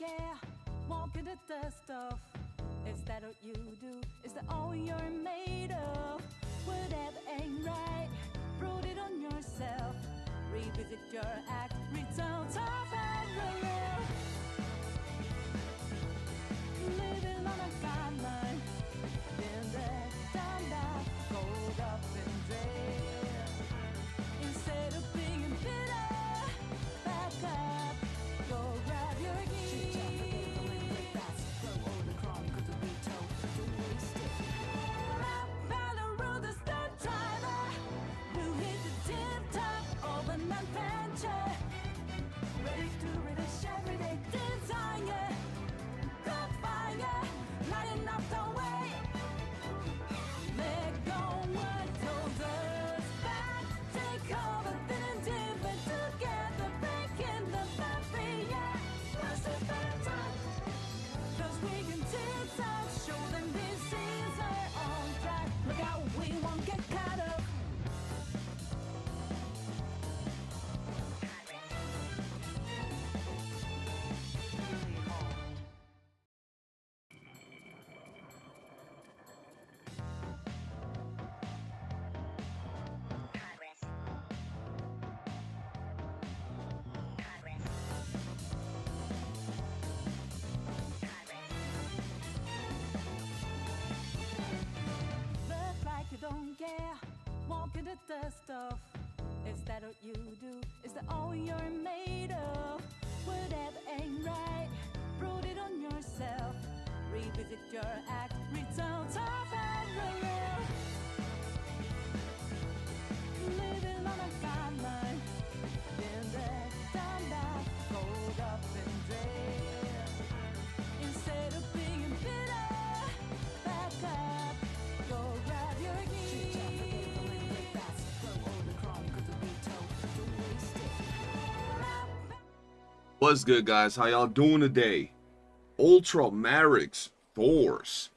care, walking the dust off. Is that what you do? Is that all you're made of? Whatever ain't right, prove it on yourself. Revisit your act, return to parallel. Living on a guideline, been there, done that, rolled up and dead. Instead of being bitter, back up, go grab your keys. Follow the stunt driver who hit the tip top of an adventure. Ready to relish every day, desire, got fire, lighting up the way. Let go what holds us back, take over, feeling different together, breaking the barrier. What's the better? 'Cause we can zigzag, show them this is our own track. Look out, we won't get caught up. Look like you don't care, walking the dust off. Is that what you do? Is that all you're made of? Whatever ain't right, prove it on yourself. Revisit your act, return to parallel. Living on a guideline, been there, done that, rolled up and dead. Instead of being bitter, back up, go grab your keys. What's good, guys? How y'all doing today? Ultra, Marix, Thors,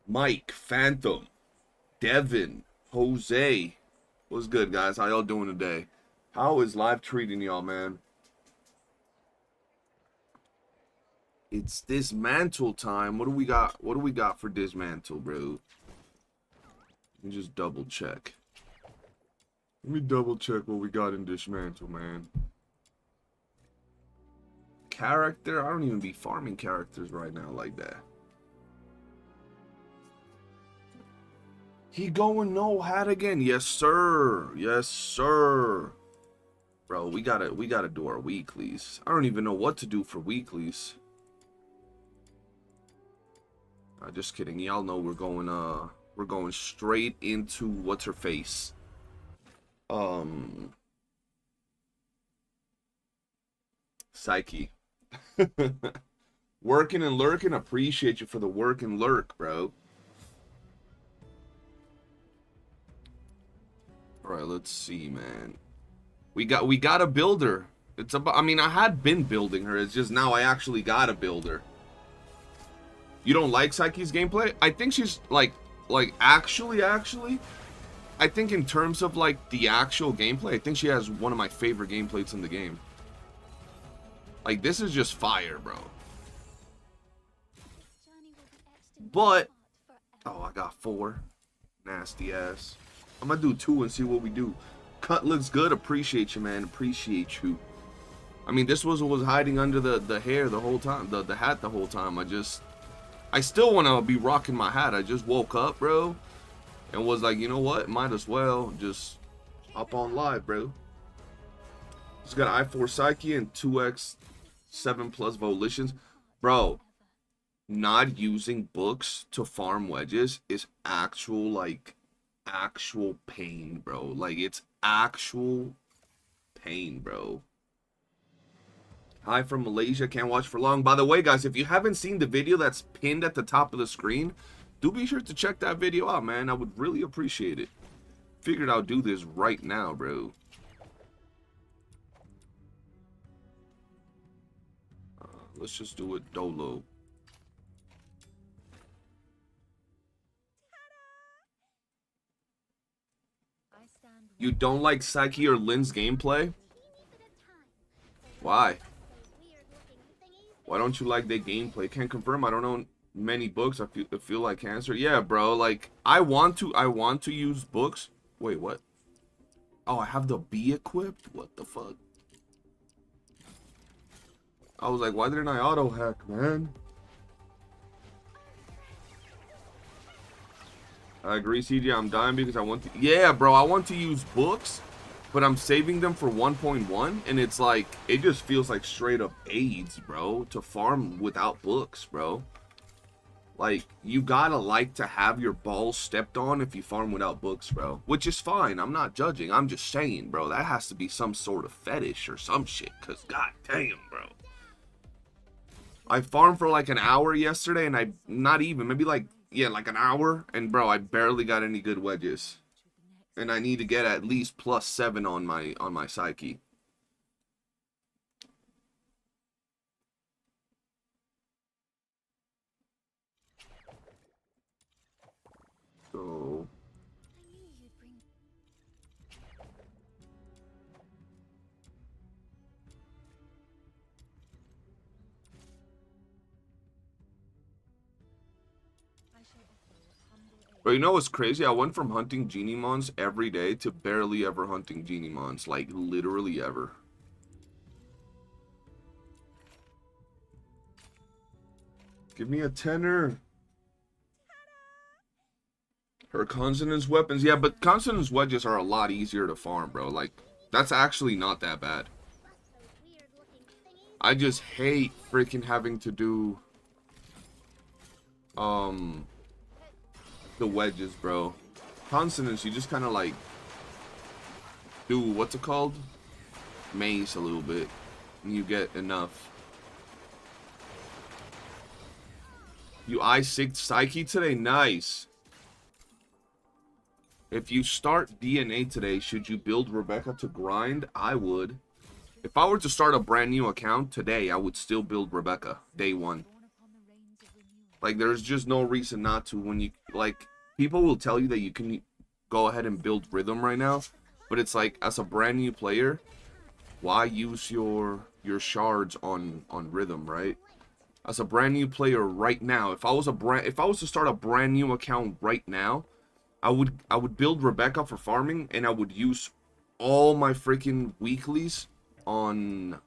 Mike, Phantom, Devin, Jose. What's good, guys? How y'all doing today? How is life treating y'all, man? It's dismantle time. What do we got? What do we got for dismantle, bro? Let me just double check. Let me double check what we got in dismantle, man. Character, I don't even be farming characters right now like that. He going no hat again. Yes, sir. Yes, sir. Bro, we gotta do our weeklies. I don't even know what to do for weeklies. Just kidding. Y'all know we're going straight into what's her face. Psyche. Working and lurking. Appreciate you for the work and lurk, bro. All right, let's see, man. We got a builder. It's about. I mean, I had been building her. It's just now I actually got a builder. You don't like Psyche's gameplay? I think she's like actually. I think in terms of like the actual gameplay, I think she has one of my favorite gameplays in the game. Like, this is just fire, bro. But, oh, I got 4. Nasty ass. I'm gonna do 2 and see what we do. Cut looks good. Appreciate you, man. Appreciate you. I mean, this was hiding under the hair the whole time. The hat the whole time. I still want to be rocking my hat. I just woke up, bro. And was like, you know what? Might as well just hop on live, bro. Just got an i4 Psyche and 2x 7+ volitions. Bro, not using books to farm wedges is actual pain, bro. Like, it's actual pain, bro. Hi from Malaysia. Can't watch for long. By the way, guys, if you haven't seen the video that's pinned at the top of the screen, do be sure to check that video out, man. I would really appreciate it. Figured I'll do this right now, bro. Let's just do it dolo. You don't like Psyche or Lynn's gameplay? Why? Why don't you like their gameplay? Can't confirm. I don't know many books. I feel like cancer. Yeah, bro. Like I want to use books. Wait, what? Oh, I have the bee equipped? What the fuck? I was like, why didn't I auto hack, man? I agree, CJ. I'm dying because I want to. Yeah, bro. I want to use books, but I'm saving them for 1.1, and it's like it just feels like straight up AIDS, bro, to farm without books, bro. Like you gotta like to have your balls stepped on if you farm without books, bro. Which is fine. I'm not judging. I'm just saying, bro. That has to be some sort of fetish or some shit. Cause god damn, bro. I farmed for like an hour yesterday, and I not even maybe like. Yeah, like an hour, and bro, I barely got any good wedges, and I need to get at least +7 on my Psyche. So, but you know what's crazy? I went from hunting genie mons every day to barely ever hunting genie mons, like literally ever. Give me a tenor. Her consonance weapons, yeah, but consonance wedges are a lot easier to farm, bro. Like that's actually not that bad. I just hate freaking having to do the wedges, bro. Consonants, you just kind of like do what's it called? Maze a little bit, and you get enough. You I-6 Psyche today? Nice. If you start DNA today, should you build Rebecca to grind? I would. If I were to start a brand new account today, I would still build Rebecca day one. Like, there's just no reason not to. When you, like, people will tell you that you can go ahead and build Rhythm right now. But it's like, as a brand new player, why use your shards on Rhythm, right? As a brand new player right now, if I was to start a brand new account right now, I would build Rebecca for farming, and I would use all my freaking weeklies on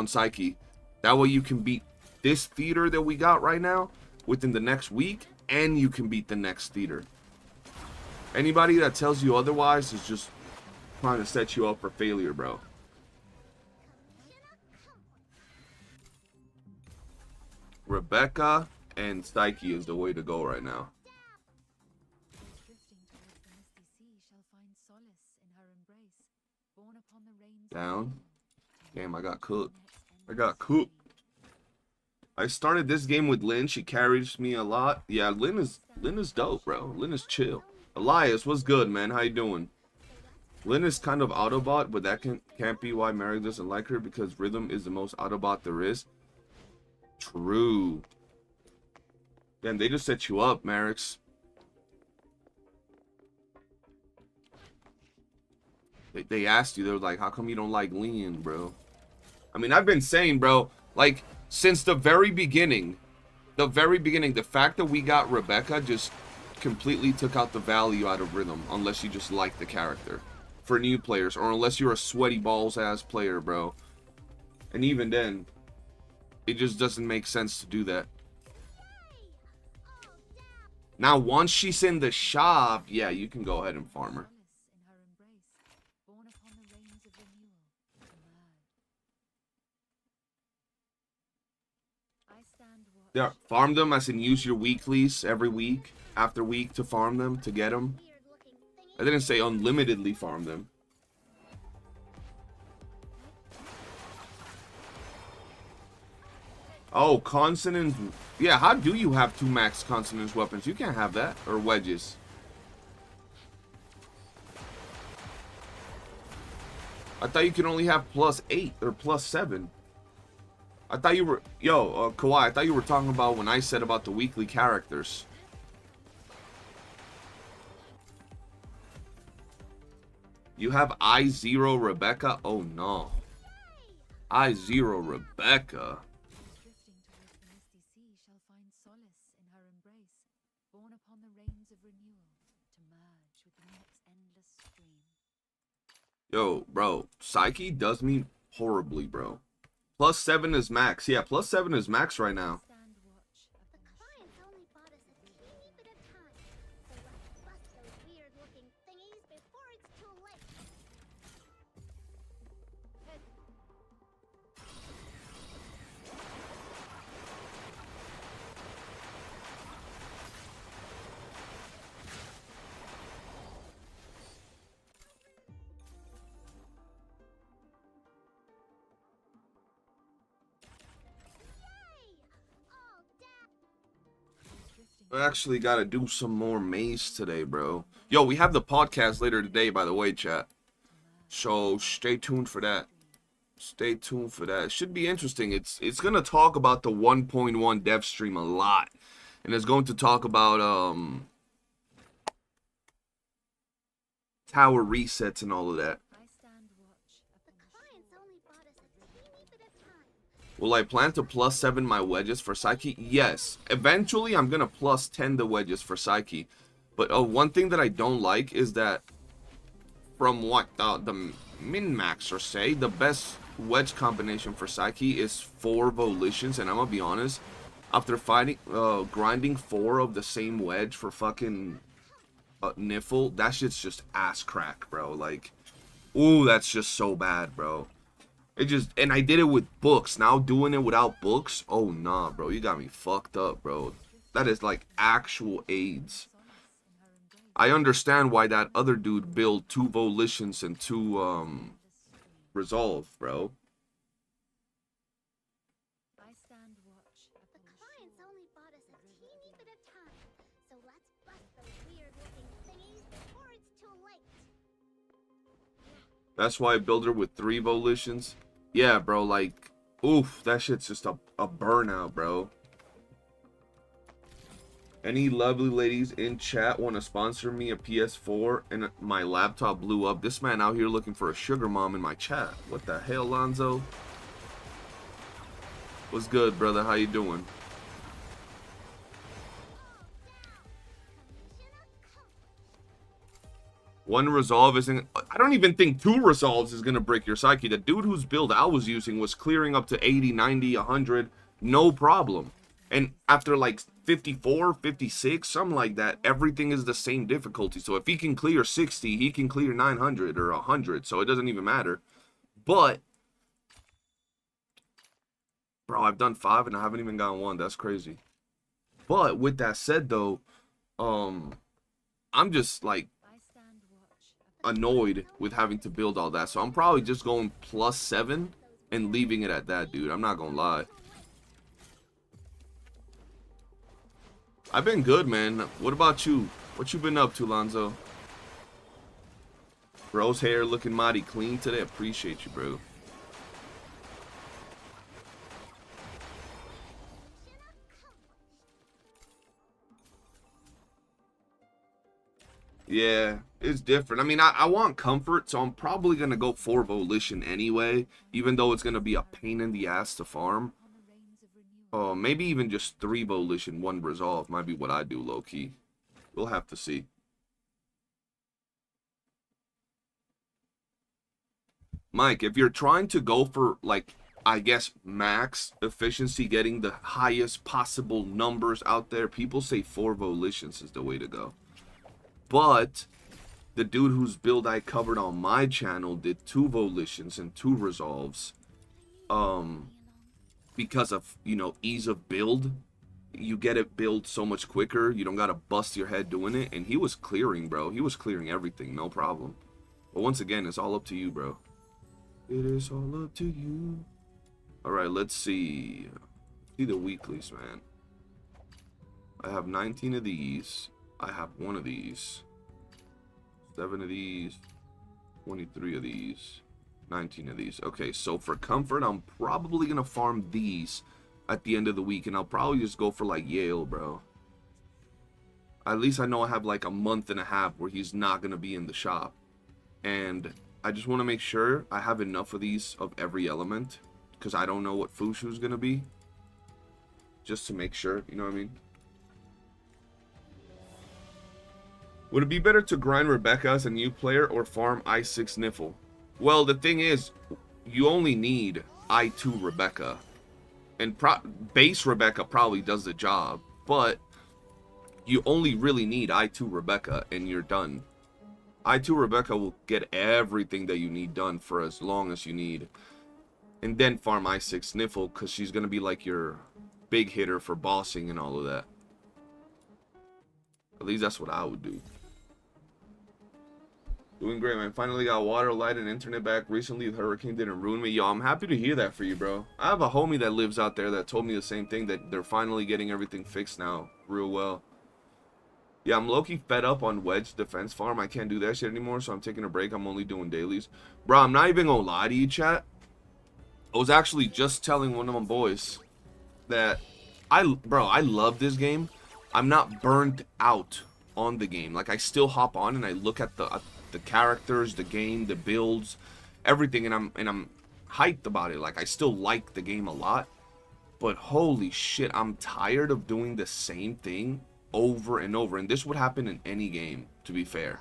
Psyche. That way you can beat this theater that we got right now within the next week, and you can beat the next theater. Anybody that tells you otherwise is just trying to set you up for failure, bro. Rebecca and Psyche is the way to go right now. Down. Damn, I got cooked. I started this game with Lynn. She carries me a lot. Yeah, Lynn is dope, bro. Lynn is chill. Elias, what's good, man? How you doing? Lynn is kind of Autobot, but that can't be why Merrick doesn't like her, because Rhythm is the most Autobot there is. True. Damn, they just set you up, Merrick's. They asked you, they were like, how come you don't like Leon, bro? I mean, I've been saying, bro, like, since the very beginning, the fact that we got Rebecca just completely took out the value out of Rhythm, unless you just like the character. For new players, or unless you're a sweaty balls-ass player, bro. And even then, it just doesn't make sense to do that. Now, once she's in the shop, yeah, you can go ahead and farm her. Yeah, farm them as in use your weeklies every week, after week to farm them, to get them. I didn't say unlimitedly farm them. Oh, consonant. Yeah, how do you have 2 max consonance weapons? You can't have that. Or wedges. I thought you could only have +8 or +7. I thought you were... Yo, Kawhi, I thought you were talking about when I said about the weekly characters. You have I0 Rebecca? Oh, no. I0 Rebecca? find solace in her embrace, borne upon the rains of renewal, to merge with the minute's endless stream. Yo, bro, Psyche does me horribly, bro. +7 is max. Yeah, +7 is max right now. Stand watch of The clients only bought us a teeny bit of time, so let's bust those weird-looking thingies before it's too late. Yay! All I actually gotta do some more maze today, bro. Yo, we have the podcast later today, by the way, chat. So stay tuned for that. Stay tuned for that. It should be interesting. It's gonna talk about the 1.1 dev stream a lot. And it's going to talk about tower resets and all of that. I stand watch of the clients only bought us a teeny bit of time. Will I plan to +7 my wedges for Psyche? Yes. Eventually, I'm going to +10 the wedges for Psyche. But one thing that I don't like is that from what the min-maxers say, the best wedge combination for Psyche is 4 volitions. And I'm going to be honest, after grinding 4 of the same wedge for fucking Niffle, that shit's just ass crack, bro. Like, ooh, that's just so bad, bro. It just, and I did it with books. Now doing it without books, oh nah, bro, you got me fucked up, bro. That is like actual AIDS. I understand why that other dude built 2 volitions and 2 resolve, bro. I stand watch of The clients only bought us a teeny bit of time, so let's bust those weird-looking thingies before it's too late. That's why I build her with 3 volitions. Yeah, bro, like, oof, that shit's just a burnout, bro. Any lovely ladies in chat want to sponsor me a PS4 and my laptop blew up? This man out here looking for a sugar mom in my chat. What the hell, Lonzo? What's good, brother? How you doing? One resolve isn't... I don't even think 2 resolves is going to break your Psyche. The dude whose build I was using was clearing up to 80, 90, 100, no problem. And after like 54, 56, something like that, everything is the same difficulty. So if he can clear 60, he can clear 900 or 100. So it doesn't even matter. But, bro, I've done 5 and I haven't even gotten 1. That's crazy. But with that said, though, I'm just like I stand watch of annoyed with having to build all that. So I'm probably just going +7 and leaving it at that, dude. I'm not gonna lie. I've been good, man. What about you? What you been up to, Lonzo? Bro's hair looking mighty clean today. Appreciate you, bro. Yeah, it's different. I mean, I want comfort, so I'm probably going to go 4 volition anyway, even though it's going to be a pain in the ass to farm. upon the rains of renewal. Maybe even just 3 volition, 1 resolve might be what I do, low-key. We'll have to see. Mike, if you're trying to go for, like, I guess, max efficiency, getting the highest possible numbers out there, people say 4 volitions is the way to go. But the dude whose build I covered on my channel did 2 volitions and 2 resolves. Because of, you know, ease of build. You get it built so much quicker. You don't gotta bust your head doing it. And he was clearing, bro. He was clearing everything, no problem. But once again, it's all up to you, bro. It is all up to you. Alright, let's see. See the weeklies, man. I have 19 of these. I have 1 of these. 7 of these. 23 of these. 19 of these. Okay, so for comfort, I'm probably going to farm these at the end of the week. And I'll probably just go for, like, Yale, bro. At least I know I have, like, a month and a half where he's not going to be in the shop. And I just want to make sure I have enough of these of every element. Because I don't know what Fushu's going to be. just to make sure, you know what I mean? Would it be better to grind Rebecca as a new player or farm I6 Niffle? Well, the thing is, you only need I2 Rebecca. And base Rebecca probably does the job, but you only really need I2 Rebecca and you're done. I2 Rebecca will get everything that you need done for as long as you need. And then farm I6 Niffle, because she's going to be like your big hitter for bossing and all of that. At least that's what I would do. Doing great, man. Finally got water, light, and internet back recently. The hurricane didn't ruin me. Yo, I'm happy to hear that for you, bro. I have a homie that lives out there that told me the same thing, that they're finally getting everything fixed now real well. Yeah, I'm low-key fed up on Wedge Defense Farm. I can't do that shit anymore, so I'm taking a break. I'm only doing dailies. Bro, I'm not even gonna lie to you, chat. I was actually just telling one of my boys that I love this game. I'm not burned out on the game. Like, I still hop on and I look at the characters, the game, the builds, everything, and I'm hyped about it. Like, I still like the game a lot, but holy shit, I'm tired of doing the same thing over and over. And this would happen in any game, to be fair.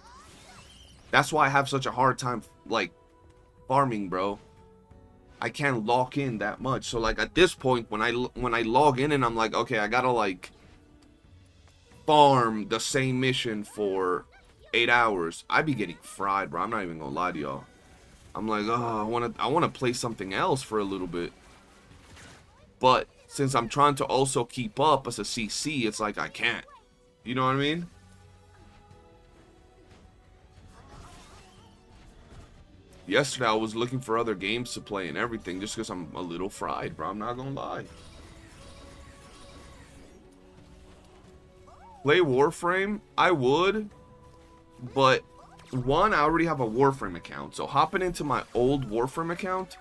That's why I have such a hard time, like, farming, bro. I can't lock in that much. So, like, at this point, when I log in and I'm like, okay, I gotta, like, farm the same mission for 8 hours, I be getting fried, bro. I'm not even gonna lie to y'all. I'm like, oh, I wanna play something else for a little bit. But since I'm trying to also keep up as a CC, it's like I can't. You know what I mean? Yesterday I was looking for other games to play and everything just because I'm a little fried, bro. I'm not gonna lie. Play Warframe? I would. But, one, I already have a Warframe account. So, hopping into my old Warframe account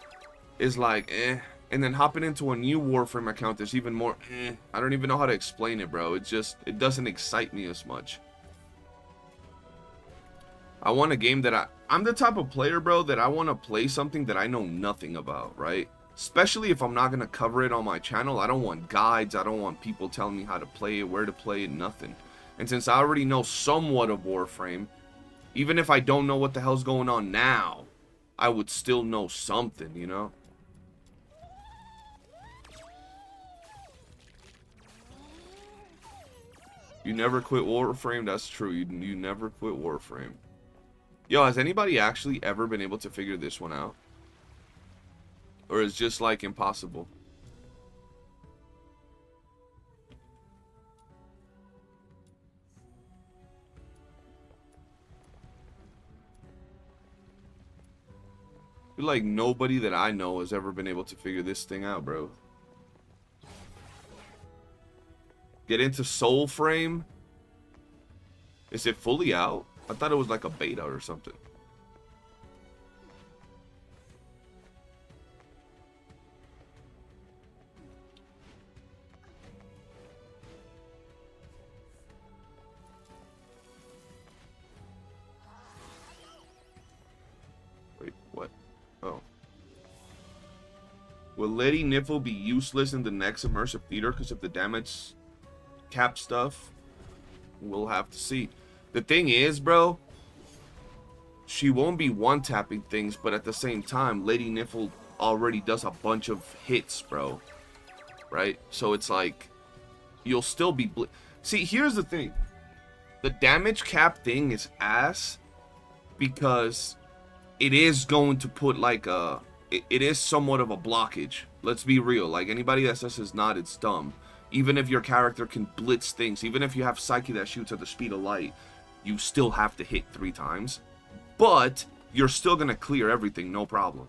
is like, eh. And then hopping into a new Warframe account is even more, eh. I don't even know how to explain it, bro. It doesn't excite me as much. I want a game that I'm the type of player, bro, that I want to play something that I know nothing about, right? Especially if I'm not going to cover it on my channel. I don't want guides. I don't want people telling me how to play it, where to play it, nothing. And since I already know somewhat of Warframe, even if I don't know what the hell's going on now, I would still know something, you know? You never quit Warframe? That's true. You never quit Warframe. Yo, has anybody actually ever been able to figure this one out? Or is it just like impossible? I feel like nobody that I know has ever been able to figure this thing out, bro. Get into Soulframe? Is it fully out? I thought it was like a beta or something. Wait, what? Oh. Will Lady Niffle be useless in the next immersive theater because of the damage cap stuff? We'll have to see. The thing is, bro, she won't be one-tapping things, but at the same time, Lady Niffle already does a bunch of hits, bro. Right? So it's like, you'll still be... See, here's the thing. The damage cap thing is ass because it is going to put like a... It is somewhat of a blockage. Let's be real. Like, anybody that says it's not, it's dumb. Even if your character can blitz things, even if you have Psyche that shoots at the speed of light, you still have to hit 3 times. But you're still going to clear everything, no problem.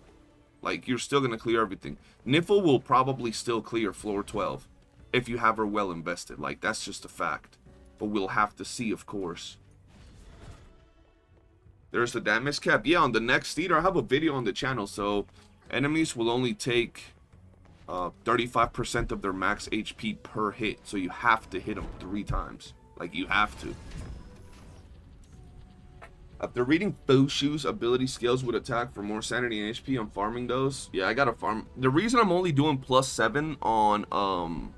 Like, you're still going to clear everything. Niffle will probably still clear floor 12 if you have her well invested. Like, that's just a fact. But we'll have to see, of course. There's the damage cap. Yeah, on the next theater, I have a video on the channel. So, enemies will only take 35% of their max HP per hit. So, you have to hit them 3 times. Like, you have to. After reading Fushu's ability skills would attack for more sanity and HP, I'm farming those. Yeah, I gotta farm. The reason I'm only doing +7 on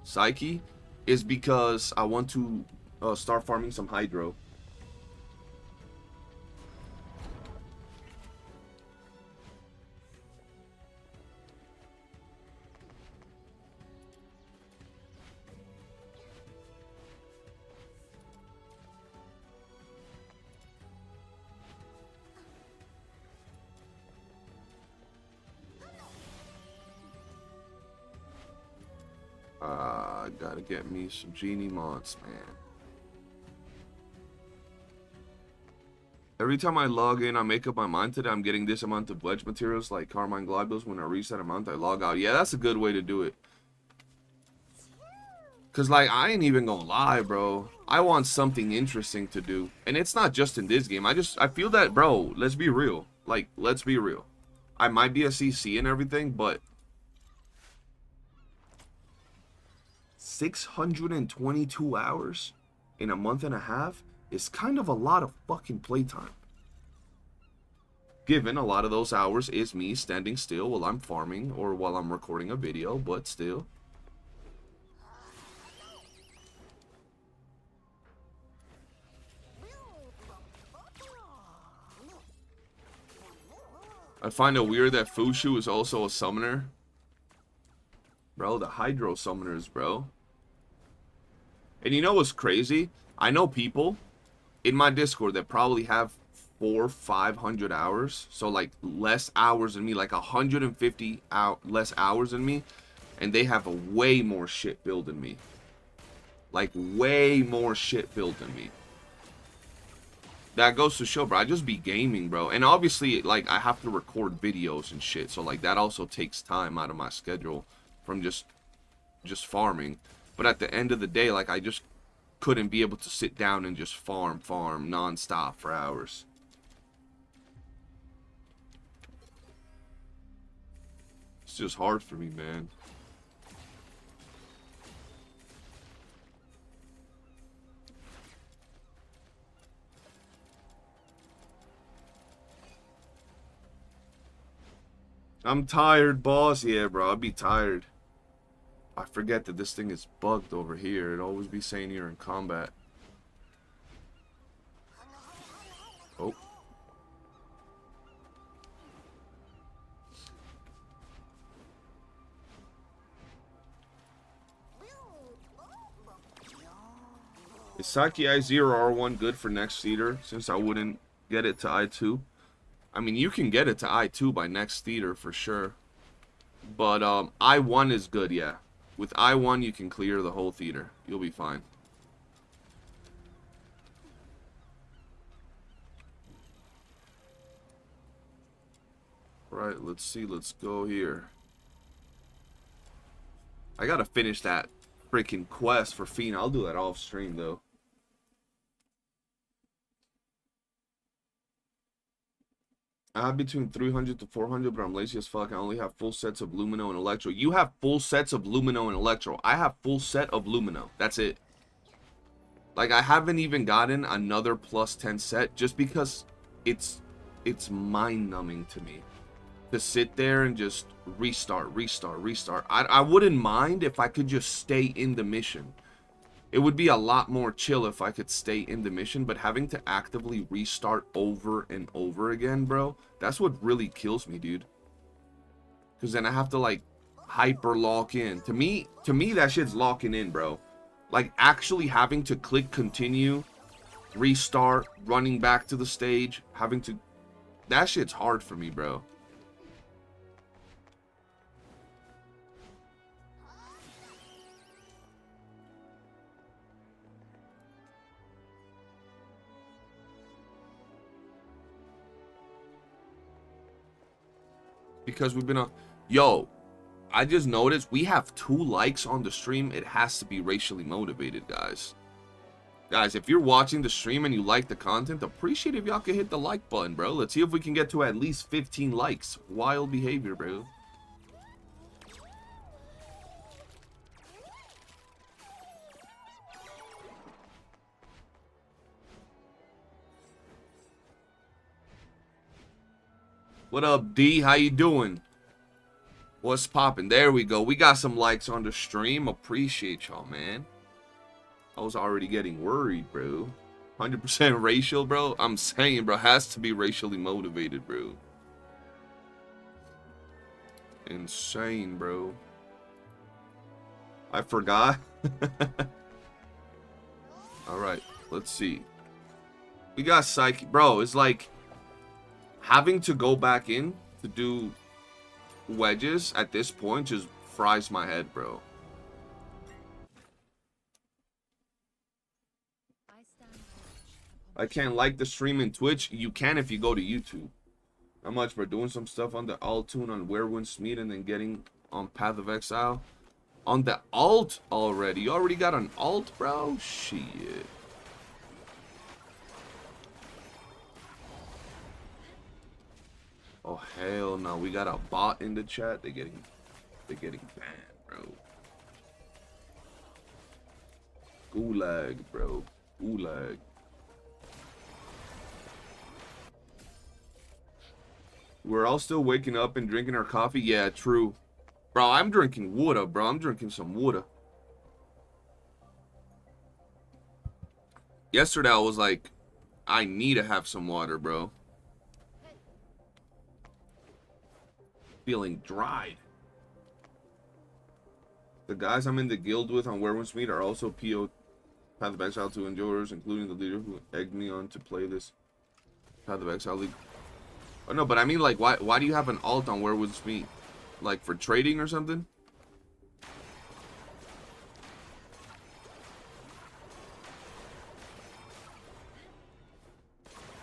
Psyche, is because I want to start farming some hydro. I gotta get me some genie mods, man. Every time I log in, I make up my mind today I'm getting this amount of wedge materials like Carmine globules. When I reach that amount, I log out. Yeah, that's a good way to do it. Cause like, I ain't even gonna lie, bro. I want something interesting to do. And it's not just in this game. I feel that, bro, let's be real. Like, let's be real. I might be a CC and everything, but 622 hours in a month and a half is kind of a lot of fucking playtime. Given a lot of those hours is me standing still while I'm farming or while I'm recording a video, but still. I find it weird that Fushu is also a summoner. Bro, the Hydro summoners, bro. And you know what's crazy? I know people in my Discord that probably have 400-500 hours. So like less hours than me, like 150 less hours than me. And they have a way more shit build than me. Like way more shit build than me. That goes to show, bro, I just be gaming, bro. And obviously, like, I have to record videos and shit. So, like, that also takes time out of my schedule from just farming. But at the end of the day, like, I just couldn't be able to sit down and just farm non-stop for hours. It's just hard for me, man. I'm tired, boss. Yeah, bro, I'll be tired. I forget that this thing is bugged over here. It'd always be saying you're in combat. Oh. Is Psyche I0 R1 good for next theater, since I wouldn't get it to I2? I mean, you can get it to I2 by next theater for sure. But I1 is good, yeah. With I1, you can clear the whole theater. You'll be fine. Right, let's see. Let's go here. I gotta finish that freaking quest for Fiend. I'll do that off stream, though. I have between 300 to 400, but I'm lazy as fuck. I only have full sets of Lumino and Electro. You have full sets of Lumino and Electro. I have full set of Lumino. That's it. Like, I haven't even gotten another plus 10 set just because it's mind-numbing to me to sit there and just restart. I wouldn't mind if I could just stay in the mission. It would be a lot more chill if I could stay in the mission, but having to actively restart over and over again, bro, that's what really kills me, dude. Because then I have to, like, hyper lock in. To me, that shit's locking in, bro. Like, actually having to click continue, restart, running back to the stage, having to... That shit's hard for me, bro. Because we've been on... Yo, I just noticed we have 2 likes on the stream. It has to be racially motivated, guys. Guys, if you're watching the stream and you like the content, appreciate if y'all can hit the like button, bro. Let's see if we can get to at least 15 likes. Wild behavior, bro. What up, D? How you doing? What's poppin'? There we go. We got some likes on the stream. Appreciate y'all, man. I was already getting worried, bro. 100% racial, bro. I'm saying, bro, has to be racially motivated, bro. Insane, bro. I forgot. Alright, let's see. We got Psyche. Bro, it's like having to go back in to do wedges at this point just fries my head, bro. I can't like the stream in Twitch. You can if you go to YouTube. How much, bro? Doing some stuff on the alt tune on Where Winds Meet and then getting on Path of Exile. On the alt already? You already got an alt, bro? Shit. Oh, hell no. We got a bot in the chat. They're getting banned, bro. Gulag, bro. Gulag. We're all still waking up and drinking our coffee? Yeah, true. Bro, I'm drinking water, bro. I'm drinking some water. Yesterday, I was like, I need to have some water, bro. Feeling dried. The guys I'm in the guild with on Werewolves Meet are also PO Path of Exile 2 Endurers, including the leader who egged me on to play this Path of Exile League. Oh, no, but I mean, like, why do you have an alt on Werewolves Meet? Like, for trading or something?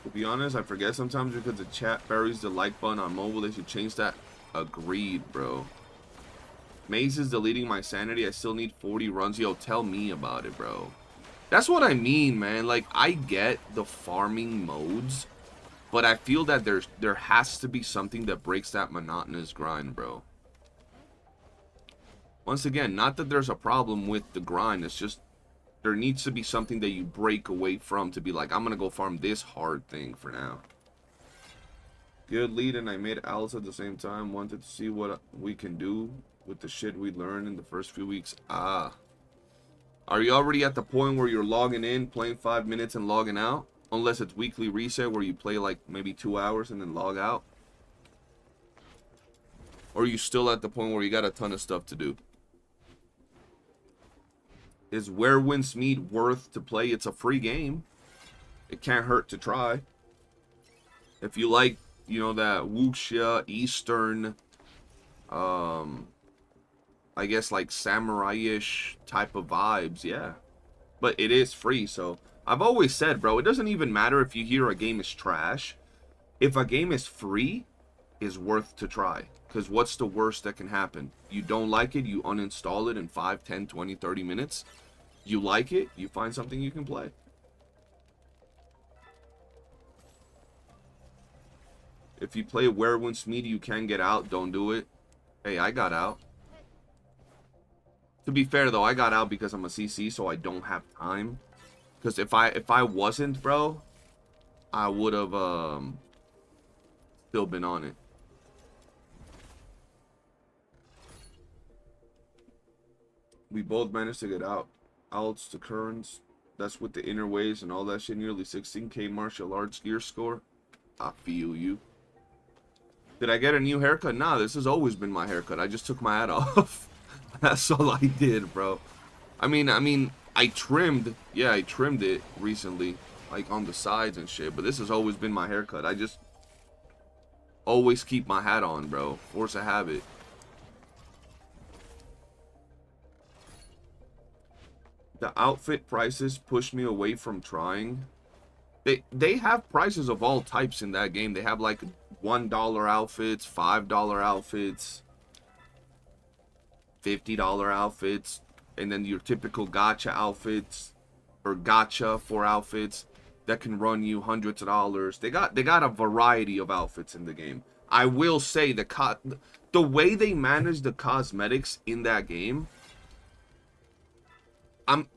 To be honest, I forget sometimes because the chat buries the like button on mobile. They should change that. Agreed, bro. Maze is deleting my sanity. I still need 40 runs. Yo, tell me about it, bro. That's what I mean, man. Like, I get the farming modes, but I feel that there has to be something that breaks that monotonous grind, bro. Once again, not that there's a problem with the grind. It's just there needs to be something that you break away from to be like, I'm going to go farm this hard thing for now. Good lead, and I made Alice at the same time. Wanted to see what we can do with the shit we learned in the first few weeks. Ah. Are you already at the point where you're logging in, playing 5 minutes and logging out? Unless it's weekly reset where you play like maybe 2 hours and then log out. Or are you still at the point where you got a ton of stuff to do? Is Where Winds Meet worth to play? It's a free game. It can't hurt to try. If you like, you know, that wuxia, Eastern, I guess like samurai-ish type of vibes, yeah. But it is free, so I've always said, bro, it doesn't even matter if you hear a game is trash. If a game is free, it's worth to try. Because what's the worst that can happen? You don't like it, you uninstall it in 5, 10, 20, 30 minutes. You like it, you find something you can play. If you play Where Winds Meet, you can get out, don't do it. Hey, I got out. To be fair, though, I got out because I'm a CC, so I don't have time. Because if I wasn't, bro, I would have still been on it. We both managed to get out. Alts to currents. That's with the inner waves and all that shit. Nearly 16k martial arts gear score. I feel you. Did I get a new haircut? Nah, this has always been my haircut. I just took my hat off. That's all I did, bro. I mean, I trimmed. Yeah, I trimmed it recently. Like on the sides and shit. But this has always been my haircut. I just always keep my hat on, bro. Force a habit. The outfit prices push me away from trying. They have prices of all types in that game. They have like $1 outfits, $5 outfits, $50 outfits, and then your typical gacha outfits or gacha for outfits that can run you hundreds of dollars. They got a variety of outfits in the game. I will say the way they manage the cosmetics in that game, I'm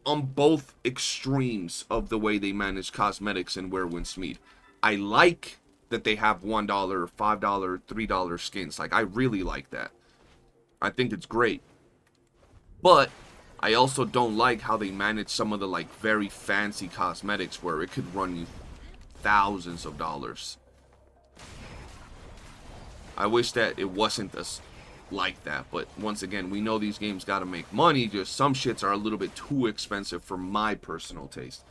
on both extremes of the way they manage cosmetics in Where Winds Meet. I like that they have $1, $5, $3 skins. Like, I really like that. I think it's great. But I also don't like how they manage some of the like very fancy cosmetics where it could run you thousands of dollars. I wish that it wasn't as like that, but once again, we know these games gotta make money. Just some shits are a little bit too expensive for my personal taste.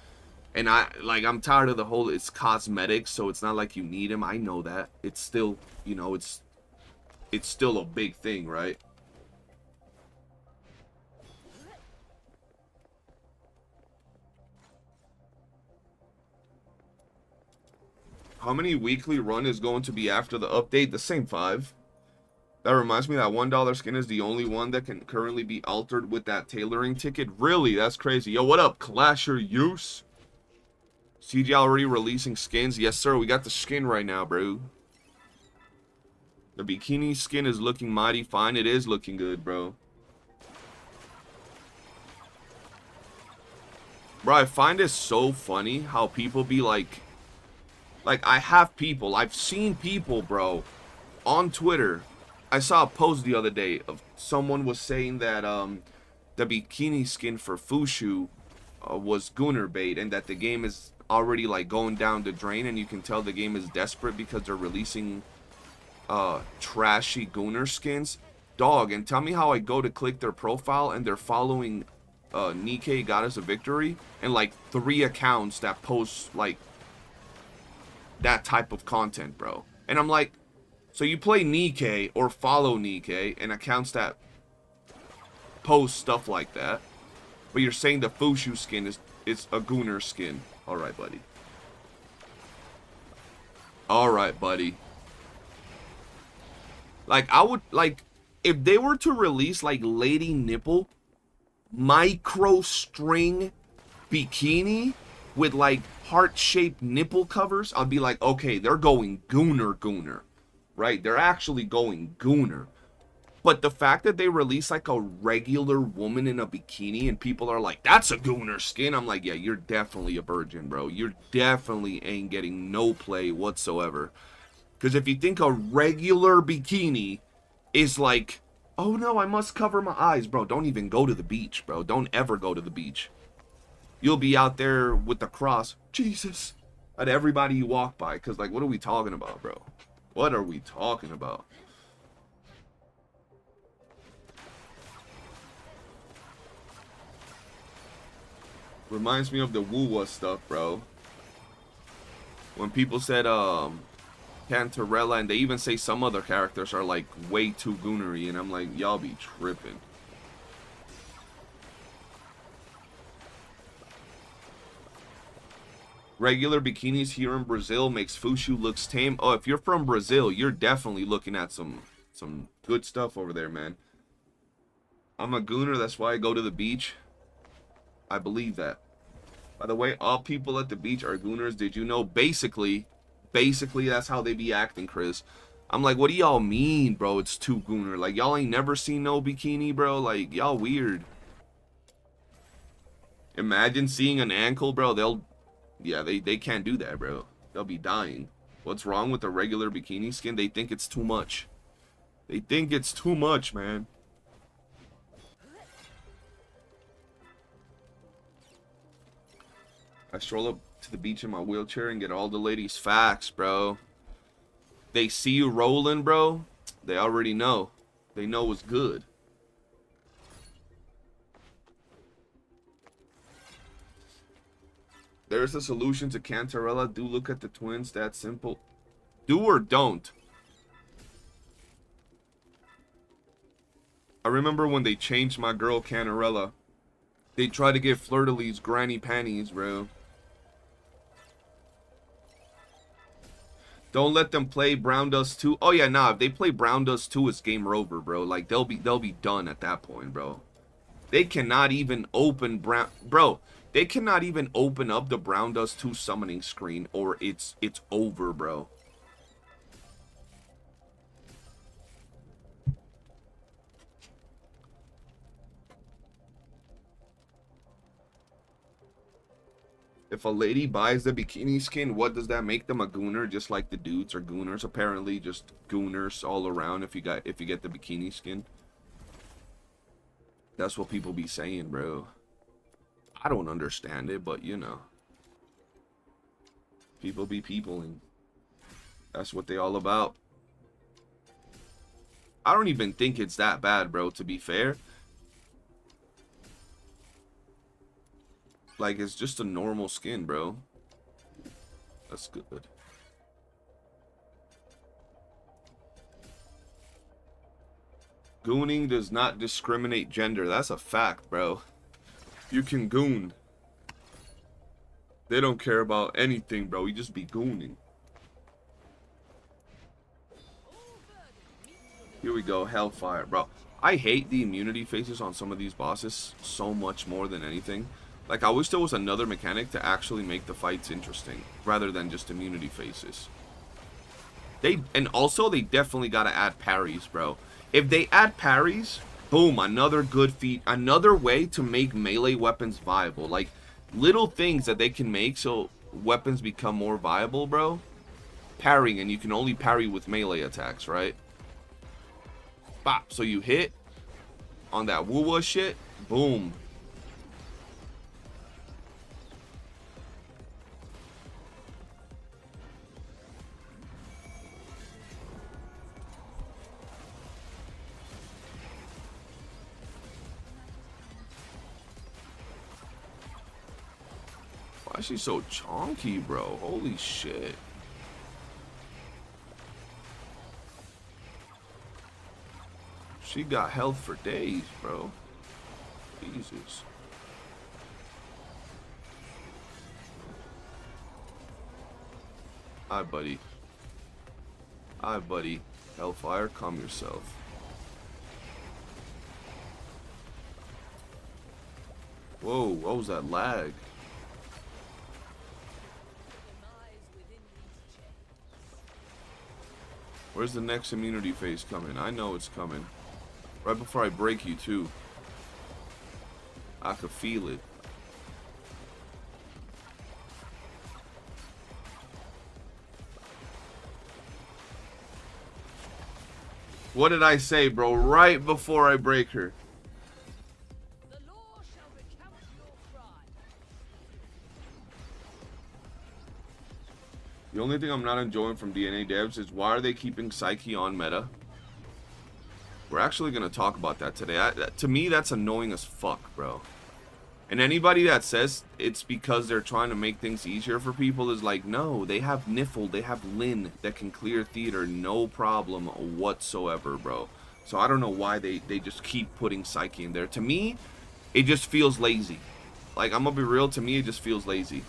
And I'm tired of the whole it's cosmetics, so it's not like you need them. I know that. It's still, you know, it's still a big thing, right? How many weekly run is going to be after the update? The same 5. That reminds me that $1 skin is the only one that can currently be altered with that tailoring ticket. Really? That's crazy. Yo, what up, Clasher Use? CG already releasing skins? Yes, sir. We got the skin right now, bro. The bikini skin is looking mighty fine. It is looking good, bro. Bro, I find it so funny how people be like I've seen people, bro, on Twitter. I saw a post the other day of someone was saying that the bikini skin for Fushu was Gunner bait, and that the game is already like going down the drain, and you can tell the game is desperate because they're releasing trashy Gunner skins. Dog, and tell me how I go to click their profile and they're following Nikkei Got Us a Victory and like 3 accounts that post like that type of content, bro. And I'm like, so you play Nikkei or follow Nikkei and accounts that post stuff like that, but you're saying the Fushu skin is a Gunner skin. Alright, buddy. Alright, buddy. Like, I would, like, if they were to release, like, Lady Nipple micro string bikini with, like, heart-shaped nipple covers, I'd be like, okay, they're going Gunner. Right? They're actually going Gunner. But the fact that they release like a regular woman in a bikini and people are like, that's a Gunner skin. I'm like, yeah, you're definitely a virgin, bro. You're definitely ain't getting no play whatsoever. Because if you think a regular bikini is like, oh no, I must cover my eyes, bro. Don't even go to the beach, bro. Don't ever go to the beach. You'll be out there with the cross, Jesus, at everybody you walk by. Because like, what are we talking about, bro? What are we talking about? Reminds me of the YOOOO stuff, bro. When people said Cantarella, and they even say some other characters are like way too Gunnery, and I'm like, y'all be tripping. Regular bikinis here in Brazil makes Fushu looks tame. Oh, if you're from Brazil, you're definitely looking at some good stuff over there, man. I'm a Gunner, that's why I go to the beach. I believe that. By the way, all people at the beach are Gunners. Did you know? Basically, that's how they be acting, Chris. I'm like, what do y'all mean, bro? It's too Gunner. Like, y'all ain't never seen no bikini, bro. Like, y'all weird. Imagine seeing an ankle, bro. Yeah, they can't do that, bro. They'll be dying. What's wrong with the regular bikini skin? They think it's too much. They think it's too much, man. I stroll up to the beach in my wheelchair and get all the ladies facts, bro. They see you rolling, bro. They already know. They know what's good. There's a solution to Cantarella. Do look at the twins. That simple. Do or don't. I remember when they changed my girl Cantarella. They tried to give Fleur-de-Lis granny panties, bro. Don't let them play Brown Dust 2. Oh yeah, nah. If they play Brown Dust 2, it's game over, bro. Like they'll be done at that point, bro. They cannot even open bro. They cannot even open up the Brown Dust 2 summoning screen, or it's over, bro. If a lady buys the bikini skin, what does that make them? A Gunner? Just like the dudes are Gunners, apparently, just Gunners all around if you get the bikini skin. That's what people be saying, bro. I don't understand it, but you know. People be people, and that's what they all about. I don't even think it's that bad, bro, to be fair. Like, it's just a normal skin, bro. That's good. Gooning does not discriminate gender. That's a fact, bro. You can goon. They don't care about anything, bro. You just be gooning. Here we go, Hellfire, bro. I hate the immunity faces on some of these bosses so much more than anything. Like, I wish there was another mechanic to actually make the fights interesting, rather than just immunity faces. And also, they definitely gotta add parries, bro. If they add parries, boom, another good feat, another way to make melee weapons viable. Like, little things that they can make so weapons become more viable, bro. Parrying, and you can only parry with melee attacks, right? Bop, so you hit on that YOOOO shit, boom. Why is she so chonky, bro? Holy shit. She got health for days, bro. Jesus. Hi, buddy. Hi, buddy. Hellfire, calm yourself. Whoa, what was that lag? Where's the next immunity phase coming? I know it's coming. Right before I break you, too. I could feel it. What did I say, bro? Right before I break her. The law shall recount your crime. The only thing I'm not enjoying from DNA devs is why are they keeping Psyche on meta? We're actually going to talk about that today. To me, that's annoying as fuck, bro. And anybody that says it's because they're trying to make things easier for people is like, no, they have Niffle, they have Lynn that can clear theater, no problem whatsoever, bro. So I don't know why they just keep putting Psyche in there. To me, it just feels lazy. Like, I'm gonna be real, to me, it just feels lazy.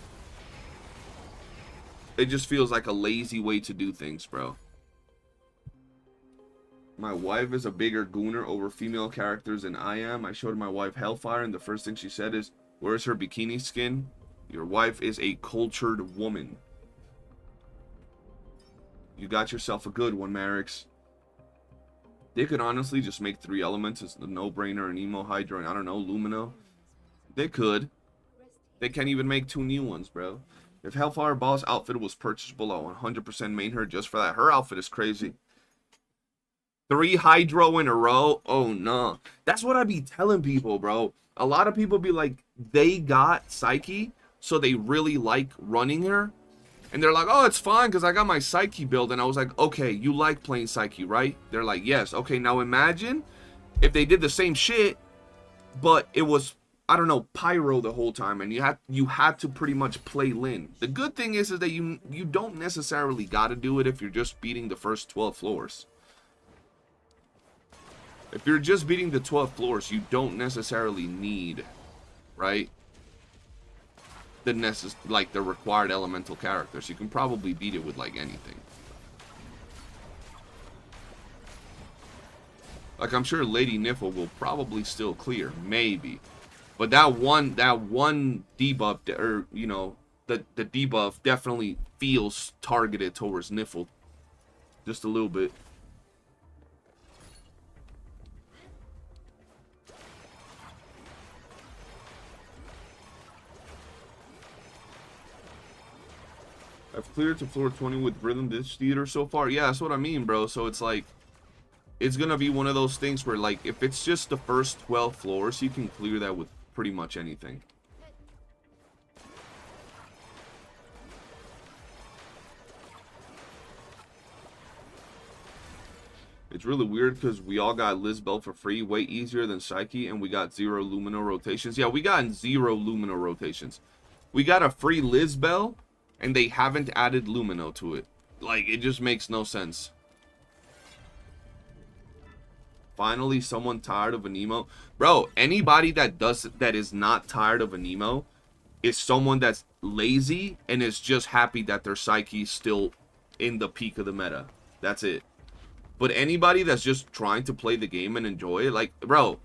It just feels like a lazy way to do things, bro. My wife is a bigger gooner over female characters than I am. I showed my wife Hellfire, and the first thing she said is, where's her bikini skin? Your wife is a cultured woman. You got yourself a good one, Marix. They could honestly just make 3 elements as the no-brainer and Emo Hydra and, I don't know, Lumino. They could. They can't even make 2 new ones, bro. If Hellfire Boss outfit was purchasable, I 100% main her just for that. Her outfit is crazy. 3 Hydro in a row? Oh, no. That's what I be telling people, bro. A lot of people be like, they got Psyche, so they really like running her. And they're like, oh, it's fine because I got my Psyche build. And I was like, okay, you like playing Psyche, right? They're like, yes. Okay, now imagine if they did the same shit, but it was, I don't know, Pyro the whole time. And you had to pretty much play Lynn. The good thing is that you don't necessarily got to do it if you're just beating the first 12 floors. If you're just beating the 12 floors, you don't necessarily need, right, the required elemental characters. You can probably beat it with like anything. Like, I'm sure Lady Niffle will probably still clear, maybe, but that one debuff, or you know, the debuff definitely feels targeted towards Niffle, just a little bit. I've cleared to floor 20 with Rhythm this theater so far. Yeah, that's what I mean, bro. So it's like, it's gonna be one of those things where, like, if it's just the first 12 floors, you can clear that with pretty much anything. It's really weird because we all got Lisbel for free, way easier than Psyche, and we got 0 Lumino rotations. Yeah, we got 0 Lumino rotations. We got a free Lisbel, and they haven't added Lumino to it. Like, it just makes no sense. Finally, someone tired of an emo. Bro, anybody that is not tired of an emo is someone that's lazy and is just happy that their Psyche's still in the peak of the meta. That's it. But anybody that's just trying to play the game and enjoy it, like, bro,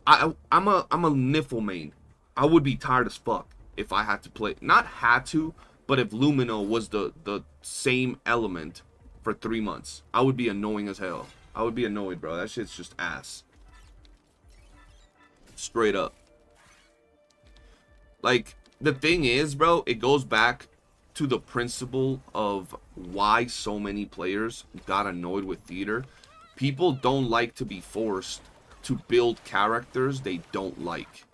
I'm a Niffle main. I would be tired as fuck if I had to play. Not had to, but if Lumino was the same element for 3 months, I would be annoying as hell. I would be annoyed, bro. That shit's just ass. Straight up. Like, the thing is, bro, it goes back to the principle of why so many players got annoyed with theater. People don't like to be forced to build characters they don't like,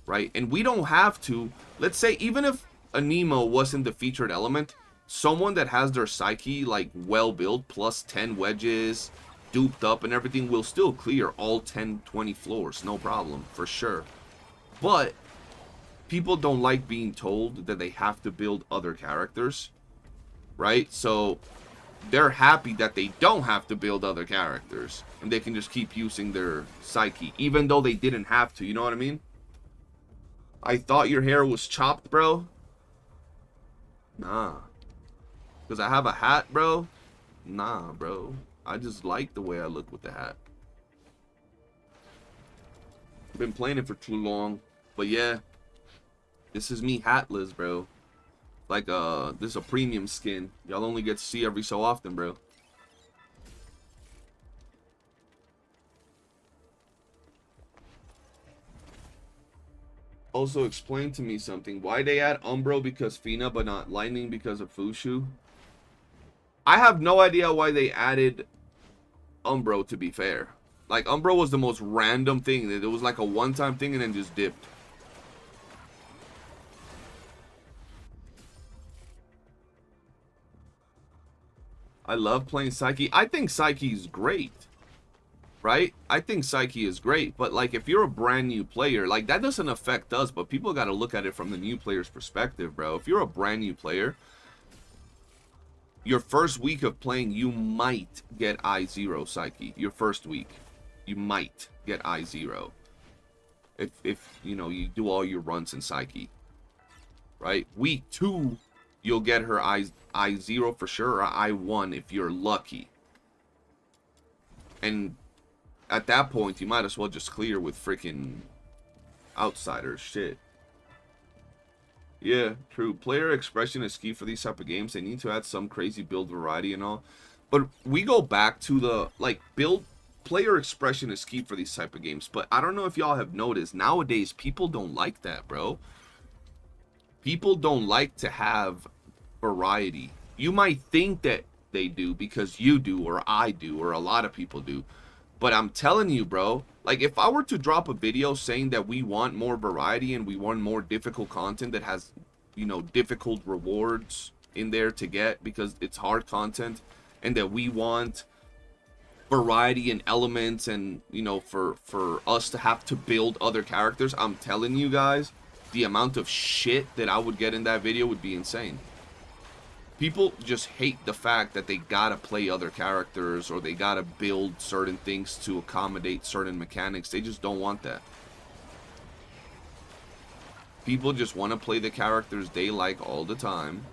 right? And we don't have to. Let's say even if a Nemo wasn't the featured element, someone that has their Psyche like well built, plus 10 wedges, duped up and everything, will still clear all 10-20 floors, no problem, for sure. But people don't like being told that they have to build other characters, right? So they're happy that they don't have to build other characters and they can just keep using their Psyche, even though they didn't have to. You know what I mean? I thought your hair was chopped, bro. Nah. Because I have a hat, bro? Nah, bro. I just like the way I look with the hat. I've been playing it for too long. But yeah. This is me hatless, bro. Like, this is a premium skin. Y'all only get to see every so often, bro. Also, explain to me something. Why they add Umbro because Fina, but not Lightning because of Fushu? I have no idea why they added Umbro, to be fair. Like, Umbro was the most random thing. It was like a one-time thing and then just dipped. I love playing Psyche. I think Psyche is great, right? I think Psyche is great, but like if you're a brand new player, like that doesn't affect us, but people got to look at it from the new player's perspective, bro. If you're a brand new player, your first week of playing, you might get I0 Psyche. Your first week, you might get I0. If you know, you do all your runs in Psyche, right? Week 2, you'll get her I0 for sure, or I1 if you're lucky. And at that point, you might as well just clear with freaking outsiders. Shit. Yeah, true. Player expression is key for these type of games. They need to add some crazy build variety and all. But we go back to the, like, player expression is key for these type of games. But I don't know if y'all have noticed, nowadays, people don't like that, bro. People don't like to have variety. You might think that they do because you do, or I do, or a lot of people do. But I'm telling you, bro, like if I were to drop a video saying that we want more variety and we want more difficult content that has, you know, difficult rewards in there to get because it's hard content, and that we want variety and elements and, you know, for us to have to build other characters, I'm telling you guys, the amount of shit that I would get in that video would be insane. People just hate the fact that they gotta play other characters or they gotta build certain things to accommodate certain mechanics. They just don't want that. People just want to play the characters they like all the time,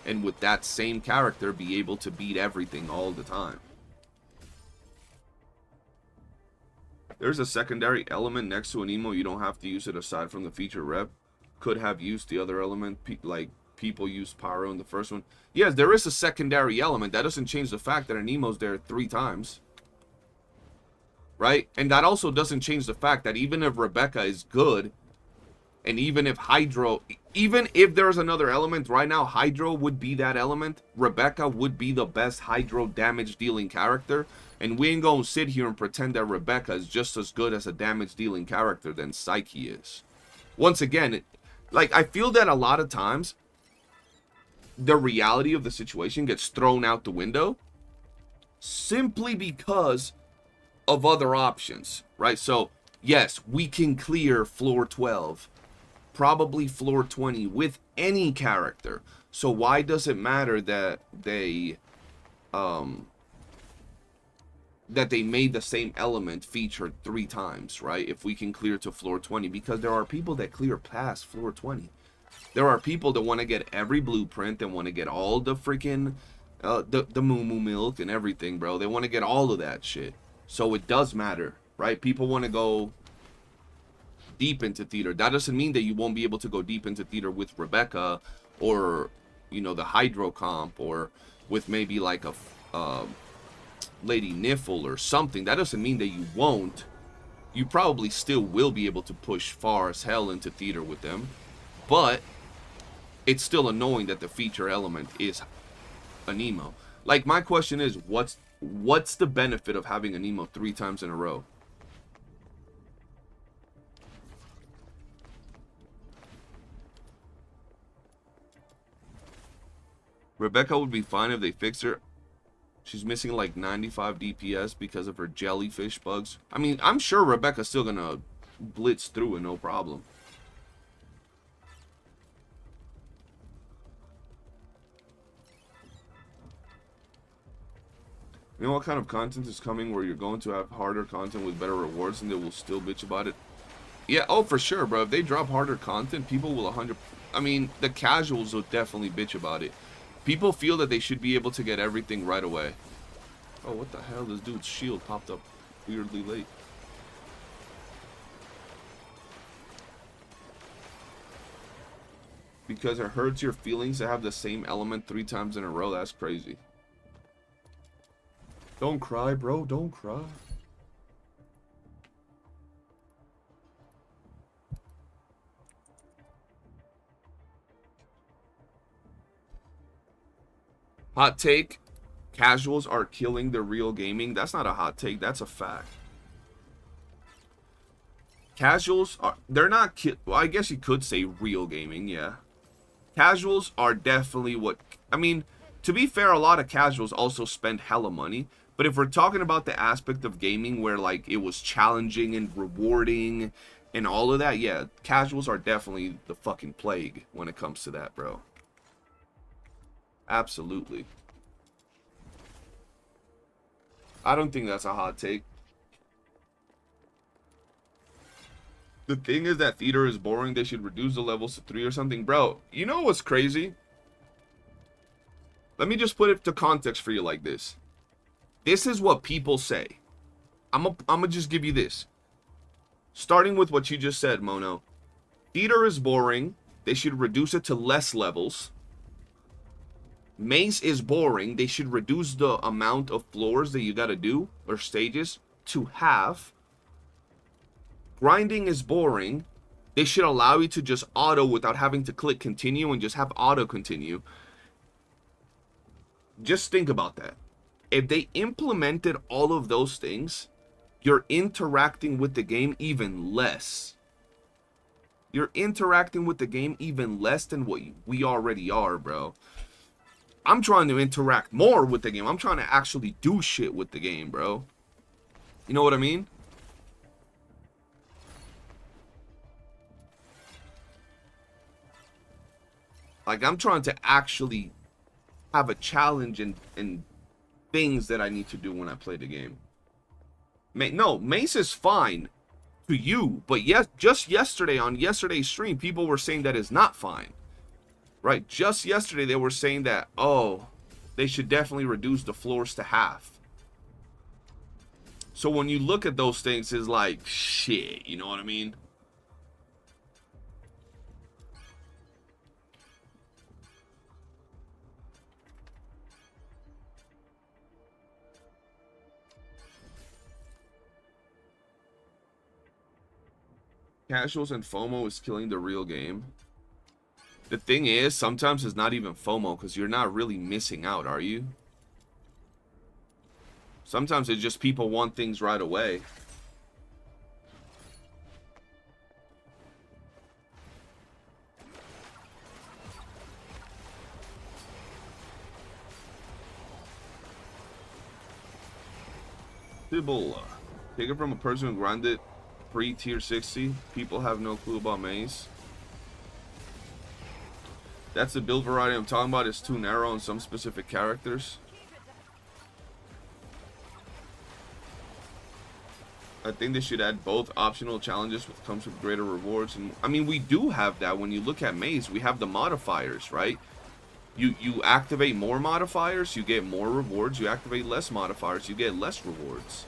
and with that same character be able to beat everything all the time. There's a secondary element next to an emo. You don't have to use it aside from the feature rep. Could have used the other element, like people used Pyro in the first one. Yes, there is a secondary element. That doesn't change the fact that an emo's there 3 times. Right? And that also doesn't change the fact that even if Rebecca is good, and even if Hydro even if there's another element, right now Hydro would be that element. Rebecca would be the best Hydro damage dealing character. And we ain't gonna sit here and pretend that Rebecca is just as good as a damage dealing character than Psyche is. Once again, like, I feel that a lot of times the reality of the situation gets thrown out the window simply because of other options, right? So yes, we can clear floor 12, probably floor 20 with any character. So why does it matter that they made the same element featured 3 times, right? If we can clear to floor 20, because there are people that clear past floor 20. There are people that want to get every blueprint and want to get all the freaking the moo moo milk and everything, bro. They want to get all of that shit. So it does matter, right? People want to go deep into theater. That doesn't mean that you won't be able to go deep into theater with Rebecca, or, you know, the Hydro comp, or with maybe like a Lady Niffle or something. That doesn't mean that you won't. You probably still will be able to push far as hell into theater with them, but it's still annoying that the feature element is an emo. Like, my question is, what's the benefit of having an emo 3 times in a row? Rebecca would be fine if they fix her. She's missing like 95 DPS because of her jellyfish bugs. I mean, I'm sure Rebecca's still gonna blitz through it, no problem. You know what kind of content is coming where you're going to have harder content with better rewards and they will still bitch about it? Yeah, oh, for sure, bro. If they drop harder content, people will 100... I mean, the casuals will definitely bitch about it. People feel that they should be able to get everything right away. Oh, what the hell? This dude's shield popped up weirdly late. Because it hurts your feelings to have the same element 3 times in a row. That's crazy. Don't cry, bro. Don't cry. Hot take. Casuals are killing the real gaming. That's not a hot take. That's a fact. Casuals are... They're not... Well, I guess you could say real gaming, yeah. Casuals are definitely what... I mean, to be fair, a lot of casuals also spend hella money. But if we're talking about the aspect of gaming where, like, it was challenging and rewarding and all of that, yeah, casuals are definitely the fucking plague when it comes to that, bro. Absolutely. I don't think that's a hot take. The thing is that theater is boring. They should reduce the levels to 3 or something. Bro, you know what's crazy? Let me just put it to context for you like this. This is what people say. I'm gonna just give you this. Starting with what you just said, Mono. Theater is boring. They should reduce it to less levels. Maze is boring. They should reduce the amount of floors that you gotta do, or stages, to half. Grinding is boring. They should allow you to just auto without having to click continue and just have auto continue. Just think about that. If they implemented all of those things, you're interacting with the game even less. You're interacting with the game even less than what we already are, bro. I'm trying to interact more with the game. I'm trying to actually do shit with the game, bro. You know what I mean? Like, I'm trying to actually have a challenge and things that I need to do when I play the game. No, Mace is fine to you, but yes, just yesterday on yesterday's stream, people were saying that is not fine. Right, just yesterday they were saying that, oh, they should definitely reduce the floors to half. So when you look at those things, it's like, shit, you know what I mean? Casuals and FOMO is killing the real game. The thing is, sometimes it's not even FOMO because you're not really missing out, are you? Sometimes it's just people want things right away. People, take it from a person who grinded pre-tier 60. People have no clue about maze. That's the build variety I'm talking about. It's too narrow on some specific characters. I think they should add both optional challenges, which comes with greater rewards. And I mean, we do have that. When you look at maze, we have the modifiers, right? You activate more modifiers, you get more rewards. You activate less modifiers, you get less rewards.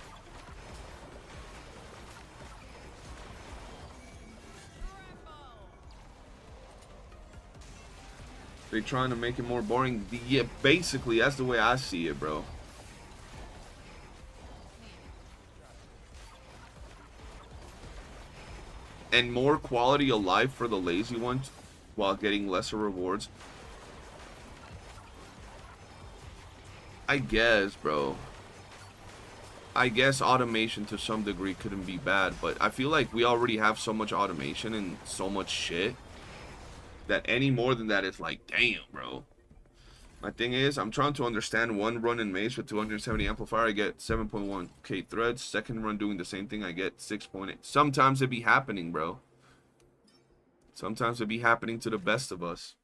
They trying to make it more boring. Yeah, basically, that's the way I see it, bro. And more quality of life for the lazy ones while getting lesser rewards. I guess, bro. I guess automation to some degree couldn't be bad, but I feel like we already have so much automation and so much shit that any more than that is like, damn, bro. My thing is, I'm trying to understand one run in maze with 270 amplifier, I get 7.1k threads. Second run doing the same thing, I get 6.8. Sometimes it be happening, bro. Sometimes it be happening to the best of us.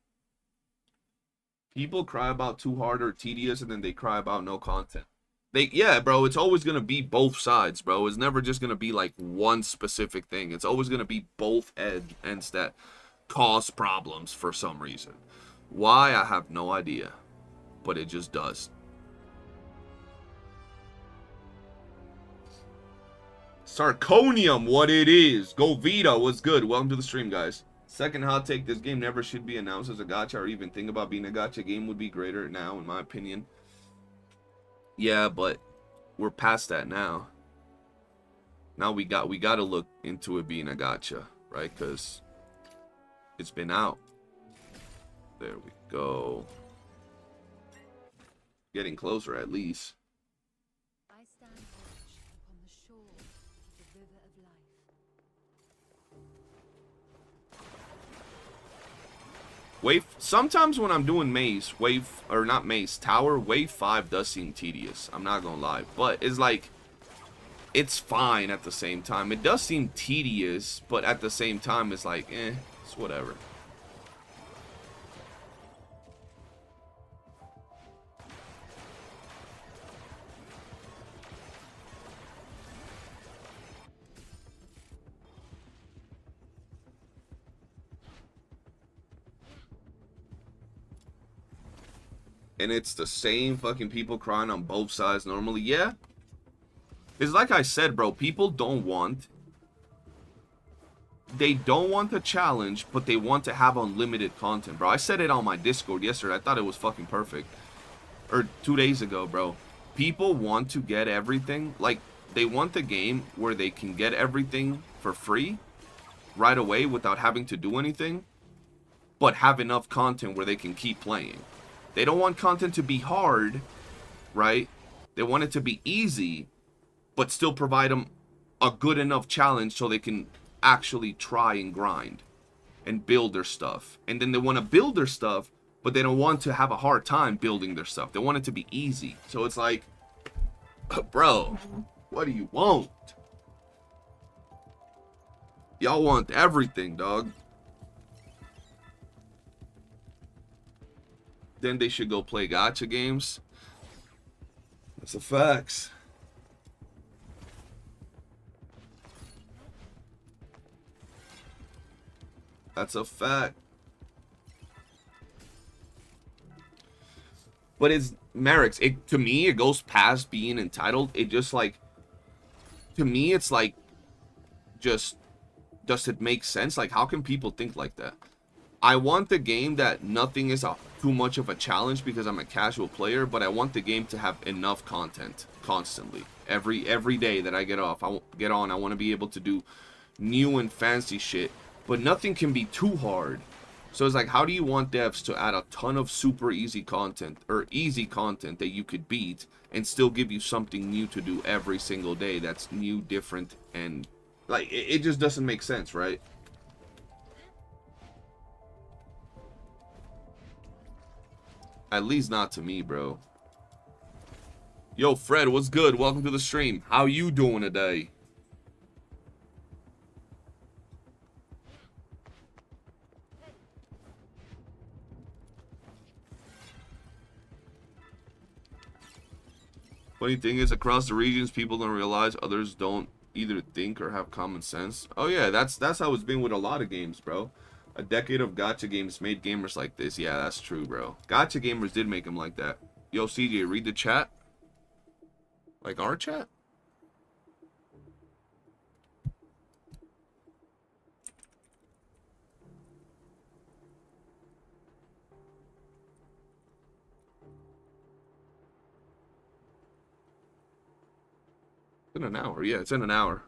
People cry about too hard or tedious, and then they cry about no content. Yeah, bro, it's always going to be both sides, bro. It's never just going to be like one specific thing. It's always going to be both ends that cause problems for some reason. Why, I have no idea. But it just does. Sarconium, what it is. Go Vita, what's good? Welcome to the stream, guys. Second hot take, this game never should be announced as a gacha or even think about being a gacha. Game would be greater now, in my opinion. Yeah, but we're past that now. Now we got to look into it being a gacha, right? Because it's been out. There we go. Getting closer at least. I stand watch upon the shore of the river of life. Wave. Sometimes when I'm doing maze, tower, wave 5 does seem tedious. I'm not gonna lie, but it's like, it's fine at the same time. It does seem tedious, but at the same time, it's like, it's whatever. And it's the same fucking people crying on both sides normally. Yeah. It's like I said, bro. People don't want... They don't want the challenge, but they want to have unlimited content, bro. I said it on my Discord yesterday. I thought it was fucking perfect. Or 2 days ago, bro. People want to get everything. Like, they want the game where they can get everything for free right away without having to do anything, but have enough content where they can keep playing. They don't want content to be hard, right? They want it to be easy, but still provide them a good enough challenge so they can actually try and grind and build their stuff. And then they want to build their stuff, but they don't want to have a hard time building their stuff. They want it to be easy. So it's like, bro, what do you want? Y'all want everything, dog. Then they should go play gacha games. That's a fact. That's a fact. But it's Merrick's. To me, it goes past being entitled. It just like, to me, it's like, just, does it make sense? Like, how can people think like that? I want the game that nothing is too much of a challenge because I'm a casual player, but I want the game to have enough content constantly. Every day that I get on, I want to be able to do new and fancy shit, but nothing can be too hard So it's like, how do you want devs to add a ton of super easy content or easy content that you could beat and still give you something new to do every single day that's new, different, and like it just doesn't make sense, right? At least not to me, bro. Yo, Fred, what's good? Welcome to the stream. How you doing today? Funny thing is, across the regions, people don't realize others don't either think or have common sense. Oh yeah, that's how it's been with a lot of games, bro. A decade of gacha games made gamers like this. Yeah, that's true, bro. Gacha gamers did make them like that. Yo, CJ, read the chat. Like our chat? In an hour. Yeah, it's in an hour.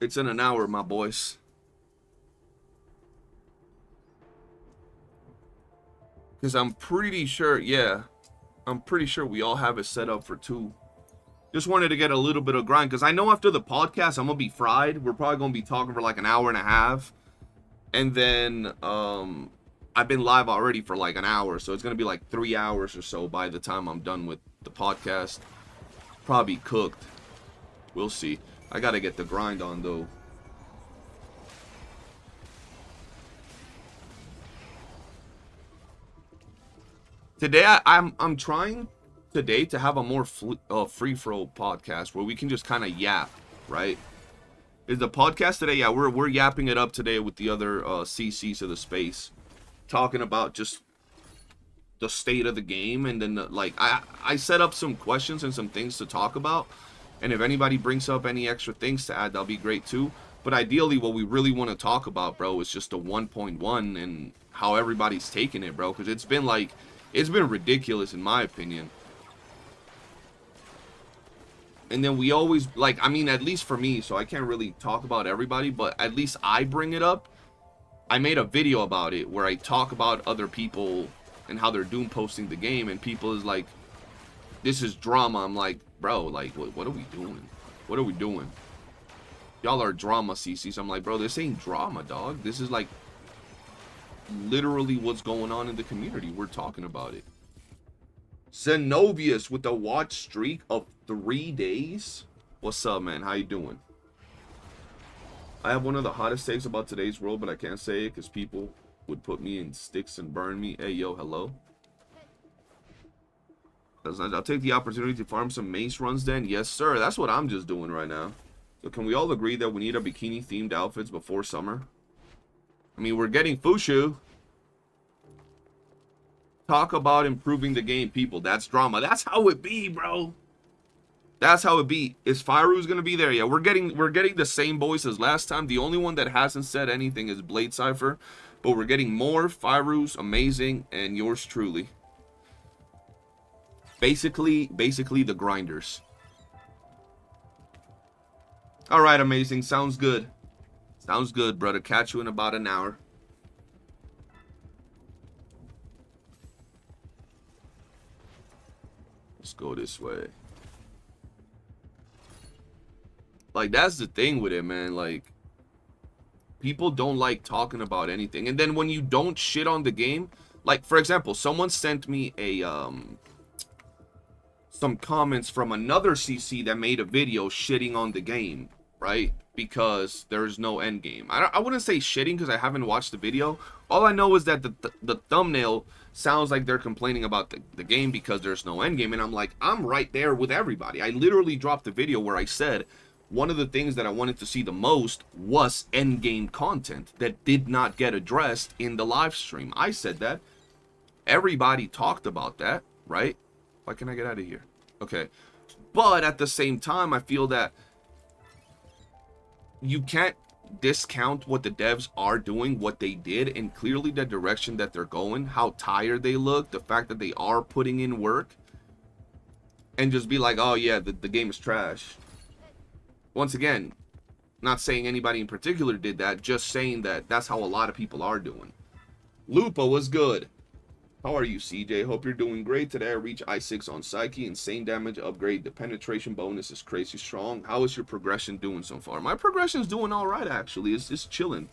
It's in an hour, my boys. Because I'm pretty sure, yeah. I'm pretty sure we all have it set up for 2. Just wanted to get a little bit of grind. Because I know after the podcast, I'm going to be fried. We're probably going to be talking for like an hour and a half. And then, I've been live already for like an hour. So it's going to be like 3 hours or so by the time I'm done with the podcast. Probably cooked. We'll see. I gotta get the grind on though. Today I'm trying today to have a more free flow podcast where we can just kind of yap, right? Is the podcast today? Yeah, we're yapping it up today with the other CCs of the space, talking about just the state of the game, and then like I set up some questions and some things to talk about, and if anybody brings up any extra things to add, that'll be great too. But ideally what we really want to talk about, bro, is just the 1.1 and how everybody's taking it, bro, because it's been ridiculous in my opinion. And then we always, like, I mean, at least for me, so I can't really talk about everybody, but at least I bring it up. I made a video about it where I talk about other people and how they're doom posting the game, and people is like, this is drama. I'm like, bro, like, what are we doing? What are we doing? Y'all are drama CCs. I'm like, bro, this ain't drama, dog. This is like literally what's going on in the community. We're talking about it. Zenobius with a watch streak of 3 days. What's up, man? How you doing? I have one of the hottest takes about today's world, but I can't say it because people would put me in sticks and burn me. Hey, yo, hello. I'll take the opportunity to farm some mace runs then. Yes, sir. That's what I'm just doing right now. So can we all agree that we need our bikini-themed outfits before summer? I mean, we're getting Fushu. Talk about improving the game, people. That's drama. That's how it be, bro. That's how it be. Is Firu's gonna be there? Yeah, we're getting the same voice as last time. The only one that hasn't said anything is Blade Cypher. But we're getting more Firu's, amazing, and yours truly. Basically the grinders. Alright, amazing. Sounds good. Sounds good, brother. Catch you in about an hour. Let's go this way. Like, that's the thing with it, man. Like, people don't like talking about anything. And then when you don't shit on the game, like, for example, someone sent me a some comments from another CC that made a video shitting on the game, right? Because there's no end game. I wouldn't say shitting because I haven't watched the video. All I know is that the thumbnail sounds like they're complaining about the game because there's no end game. And I'm like, I'm right there with everybody. I literally dropped the video where I said one of the things that I wanted to see the most was end game content that did not get addressed in the live stream. I said that. Everybody talked about that, right? Why can I get out of here? Okay. But at the same time, I feel that you can't discount what the devs are doing, what they did, and clearly the direction that they're going, how tired they look, the fact that they are putting in work, and just be like, oh yeah, the game is trash. Once again, Not saying anybody in particular did that, just saying that that's how a lot of people are doing. Lupa was good. How are you, CJ? Hope you're doing great. Today I reached I6 on Psyche. Insane damage upgrade. The penetration bonus is crazy strong. How is your progression doing so far? My progression's doing alright, actually. It's just chilling.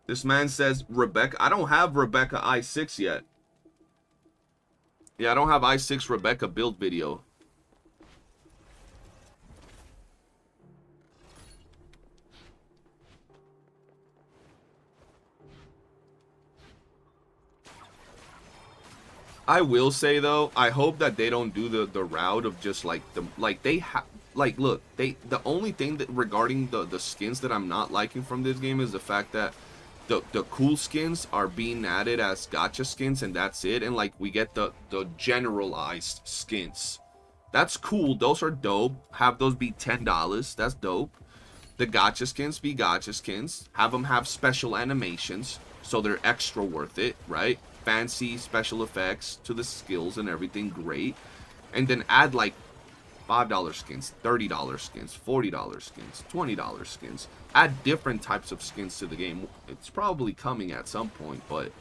This man says, Rebecca. I don't have Rebecca I6 yet. Yeah, I don't have I6 Rebecca build video. I will say though, I hope that they don't do the route of just like they have like look, the only thing that regarding the skins that I'm not liking from this game is the fact that the cool skins are being added as gacha skins and that's it, and like we get the generalized skins. That's cool, those are dope. Have those be $10. That's dope. The gacha skins be gacha skins. Have them have special animations so they're extra worth it, right? Fancy special effects to the skills and everything, great. And then add like $5 skins, $30 skins, $40 skins, $20 skins. Add different types of skins to the game. It's probably coming at some point, but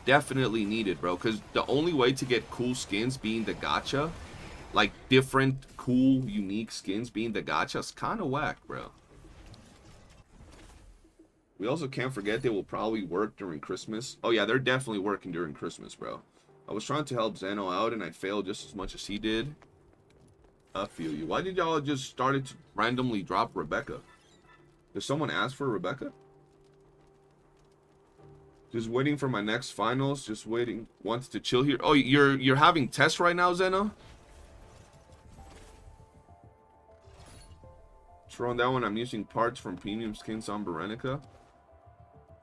definitely needed, bro. Because the only way to get cool skins being the gacha, like different cool unique skins being the gacha, is kind of whack, bro. We also can't forget they will probably work during Christmas. Oh yeah, they're definitely working during Christmas, bro. I was trying to help Zeno out and I failed just as much as he did. I feel you. Why did y'all just started to randomly drop Rebecca? Did someone ask for Rebecca? Just waiting for my next finals. Just waiting. Wants to chill here. Oh, you're having tests right now, Zeno? Throwing that one. I'm using parts from premium skins on Berenica.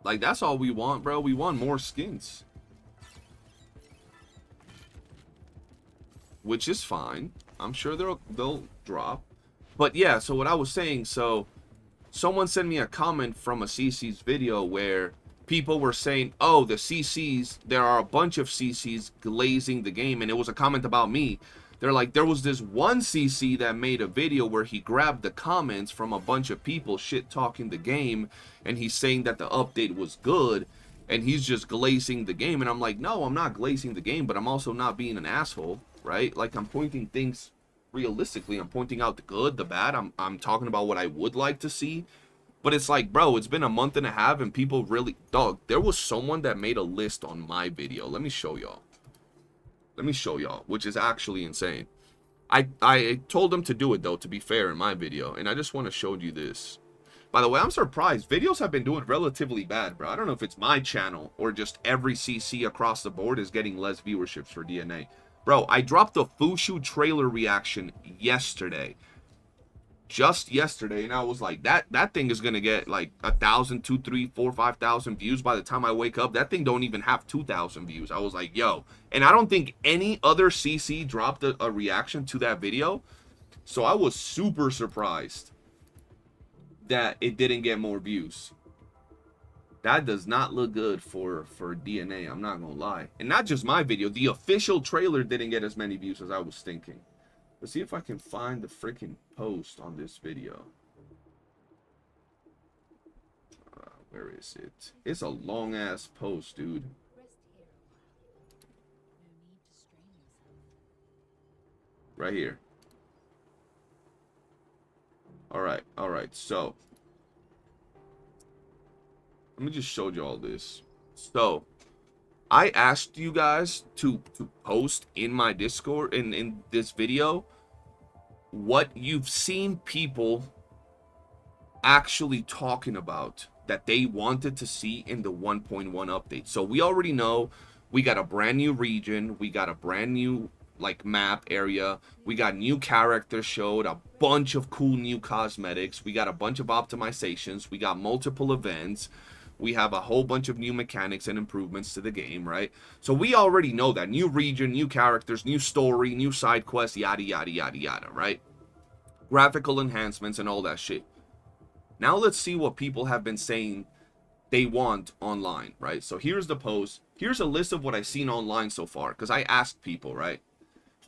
Like, that's all we want, bro. We want more skins. Which is fine. I'm sure they'll drop. But yeah, so what I was saying, so someone sent me a comment from a CC's video where people were saying, oh, the CCs, there are a bunch of CCs glazing the game, and it was a comment about me. They're like, there was this one CC that made a video where he grabbed the comments from a bunch of people shit talking the game, and he's saying that the update was good, and he's just glazing the game. And I'm like, no, I'm not glazing the game, but I'm also not being an asshole, right? Like, I'm pointing things realistically. I'm pointing out the good, the bad. I'm talking about what I would like to see. But it's like, bro, it's been a month and a half, and people really, dog, there was someone that made a list on my video. Let me show y'all. Let me show y'all, which is actually insane. I told them to do it, though, to be fair, in my video. And I just want to show you this. By the way, I'm surprised. Videos have been doing relatively bad, bro. I don't know if it's my channel or just every CC across the board is getting less viewerships for DNA. Bro, I dropped the Fushu trailer reaction yesterday. Just yesterday, and I was like, that thing is gonna get like 1,000, 2, 3, 4, 5,000 views by the time I wake up. That thing don't even have 2,000 views. I was like, yo, and I don't think any other CC dropped a reaction to that video, so I was super surprised that it didn't get more views. That does not look good for DNA, I'm not gonna lie. And not just my video, the official trailer didn't get as many views as I was thinking. Let's see if I can find the freaking post on this video. Where is it? It's a long ass post, dude. Right here. Alright, so let me just show you all this. So I asked you guys to post in my Discord, in this video, what you've seen people actually talking about that they wanted to see in the 1.1 update. So we already know we got a brand new region, we got a brand new like map area, we got new characters showed, a bunch of cool new cosmetics, we got a bunch of optimizations, we got multiple events, we have a whole bunch of new mechanics and improvements to the game, right? So we already know that. New region, new characters, new story, new side quests, yada, yada, yada, yada, right? Graphical enhancements and all that shit. Now let's see what people have been saying they want online, right? So here's the post. Here's a list of what I've seen online so far, because I asked people, right?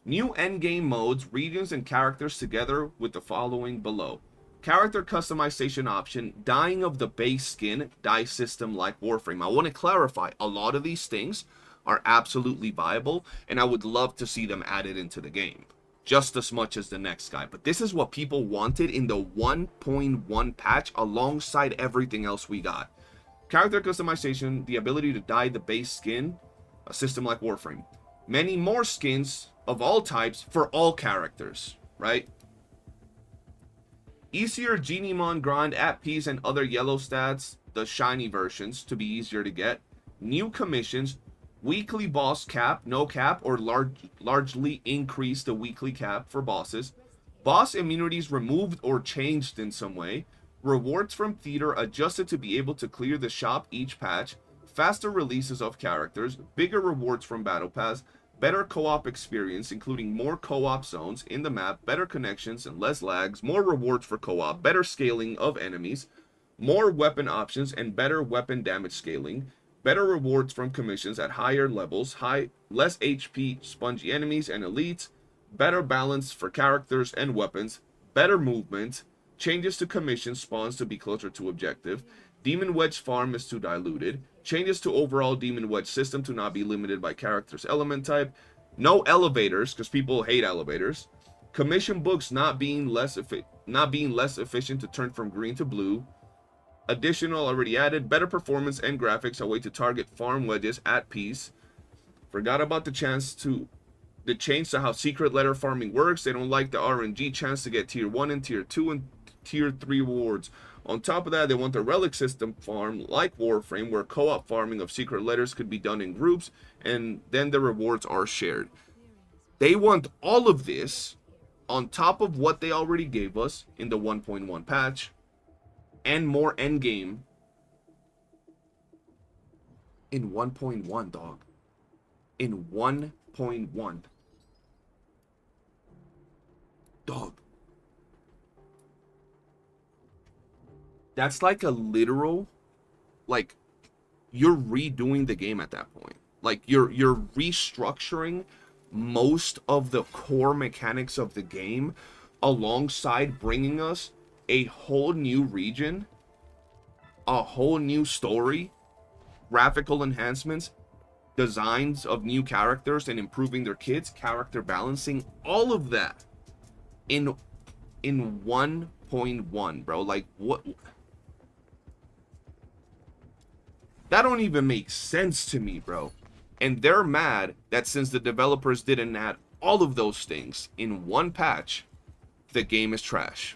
New endgame modes, regions, and characters together with the following below. Character customization option, dyeing of the base skin, dye system like Warframe. I want to clarify, a lot of these things are absolutely viable, and I would love to see them added into the game, just as much as the next guy. But this is what people wanted in the 1.1 patch alongside everything else we got. Character customization, the ability to dye the base skin, a system like Warframe. Many more skins of all types for all characters, right? Easier Genimon grind at peace and other yellow stats, the shiny versions, to be easier to get. New commissions, weekly boss cap, no cap, or largely increase the weekly cap for bosses. Boss immunities removed or changed in some way. Rewards from theater adjusted to be able to clear the shop each patch. Faster releases of characters, bigger rewards from battle pass. Better co-op experience, including more co-op zones in the map, better connections and less lags, more rewards for co-op, better scaling of enemies, more weapon options and better weapon damage scaling, better rewards from commissions at higher levels, less HP spongy enemies and elites, better balance for characters and weapons, better movement, changes to commission spawns to be closer to objective, Demon Wedge farm is too diluted, changes to overall Demon Wedge system to not be limited by character's element type, no elevators because people hate elevators, commission books not being less efficient to turn from green to blue, additional already added, better performance and graphics, a way to target farm wedges at peace. Forgot about the change to how secret letter farming works. They don't like the RNG chance to get tier 1 and tier 2 and tier 3 rewards. On top of that, they want the relic system farm like Warframe, where co-op farming of secret letters could be done in groups, and then the rewards are shared. They want all of this on top of what they already gave us in the 1.1 patch, and more endgame in 1.1, dog. In 1.1. Dog. That's like a literal, like, you're redoing the game at that point. Like, you're restructuring most of the core mechanics of the game alongside bringing us a whole new region, a whole new story, graphical enhancements, designs of new characters and improving their kits, character balancing, all of that in 1.1, bro. Like, what? That don't even make sense to me, bro. And they're mad that since the developers didn't add all of those things in one patch, the game is trash.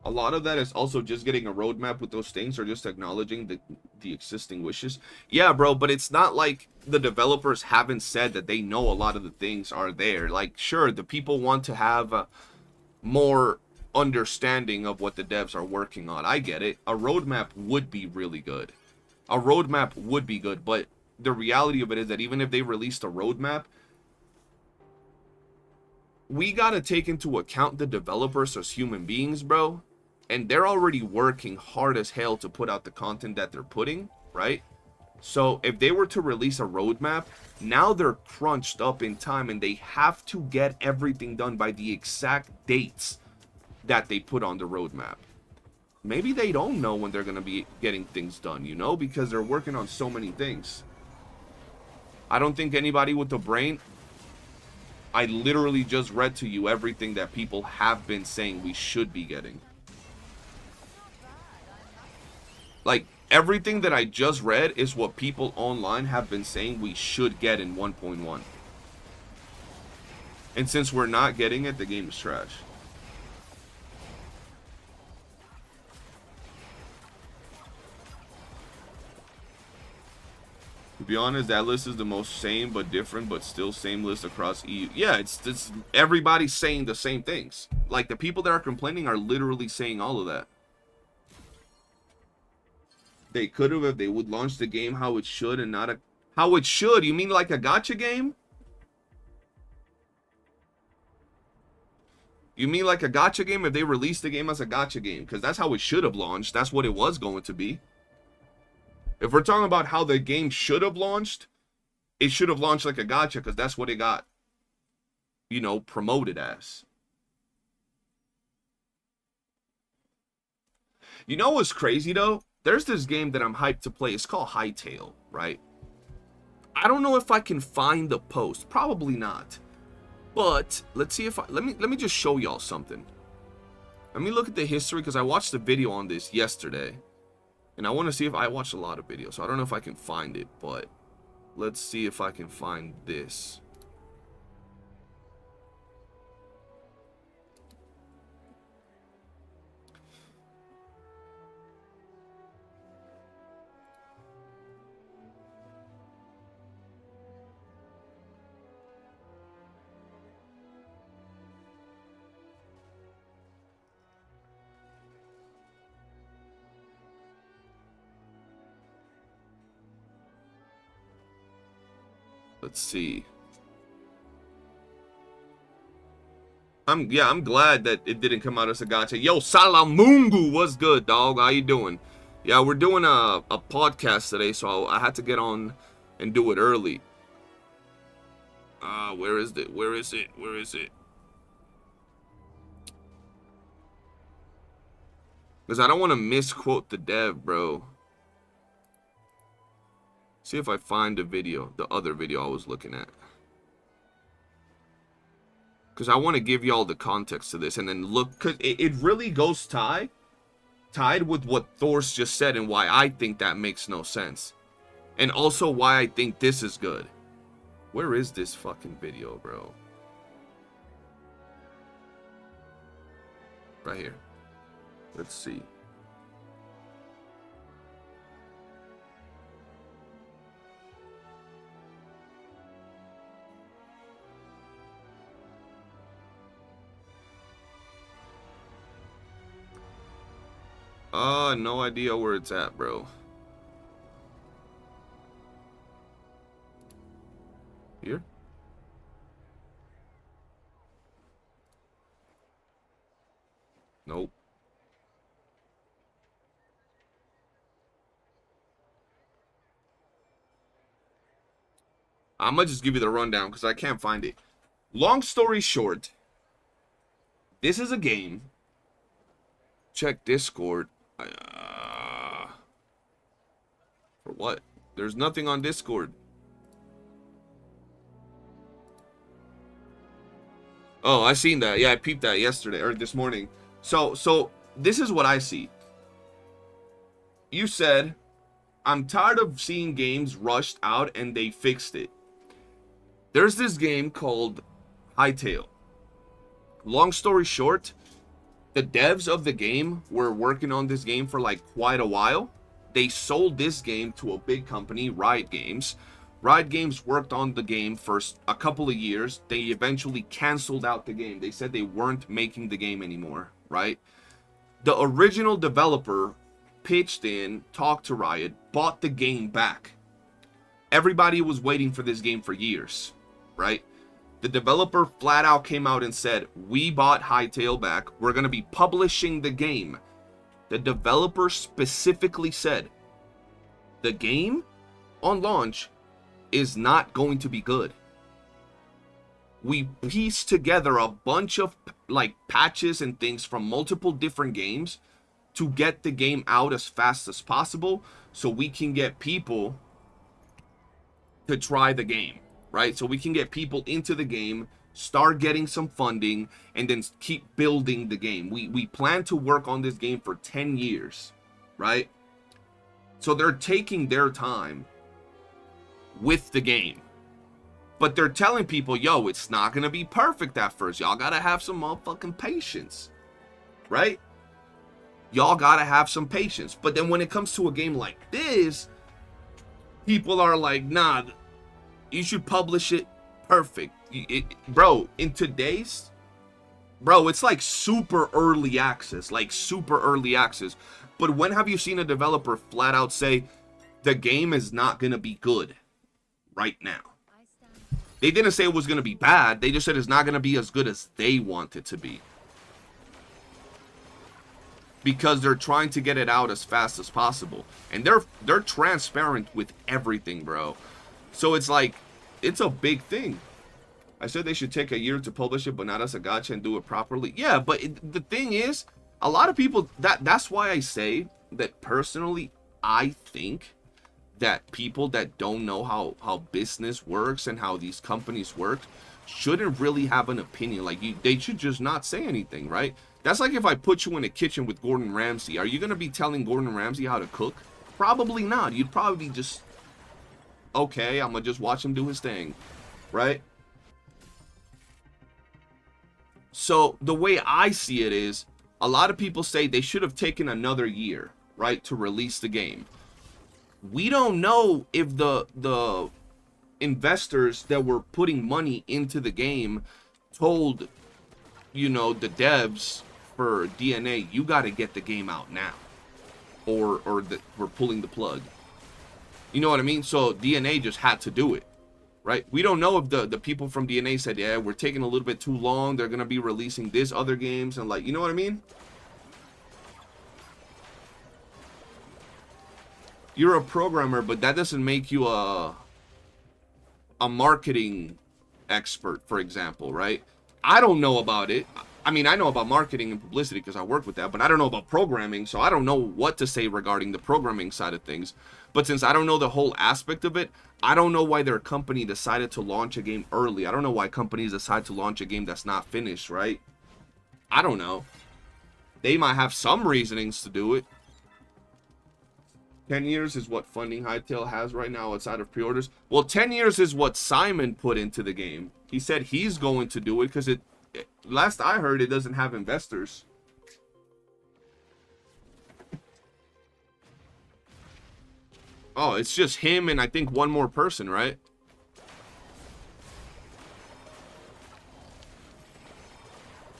A lot of that is also just getting a roadmap with those things, or just acknowledging the existing wishes. Yeah, bro, but it's not like the developers haven't said that they know a lot of the things are there. Like, sure, the people want to have more understanding of what the devs are working on. I get it. A roadmap would be really good. A roadmap would be good, but the reality of it is that even if they released a roadmap, we gotta take into account the developers as human beings, bro. And they're already working hard as hell to put out the content that they're putting, right? So if they were to release a roadmap, now they're crunched up in time and they have to get everything done by the exact dates that they put on the roadmap. Maybe they don't know when they're going to be getting things done, you know, because they're working on so many things. I don't think anybody with a brain... I literally just read to you everything that people have been saying we should be getting. Like, everything that I just read is what people online have been saying we should get in 1.1. And since we're not getting it, the game is trash. To be honest, that list is the most same but different, but still same list across EU. Yeah, it's everybody's saying the same things. Like, the people that are complaining are literally saying all of that. They could have if they would launch the game how it should and not a... How it should? You mean like a gacha game? You mean like a gacha game if they released the game as a gacha game? Because that's how it should have launched. That's what it was going to be. If we're talking about how the game should have launched, it should have launched like a gacha, because that's what it got, you know, promoted as. You know what's crazy though? There's this game that I'm hyped to play. It's called Hightail, right? I don't know if I can find the post. Probably not. But let's see if I let me just show y'all something. Let me look at the history, because I watched the video on this yesterday. And I want to see if I watched a lot of videos. So I don't know if I can find it, but let's see if I can find this. Let's see. I'm glad that it didn't come out as a gacha. Yo, Salamungu, what's good, dog? How you doing? Yeah, we're doing a podcast today, so I had to get on and do it early. Where is it? Where is it? Where is it? Because I don't want to misquote the dev, bro. See if I find the video, the other video I was looking at. Because I want to give y'all the context to this, and then look, because it really goes tied with what Thor's just said, and why I think that makes no sense. And also why I think this is good. Where is this fucking video, bro? Right here. Let's see. No idea where it's at, bro. Here? Nope. I'm gonna just give you the rundown because I can't find it. Long story short, this is a game. Check Discord. For what? There's nothing on Discord. Oh, I seen that. Yeah, I peeped that yesterday or this morning. So this is what I see. You said, I'm tired of seeing games rushed out and they fixed it. There's this game called Hightail. Long story short, the devs of the game were working on this game for like quite a while. They sold this game to a big company, Riot Games. Riot Games worked on the game for a couple of years. They eventually canceled out the game. They said they weren't making the game anymore, right? The original developer pitched in, talked to Riot, bought the game back. Everybody was waiting for this game for years, right? The developer flat out came out and said, we bought Hightail back. We're going to be publishing the game. The developer specifically said, the game on launch is not going to be good. We pieced together a bunch of like patches and things from multiple different games to get the game out as fast as possible so we can get people to try the game, right? So we can get people into the game, start getting some funding, and then keep building the game. We plan to work on this game for 10 years, right? So they're taking their time with the game. But they're telling people, yo, it's not going to be perfect at first. Y'all got to have some motherfucking patience, right? Y'all got to have some patience. But then when it comes to a game like this, people are like, nah, you should publish it perfect. Bro, in today's, bro, it's like super early access, But when have you seen a developer flat out say, the game is not going to be good right now? They didn't say it was going to be bad. They just said it's not going to be as good as they want it to be. because they're trying to get it out as fast as possible. And they're transparent with everything, bro. So it's like, it's a big thing. I said they should take a year to publish it, but not as a gacha and do it properly. Yeah, but the thing is, a lot of people, that's why I say that personally, I think that people that don't know how business works and how these companies work shouldn't really have an opinion. Like, they should just not say anything, right? That's like if I put you in a kitchen with Gordon Ramsay. Are you going to be telling Gordon Ramsay how to cook? Probably not. You'd probably be just, okay, I'm going to just watch him do his thing, right? So the way I see it is, a lot of people say they should have taken another year, right, to release the game. We don't know if the investors that were putting money into the game told, you know, the devs for DNA, you got to get the game out now, or that we're pulling the plug. You know what I mean? So DNA just had to do it. Right? We don't know if the people from DNA said, yeah, we're taking a little bit too long. They're going to be releasing this other games. And like, you know what I mean? You're a programmer, but that doesn't make you a marketing expert, for example, right? I don't know about it. I mean, I know about marketing and publicity because I work with that, but I don't know about programming, so I don't know what to say regarding the programming side of things. But since I don't know the whole aspect of it, I don't know why their company decided to launch a game early. I don't know why companies decide to launch a game that's not finished, right? I don't know. They might have some reasonings to do it. 10 years is what funding Hytale has right now outside of pre-orders. Well, 10 years is what Simon put into the game. He said he's going to do it because last I heard, it doesn't have investors. Oh, it's just him and I think one more person, right?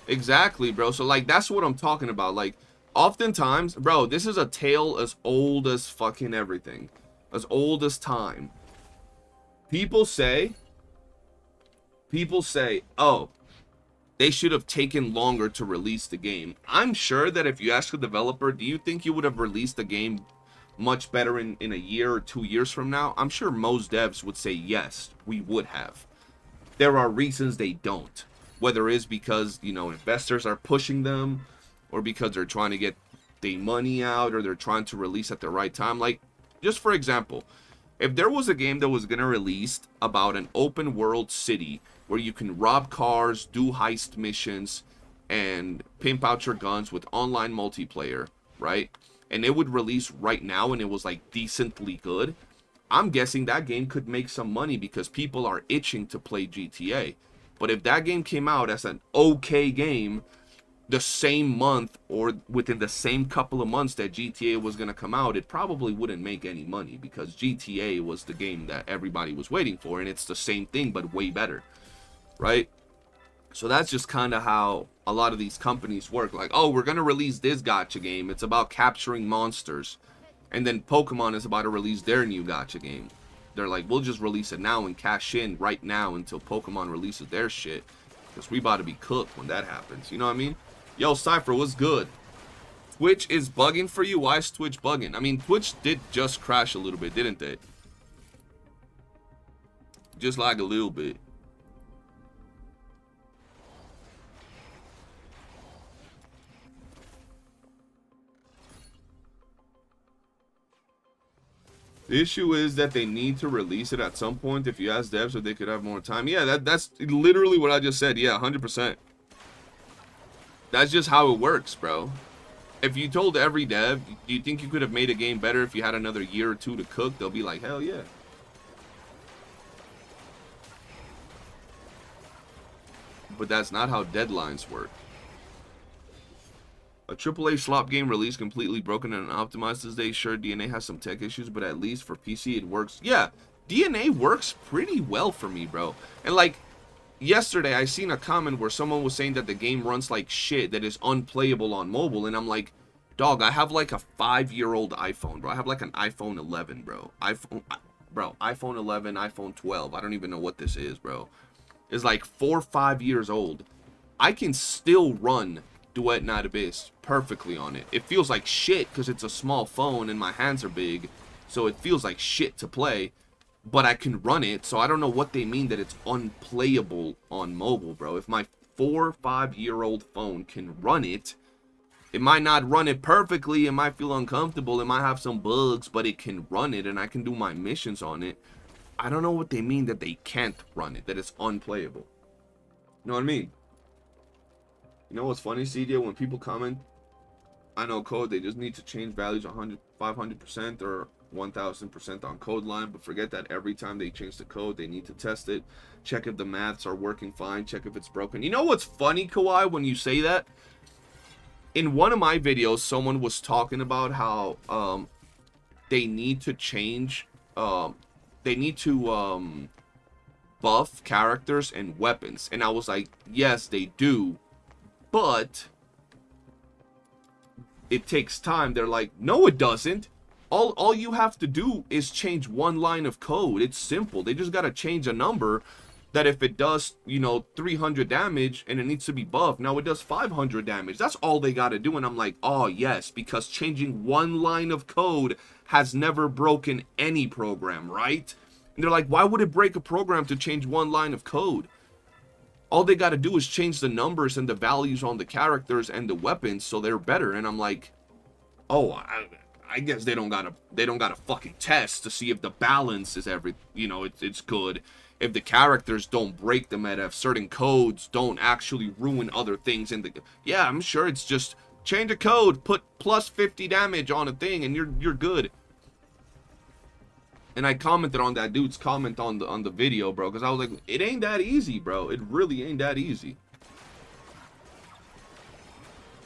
Exactly, bro. So, like, that's what I'm talking about. Like, oftentimes, bro, this is a tale as old as fucking everything. As old as time. People say, oh, they should have taken longer to release the game. I'm sure that if you ask a developer, do you think you would have released the game much better in a year or 2 years from now? I'm sure most devs would say yes, we would have. There are reasons they don't. Whether it's because, you know, investors are pushing them, or because they're trying to get the money out, or they're trying to release at the right time. Like, just for example, if there was a game that was gonna release about an open world city where you can rob cars, do heist missions, and pimp out your guns with online multiplayer, right? And it would release right now and it was like decently good, I'm guessing that game could make some money because people are itching to play GTA. But if that game came out as an okay game the same month or within the same couple of months that GTA was going to come out, it probably wouldn't make any money because GTA was the game that everybody was waiting for, and it's the same thing but way better, right? So that's just kind of how a lot of these companies work. Like, oh, we're going to release this gacha game. It's about capturing monsters. And then Pokemon is about to release their new gacha game. They're like, we'll just release it now and cash in right now until Pokemon releases their shit. Because we about to be cooked when that happens. You know what I mean? Yo, Cypher, what's good? Twitch is bugging for you? Why is Twitch bugging? I mean, Twitch did just crash a little bit, didn't they? Just like a little bit. The issue is that they need to release it at some point. If you ask devs so they could have more time. Yeah, that's literally what I just said. Yeah, 100%. That's just how it works, bro. If you told every dev, do you think you could have made a game better if you had another year or two to cook? They'll be like, hell yeah. But that's not how deadlines work. A AAA slop game released completely broken and optimized this day. Sure, DNA has some tech issues, but at least for PC it works. Yeah, DNA works pretty well for me, bro. And like, yesterday I seen a comment where someone was saying that the game runs like shit, that is unplayable on mobile. And I'm like, dog, I have like a 5-year-old iPhone, bro. I have like an iPhone 11, bro. iPhone 11, iPhone 12. I don't even know what this is, bro. It's like 4 or 5 years old. I can still run Duet Night Abyss perfectly on it. It feels like shit because it's a small phone and my hands are big, so it feels like shit to play, but I can run it, so I don't know what they mean that it's unplayable on mobile, bro. If my 4 or 5 year old phone can run it, it might not run it perfectly, it might feel uncomfortable, it might have some bugs, but it can run it and I can do my missions on it. I don't know what they mean that they can't run it, that it's unplayable. You know what I mean? You know what's funny, CJ? When people comment, I know code, they just need to change values 100, 500% or 1000% on code line, but forget that every time they change the code, they need to test it, check if the maths are working fine, check if it's broken. You know what's funny, Kawhi, when you say that? In one of my videos, someone was talking about how they need to change, they need to buff characters and weapons. And I was like, yes, they do, but it takes time. They're like, no, it doesn't. All you have to do is change one line of code. It's simple. They just got to change a number that if it does, you know, 300 damage and it needs to be buffed, now it does 500 damage. That's all they got to do. And I'm like, oh, yes, because changing one line of code has never broken any program, right? And they're like, why would it break a program to change one line of code? All they got to do is change the numbers and the values on the characters and the weapons so they're better. And I'm like, oh, I guess they don't gotta fucking test to see if the balance is it's good. If the characters don't break them, at if certain codes don't actually ruin other things in the, yeah, I'm sure it's just change a code, put plus 50 damage on a thing, and you're good. And I commented on that dude's comment on the video, bro, because I was like, it ain't that easy, bro. It really ain't that easy.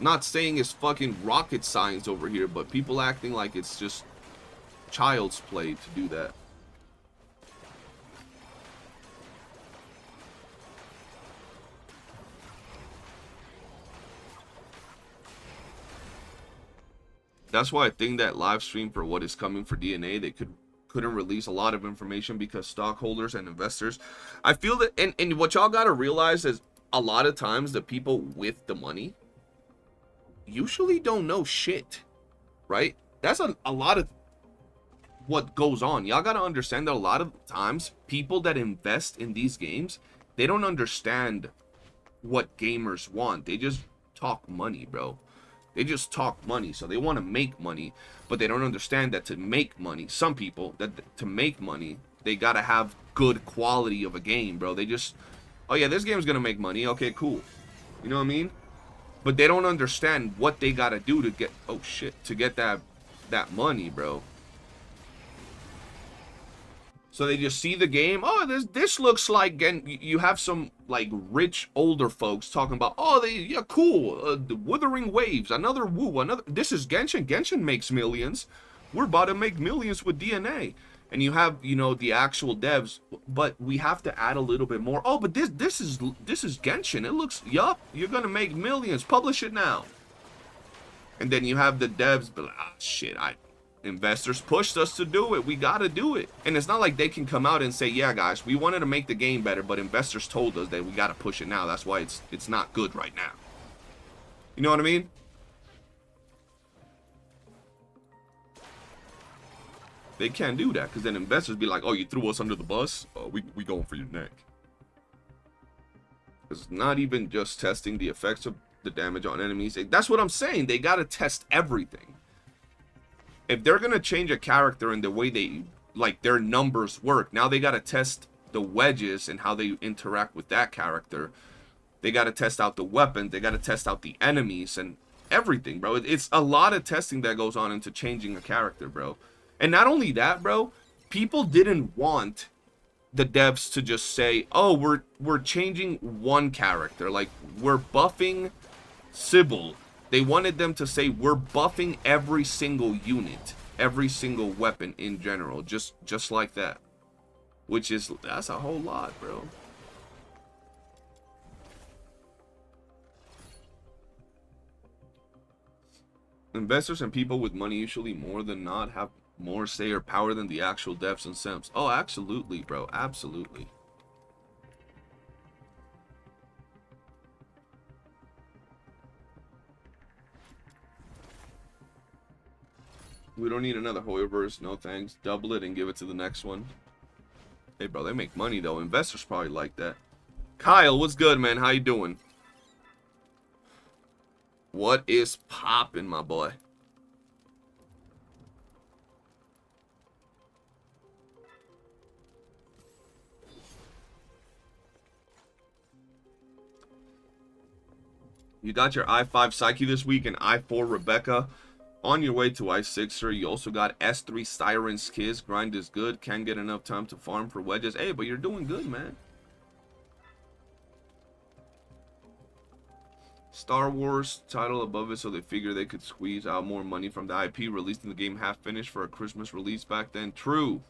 Not saying it's fucking rocket science over here, but people acting like it's just child's play to do that. That's why I think that live stream for what is coming for DNA, they couldn't release a lot of information because stockholders and investors, I feel that, and what y'all gotta realize is a lot of times the people with the money usually don't know shit, right? That's a lot of what goes on. Y'all gotta understand that a lot of times people that invest in these games, they don't understand what gamers want. They just talk money, bro. They just talk money. So they want to make money, but they don't understand that to make money, some people, that to make money, they gotta have good quality of a game, bro. They just, oh yeah, this game's gonna make money, okay, cool. You know what I mean? But they don't understand what they gotta do to get, oh shit, to get that money, bro. So they just see the game, oh, this looks like, and you have some like rich older folks talking about, oh, yeah, cool, the Wuthering Waves, another WOOOO, this is Genshin. Genshin makes millions. We're about to make millions with DNA. And you have, you know, the actual devs, but we have to add a little bit more. Oh, but this is Genshin. It looks, yup, you're gonna make millions. Publish it now. And then you have the devs, but ah, shit, investors pushed us to do it. We gotta do it. And it's not like they can come out and say, yeah, guys, we wanted to make the game better, but investors told us that we gotta push it now. That's why it's not good right now. You know what I mean? They can't do that because then investors be like, oh, you threw us under the bus? Oh, we going for your neck. It's not even just testing the effects of the damage on enemies. That's what I'm saying. They got to test everything. If they're going to change a character in the way they, like, their numbers work, now they got to test the wedges and how they interact with that character. They got to test out the weapon. They got to test out the enemies and everything, bro. It's a lot of testing that goes on into changing a character, bro. And not only that, bro, people didn't want the devs to just say, oh, we're changing one character. Like, we're buffing Sybil. They wanted them to say, we're buffing every single unit, every single weapon in general, just like that. Which is, that's a whole lot, bro. Investors and people with money usually more than not have more say or power than the actual devs and simps. Oh, absolutely, bro. Absolutely. We don't need another Hoyoverse. No thanks. Double it and give it to the next one. Hey, bro, they make money, though. Investors probably like that. Kyle, what's good, man? How you doing? What is poppin', my boy? You got your I5 Psyche this week and I4 Rebecca. On your way to I6, sir. You also got S3 Siren's Kiss. Grind is good. Can't get enough time to farm for wedges. Hey, but you're doing good, man. Star Wars title above it, so they figure they could squeeze out more money from the IP, releasing the game half finished for a Christmas release back then. True.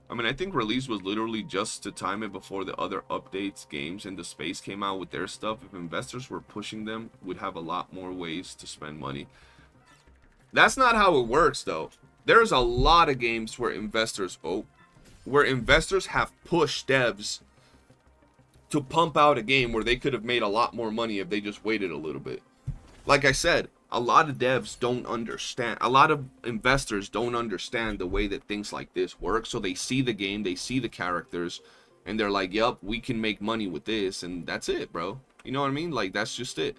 I mean, I think release was literally just to time it before the other updates, games, and the space came out with their stuff. If investors were pushing them, we'd have a lot more ways to spend money. That's not how it works, though. There's a lot of games where investors have pushed devs to pump out a game where they could have made a lot more money if they just waited a little bit. Like I said, a lot of devs don't understand. A lot of investors don't understand the way that things like this work. So they see the game, they see the characters, and they're like, yup, we can make money with this, and that's it, bro. You know what I mean? Like, that's just it.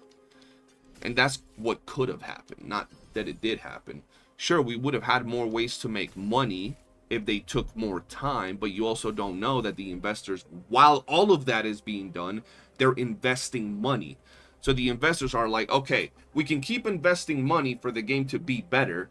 And that's what could have happened, not that it did happen. Sure, we would have had more ways to make money if they took more time, but you also don't know that the investors, while all of that is being done, they're investing money. So the investors are like, okay, we can keep investing money for the game to be better,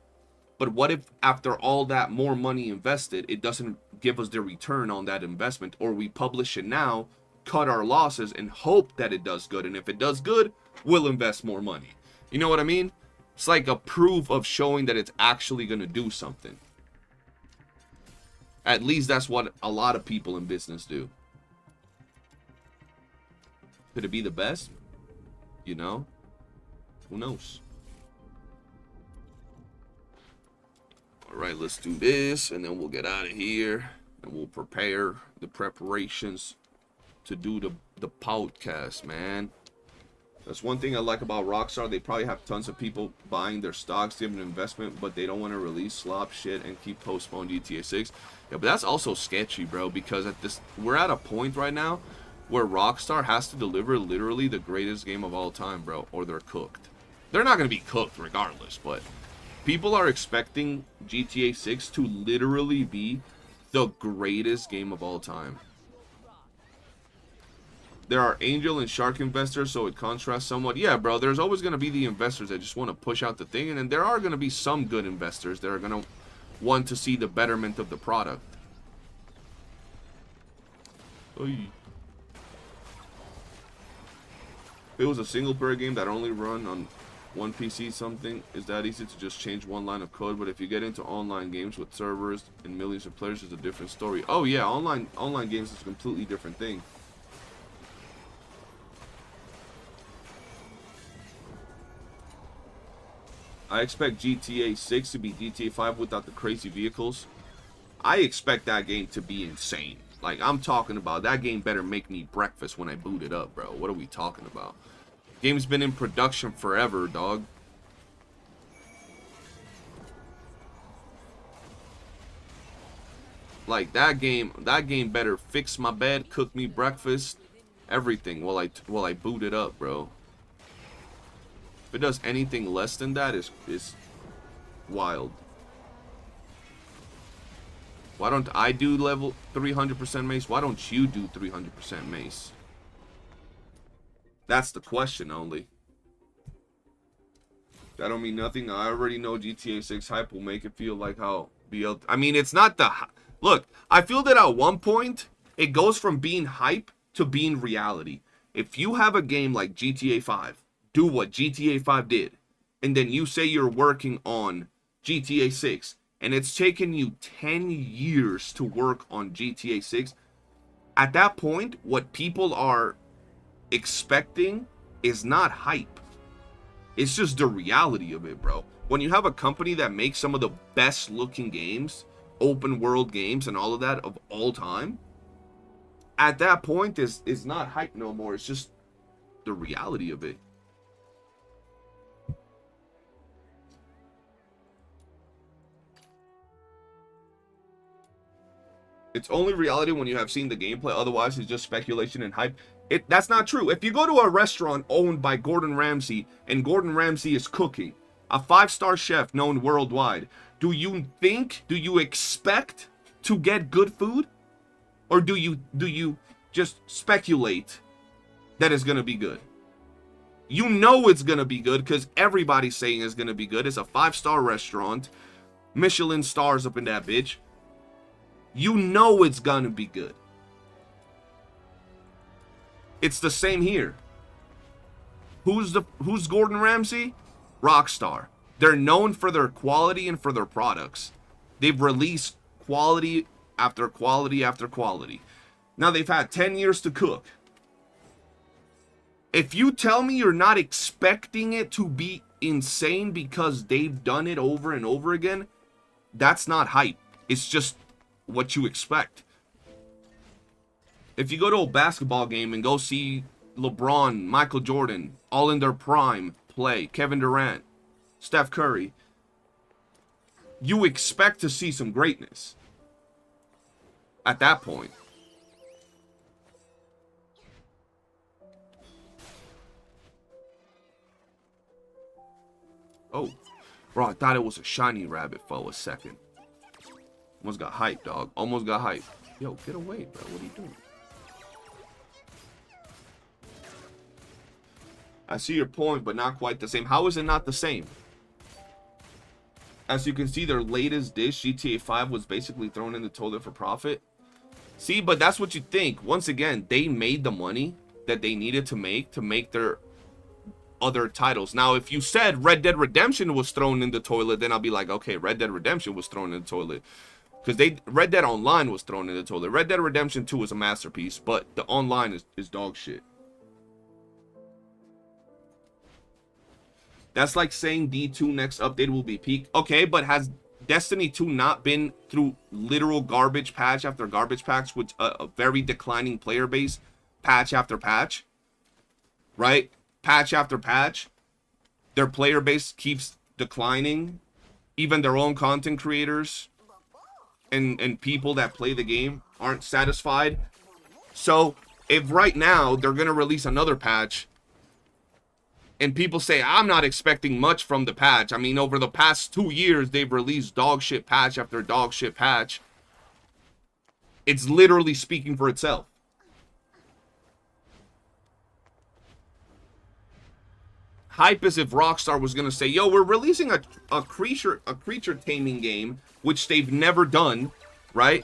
but what if after all that more money invested, it doesn't give us the return on that investment, or we publish it now, cut our losses, and hope that it does good, and if it does good, we'll invest more money. You know what I mean? It's like a proof of showing that it's actually going to do something. At least that's what a lot of people in business do. Could it be the best? You know? Who knows? Alright, let's do this, and then we'll get out of here, and we'll prepare the preparations to do the podcast, man. That's one thing I like about Rockstar. They probably have tons of people buying their stocks, giving an investment, but they don't want to release slop shit and keep postpone GTA 6. Yeah, but that's also sketchy, bro, because we're at a point right now where Rockstar has to deliver literally the greatest game of all time, bro, or they're cooked. They're not going to be cooked regardless, but people are expecting GTA 6 to literally be the greatest game of all time. There are angel and shark investors, so it contrasts somewhat. Yeah, bro, there's always going to be the investors that just want to push out the thing, and then there are going to be some good investors that are going to want to see the betterment of the product. Oy. If it was a single-player game that only run on one PC something, is that easy to just change one line of code, but if you get into online games with servers and millions of players, it's a different story. Oh, yeah, online games is a completely different thing. I expect GTA 6 to be GTA 5 without the crazy vehicles. I expect that game to be insane. Like, I'm talking about, that game better make me breakfast when I boot it up, bro. What are we talking about? Game's been in production forever, dog. Like, that game better fix my bed, cook me breakfast, everything while I boot it up, bro. If it does anything less than that, is wild. Why don't I do level 300% mace? Why don't you do 300% mace? That's the question only. That don't mean nothing. I already know GTA 6 hype will make it feel like how BL... I mean, it's not the... Look, I feel that at one point, it goes from being hype to being reality. If you have a game like GTA 5, do what GTA 5 did, and then you say you're working on GTA 6, and it's taken you 10 years to work on GTA 6, at that point, what people are expecting is not hype. It's just the reality of it, bro. When you have a company that makes some of the best looking games, open world games and all of that of all time, at that point, it's not hype no more. It's just the reality of it. It's only reality when you have seen the gameplay. Otherwise, it's just speculation and hype. That's not true. If you go to a restaurant owned by Gordon Ramsay and Gordon Ramsay is cooking, a 5-star chef known worldwide, do you expect to get good food? Or do you just speculate that it's gonna be good? You know it's gonna be good because everybody's saying it's gonna be good. It's a 5-star restaurant, Michelin stars up in that bitch. You know it's gonna be good. It's the same here. Who's Gordon Ramsay? Rockstar. They're known for their quality and for their products. They've released quality after quality after quality. Now they've had 10 years to cook. If you tell me you're not expecting it to be insane because they've done it over and over again, that's not hype. It's just what you expect. If you go to a basketball game and go see LeBron, Michael Jordan, all in their prime play, Kevin Durant, Steph Curry, you expect to see some greatness at that point. Oh, bro, I thought it was a shiny rabbit for a second. Almost got hyped, dog. Almost got hyped. Yo, get away, bro. What are you doing? I see your point, but not quite the same. How is it not the same? As you can see, their latest dish, GTA 5, was basically thrown in the toilet for profit. See, but that's what you think. Once again, they made the money that they needed to make their other titles. Now, if you said Red Dead Redemption was thrown in the toilet, then I'll be like, okay, Red Dead Redemption was thrown in the toilet. Because Red Dead Online was thrown in the toilet. Red Dead Redemption 2 is a masterpiece, but the online is dog shit. That's like saying D2 next update will be peak. Okay, but has Destiny 2 not been through literal garbage patch after garbage patch with a very declining player base, patch after patch? Right? Patch after patch. Their player base keeps declining. Even their own content creators and people that play the game aren't satisfied. So if right now they're going to release another patch and people say, I'm not expecting much from the patch. I mean, over the past 2 years, they've released dog shit patch after dog shit patch. It's literally speaking for itself. Hype as if Rockstar was going to say, yo, we're releasing a creature taming game, which they've never done, right?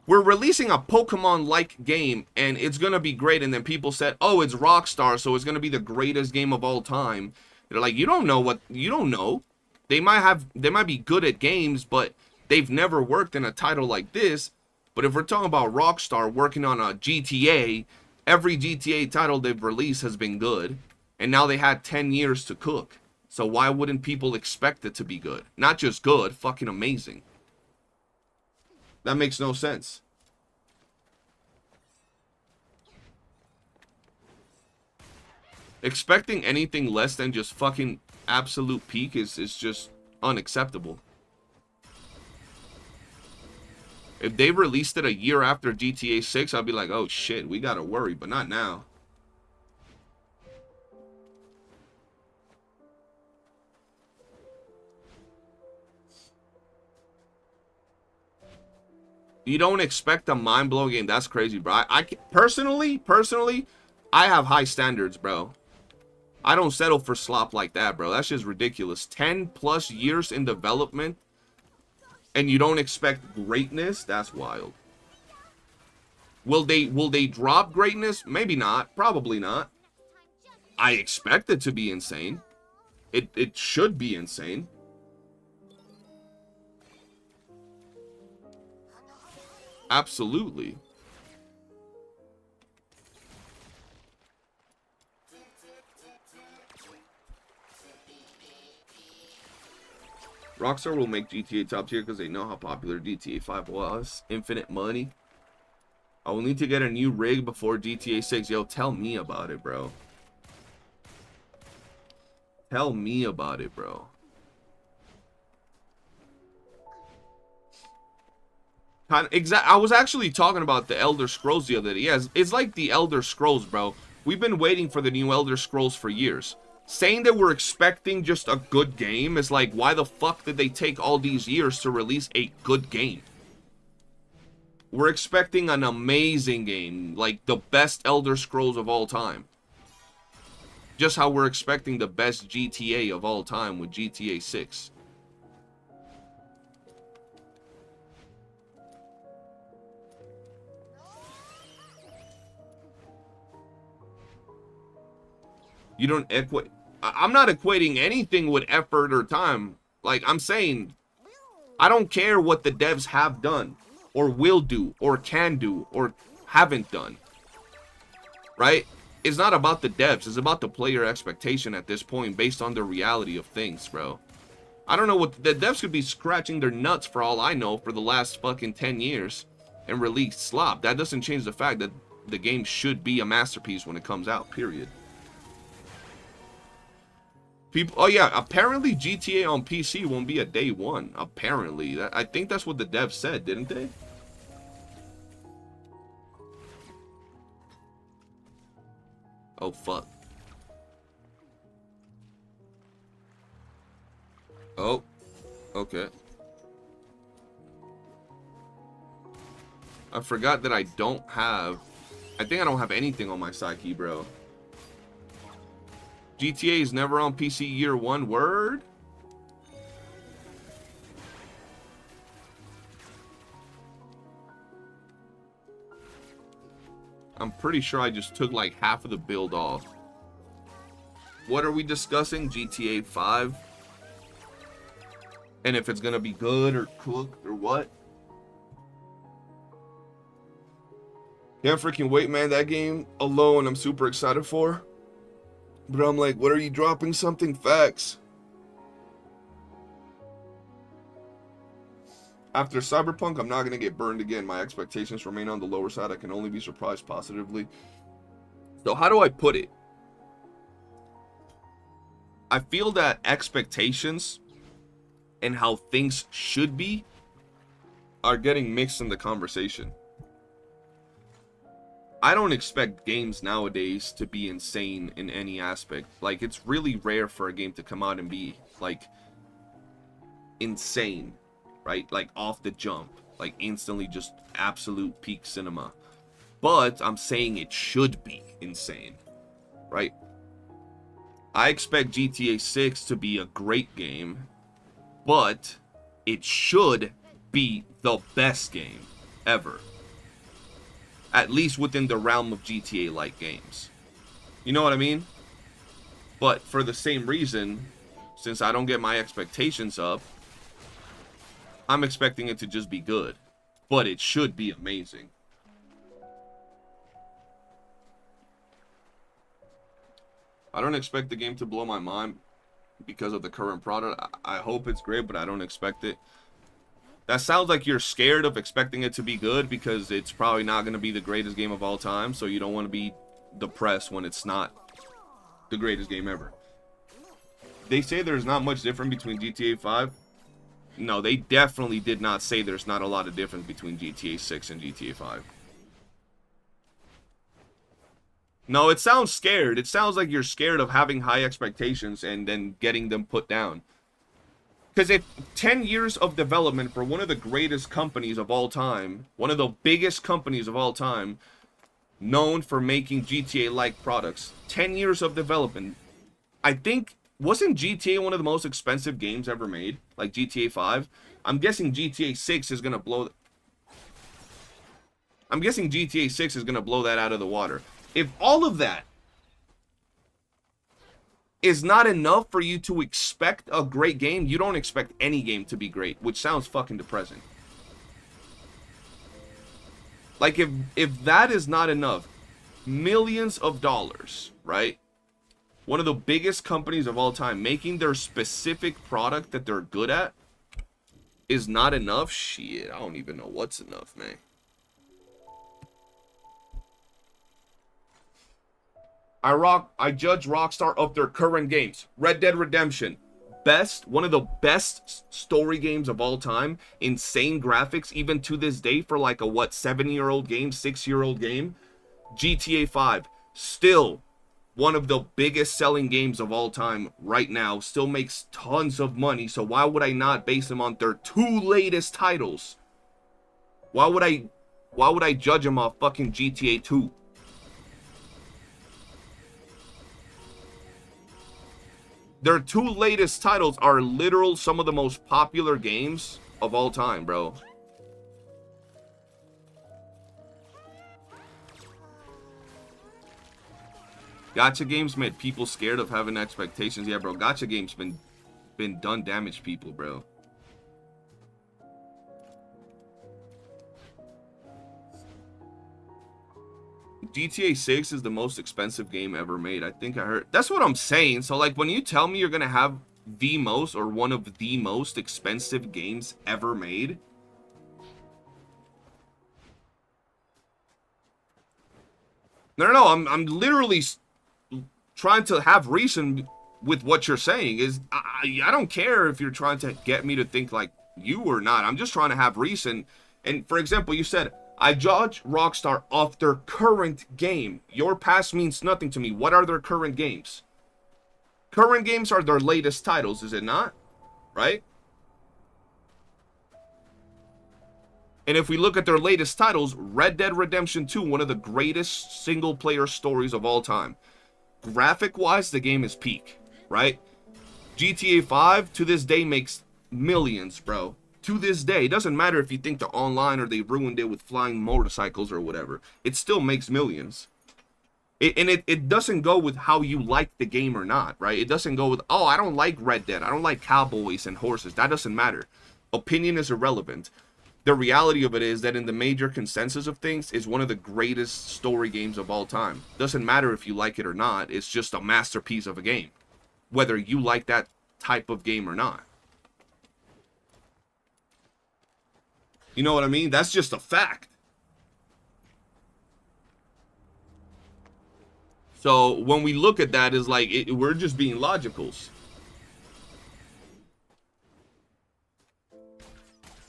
We're releasing a Pokemon-like game, and it's going to be great. And then people said, oh, it's Rockstar, so it's going to be the greatest game of all time. They're like, you don't know. They might be good at games, but they've never worked in a title like this. But if we're talking about Rockstar working on a GTA, every GTA title they've released has been good. And now they had 10 years to cook. So why wouldn't people expect it to be good? Not just good, fucking amazing. That makes no sense. Expecting anything less than just fucking absolute peak is just unacceptable. If they released it a year after GTA 6, I'd be like, oh shit, we gotta worry, but not now. You don't expect a mind-blowing game. That's crazy, bro. I personally, I have high standards, bro. I don't settle for slop like that, bro. That's just ridiculous. 10 plus years in development, and you don't expect greatness? That's wild. Will they drop greatness? Maybe not. Probably not. I expect it to be insane. It should be insane. Absolutely. Rockstar will make GTA top tier because they know how popular GTA 5 was. Infinite money. I will need to get a new rig before GTA 6. Yo, tell me about it, bro. Tell me about it, bro. I was actually talking about the Elder Scrolls the other day. Yeah, it's like the Elder Scrolls, bro. We've been waiting for the new Elder Scrolls for years. Saying that we're expecting just a good game is like, why the fuck did they take all these years to release a good game? We're expecting an amazing game, like the best Elder Scrolls of all time. Just how we're expecting the best GTA of all time with GTA 6. You don't equate. I'm not equating anything with effort or time. Like, I'm saying, I don't care what the devs have done, or will do, or can do, or haven't done. Right? It's not about the devs. It's about the player expectation at this point, based on the reality of things, bro. I don't know what the devs could be scratching their nuts for all I know for the last fucking 10 years and release slop. That doesn't change the fact that the game should be a masterpiece when it comes out, period. People, oh yeah, apparently GTA on PC won't be a day one. Apparently, I think that's what the devs said, didn't they? Oh fuck. Oh, okay. I forgot that I don't have. I think I don't have anything on my Psyche, bro. GTA is never on PC year one, word? I'm pretty sure I just took like half of the build off. What are we discussing? GTA 5? And if it's gonna be good or cooked or what? Can't freaking wait, man. That game alone I'm super excited for. But I'm like, what are you dropping something? Facts. After Cyberpunk, I'm not going to get burned again. My expectations remain on the lower side. I can only be surprised positively. So how do I put it? I feel that expectations and how things should be are getting mixed in the conversation. I don't expect games nowadays to be insane in any aspect. Like, it's really rare for a game to come out and be, like, insane, right? Like, off the jump. Like, instantly just absolute peak cinema. But I'm saying it should be insane, right? I expect GTA 6 to be a great game, but it should be the best game ever. At least within the realm of GTA-like games. You know what I mean? But for the same reason, since I don't get my expectations up, I'm expecting it to just be good. But it should be amazing. I don't expect the game to blow my mind because of the current product. I hope it's great, but I don't expect it. That sounds like you're scared of expecting it to be good because it's probably not going to be the greatest game of all time. So you don't want to be depressed when it's not the greatest game ever. They say there's not much difference between GTA 5. No, they definitely did not say there's not a lot of difference between GTA 6 and GTA 5. No, it sounds scared. It sounds like you're scared of having high expectations and then getting them put down. Because if 10 years of development for one of the greatest companies of all time, one of the biggest companies of all time, known for making GTA-like products, 10 years of development, I think, wasn't GTA one of the most expensive games ever made? Like GTA 5? I'm guessing GTA 6 is going to blow... I'm guessing GTA 6 is going to blow that out of the water. If all of that is not enough for you to expect a great game, you don't expect any game to be great, which sounds fucking depressing. Like, if that is not enough, millions of dollars, right? One of the biggest companies of all time making their specific product that they're good at is not enough, shit, I don't even know what's enough, man. I judge Rockstar of their current games. Red Dead Redemption, one of the best story games of all time. Insane graphics, even to this day, for like a 7-year-old game, 6-year-old game. GTA 5, still one of the biggest selling games of all time right now. Still makes tons of money. So why would I not base them on their 2 latest titles? Why would I judge them off fucking GTA 2? Their 2 latest titles are literal some of the most popular games of all time, bro. Gacha games made people scared of having expectations. Yeah, bro. Gacha games been done damage people, bro. GTA 6 is the most expensive game ever made. I think I heard. That's what I'm saying. So, like, when you tell me you're going to have the most or one of the most expensive games ever made, no, I'm literally trying to have reason with what you're saying. I don't care if you're trying to get me to think like you or not. I'm just trying to have reason. And for example, you said, I judge Rockstar off their current game. Your past means nothing to me. What are their current games? Current games are their latest titles, is it not? Right? And if we look at their latest titles, Red Dead Redemption 2, one of the greatest single-player stories of all time. Graphic-wise, the game is peak, right? GTA 5, to this day, makes millions, bro. To this day. It doesn't matter if you think the online or they ruined it with flying motorcycles or whatever. It still makes millions. It doesn't go with how you like the game or not, right? It doesn't go with, oh, I don't like Red Dead. I don't like cowboys and horses. That doesn't matter. Opinion is irrelevant. The reality of it is that in the major consensus of things, is one of the greatest story games of all time. Doesn't matter if you like it or not. It's just a masterpiece of a game. Whether you like that type of game or not. You know what I mean? That's just a fact. So when we look at that, is like we're just being logicals.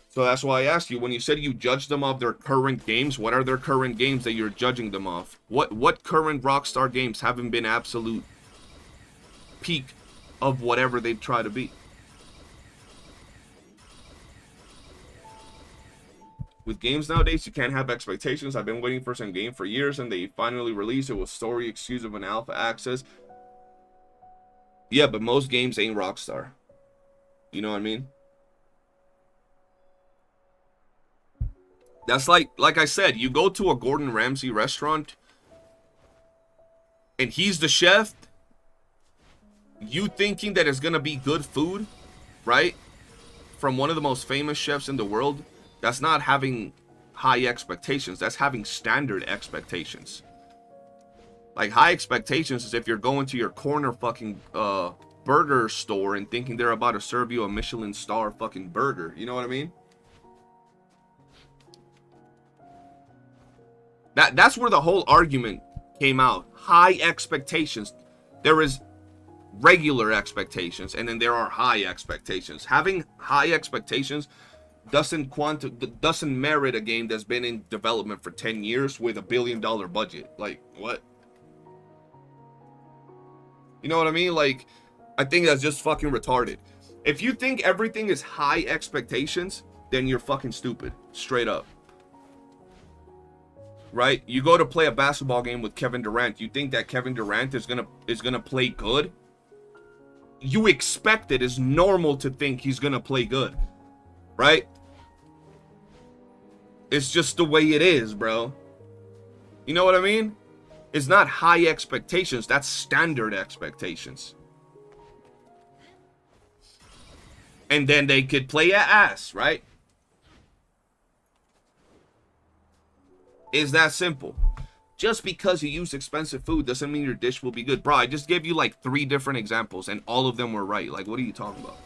So that's why I asked you, when you said you judge them off their current games, what are their current games that you're judging them off? What current Rockstar games haven't been absolute peak of whatever they've tried to be? With games nowadays, you can't have expectations. I've been waiting for some game for years, and they finally released it with story exclusive and alpha access. Yeah, but most games ain't Rockstar. You know what I mean? That's like I said, you go to a Gordon Ramsay restaurant, and he's the chef. You thinking that it's gonna be good food, right? From one of the most famous chefs in the world. That's not having high expectations. That's having standard expectations. Like, high expectations is if you're going to your corner fucking burger store and thinking they're about to serve you a Michelin star fucking burger. You know what I mean? That's where the whole argument came out. High expectations. There is regular expectations, and then there are high expectations. Having high expectations doesn't merit a game that's been in development for 10 years with $1 billion budget. Like, what? You know what I mean? Like, I think that's just fucking retarded. If you think everything is high expectations, then you're fucking stupid. Straight up. Right? You go to play a basketball game with Kevin Durant. You think that Kevin Durant is gonna play good? You expect it. It's normal to think he's gonna play good. Right? It's just the way it is, bro. You know what I mean? It's not high expectations. That's standard expectations. And then they could play your ass, right? It's that simple. Just because you use expensive food doesn't mean your dish will be good. Bro, I just gave you like 3 different examples and all of them were right. Like, what are you talking about?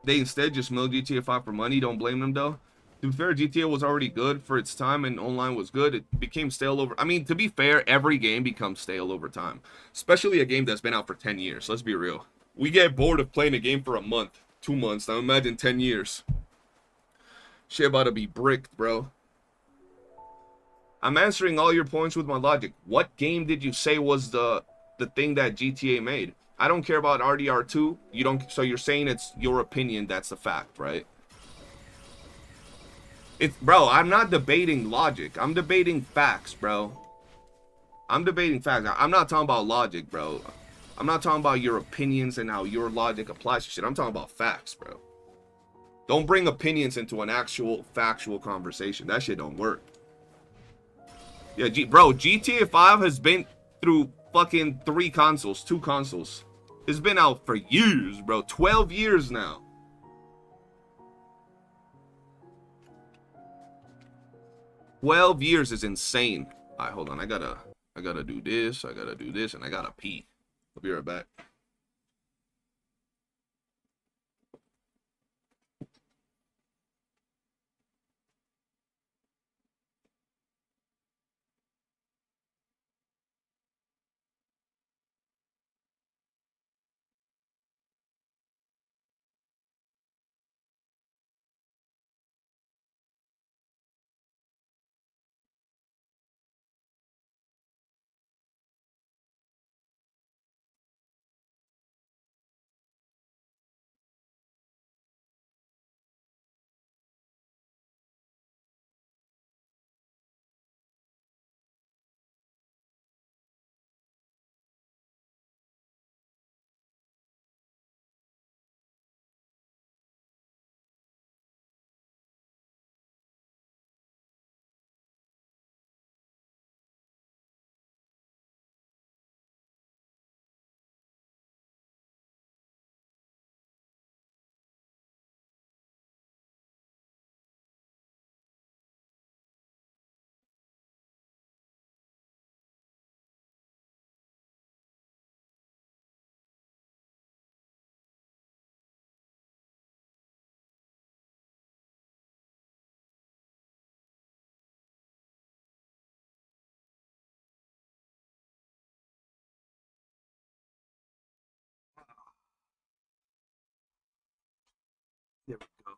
They instead just milled GTA 5 for money. Don't blame them, though. To be fair, GTA was already good for its time and online was good. It became stale over. I mean, to be fair, every game becomes stale over time, especially a game that's been out for 10 years. Let's be real. We get bored of playing a game for a month, 2 months. Now imagine 10 years. Shit about to be bricked, bro. I'm answering all your points with my logic. What game did you say was the thing that GTA made? I don't care about RDR2. You don't. So you're saying it's your opinion. That's the fact, right? It's, bro, I'm not debating logic. I'm debating facts, bro. I'm debating facts. I'm not talking about logic, bro. I'm not talking about your opinions and how your logic applies to shit. I'm talking about facts, bro. Don't bring opinions into an actual factual conversation. That shit don't work. Yeah, bro, GTA 5 has been through fucking 3 consoles, 2 consoles. It's been out for years, bro. 12 years now. Twelve years is insane. All right, hold on. I gotta do this. I gotta do this, and I gotta pee. I'll be right back. There we go.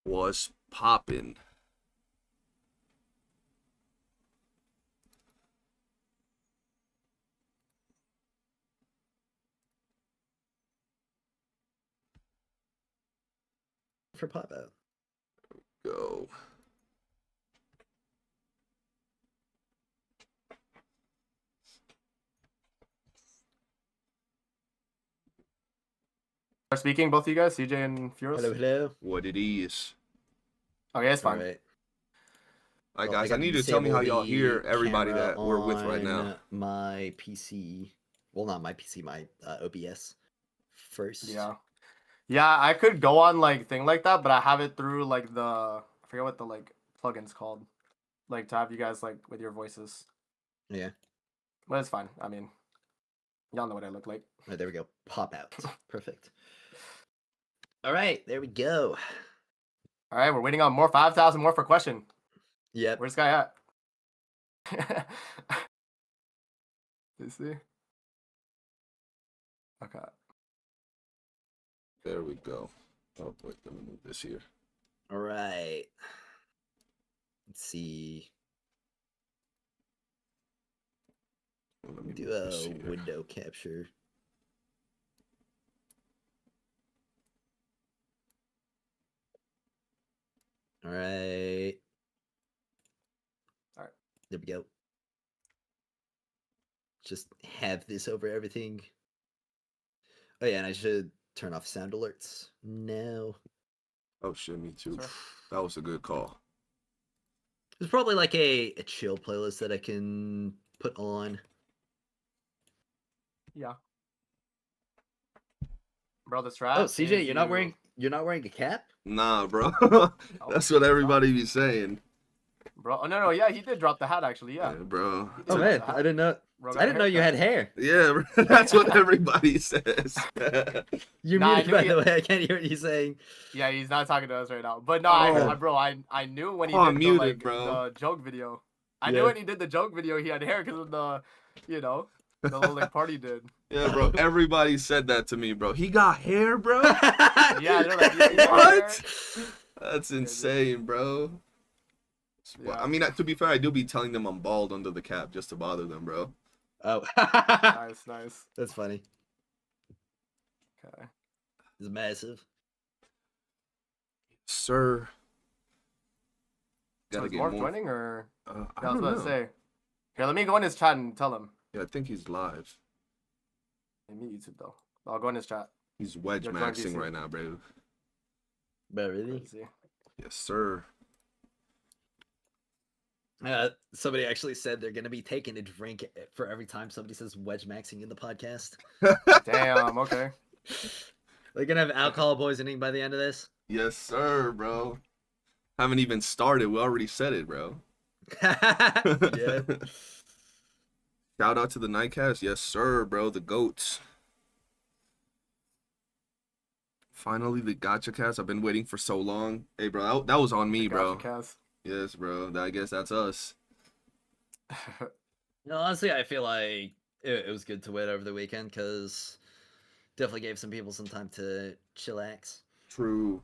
Was poppin'. For pop out. Go. Speaking, both of you guys, CJ and Furos. Hello, hello. What it is. Okay, it's fine. All right. All right, Well, guys. I I gotta need you to tell me how disable y'all hear the everybody camera that we're with right now. on my PC. Well, not my PC, my OBS first. Yeah. Yeah, I could go on like thing like that, but I have it through like the I forget what the like plugin's called. Like to have you guys like with your voices. Yeah. But it's fine. I mean, y'all know what I look like. Oh, there we go. Pop out. Perfect. All right, there we go. All right, we're waiting on more 5,000 more for question. Yep. Where's this guy at? Let's see. Okay. There we go. Oh, wait, let me move this here. All right. Let's see. Let me Do move this a here. window capture. All right. All right. There we go. Just have this over everything. Oh yeah, and I should turn off sound alerts now. Oh shit, me too. Sure. That was a good call. There's probably like a chill playlist that I can put on. Yeah. Bro, the strap. Oh, CJ, is you're not you- wearing a cap? Nah, bro. Oh, That's what everybody be saying. Bro, oh no, yeah, he did drop the hat actually. Yeah. bro. He did Oh drop man, the hat. I didn't know. Bro I got a didn't know you haircut. had hair. Yeah, that's what everybody says. You're Nah, I muted, knew by he- the way. I can't hear what you're saying. Yeah, he's not talking to us right now. But no, Oh. bro, I knew when he Oh, did I'm the muted, like bro. the joke video. I knew Yeah. when he did the joke video, he had hair because of the, the little like party did. Yeah, bro. Everybody said that to me, bro. He got hair, bro. Yeah, they're like, yeah, he got hair. What? That's insane, bro. Well, Yeah. I mean, to be fair, I do be telling them I'm bald under the cap just to bother them, bro. Oh, Nice. that's funny. Okay. It's massive. Sir. So Gotta is get Morph more. joining or? I Yeah, I was don't about know. to say. Here, let me go in his chat and tell him. Yeah, I think he's live. Hey, meet YouTube though. I'll go in his chat. He's wedge You're maxing joining right now, bro. But really? Let's see. Yes, sir. Somebody actually said they're gonna be taking a drink for every time somebody says wedge maxing in the podcast. Damn. Okay. They're gonna have alcohol poisoning by the end of this. Yes, sir, bro. Haven't even started. We already said it, bro. Yeah. Shout out to the Nightcast. Yes, sir, bro. The goats. Finally, the Gacha Cast. I've been waiting for so long. Hey, bro, that was on me, bro. Gotcha, Kaz. Yes, bro. I guess that's us. No, honestly, I feel like it was good to wait over the weekend because definitely gave some people some time to chillax. True.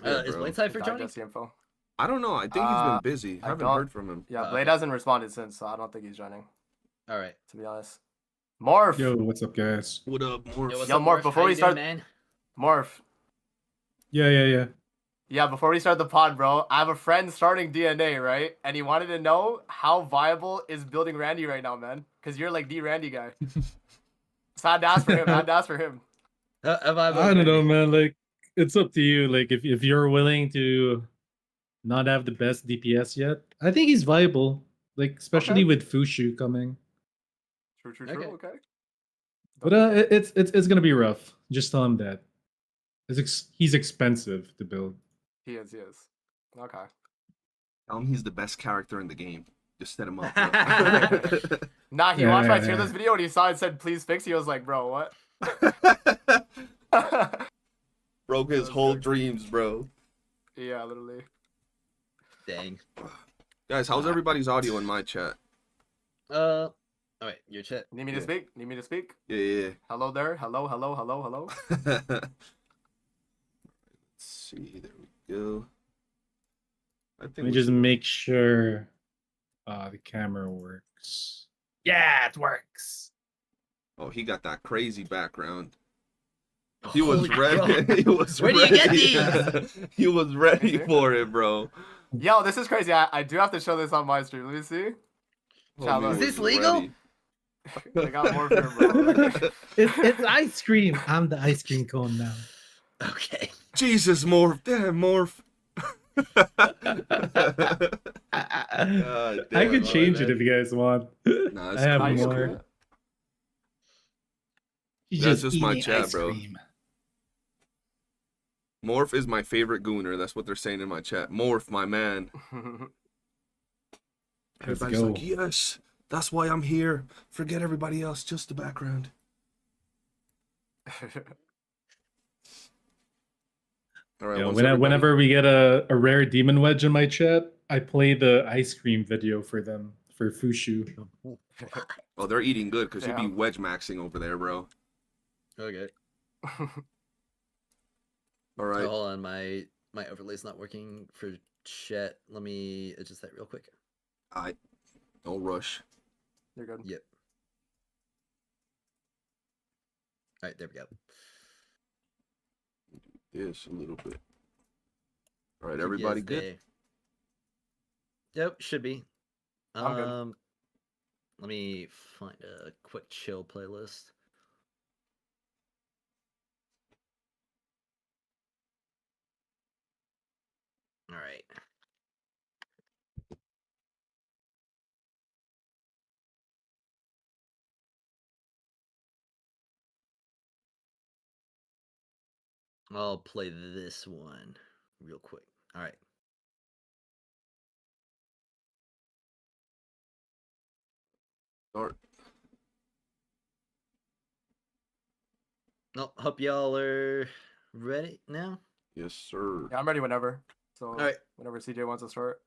Yeah, Is bro. Blindside for joining? Digest the info. I don't know. I think he's been busy. I I haven't don't- heard from him. Yeah, Oh, Blade okay. hasn't responded since, so I don't think he's joining. All right. To be honest. Morph. Yo, what's up, guys? What up, Morph? Yo, what's Yo, up, Mark, Morph? before How we you doing, start- man? Morph. Yeah. Yeah, before we start the pod, bro, I have a friend starting DNA, right? And he wanted to know how viable is building Randy right now, man? Because you're like the Randy guy. So I had to ask for him. I don't know, man. Like, it's up to you. Like, if you're willing to not have the best DPS yet, I think he's viable. Like, especially Okay. with Fushu coming. True. Okay. Okay. But it's gonna be rough. Just tell him that. He's expensive to build. He is. Okay. Tell him he's the best character in the game. Just set him up. Bro. Nah, he watched my tier Yeah. list video and he saw it said please fix. He was like, bro, what? Broke his whole dreams, bro. Yeah, literally. Dang. Guys, how's everybody's audio in my chat? Oh wait, your chat. Need me Yeah. to speak? Need me to speak? Yeah. Hello there. Hello. Let's see. There we go. I think Let me just make sure the camera works. Yeah, it works. Oh, he got that crazy background. He was Holy ready. God. He was Where do you ready. get these? He was ready for it, bro. Yo, this is crazy. I do have to show this on my stream. Let me see. Shout Homie out. Is this was legal? ready. I got more here, bro. It's ice cream. I'm the ice cream cone now. Okay. Jesus, Morph. Damn, Morph. I damn, could all change right, it if you guys want. Nah, it's I have cool, it's more. cool. He's That's just my eating chat, ice bro. cream. Morph is my favorite gooner. That's what they're saying in my chat. Morph, my man. Let's Everybody's go. like, yes, that's why I'm here. Forget everybody else, just the background. All right. Yeah, once everybody- whenever we get a rare demon wedge in my chat, I play the ice cream video for them for Fushu. Oh, they're eating good because you'd be Yeah. wedge maxing over there, bro. Okay. All right. Oh, hold on, my overlay's not working for chat. Let me adjust that real quick. No rush. You're good. Yep. All right, there we go. Yes, a little bit. All right, Yes, everybody good? they- Yep, should be. I'm good. Let me find a quick chill playlist. All right. I'll play this one real quick. All right. Start. No, hope y'all are ready now. Yes, sir. Yeah, I'm ready whenever. So Alright. whenever CJ wants to start.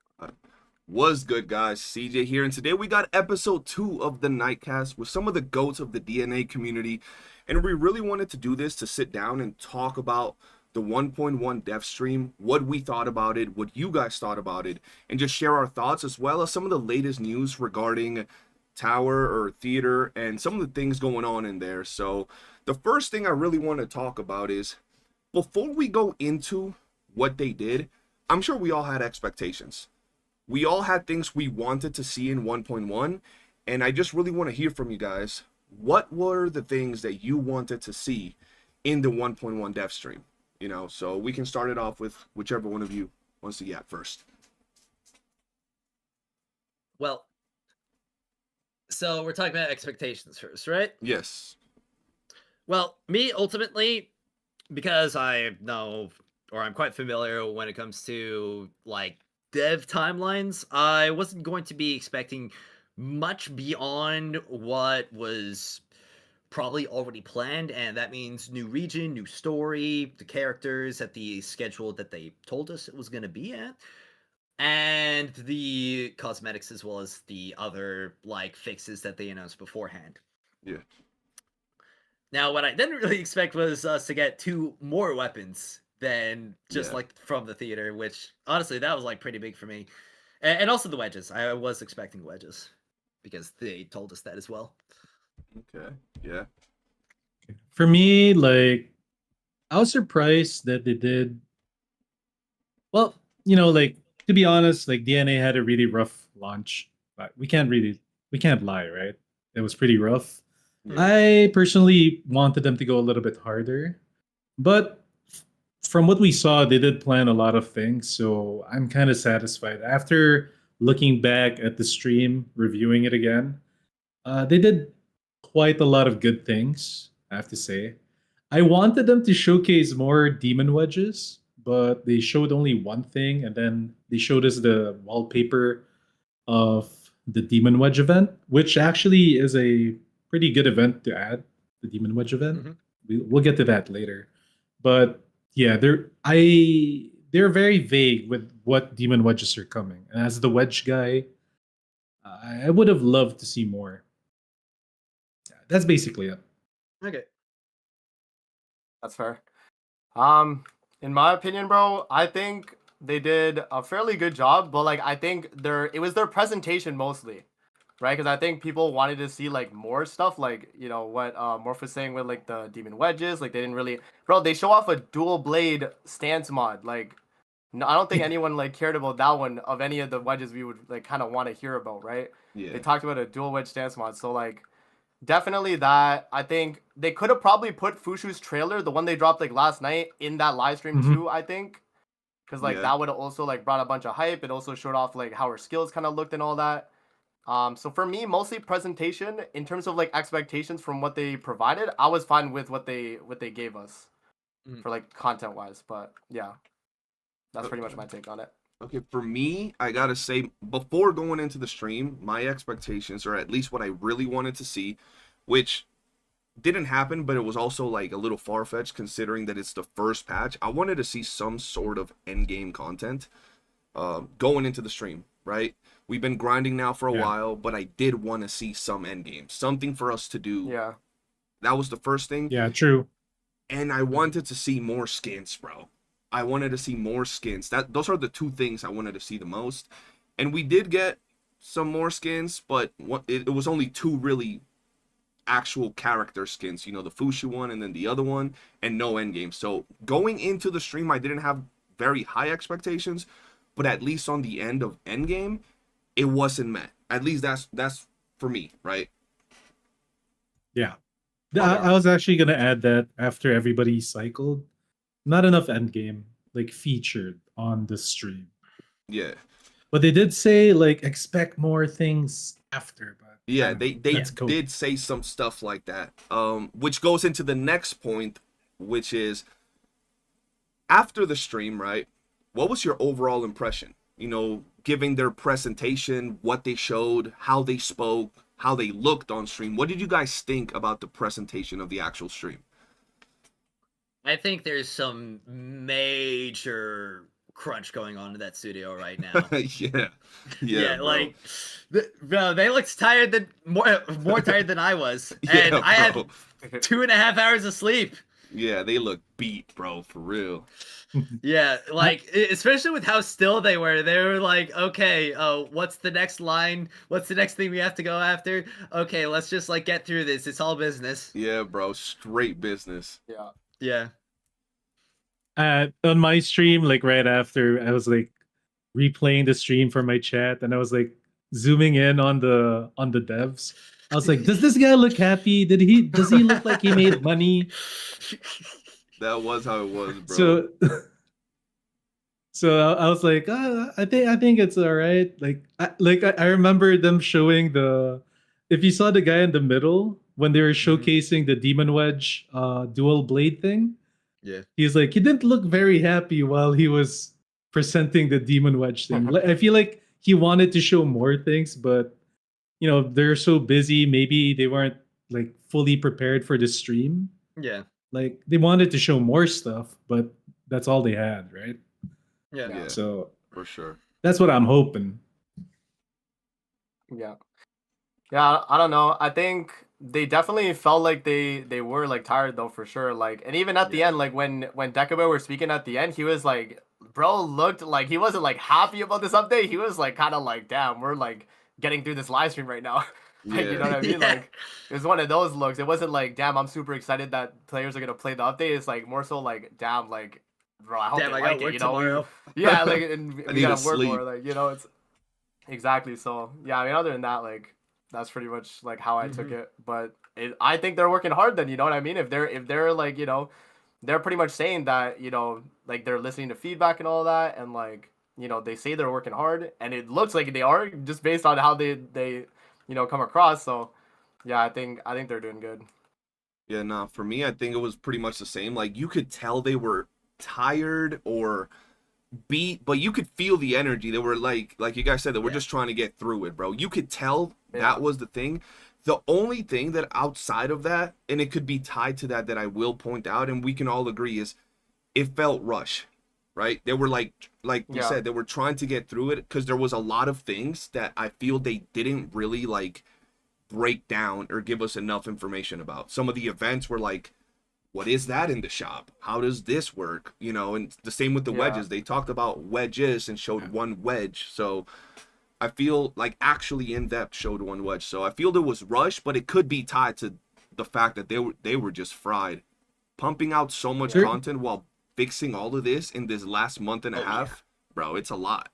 What's good, guys? CJ here, and today we got episode 2 of the Nightcast with some of the GOATs of the DNA community. And we really wanted to do this to sit down and talk about the 1.1 dev stream, what we thought about it, what you guys thought about it, and just share our thoughts as well as some of the latest news regarding Tower or Theater and some of the things going on in there. So the first thing I really want to talk about is, before we go into what they did, I'm sure we all had expectations. We all had things we wanted to see in 1.1, and I just really want to hear from you guys. What were the things that you wanted to see in the 1.1 dev stream? You know, so we can start it off with whichever one of you wants to get first. Well, so we're talking about expectations first, right? Yes. Well, me, ultimately, because I know, or I'm quite familiar when it comes to, like, dev timelines, I wasn't going to be expecting much beyond what was probably already planned, and that means new region, new story, the characters at the schedule that they told us it was going to be at, and the cosmetics as well as the other, like, fixes that they announced beforehand. Yeah. Now, what I didn't really expect was us to get 2 more weapons than just, like, from the theater, which, honestly, that was, like, pretty big for me. And also the wedges. I was expecting wedges, because they told us that as well. Okay. Yeah. For me, like, I was surprised that they did. Well, you know, like, to be honest, like, DNA had a really rough launch, but we can't lie, right? It was pretty rough. Yeah. I personally wanted them to go a little bit harder, but from what we saw, they did plan a lot of things, so I'm kind of satisfied. After looking back at the stream, reviewing it again, they did quite a lot of good things, I have to say. I wanted them to showcase more demon wedges, but they showed only one thing, and then they showed us the wallpaper of the demon wedge event, which actually is a pretty good event to add, the demon wedge event. Mhm. We'll get to that later. But yeah, they're very vague with what demon wedges are coming. And as the wedge guy, I would have loved to see more. That's basically it. Okay. That's fair. In my opinion, bro, I think they did a fairly good job, but like I think it was their presentation mostly, right? Because I think people wanted to see like more stuff, like you know what Morph was saying with like the demon wedges. Like they didn't really, bro. They show off a dual blade stance mod. Like, no, I don't think anyone like cared about that one of any of the wedges we would like kind of want to hear about, right? Yeah. They talked about a dual wedge stance mod, so like. Definitely that. I think they could have probably put Fushu's trailer, the one they dropped like last night, in that live stream Mhm. too, I think. Because like Yeah. that would have also like brought a bunch of hype. It also showed off like how her skills kind of looked and all that. So for me, mostly presentation. In terms of like expectations from what they provided, I was fine with what they gave us Mhm. for like content wise. But yeah, that's pretty much my take on it. Okay, for me, I gotta say, before going into the stream, my expectations, or at least what I really wanted to see, which didn't happen, but it was also like a little far-fetched considering that it's the first patch. I wanted to see some sort of endgame content going into the stream, right? We've been grinding now for a Yeah. while, but I did want to see some endgame, something for us to do. Yeah. That was the first thing. Yeah, true. And I wanted to see more skins, bro. I wanted to see more skins. Those are the 2 things I wanted to see the most. And we did get some more skins, but it was only 2 really actual character skins. You know, the Fushi one and then the other one, and no endgame. So going into the stream, I didn't have very high expectations, but at least on the end of endgame, it wasn't met. At least that's for me, right? Yeah. Okay. I was actually gonna add that after everybody cycled, not enough endgame like featured on the stream. Yeah. But they did say like expect more things after. But Yeah, I don't they know. they That's cool. did say some stuff like that. Which goes into the next point, which is after the stream, right? What was your overall impression? You know, giving their presentation, what they showed, how they spoke, how they looked on stream. What did you guys think about the presentation of the actual stream? I think there's some major crunch going on in that studio right now. Yeah, bro. like, bro, they looked tired than more tired than I was, Yeah, and I had bro. 2.5 hours of sleep. Yeah, they look beat, bro, for real. Yeah, like especially with how still they were. They were like, okay, what's the next line? What's the next thing we have to go after? Okay, let's just like get through this. It's all business. Yeah, bro, straight business. Yeah. Yeah. On my stream, like right after, I was like replaying the stream for my chat, and I was like zooming in on the devs. I was like, does this guy look happy? Does he look like he made money? That was how it was, bro. So I was like, I think it's all right. I remember them showing if you saw the guy in the middle when they were showcasing the Demon Wedge dual blade thing. Yeah. He's like, he didn't look very happy while he was presenting the Demon Wedge thing. I feel like he wanted to show more things, but they're so busy. Maybe they weren't like fully prepared for the stream. Yeah. Like they wanted to show more stuff, but that's all they had, right? Yeah. So for sure. that's what I'm hoping. Yeah. Yeah, I don't know. I think they definitely felt like they were like tired though, for sure. Like, and even at the end, like when Dekaba were speaking at the end, he was like, bro looked like he wasn't like happy about this update. He was like kind of like, damn, we're like getting through this live stream right now. Like, you know what I mean? Yeah. Like, it was one of those looks. It wasn't like, damn, I'm super excited that players are gonna play the update. It's like more so like, damn, like, bro, I hope Damn, they I like gotta it, work you know? tomorrow. Yeah, like, and I we need gotta to work sleep. more, like, it's exactly. So yeah, I mean, other than that, like, that's pretty much like how I took it. But I think they're working hard. Then, you know what I mean? If they're like, they're pretty much saying that, like they're listening to feedback and all that, and like, they say they're working hard, and it looks like they are just based on how they come across. So yeah, I think they're doing good. Yeah, nah, for me, I think it was pretty much the same. Like, you could tell they were tired or beat, but you could feel the energy. They were like you guys said, that we're just trying to get through it, bro. You could tell that was the thing. The only thing that outside of that, and it could be tied to that I will point out, and we can all agree, is it felt rushed, right? They were like you said, they were trying to get through it because there was a lot of things that I feel they didn't really like break down or give us enough information about. Some of the events were like, what is that in the shop? How does this work? And the same with the wedges. They talked about wedges and showed one wedge. So I feel like actually in depth showed one wedge. So I feel there was rushed, but it could be tied to the fact that they were just fried, pumping out so much content while fixing all of this in this last month and a half. Bro, it's a lot.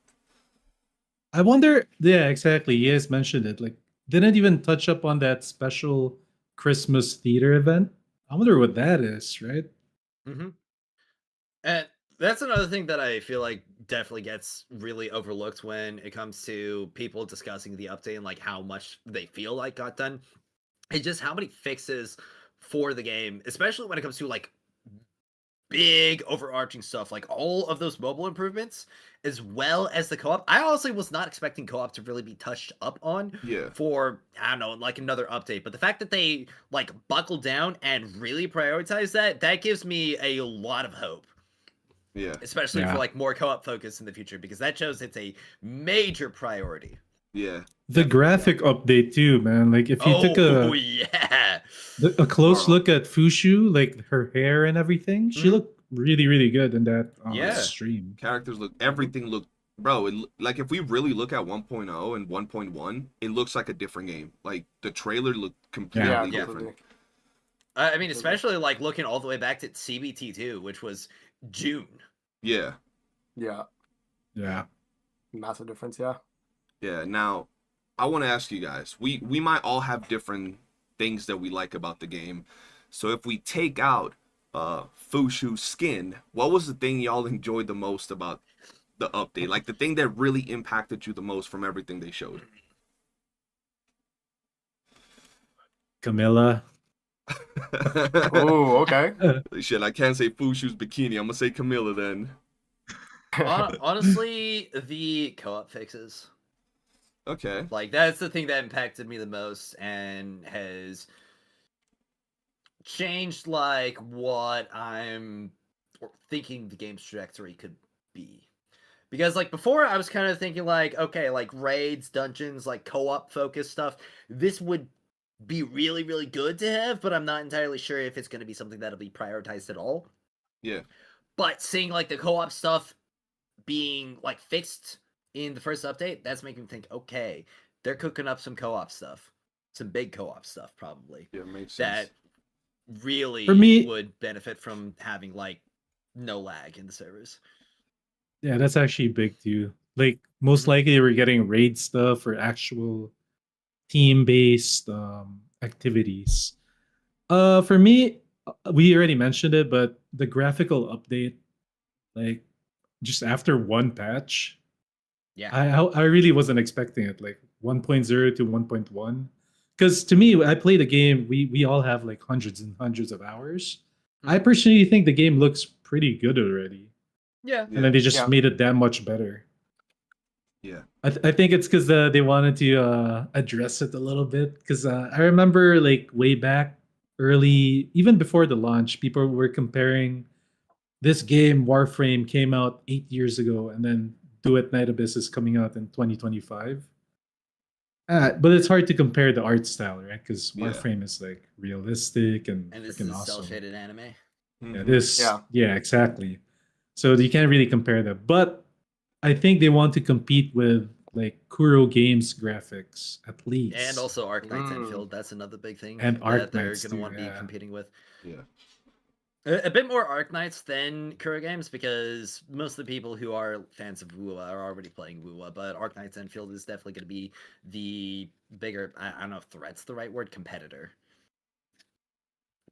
I wonder. Yeah, exactly. You guys mentioned it. Like, didn't even touch up on that special Christmas theater event. I wonder what that is, right? And that's another thing that I feel like definitely gets really overlooked when it comes to people discussing the update and like how much they feel like got done. It's just how many fixes for the game, especially when it comes to like big overarching stuff, like all of those mobile improvements, as well as the co-op. I honestly was not expecting co-op to really be touched up on for, I don't know, like another update. But the fact that they like buckled down and really prioritize that gives me a lot of hope. Yeah. Especially for like more co-op focus in the future, because that shows it's a major priority. Yeah. The graphic update too, man. Like if you took a close look at Fushu, like her hair and everything, she looked really, really good in that stream. Characters everything looked, bro. Like if we really look at 1.0 and 1.1, it looks like a different game. Like the trailer looked completely different. I mean, especially like looking all the way back to CBT2, which was June. Yeah. Massive difference. Yeah. Now, I want to ask you guys. We might all have different things that we like about the game. So if we take out Fushu's skin, what was the thing y'all enjoyed the most about the update? Like the thing that really impacted you the most from everything they showed? Camilla. Oh, okay. Shit, I can't say Fushu's bikini. I'm gonna say Camilla then. Honestly, the co-op fixes. Okay. Like that's the thing that impacted me the most and has changed like what I'm thinking the game's trajectory could be. Because like before I was kind of thinking like, okay, like raids, dungeons, like co-op focused stuff, this would be really, really good to have, but I'm not entirely sure if it's going to be something that'll be prioritized at all. Yeah. But seeing like the co-op stuff being like fixed in the first update, that's making me think, okay, they're cooking up some co-op stuff, some big co-op stuff probably Yeah, makes sense. that really For me- would benefit from having like no lag in the servers. Yeah, that's actually big too. Like most Mhm. likely we're getting raid stuff or actual team-based activities. For me, we already mentioned it, but the graphical update, like just after one patch, Yeah. I really wasn't expecting it. Like 1.0 to 1.1, because to me, I played the game. We all have like hundreds and hundreds of hours. I Mhm. personally think the game looks pretty good already, Yeah. and then they just Yeah. made it that much better. Yeah. I think it's because they wanted to address it a little bit. Because I remember like way back early, even before the launch, people were comparing this game. Warframe came out 8 years ago, and then Do It Night Abyss is coming out in 2025. But it's hard to compare the art style, right? Because Yeah. Warframe is like realistic and And this freaking is awesome. cel-shaded anime. Yeah, Mhm. yeah, exactly. So you can't really compare that. But I think they want to compete with like Kuro Games graphics at least. And also Arknights Mm. Enfield, that's another big thing And that they're Arknights going to too, want to be yeah. competing with. Yeah. A bit more Arknights than Kuro Games because most of the people who are fans of WOOOO are already playing WOOOO, but Arknights Enfield is definitely going to be the bigger, I don't know if threat's the right word, competitor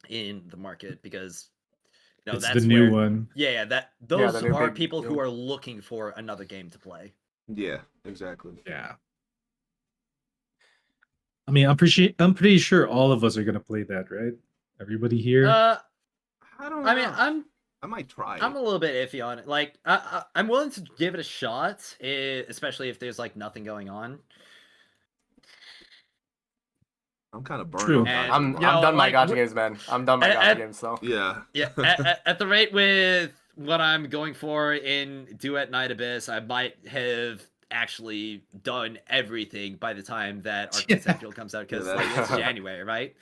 in the market because It's that's the new where, one. yeah, the those new are big people who game. are looking for another game to play. Yeah. Exactly. Yeah. I mean, I'm pretty sure all of us are gonna play that, right? Everybody here. I don't I mean, know. I might try I'm it. a little bit iffy on it. Like, I'm willing to give it a shot, especially if there's like nothing going on. I'm kind of burned True. on And, Gacha. I'm bro. you know, done my like, gacha games, man. I'm done my at- gacha at- games. So Yeah. Yeah, at the rate with what I'm going for in Duet Night Abyss, I might have actually done everything by the time that Arknights Yeah. Enfield comes out because Yeah, like that- it's January, right?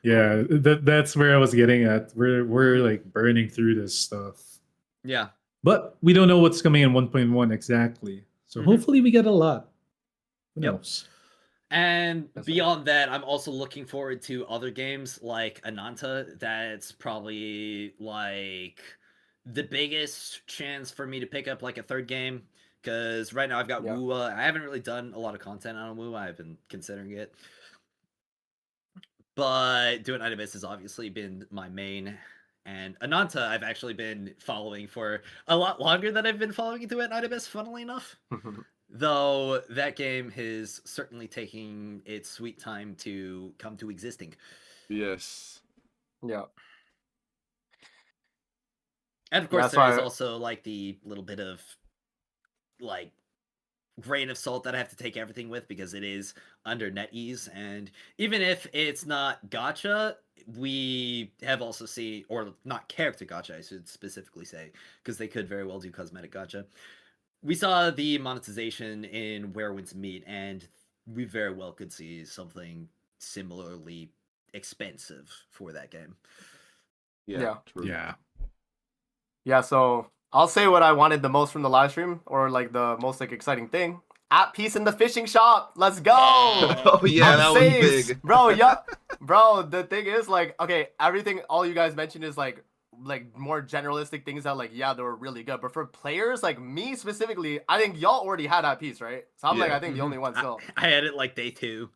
Yeah, that's where I was getting at. We're like burning through this stuff. Yeah. But we don't know what's coming in 1.1 exactly. So Mhm. hopefully we get a lot. Who Yep. knows? And That's beyond that, I'm also looking forward to other games like Ananta. That's probably like the biggest chance for me to pick up like a third game. Because right now I've got Yeah. WOOOO. I haven't really done a lot of content on WOOOO. I've been considering it. But Doing Night Abyss has obviously been my main. And Ananta I've actually been following for a lot longer than I've been following Doing Night Abyss, funnily enough. Though that game is certainly taking its sweet time to come to existing. Yes. yeah. And of course, That's there is why- also like the little bit of like grain of salt that I have to take everything with because it is under NetEase. And even if it's not gacha, we have also seen, or not character gacha, I should specifically say, because they could very well do cosmetic gacha. We saw the monetization in Where Winds Meet, and we very well could see something similarly expensive for that game. Yeah. Yeah. True. Yeah. Yeah, so I'll say what I wanted the most from the live stream, or like the most like exciting thing. At peace in the fishing shop. Let's go. Oh yeah, that was Saves. big. Bro, yeah. Bro, the thing is like, okay, everything all you guys mentioned is like more generalistic things that like, yeah, they were really good. But for players like me specifically, I think y'all already had that piece, right? So I'm like, Yeah. I think the only one still. I had it like day 2.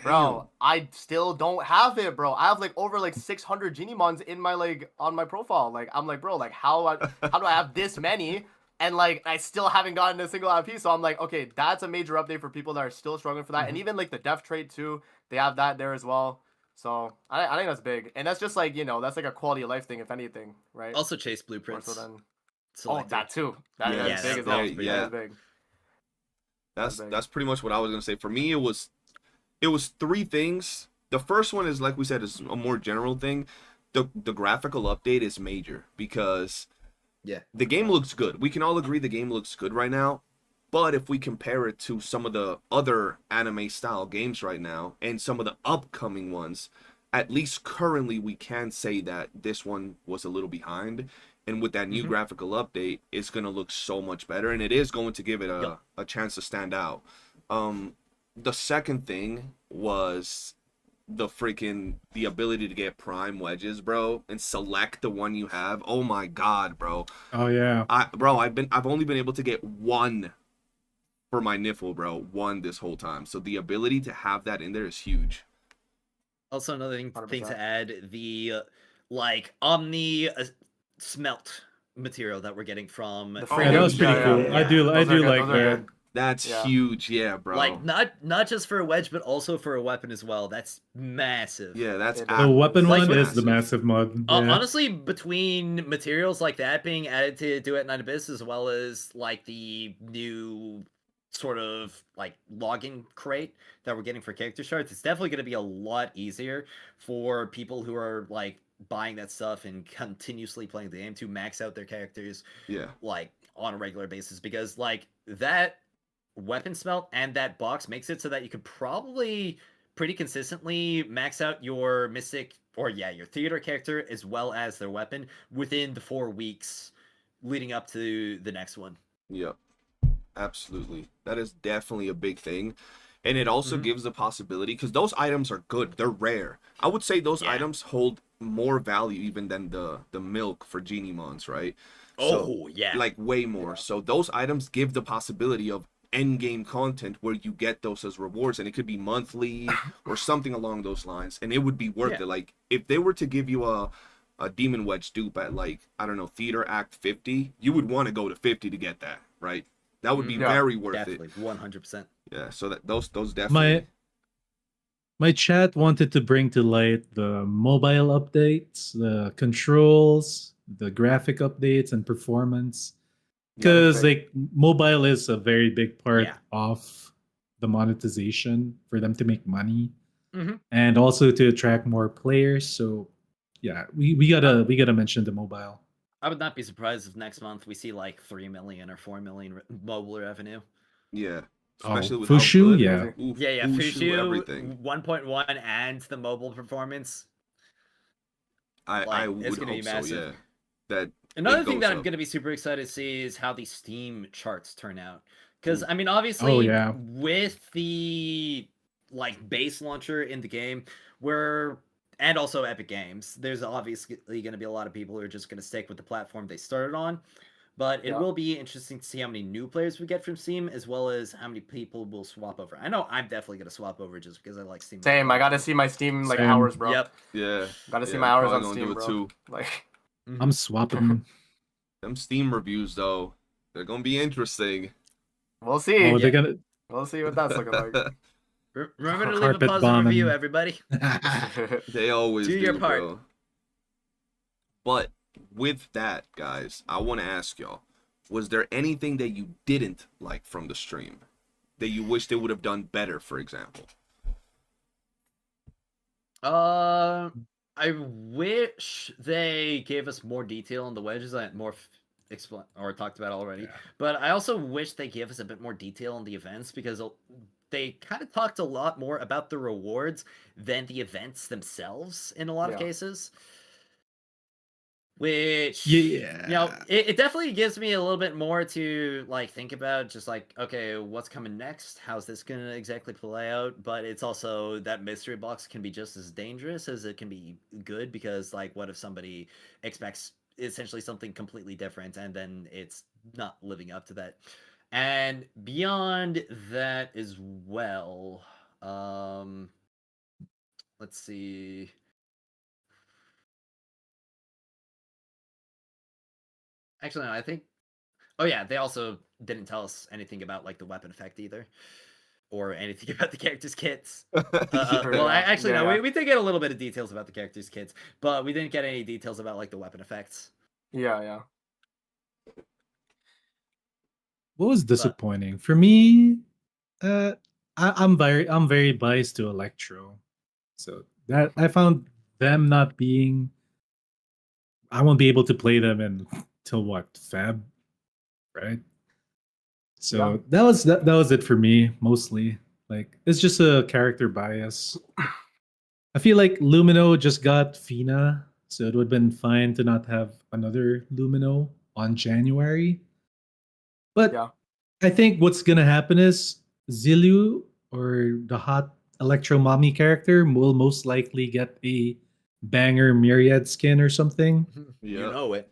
Bro, I still don't have it, bro. I have like over like 600 Genimons in my like on my profile. Like I'm like, bro, like how do I have this many? And like I still haven't gotten a single IP. So I'm like, okay, that's a major update for people that are still struggling for that. And even like the dev trade too, they have that there as well. So I think that's big. And that's just like, you know, that's like a quality of life thing, if anything, right? Also Chase More Blueprints. so than selected. that too. That Yeah, is big as well. yeah. That is big. big. That's pretty much what I was gonna say. For me, it was three things. The first one is, like we said, is a more general thing. The graphical update is major because Yeah. the game looks good. We can all agree the game looks good right now. But if we compare it to some of the other anime style games right now and some of the upcoming ones, at least currently we can say that this one was a little behind. And with that new graphical update, it's going to look so much better. And it is going to give it a chance to stand out. The second thing was the ability to get prime wedges, bro, and select the one you have. Oh my god, bro. Oh yeah. I've only been able to get one for my niffle, bro. One this whole time. So the ability to have that in there is huge. Also, another thing 100%. to add, the like omni smelt material that we're getting from The Yeah, freaking- that was pretty yeah, cool. yeah, I do Those are good, like those are that. good. That's Yeah. huge, yeah, bro. like not just for a wedge, but also for a weapon as well. That's massive. Yeah, that's It The is. weapon Like one is the massive. massive mod. Yeah. Honestly, between materials like that being added to Duet 9 Abyss, as well as like the new sort of like login crate that we're getting for character shards, it's definitely going to be a lot easier for people who are like buying that stuff and continuously playing the game to max out their characters Yeah. like on a regular basis, because like that weapon smelt and that box makes it so that you could probably pretty consistently max out your mystic or your theater character as well as their weapon within the 4 weeks leading up to the next one. Yep. Absolutely. That is definitely a big thing. And it also gives the possibility, because those items are good. They're rare. I would say those Yeah. items hold more value even than the milk for Genie Mons, right? Oh, yeah. Like way more. So those items give the possibility of end game content where you get those as rewards, and it could be monthly or something along those lines, and it would be worth Yeah. it. Like if they were to give you a Demon Wedge dupe at, like, I don't know, Theater Act 50, you would want to go to 50 to get that, right? That would be Yeah. very worth Definitely, it. 100%. Yeah, so that those definitely. My chat wanted to bring to light the mobile updates, the controls, the graphic updates, and performance. Because like mobile is a very big part Yeah. of the monetization for them to make money, Mhm. and also to attract more players. So yeah, we gotta mention the mobile. I would not be surprised if next month we see like 3 million or 4 million mobile revenue. Yeah. Oh, Especially with Fushu, how good, yeah. Ooh, Yeah, Fushu, Fushu everything. 1.1 and the mobile performance. I Like, would it's gonna hope be so, massive. yeah. That Another it thing goes that I'm up. going to be super excited to see is how the Steam charts turn out. Because, Ooh. I mean, obviously, yeah. with the like base launcher in the game, and also Epic Games, there's obviously going to be a lot of people who are just going to stick with the platform they started on. But it Yeah. will be interesting to see how many new players we get from Steam, as well as how many people will swap over. I know I'm definitely going to swap over just because I like Steam. Same. I gotta see my Steam like Same. hours, bro. Yep. Yeah. Gotta see yeah, my I'm hours probably on gonna Steam, do it bro. too. Like, I'm swapping. Them Steam reviews, though, they're gonna be interesting. we'll see. Oh, they're gonna We'll see what that's looking like. Remember to leave a Carpet positive review, bombing. everybody. They always Do do, your part. bro. But with that, guys, I want to ask y'all, was there anything that you didn't like from the stream that you wish they would have done better, for example? I wish they gave us more detail on the wedges. I more explain or talked about already. Yeah. But I also wish they gave us a bit more detail on the events, because they kind of talked a lot more about the rewards than the events themselves in a lot of Yeah. cases. Which, Yeah. it definitely gives me a little bit more to like think about, just like, okay, what's coming next? How's this gonna exactly play out? But it's also that mystery box can be just as dangerous as it can be good, because like, what if somebody expects essentially something completely different and then it's not living up to that? And beyond that as well, let's see. Actually, no, I think. Oh yeah, they also didn't tell us anything about like the weapon effect either, or anything about the characters' kits. Well, actually, no, Yeah. we did get a little bit of details about the characters' kits, but we didn't get any details about like the weapon effects. Yeah. What was disappointing for me? I'm very biased to Electro, so that I found them not being. I won't be able to play them until what Feb, right? So that was it for me mostly. Like it's just a character bias. I feel like Lumino just got Fina, so it would have been fine to not have another Lumino on January. But Yeah. I think what's gonna happen is Zilu or the hot Electro Mommy character will most likely get a banger Myriad skin or something. You Yep. know it.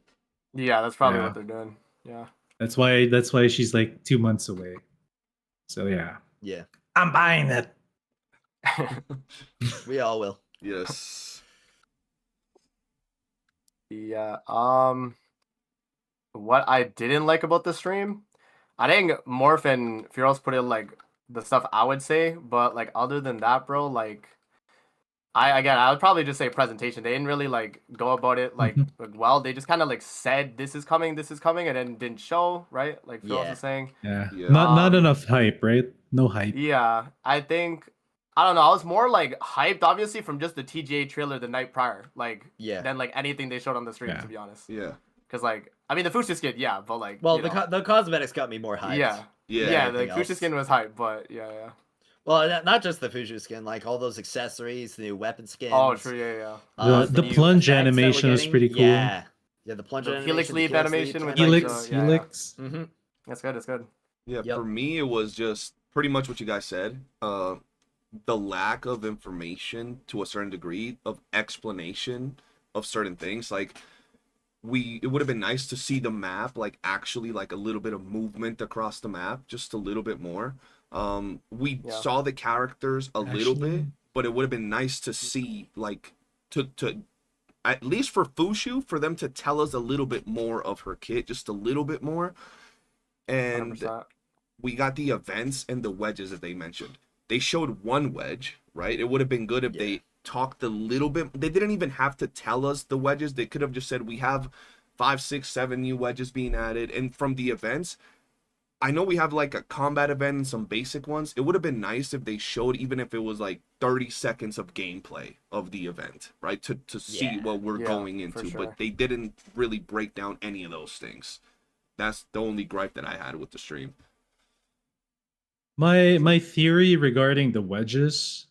Yeah, that's probably Yeah. what they're doing. Yeah. That's why she's like 2 months away. So yeah, Yeah, I'm buying it. we all will. Yes. Yeah. What I didn't like about the stream, I think Morph and Feroz put in like the stuff I would say, but like other than that, bro, like I would probably just say presentation. They didn't really like go about it like well. They just kind of like said this is coming, and then didn't show, right? Like Feroz Yeah. was saying. Yeah, Yeah. not enough hype, right? No hype. Yeah, I think I don't know. I was more like hyped, obviously, from just the TGA trailer the night prior, like Yeah. than like anything they showed on the stream, Yeah. to be honest. Yeah. Because like I mean the Fuchsia skin, yeah, but like Well, you know. the cosmetics got me more hyped. Yeah. Yeah. Yeah, the Anything Fuchsia else. skin was hype, but yeah. Well, not just the Fuju skin, like all those accessories, the new weapon skins. Oh, true, yeah. The new plunge effects that we're animation was getting. pretty cool. Yeah, the plunge The animation. Helix Leap animation with, Helix, yeah. Helix. Mm-hmm. That's good. That's good. Yeah, Yep. for me, it was just pretty much what you guys said. The lack of information to a certain degree of explanation of certain things. Like, it would have been nice to see the map, like, actually, like, a little bit of movement across the map, just a little bit more. We Yeah. saw the characters a little bit, Actually- but it would have been nice to see, like, to at least for Fushu, for them to tell us a little bit more of her kit, just a little bit more. And 100%. we got the events and the wedges that they mentioned. They showed one wedge, right? It would have been good if they talked a little bit. They didn't even have to tell us the wedges. They could have just said we have 5, 6, 7 new wedges being added. And from the events, I know we have like a combat event and some basic ones. It would have been nice if they showed, even if it was like 30 seconds of gameplay of the event, right? To see Yeah. what we're Yeah, going for into. sure. But they didn't really break down any of those things. That's the only gripe that I had with the stream. My theory regarding the wedges,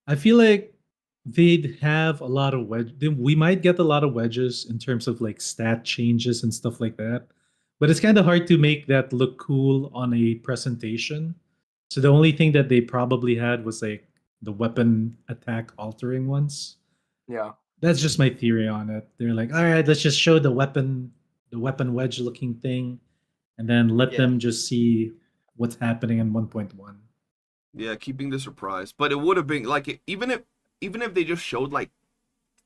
I feel like they'd have a lot of we might get a lot of wedges in terms of like stat changes and stuff like that. But it's kind of hard to make that look cool on a presentation. So the only thing that they probably had was like the weapon attack altering ones. Yeah. That's just my theory on it. They're like, all right, let's just show the weapon wedge looking thing, and then let Yeah. them just see what's happening in 1.1. Yeah, keeping the surprise. But it would have been like even if they just showed like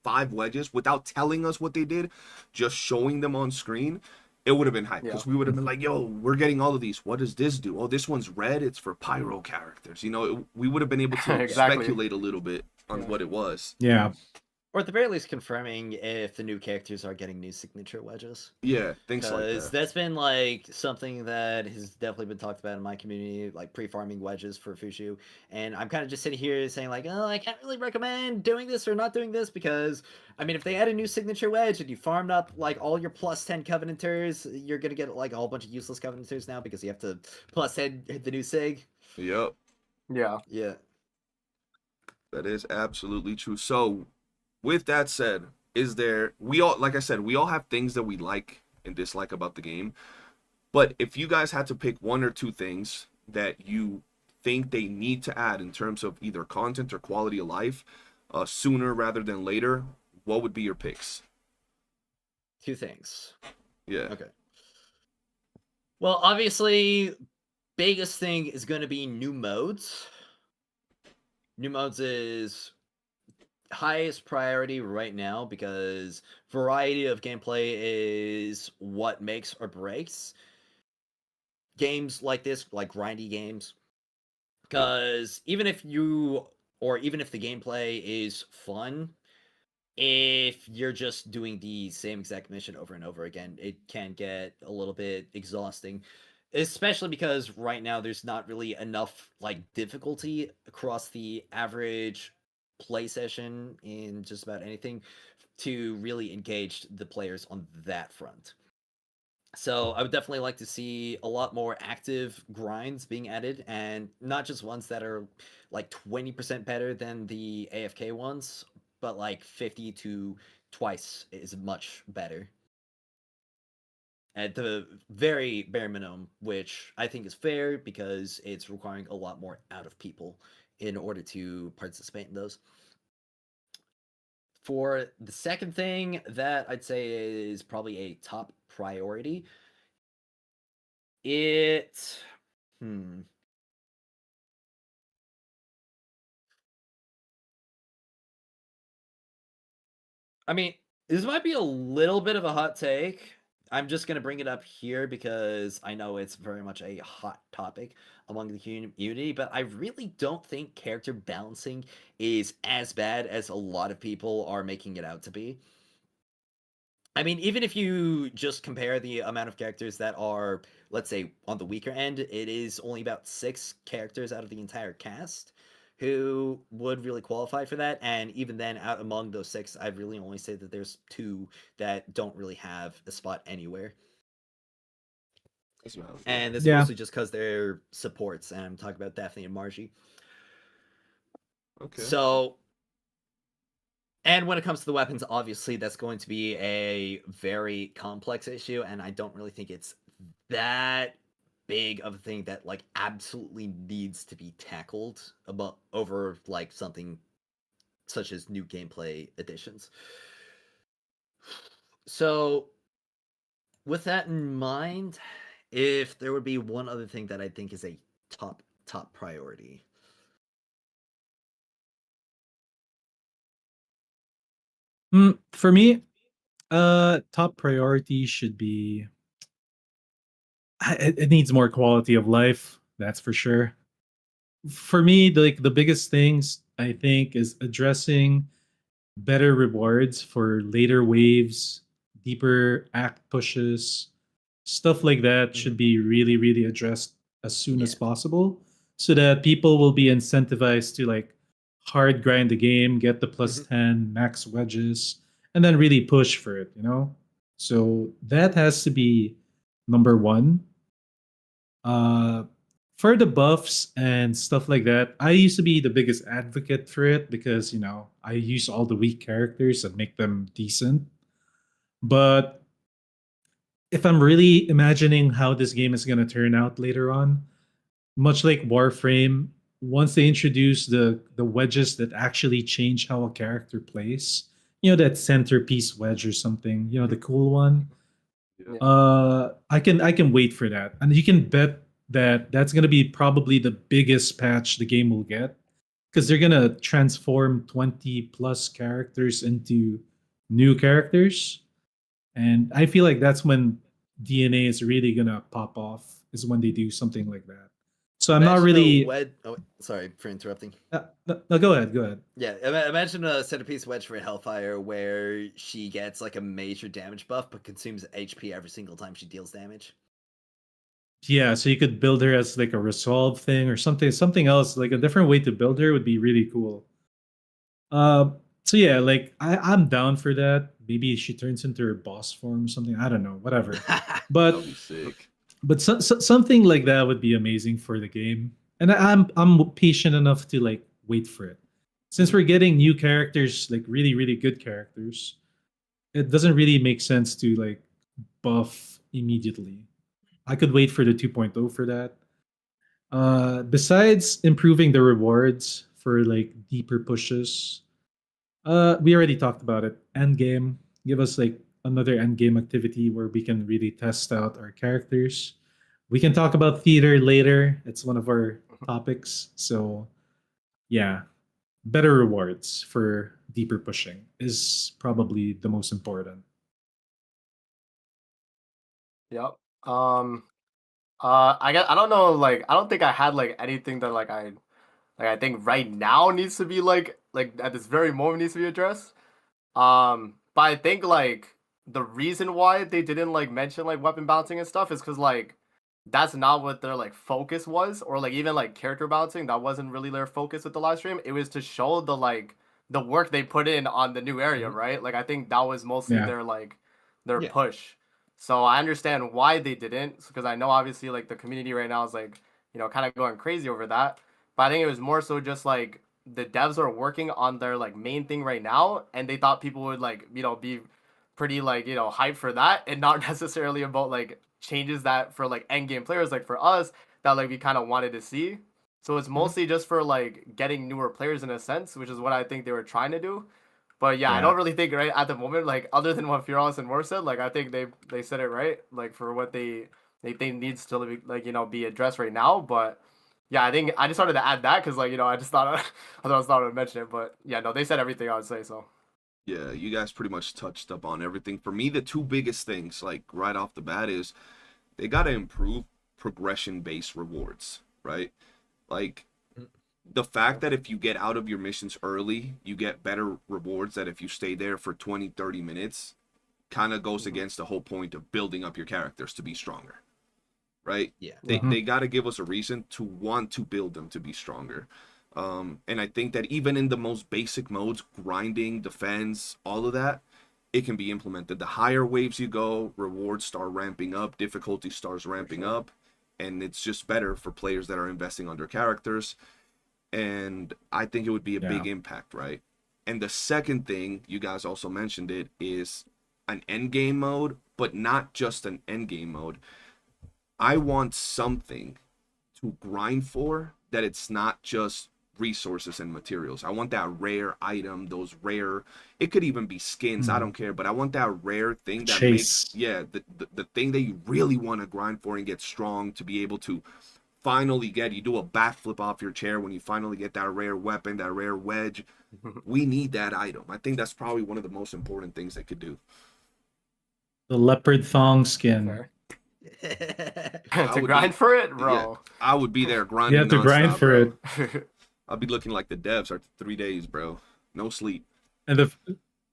5 wedges without telling us what they did, just showing them on screen, it would have been hype because we would have been like, "Yo, we're getting all of these. What does this do? Oh, this one's red. It's for pyro characters." You know, we would have been able to Exactly. speculate a little bit on what it was. Yeah. Or at the very least, confirming if the new characters are getting new signature wedges. Yeah, things like Because that. that's been like something that has definitely been talked about in my community, like pre-farming wedges for Fushu. And I'm kind of just sitting here saying like, oh, I can't really recommend doing this or not doing this because, I mean, if they add a new signature wedge and you farmed up like all your plus 10 Covenanters, you're gonna get like a whole bunch of useless Covenanters now because you have to plus 10 hit the new sig. Yep, Yeah. Yeah. that is absolutely true. So, with that said, like I said, we all have things that we like and dislike about the game. But if you guys had to pick 1 or 2 things that you think they need to add in terms of either content or quality of life, sooner rather than later, what would be your picks? 2 things. Yeah. Okay. Well, obviously, biggest thing is going to be new modes. New modes is highest priority right now because variety of gameplay is what makes or breaks games like this, like grindy games. Because even if the gameplay is fun, if you're just doing the same exact mission over and over again, it can get a little bit exhausting. especially because right now there's not really enough like difficulty across the average play session in just about anything to really engage the players on that front. So I would definitely like to see a lot more active grinds being added, and not just ones that are like 20% better than the AFK ones, but like 50 to twice is much better. At the very bare minimum, which I think is fair because it's requiring a lot more out of people in order to participate in those. For the second thing that I'd say is probably a top priority, it I mean, this might be a little bit of a hot take. I'm just going to bring it up here because I know it's very much a hot topic among the community, but I really don't think character balancing is as bad as a lot of people are making it out to be. I mean, even if you just compare the amount of characters that are, let's say, on the weaker end, it is only about 6 characters out of the entire cast who would really qualify for that. And even then, out among those 6, I'd really only say that there's 2 that don't really have a spot anywhere. That's valid. And it's Yeah. mostly just because they're supports, and I'm talking about Daphne and Margie. Okay. So, and when it comes to the weapons, obviously that's going to be a very complex issue, and I don't really think it's that big of a thing that like absolutely needs to be tackled about over like something such as new gameplay additions. So, with that in mind, if there would be one other thing that I think is a top priority. For me, top priority should be it needs more quality of life, that's for sure. For me, the biggest things I think is addressing better rewards for later waves, deeper act pushes, stuff like that should be really, really addressed as soon as Yeah. possible, so that people will be incentivized to like hard grind the game, get the plus 10 max wedges, and then really push for it, you know? So that has to be number one. Uh, for the buffs and stuff like that, I used to be the biggest advocate for it because, you know, I use all the weak characters and make them decent. But if I'm really imagining how this game is going to turn out later on, much like Warframe, once they introduce the wedges that actually change how a character plays, you know, that centerpiece wedge or something, you know, the cool one. Yeah. I can wait for that, and you can bet that that's gonna be probably the biggest patch the game will get, because they're gonna transform 20 plus characters into new characters, and I feel like that's when DNA is really gonna pop off. Is when they do something like that. So I'm not Imagine a really. Oh, sorry for interrupting. No, go ahead. Go ahead. Yeah, imagine a centerpiece wedge for Hellfire where she gets like a major damage buff but consumes HP every single time she deals damage. Yeah, so you could build her as like a resolve thing or something else. Like a different way to build her would be really cool. Uh, so yeah, like I'm down for that. Maybe she turns into her boss form or something. I don't know, whatever. That But would be sick. something like that would be amazing for the game, and I'm patient enough to like wait for it. Since we're getting new characters, like really really good characters, it doesn't really make sense to like buff immediately. I could wait for the 2.0 for that. Besides improving the rewards for like deeper pushes, we already talked about it. End game, give us like another end game activity where we can really test out our characters. We can talk about theater later. It's one of our topics. So, yeah, better rewards for deeper pushing is probably the most important. Yep. I don't know, like I don't think I had like anything that I think right now needs to be like at this very moment needs to be addressed. But I think like the reason why they didn't like mention like weapon balancing and stuff is because like that's not what their like focus was, or like even like character balancing, that wasn't really their focus with the live stream. It was to show the like the work they put in on the new area, right? Like I think that was mostly Yeah. their like their Yeah. push. So I understand why they didn't, because I know obviously like the community right now is like, you know, kind of going crazy over that. But I think it was more so just like the devs are working on their like main thing right now, and they thought people would like, you know, be pretty like, you know, hyped for that, and not necessarily about like changes that for like end game players like for us that like we kind of wanted to see. So it's mostly just for like getting newer players in a sense, which is what I think they were trying to do. But yeah, I Yeah. don't really think right at the moment, like other than what Furons and Morph said, like I think they said it right, like for what they think needs to like, you know, be addressed right now. But yeah, I think I just wanted to add that because like, you know, I just thought I thought I would mention it. But yeah, no, they said everything I would say. So Yeah, you guys pretty much touched up on everything. For me, the two biggest things, like right off the bat, is they got to improve progression-based rewards, right? Like the fact that if you get out of your missions early, you get better rewards that if you stay there for 20, 30 minutes, kind of goes against the whole point of building up your characters to be stronger, right? Yeah. They got to give us a reason to want to build them to be stronger. And I think that even in the most basic modes, grinding, defense, all of that, it can be implemented. The higher waves you go, rewards start ramping up, difficulty starts ramping up, and it's just better for players that are investing on their characters. And I think it would be a big impact, right? And the second thing, you guys also mentioned it, is an end game mode, but not just an end game mode. I want something to grind for that it's not just resources and materials. I want that rare item, those rare, it could even be skins, I don't care, but I want that rare thing that makes, the thing that you really want to grind for and get strong to be able to finally get, you do a backflip off your chair when you finally get that rare weapon, that rare wedge. We need that item. I think that's probably one of the most important things they could do. The leopard thong skin. fair. I To would grind be- for it, Yeah, bro. I would be there grinding. You have to grind nonstop, for bro. it. I'll be looking like the devs after 3 days, bro. No sleep. And the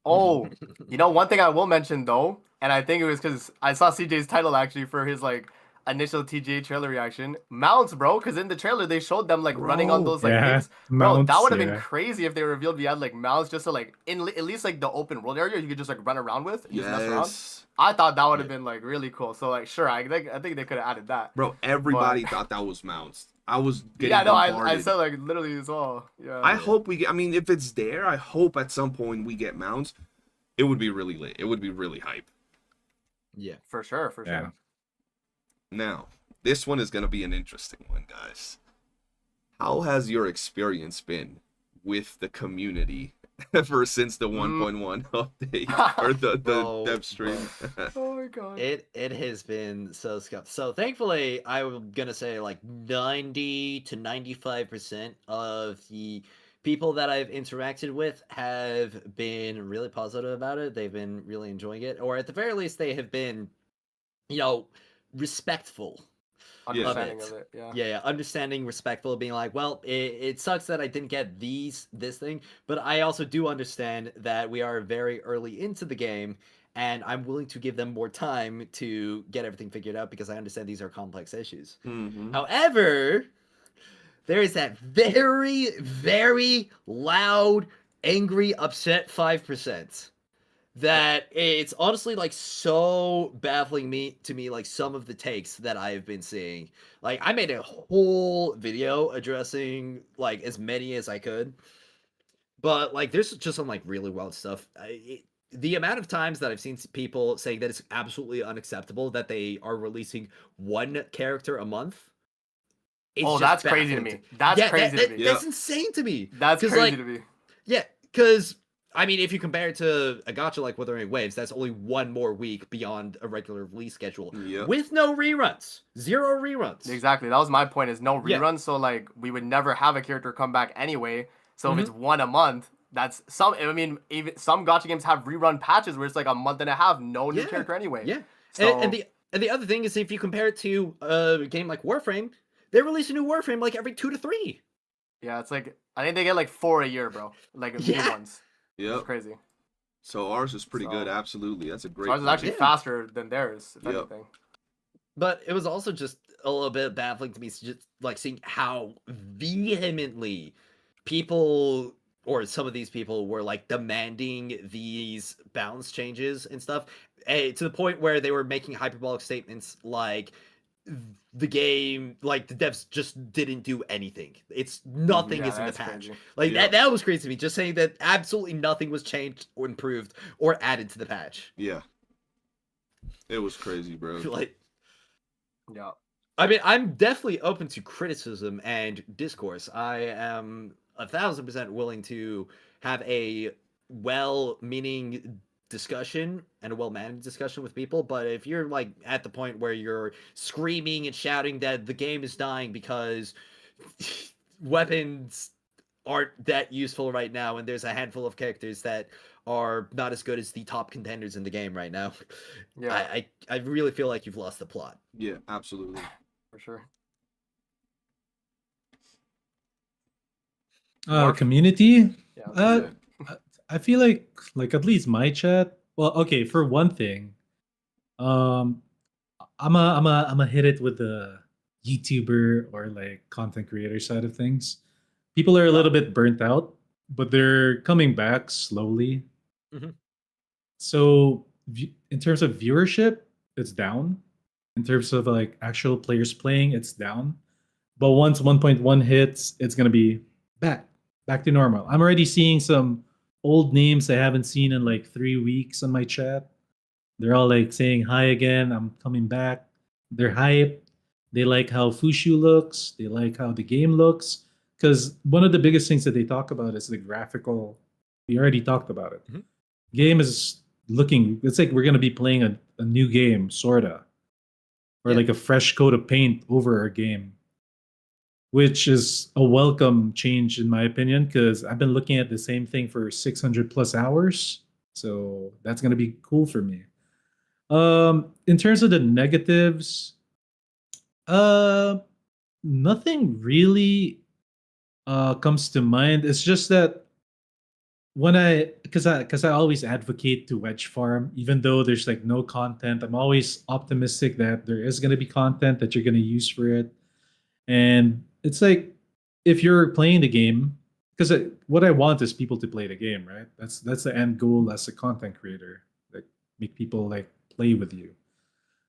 Oh, you know, one thing I will mention though, and I think it was because I saw CJ's title actually for his like initial TGA trailer reaction. Mounts, bro, because in the trailer they showed them like running on those like yeah, things. Bro, that mounts, would have been yeah. crazy if they revealed we had like mounts just to like in at least like the open world area you could just like run around with and just mess around. Yes. I thought that would have been like really cool. So like sure, I think they could have added that. Bro, everybody thought that was mounts. I was getting Yeah, no, I bombarded. said like literally as well. Yeah. I hope we get, I mean, if it's there, I hope at some point we get mounts. It would be really lit. It would be really hype. Yeah. For sure, for Yeah. sure. Now, this one is going to be an interesting one, guys. How has your experience been with the community ever since the 1.1 update or the Bro. dev stream? Oh my god. It has been so scuffed. So thankfully, I'm gonna say like 90 to 95% of the people that I've interacted with have been really positive about it. They've been really enjoying it, or at the very least, they have been, you know, respectful. Understanding it. of it. Yeah. Yeah, understanding, respectful, being like, well, it sucks that I didn't get this thing, but I also do understand that we are very early into the game, and I'm willing to give them more time to get everything figured out because I understand these are complex issues. Mm-hmm. However, there is that very, very loud, angry, upset 5%. That it's honestly like so baffling to me like some of the takes that I've been seeing. Like I made a whole video addressing like as many as I could, but like there's just some like really wild stuff. The amount of times that I've seen people saying that it's absolutely unacceptable that they are releasing one character a month. It's Oh, just that's crazy to baffling me. That's crazy to me. That's insane to me. That's 'Cause, crazy like, to me. Yeah, because I mean, if you compare it to a gacha like Wuthering Waves, that's only one more week beyond a regular release schedule Yep. with no reruns, 0 reruns. Exactly. That was my point. Is no Yeah. reruns, so like we would never have a character come back anyway. So Mm-hmm. if it's one a month, that's some. I mean, even some gacha games have rerun patches where it's like a month and a half, no new Yeah. character anyway. Yeah, So and the other thing is if you compare it to a game like Warframe, they release a new Warframe like every 2 to 3. yeah, it's like I think they get like 4 a year, bro. Like Yeah. new ones. Yep. It's crazy. So ours is pretty So- good. Absolutely. That's a great So ours is point. actually Yeah. faster than theirs, if Yep. anything. But it was also just a little bit baffling to me, just like seeing how vehemently people or some of these people were like demanding these balance changes and stuff, to the point where they were making hyperbolic statements like the game, like the devs just didn't do anything. It's nothing Yeah, is in the that's patch. crazy. Like Yeah. that was crazy to me. Just saying that absolutely nothing was changed or improved or added to the patch. Yeah. It was crazy, bro. Like, Yeah. I mean, I'm definitely open to criticism and discourse. I am 1,000% willing to have a well-meaning discussion and a well-managed discussion with people. But if you're like at the point where you're screaming and shouting that the game is dying because weapons aren't that useful right now, and there's a handful of characters that are not as good as the top contenders in the game right now, Yeah, I really feel like you've lost the plot. Yeah, absolutely. for sure. Uh, community. Yeah. Uh, I feel like at least my chat. Well, okay. For one thing, um, I'm a hit it with the YouTuber or like content creator side of things. People are a Yeah. little bit burnt out, but they're coming back slowly. Mhm. So in terms of viewership, it's down. In terms of like actual players playing, it's down. But once 1.1 hits, it's gonna be back to normal. I'm already seeing some old names I haven't seen in like 3 weeks on my chat. They're all like saying hi again. I'm coming back. They're hyped. They like how Fushu looks. They like how the game looks. Because one of the biggest things that they talk about is the graphical. We already talked about it. Mhm. Game is looking. It's like we're gonna be playing a new game, sorta, or Yeah. like a fresh coat of paint over our game, which is a welcome change in my opinion. Because I've been looking at the same thing for 600 plus hours, so that's gonna be cool for me. In terms of the negatives, uh, nothing really comes to mind. It's just that when because I always advocate to wedge farm, even though there's like no content. I'm always optimistic that there is gonna be content that you're gonna use for it, and it's like if you're playing the game, because what I want is people to play the game, right? That's the end goal as a content creator, like make people like play with you.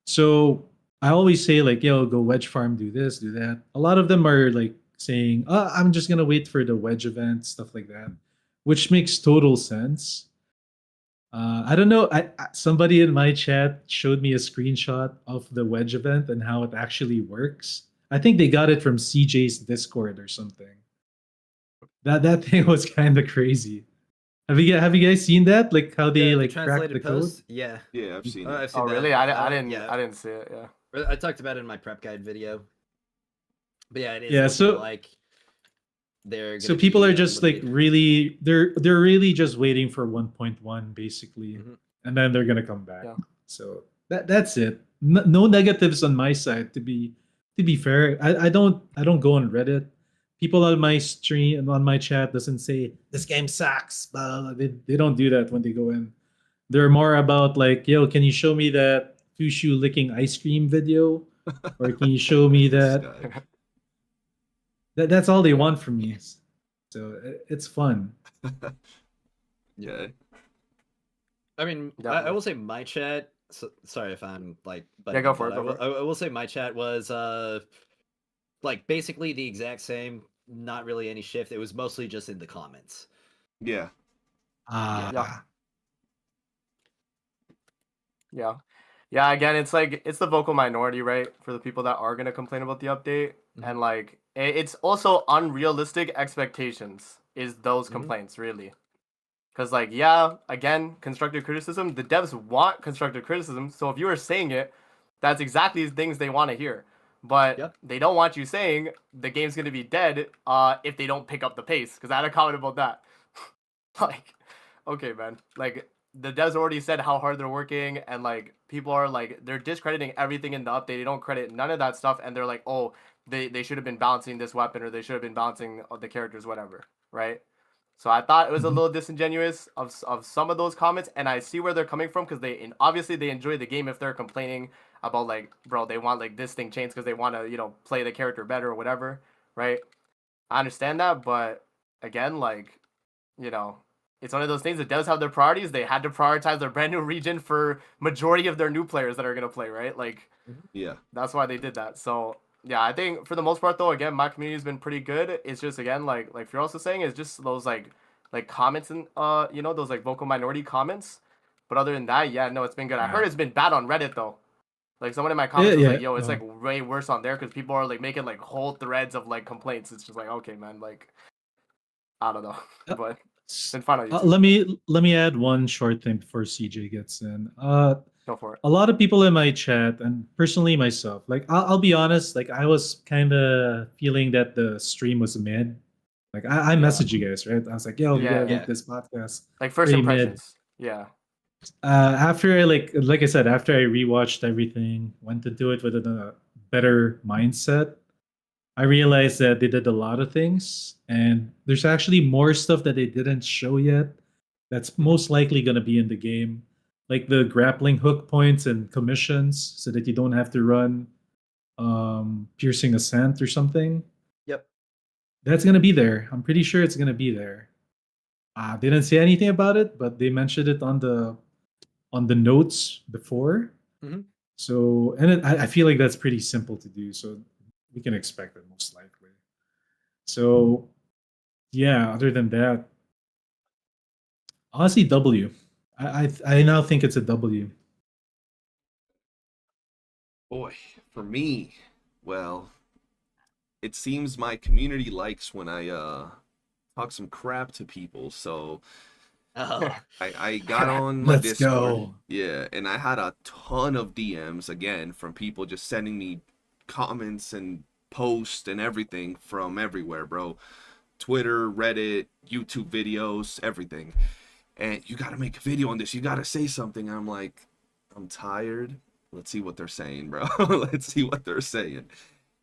So I always say like, yo, go wedge farm, do this, do that. A lot of them are like saying, I'm just gonna wait for the wedge event, stuff like that, which makes total sense. I don't know. Somebody in my chat showed me a screenshot of the wedge event and how it actually works. I think they got it from CJ's Discord or something. That thing was kind of crazy. Have you guys seen that? Like how they The like cracked the translated code? post? Yeah. Yeah, I've seen I've it. seen Oh, that. really? I didn't. Yeah. I didn't see it. Yeah. I talked about it in my prep guide video. But yeah, it is Yeah, looking so- like they're So gonna people be, are just like limited. really they're really just waiting for 1.1 basically, Mhm. and then they're gonna come back. Yeah. So that's it. No negatives on my side. To be fair, I don't go on Reddit. People on my stream and on my chat doesn't say this game sucks. Blah, blah, blah. They don't do that when they go in. They're more about like, yo, can you show me that Fushu licking ice cream video, or can you show me This that? guy. That's all they want from me. So it's fun. Yeah. I mean, I Definitely. will say my chat. Sorry if I'm like. Yeah, go butting for in, it, but go for I will say my chat was like basically the exact same. Not really any shift. It was mostly just in the comments. Yeah. Yeah. Yeah. Yeah, again, it's like it's the vocal minority, right? For the people that are gonna complain about the update. Mhm. And like it's also unrealistic expectations is those Mhm. complaints, really. Cause like, yeah, again, constructive criticism, the devs want constructive criticism. So if you are saying it, that's exactly the things they want to hear. But Yep. they don't want you saying the game's gonna be dead if they don't pick up the pace. Cause I had a comment about that. Like, okay, man. Like the devs already said how hard they're working, and like people are like they're discrediting everything in the update. They don't credit none of that stuff, and they're like, oh, they should have been balancing this weapon, or they should have been balancing the characters, whatever, right? So I thought it was a Mhm. little disingenuous of some of those comments, and I see where they're coming from because obviously they enjoy the game if they're complaining about like, bro, they want like this thing changed because they want to play the character better or whatever, right? I understand that, but again, like, you know, it's one of those things that does have their priorities. They had to prioritize their brand new region for majority of their new players that are gonna play, right? Like, Yeah. that's why they did that. So yeah, I think for the most part though, again, my community's been pretty good. It's just again like you're also saying, it's just those like comments and those like vocal minority comments. But other than that, yeah, no, it's been good. I heard it's been bad on Reddit though. Like someone in my comments was Yeah, like, "Yo, it's yeah. like way worse on there because people are like making like whole threads of like complaints." It's just like, okay, man, like I don't know, Uh, but it's been fun on YouTube. let me add one short thing before CJ gets in. Go for it. A lot of people in my chat and personally myself, like I'll be honest, like I was kind of feeling that the stream was mid. Like I Yeah. messaged you guys, right? I was like, "Yo, we gotta Yeah. make this podcast Like first pretty mid." impressions. Yeah. After like I said, after I rewatched everything, went to do it with a better mindset, I realized that they did a lot of things, and there's actually more stuff that they didn't show yet. That's most likely going to be in the game, like the grappling hook points and commissions, so that you don't have to run piercing ascent or something. Yep. That's going to be there. I'm pretty sure it's going to be there. They didn't say anything about it, but they mentioned it on the notes before. Mhm. So, and I feel like that's pretty simple to do. So we can expect it most likely. So, yeah. Other than that, honestly, W. I now think it's a W. Boy, for me, well, it seems my community likes when I talk some crap to people. So Oh. I got on my Let's Discord. go. Yeah, and I had a ton of DMs again from people just sending me comments and posts and everything from everywhere, bro. Twitter, Reddit, YouTube videos, everything. And you got to make a video on this. You got to say something. I'm like, I'm tired. Let's see what they're saying, bro. Let's see what they're saying.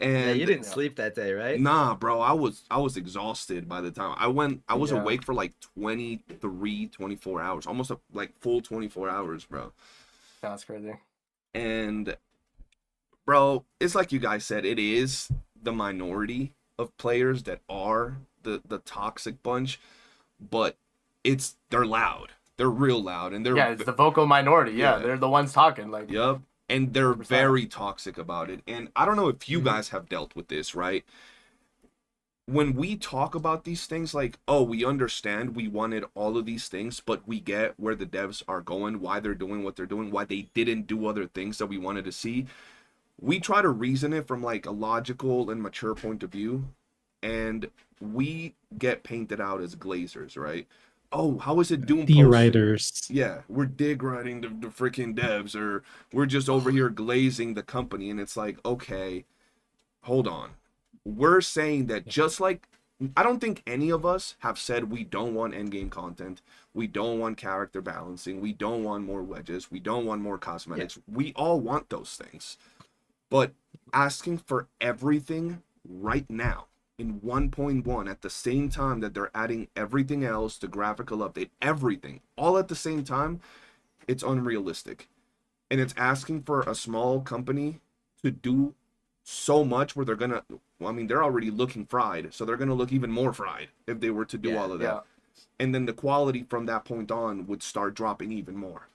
And Yeah, you didn't sleep that day, right? nah, bro, I was exhausted by the time I was Yeah. awake for like 23, 24 hours, almost like full 24 hours, bro. That's crazy. And bro, it's like you guys said, it is the minority of players that are the toxic bunch, but they're loud. They're real loud, and they're Yeah, it's the vocal minority. Yeah, Yeah. they're the ones talking. Like, Yep. And they're 100%. very toxic about it. And I don't know if you guys have dealt with this, right? When we talk about these things, like, oh, we understand we wanted all of these things, but we get where the devs are going, why they're doing what they're doing, why they didn't do other things that we wanted to see. We try to reason it from like a logical and mature point of view, and we get painted out as glazers, right? Oh, how is it The Doompost? writers. Yeah, we're dig writing the freaking devs, or we're just over here glazing the company. And it's like, okay, hold on. We're saying that just like, I don't think any of us have said we don't want endgame content. We don't want character balancing. We don't want more wedges. We don't want more cosmetics. We all want those things. But asking for everything right now in 1.1 at the same time that they're adding everything else, the graphical update, everything, all at the same time, it's unrealistic. And it's asking for a small company to do so much where they're gonna, well, I mean, they're already looking fried, so they're gonna look even more fried if they were to do Yeah, all of that. yeah. And then the quality from that point on would start dropping even more.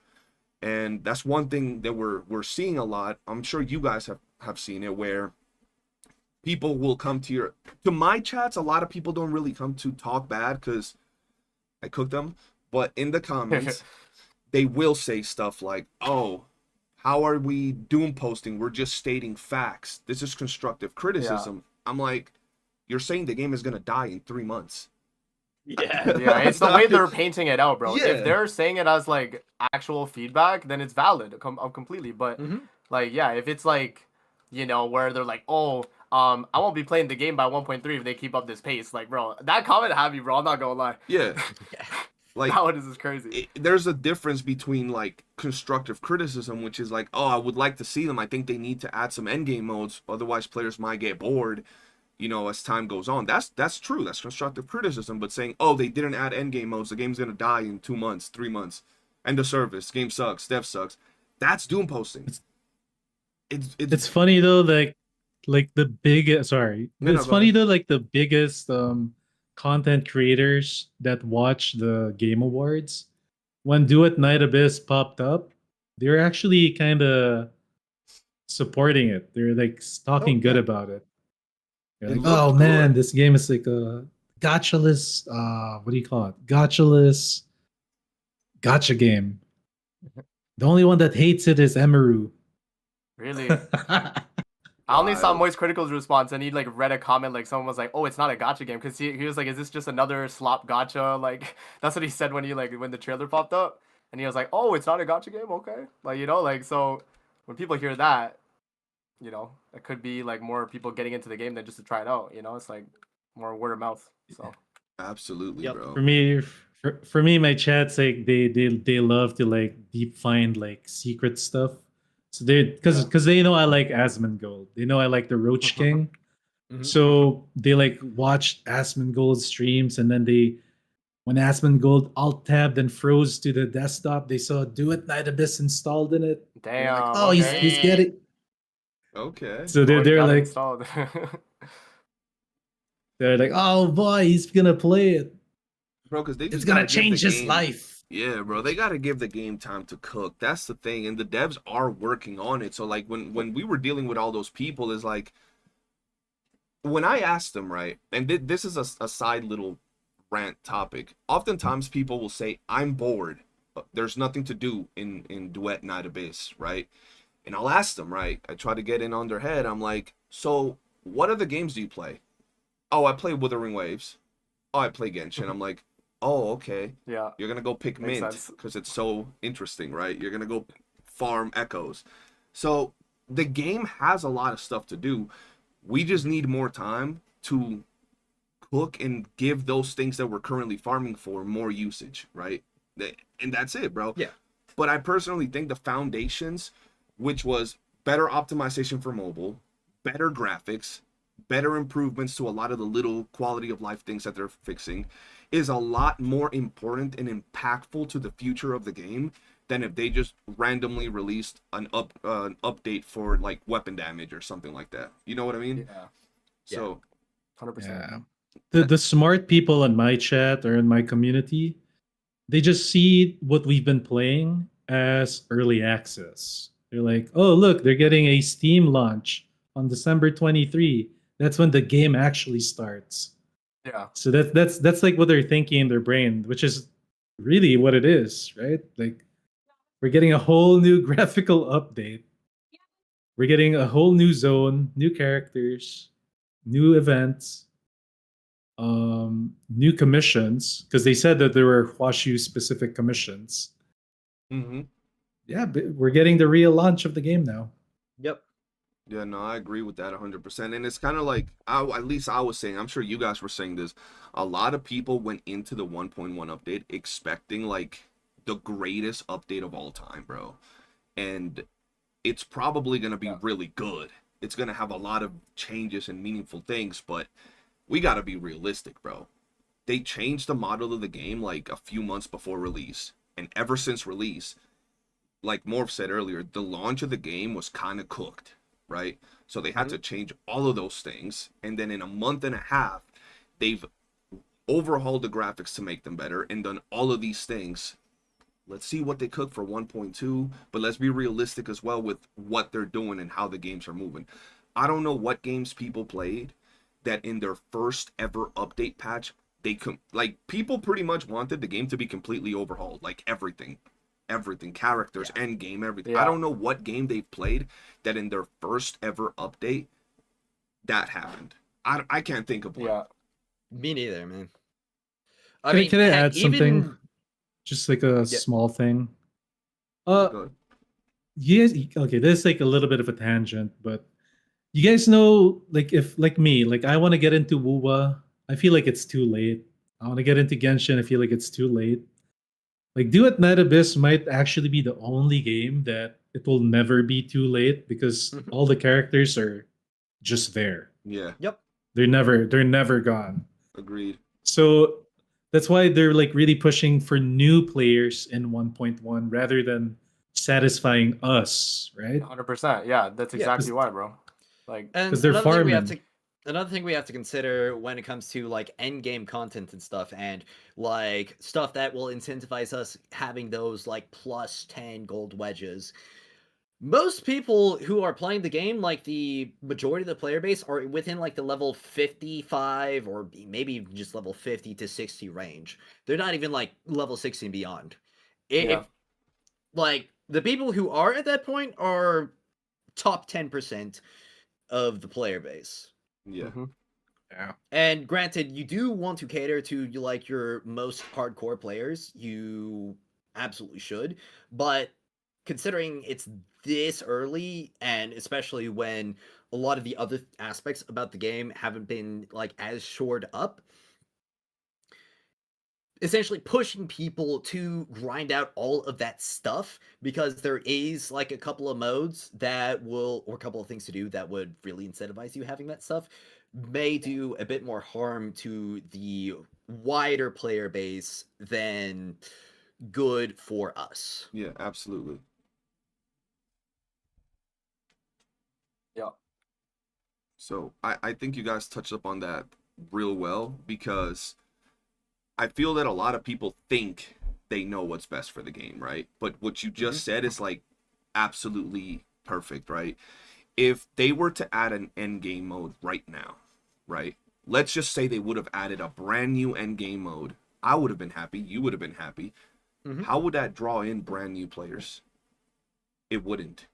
And that's one thing that we're seeing a lot. I'm sure you guys have seen it, where people will come to my chats. A lot of people don't really come to talk bad because I cook them, but in the comments they will say stuff like, oh, how are we doom posting? We're just stating facts. This is constructive criticism. I'm like, you're saying the game is gonna die in 3 months. Yeah. Yeah, it's the way they're painting it out, bro. Yeah. If they're saying it as like actual feedback, then it's valid completely. But like, yeah, if it's like, where they're like, oh, I won't be playing the game by 1.3 if they keep up this pace. Like, bro, that comment had me, bro. I'm not gonna lie. Yeah. Like, That one is just crazy. there's a difference between like constructive criticism, which is like, oh, I would like to see them. I think they need to add some endgame modes, otherwise players might get bored. you know, as time goes on. That's true. That's constructive criticism. But saying, oh, they didn't add endgame modes, the game's gonna die in 2 months, 3 months, end of service, game sucks, dev sucks. That's doom posting. It's funny though, like the biggest. Sorry, No, no, it's go funny ahead. though. Like the biggest content creators that watch the Game Awards, when Do It Night Abyss popped up, they're actually kind of supporting it. They're like talking good Okay. about it. They're It like, oh looked man, good. this game is like a gotcha-less. What do you call it? Gotcha-less gotcha game. The only one that hates it is Emeru. Really? I only saw Wild. Moist Critical's response, and he like read a comment like someone was like, "Oh, it's not a gotcha game," because he was like, "Is this just another slop gotcha?" Like that's what he said when when the trailer popped up, and he was like, "Oh, it's not a gotcha game, okay?" Like like so when people hear that, it could be like more people getting into the game than just to try it out. It's like more word of mouth. So Absolutely, Yep. bro. For me, my chat's like they love to like deep find like secret stuff. So they because they know I like Asmongold. They know I like the Roach King. Mhm. So they like watched Asmongold's streams, and then when Asmongold alt tabbed and froze to the desktop, they saw Do It Night Abyss installed in it. They're like, damn, oh, he's okay, getting. Okay. So already they're got it like installed. oh boy, he's gonna play it. Bro, because they It's just gonna gotta give the change his game. life. Yeah, bro, they gotta give the game time to cook. That's the thing, and the devs are working on it. So like when we were dealing with all those people, is like when I asked them, right, and this is a side little rant topic. Oftentimes people will say, "I'm bored. There's nothing to do in Duet Night Abyss," right? And I'll ask them, right? I try to get in on their head. I'm like, "So what other games do you play?" "Oh, I play Wuthering Waves." "Oh, I play Genshin." I'm like, "Oh, okay. Yeah, You're gonna go pick makes Mint sense. because it's so interesting, right? You're gonna go farm Echoes." So the game has a lot of stuff to do. We just need more time to cook and give those things that we're currently farming for more usage, right? And that's it, bro. Yeah. But I personally think the foundations, which was better optimization for mobile, better graphics, better improvements to a lot of the little quality of life things that they're fixing, is a lot more important and impactful to the future of the game than if they just randomly released an update for like weapon damage or something like that. You know what I mean? Yeah, So 100%. Yeah. The smart people in my chat or in my community, they just see what we've been playing as early access. They're like, oh look, they're getting a Steam launch on December 23. That's when the game actually starts. Yeah, So that's like what they're thinking in their brain, which is really what it is, right? Like we're getting a whole new graphical update. We're getting a whole new zone, new characters, new events, new commissions, because they said that there were Huashu specific commissions. Yeah, but we're getting the real launch of the game now. Yep. yeah, no, I agree with that 100%. And it's kind of like, at least I was saying, I'm sure you guys were saying this. A lot of people went into the 1.1 update expecting like the greatest update of all time, bro. And it's probably going to be really good. It's going to have a lot of changes and meaningful things, but we got to be realistic, bro. They changed the model of the game like a few months before release. And ever since release, like Morph said earlier, the launch of the game was kind of cooked, right? So they had to change all of those things. And then in a month and a half, they've overhauled the graphics to make them better and done all of these things. Let's see what they cook for 1.2, but let's be realistic as well with what they're doing and how the games are moving. I don't know what games people played that in their first ever update patch, like people pretty much wanted the game to be completely overhauled, like everything, characters, end game, everything. I Yeah. don't know what game they've played that in their first ever update that happened. I can't think of one. Yeah. Me neither, man. Can I heck, add something? even Just like a small thing. Yeah, go ahead. You guys, okay, this is like a little bit of a tangent, but you guys know, like, if like me, like I want to get into WooOo, I feel like it's too late. I want to get into Genshin, I feel like it's too late. Like, Do It Night Abyss might actually be the only game that it will never be too late because all the characters are just there. Yeah. Yep. They're never gone. Agreed. So that's why they're like really pushing for new players in 1.1 rather than satisfying us, right? 100%. Yeah, that's Yeah. exactly why, bro. Like, And 'Cause they're another thing we have to consider when it comes to like end game content and stuff, and like stuff that will incentivize us having those like plus 10 gold wedges. Most people who are playing the game, like the majority of the player base, are within like the level 55 or maybe just level 50 to 60 range. They're not even like level 60 and beyond. If Yeah. like the people who are at that point are top 10% of the player base. Yeah. Mhm. Yeah. And granted, you do want to cater to like your most hardcore players. You absolutely should. But considering it's this early, and especially when a lot of the other aspects about the game haven't been like as shored up, essentially pushing people to grind out all of that stuff, because there is like a couple of modes that will, or a couple of things to do that would really incentivize you having that stuff, may do a bit more harm to the wider player base than good for us. Yeah, absolutely. Yeah. So I think you guys touched up on that real well, because I feel that a lot of people think they know what's best for the game, right? But what you just said is like absolutely perfect, right? If they were to add an end game mode right now, right? Let's just say they would have added a brand new end game mode. I would have been happy. You would have been happy. Mhm. How would that draw in brand new players? It wouldn't.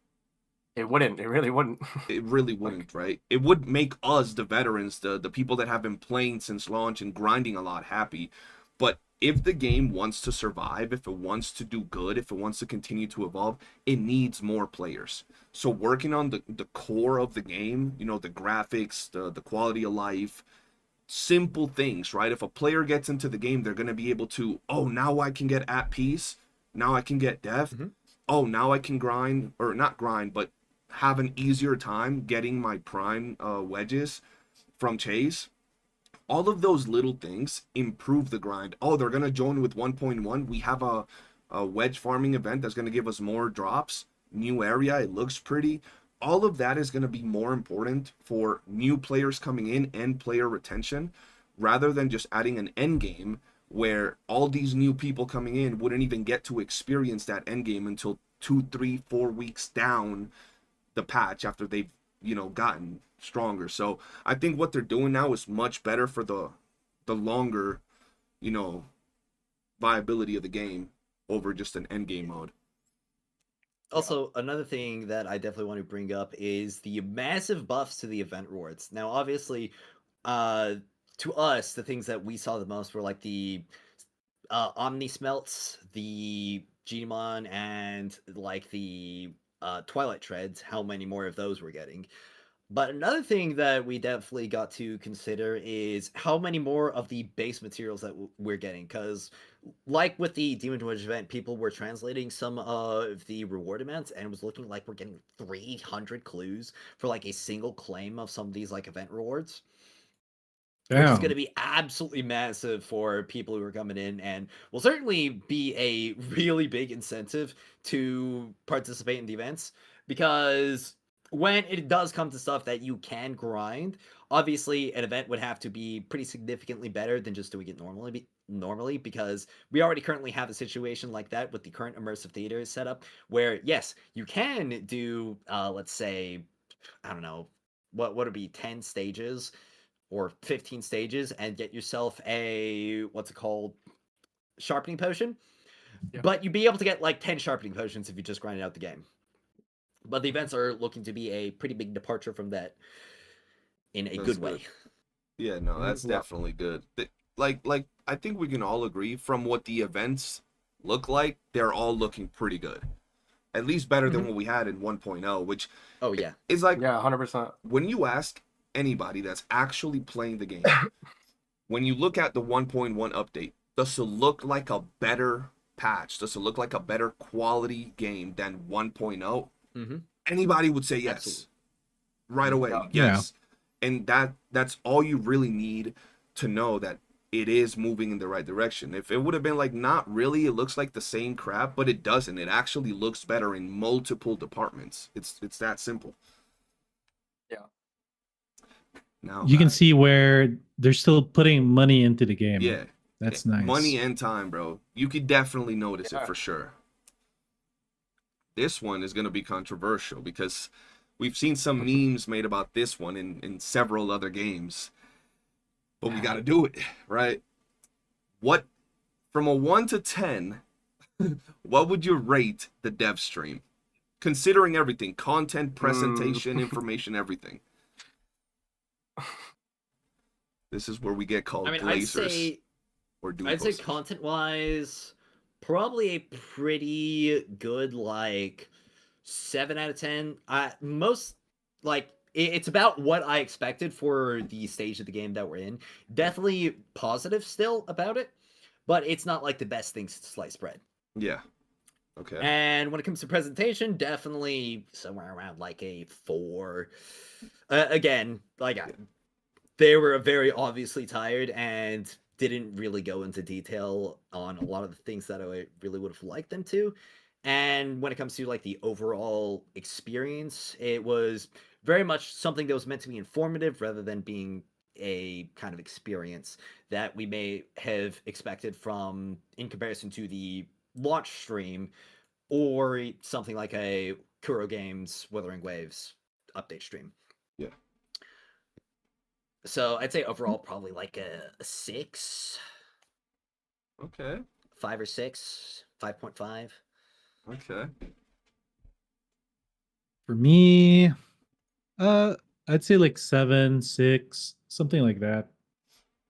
It wouldn't. It really wouldn't. It really wouldn't, right? It would make us, the veterans, the people that have been playing since launch and grinding a lot, happy. But if the game wants to survive, if it wants to do good, if it wants to continue to evolve, it needs more players. So working on the core of the game, you know, the graphics, the quality of life, simple things, right? If a player gets into the game, they're going to be able to, oh, now I can get at peace. Now I can get death. Mhm. Oh, now I can grind, or not grind, but have an easier time getting my prime wedges from Chase. All of those little things improve the grind. Oh, they're going to join with 1.1. We have a wedge farming event that's going to give us more drops. New area, it looks pretty. All of that is going to be more important for new players coming in and player retention, rather than just adding an end game where all these new people coming in wouldn't even get to experience that end game until 2, 3, 4 weeks down the patch after they've, you know, gotten stronger. So I think what they're doing now is much better for the longer, you know, viability of the game over just an end game mode. Also, another thing that I definitely want to bring up is the massive buffs to the event rewards. Now, obviously, to us, the things that we saw the most were like the Omni Smelts, the Genimon, and like the Twilight Treads, how many more of those we're getting. But another thing that we definitely got to consider is how many more of the base materials that we're getting. Because, like with the Demon Wedge event, people were translating some of the reward amounts, and it was looking like we're getting 300 clues for like a single claim of some of these like event rewards, which is Damn. going to be absolutely massive for people who are coming in, and will certainly be a really big incentive to participate in the events. Because when it does come to stuff that you can grind, obviously an event would have to be pretty significantly better than just doing it normally, because we already currently have a situation like that with the current immersive theater setup, where yes, you can do let's say, I don't know, what would it be, 10 stages or 15 stages, and get yourself a, what's it called, sharpening potion. Yeah. But you'd be able to get like 10 sharpening potions if you just grinded out the game. But the events are looking to be a pretty big departure from that in a That's good way. good. Yeah, no, that's Yeah. definitely good. Like I think we can all agree from what the events look like, they're all looking pretty good. At least better than what we had in 1.0, which Oh yeah. is like, Yeah, 100%. when you ask anybody that's actually playing the game, when you look at the 1.1 update, does it look like a better patch? Does it look like a better quality game than 1.0? Mm-hmm. Anybody would say yes. Absolutely. Right away. Yeah. Yes. And that's all you really need to know that it is moving in the right direction. If it would have been like, not really, it looks like the same crap, but it doesn't. It actually looks better in multiple departments. It's that simple. Yeah. Now You can guys, see where they're still putting money into the game. yeah, That's nice. money and time, bro. You could definitely notice Yeah. it for sure. This one is going to be controversial because we've seen some memes made about this one in several other games. But we got to do it, right? What, from a 1 to 10, what would you rate the dev stream? Considering everything, content, presentation, information, everything. This is where we get called I mean, Blazers or I'd say Doompost. content-wise, probably a pretty good, like, 7 out of 10. Most, like, it's about what I expected for the stage of the game that we're in. Definitely positive still about it, but it's not like the best thing since sliced bread. Yeah. Okay. And when it comes to presentation, definitely somewhere around like a 4. Again, like they were very obviously tired and didn't really go into detail on a lot of the things that I really would have liked them to. And when it comes to like the overall experience, it was very much something that was meant to be informative rather than being a kind of experience that we may have expected from in comparison to the launch stream or something like a Kuro Games Wuthering Waves update stream. Yeah. So I'd say overall probably like a 6, Okay. 5 or 6, 5.5. Okay. For me, I'd say like 7, 6, something like that.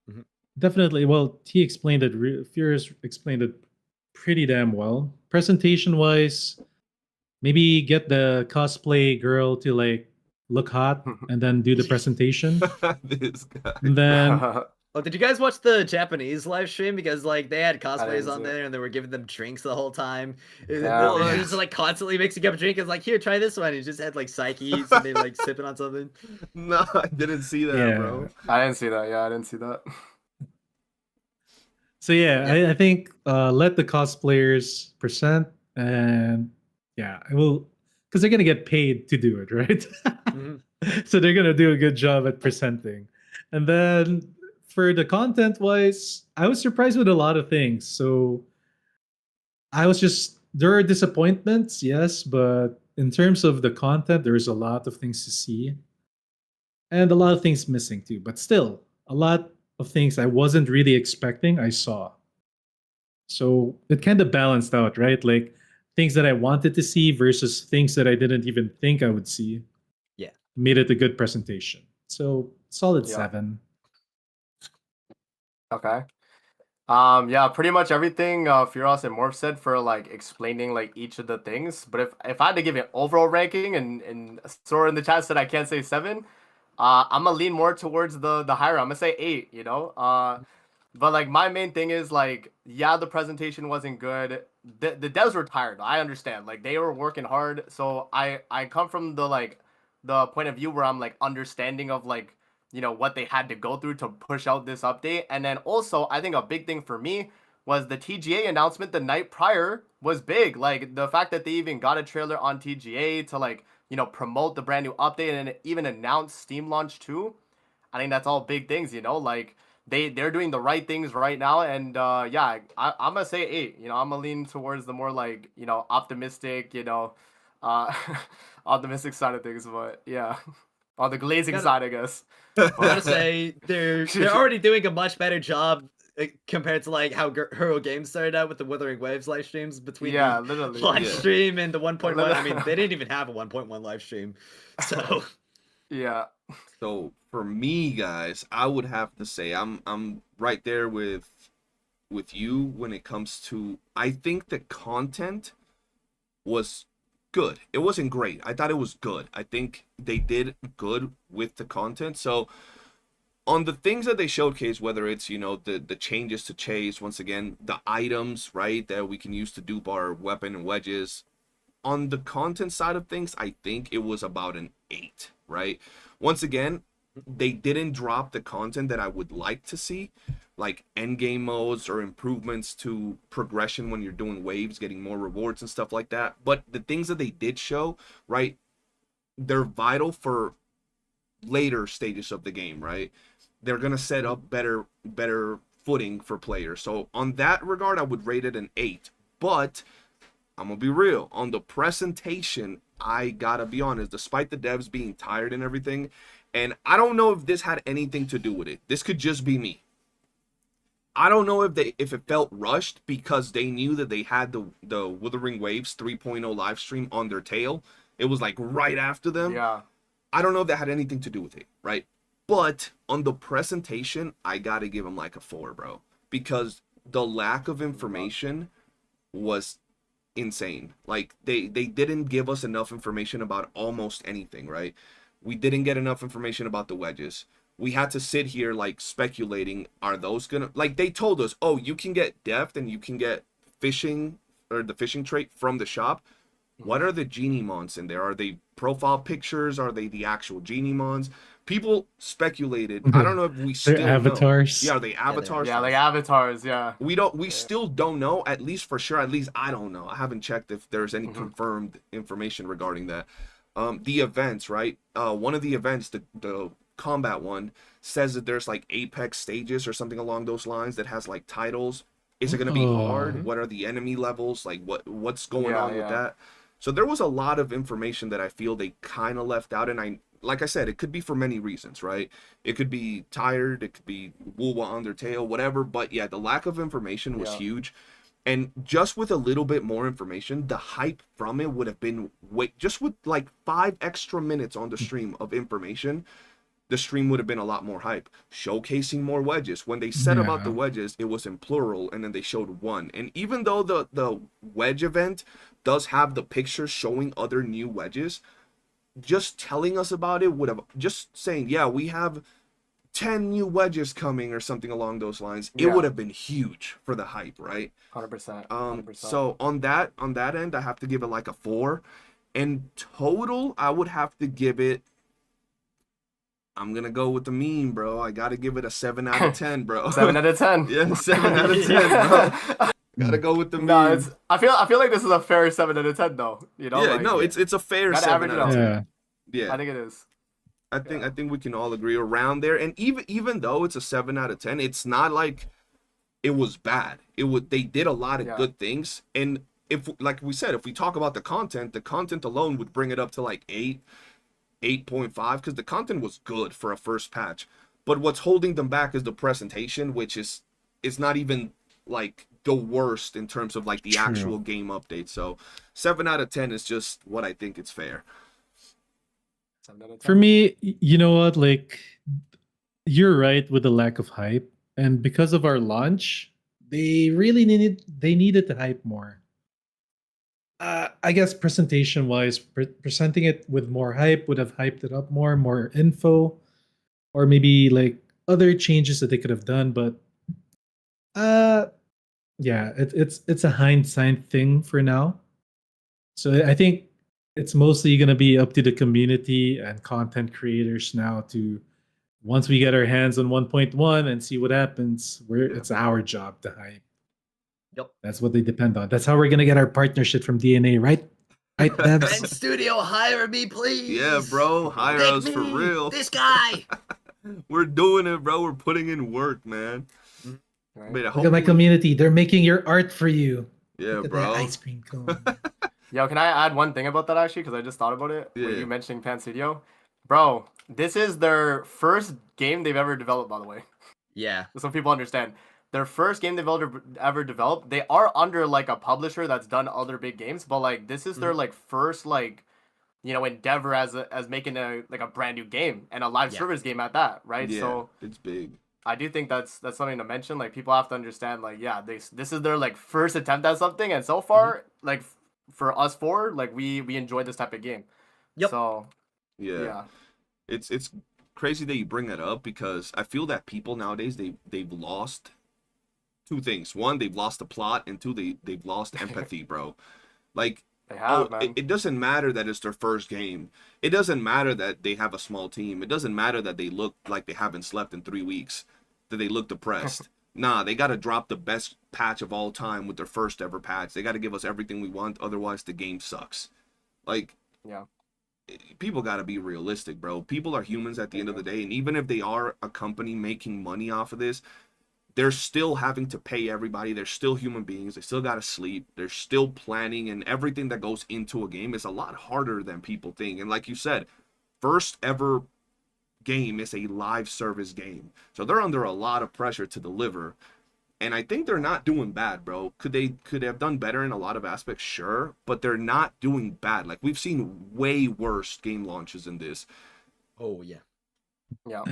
Mhm. Definitely. Well, T explained it. Furious explained it pretty damn well. Presentation wise, maybe get the cosplay girl to like look hot and then do the presentation. This guy. And then Oh, did you guys watch the Japanese live stream? Because like they had didn't cosplayers on see it. there and they were giving them drinks the whole time. Yeah. He was like constantly mixing up a drink. It's like, here, try this one. He just had like Psyche sitting like sipping on something. No, I didn't see that, Yeah. bro. I didn't see that. Yeah, I didn't see that. so yeah, I think let the cosplayers present, and yeah, I will, because they're gonna get paid to do it, right? Mhm. So they're gonna do a good job at presenting. And then for the content wise, I was surprised with a lot of things. So there are disappointments, yes, but in terms of the content, there's a lot of things to see and a lot of things missing too. But still, a lot of things I wasn't really expecting, I saw. So it kind of balanced out, right? Like things that I wanted to see versus things that I didn't even think I would see. Yeah. Made it a good presentation. So solid Yeah. 7. Okay. Yeah, pretty much everything Firas and Morph said for like explaining like each of the things. But if I had to give an overall ranking, and Sora in the chat said I can't say 7, I'm gonna lean more towards the higher. I'm gonna say 8. You know. But like my main thing is like, yeah, the presentation wasn't good. The devs were tired. I understand. Like they were working hard. So I come from the point of view where I'm like understanding of like, you know, what they had to go through to push out this update. And then also, I think a big thing for me was the TGA announcement the night prior was big. Like the fact that they even got a trailer on TGA to like, you know, promote the brand new update and even announce Steam launch too. I think that's all big things, you know, like they're doing the right things right now. And yeah, I'm gonna say 8. You know, I'm gonna lean towards the more like, you know, optimistic, you know, optimistic side of things. But yeah, on the glazing side, I guess. I gotta say they're already doing a much better job compared to like how Hero Games started out with the Wuthering Waves live streams between Yeah, the literally. live Yeah. stream and the 1.1. I mean, they didn't even have a 1.1 live stream, so Yeah. So for me, guys, I would have to say I'm right there with you when it comes to, I think the content was good. It wasn't great. I thought it was good. I think they did good with the content. So on the things that they showcase, whether it's, you know, the changes to chase, once again, the items, right, that we can use to dupe our weapon and wedges. On the content side of things, I think it was about an 8, right? Once again, they didn't drop the content that I would like to see, like end game modes or improvements to progression when you're doing waves, getting more rewards and stuff like that. But the things that they did show, right, they're vital for later stages of the game, right? They're gonna set up better footing for players. So on that regard, I would rate it an 8. But I'm gonna be real. On the presentation, I gotta be honest, despite the devs being tired and everything, and I don't know if this had anything to do with it. This could just be me. I don't know if it felt rushed because they knew that they had the Wuthering Waves 3.0 live stream on their tail. It was like right after them. Yeah. I don't know if that had anything to do with it, right? But on the presentation, I gotta give them like a 4, bro, because the lack of information was insane. Like they didn't give us enough information about almost anything, right? We didn't get enough information about the wedges. We had to sit here like speculating, are those gonna, like they told us, oh, you can get depth and you can get fishing or the fishing trait from the shop. What are the genie mons in there? Are they profile pictures? Are they the actual genie mons? People speculated. I don't know if we still They're avatars. know. Yeah, are they avatars? Yeah, like avatars. Yeah. We still don't know, at least for sure. At least I don't know. I haven't checked if there's any confirmed information regarding that. The events, right? One of the events, the combat one, says that there's like apex stages or something along those lines that has like titles. Is it going to be hard? What are the enemy levels? Like what's going on with that? So there was a lot of information that I feel they kind of left out, and like I said, it could be for many reasons, right? It could be tired, it could be WOOOO on their tail, whatever. But yeah, the lack of information was huge. And just with a little bit more information, the hype from it would have been just with like 5 extra minutes on the stream of information, the stream would have been a lot more hype. Showcasing more wedges. When they said about the wedges, it was in plural, and then they showed one. And even though the wedge event does have the pictures showing other new wedges, just telling us about it would have, just saying, yeah, we have 10 new wedges coming or something along those lines, it would have been huge for the hype, right? 100%. So on that end, I have to give it like a 4. And total, I would have to give it, I'm gonna go with the meme, bro. I gotta give it a 7 out of 10, bro. 7 out of 10. Yeah, 7 out of 10, bro. Gotta go with the meme. No, I feel like this is a fair 7 out of 10 though. You know? Yeah, like, no, it's a fair gotta 7 average it out of out. 10. Yeah. I think it is. I think we can all agree around there. And even though it's a 7 out of 10, it's not like it was bad. They did a lot of good things. And if, like we said, if we talk about the content alone would bring it up to like 8.5, because the content was good for a first patch. But what's holding them back is the presentation, which is not even like the worst in terms of like the actual game update. So 7 out of 10 is just what I think it's fair. For me, you know what? Like, you're right with the lack of hype, and because of our launch, they really needed to hype more. I guess presentation-wise, presenting it with more hype would have hyped it up more info, or maybe like other changes that they could have done. But yeah, it's a hindsight thing for now. So I think it's mostly going to be up to the community and content creators now to, once we get our hands on 1.1 and see what happens, it's our job to hype. Yep. That's what they depend on. That's how we're going to get our partnership from DNA, right? Right, devs? And studio, hire me, please. Yeah, bro, hire Make us for me real. This guy. We're doing it, bro. We're putting in work, man. Right. Made a Look whole at my new- community. They're making your art for you. Yeah, Look at bro. that ice cream cone. Yo, can I add one thing about that actually? Because I just thought about it. Yeah. When you mentioning Pan Studio. Bro, this is their first game they've ever developed, by the way. Yeah. So people understand. Their first game they've ever developed. They are under like a publisher that's done other big games, but like this is their like first like, you know, endeavor as making a brand new game and a live service game at that, right? Yeah, So it's big. I do think that's something to mention. Like people have to understand, like, yeah, this is their like first attempt at something, and so far, like for us four, like we enjoy this type of game. Yep. So Yeah. It's crazy that you bring that up, because I feel that people nowadays they've lost two things. One, they've lost the plot, and two, they've lost empathy, bro. Like They have, Oh, man. it doesn't matter that it's their first game. It doesn't matter that they have a small team. It doesn't matter that they look like they haven't slept in 3 weeks, that they look depressed. Nah, they got to drop the best patch of all time with their first ever patch. They got to give us everything we want, otherwise the game sucks. Like, Yeah. people got to be realistic, bro. People are humans at the end of the day, and even if they are a company making money off of this, they're still having to pay everybody. They're still human beings. They still got to sleep. They're still planning, and everything that goes into a game is a lot harder than people think. And like you said, first ever game is a live service game. So they're under a lot of pressure to deliver. And I think they're not doing bad, bro. Could they have done better in a lot of aspects? Sure. But they're not doing bad. Like, we've seen way worse game launches than this. Oh yeah. Yeah.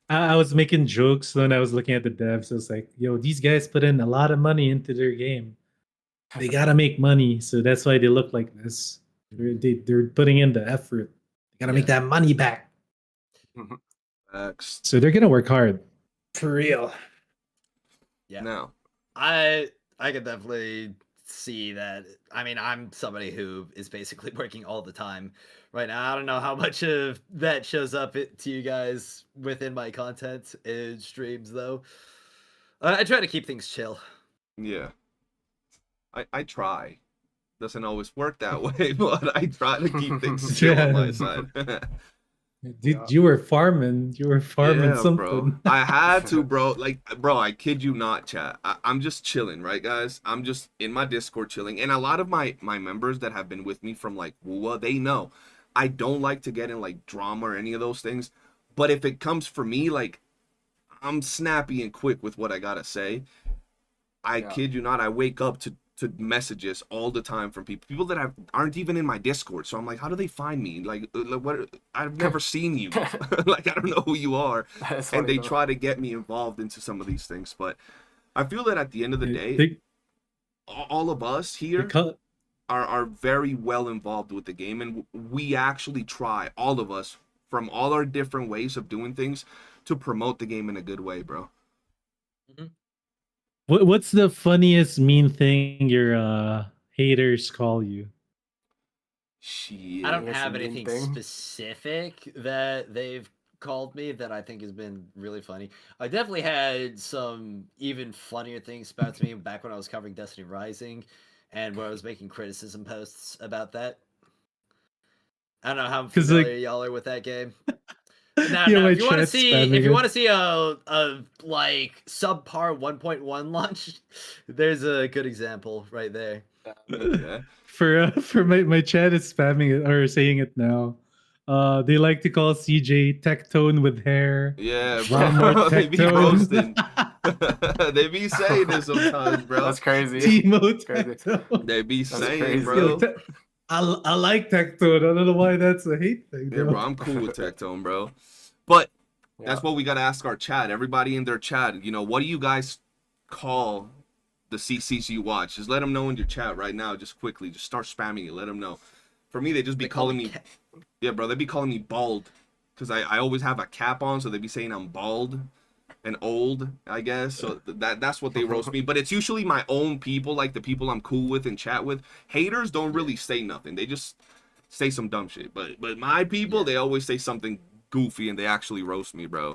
I was making jokes when I was looking at the devs. I was like, yo, these guys put in a lot of money into their game. They gotta make money, so that's why they look like this. They're putting in the effort. They gotta make that money back. Facts. So they're gonna work hard. For real. Yeah. Now, I could definitely see that. I mean, I'm somebody who is basically working all the time right now. I don't know how much of that shows up to you guys within my content in streams, though. I try to keep things chill. yeah. I try. Doesn't always work that way, but I try to keep things chill on my side. Dude, you were farming. You were farming Yeah, something. bro. I had to, bro. Like, bro, I kid you not, chat. I'm just chilling, right, guys? I'm just in my Discord chilling. And a lot of my members that have been with me from, like, YOOOO, they know I don't like to get in, like, drama or any of those things. But if it comes for me, like, I'm snappy and quick with what I gotta say. I kid you not, I wake up to messages all the time from people that aren't even in my Discord. So I'm like, how do they find me? Like what? I've never seen you. Like, I don't know who you are. And they try to get me involved into some of these things. But I feel that at the end of the day, all of us here are very well involved with the game. And we actually try, all of us, from all our different ways of doing things, to promote the game in a good way, bro. What's the funniest mean thing your haters call you? Shit. I don't Yes, have a mean anything thing. specific that they've called me that I think has been really funny. I definitely had some even funnier things about me back when I was covering Destiny Rising and where I was making criticism posts about that. I don't know how 'Cause, familiar like- y'all are with that game. Now, Yeah, my if you want to chat's see, spamming if you it. want to see a like subpar 1.1 launch, there's a good example right there. Yeah. For my chat is spamming it or saying it now. They like to call CJ Tectone with hair. Yeah, One more bro. They be Tectone. roasting. They be saying this sometimes, bro. That's crazy. Timo Crazy. Tectone. They be That's saying, crazy. bro. I like Tectone. I don't know why that's a hate thing. Yeah, though. bro. I'm cool with Tectone, bro. But that's Yeah. what we gotta ask our chat. Everybody in their chat, you know, what do you guys call the CCs you watch? Just let them know in your chat right now. Just quickly, just start spamming it. Let them know. For me, they just be They call calling me. Yeah, bro. They be calling me bald, because I always have a cap on, so they be saying I'm bald and old, I guess. So that's what they roast me. But it's usually my own people, like the people I'm cool with and chat with. Haters don't really say nothing. They just say some dumb shit. But my people, they always say something goofy and they actually roast me, bro.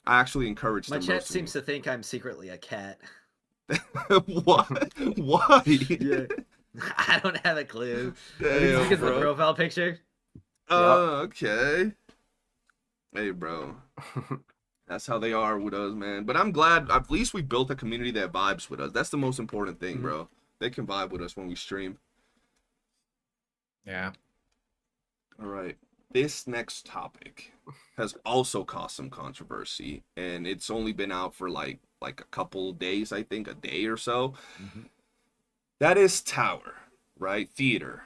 I actually encourage My them. chat seems to think I'm secretly a cat. What? Why? Yeah. I don't have a clue. I think it's Damn, because of the bro. profile picture. Oh, okay. Hey, bro. That's how they are with us, man. But I'm glad at least we built a community that vibes with us. That's the most important thing, bro. They can vibe with us when we stream. Yeah. All right. This next topic has also caused some controversy, and it's only been out for like a couple days, I think, a day or so. That is Tower, right? Theater.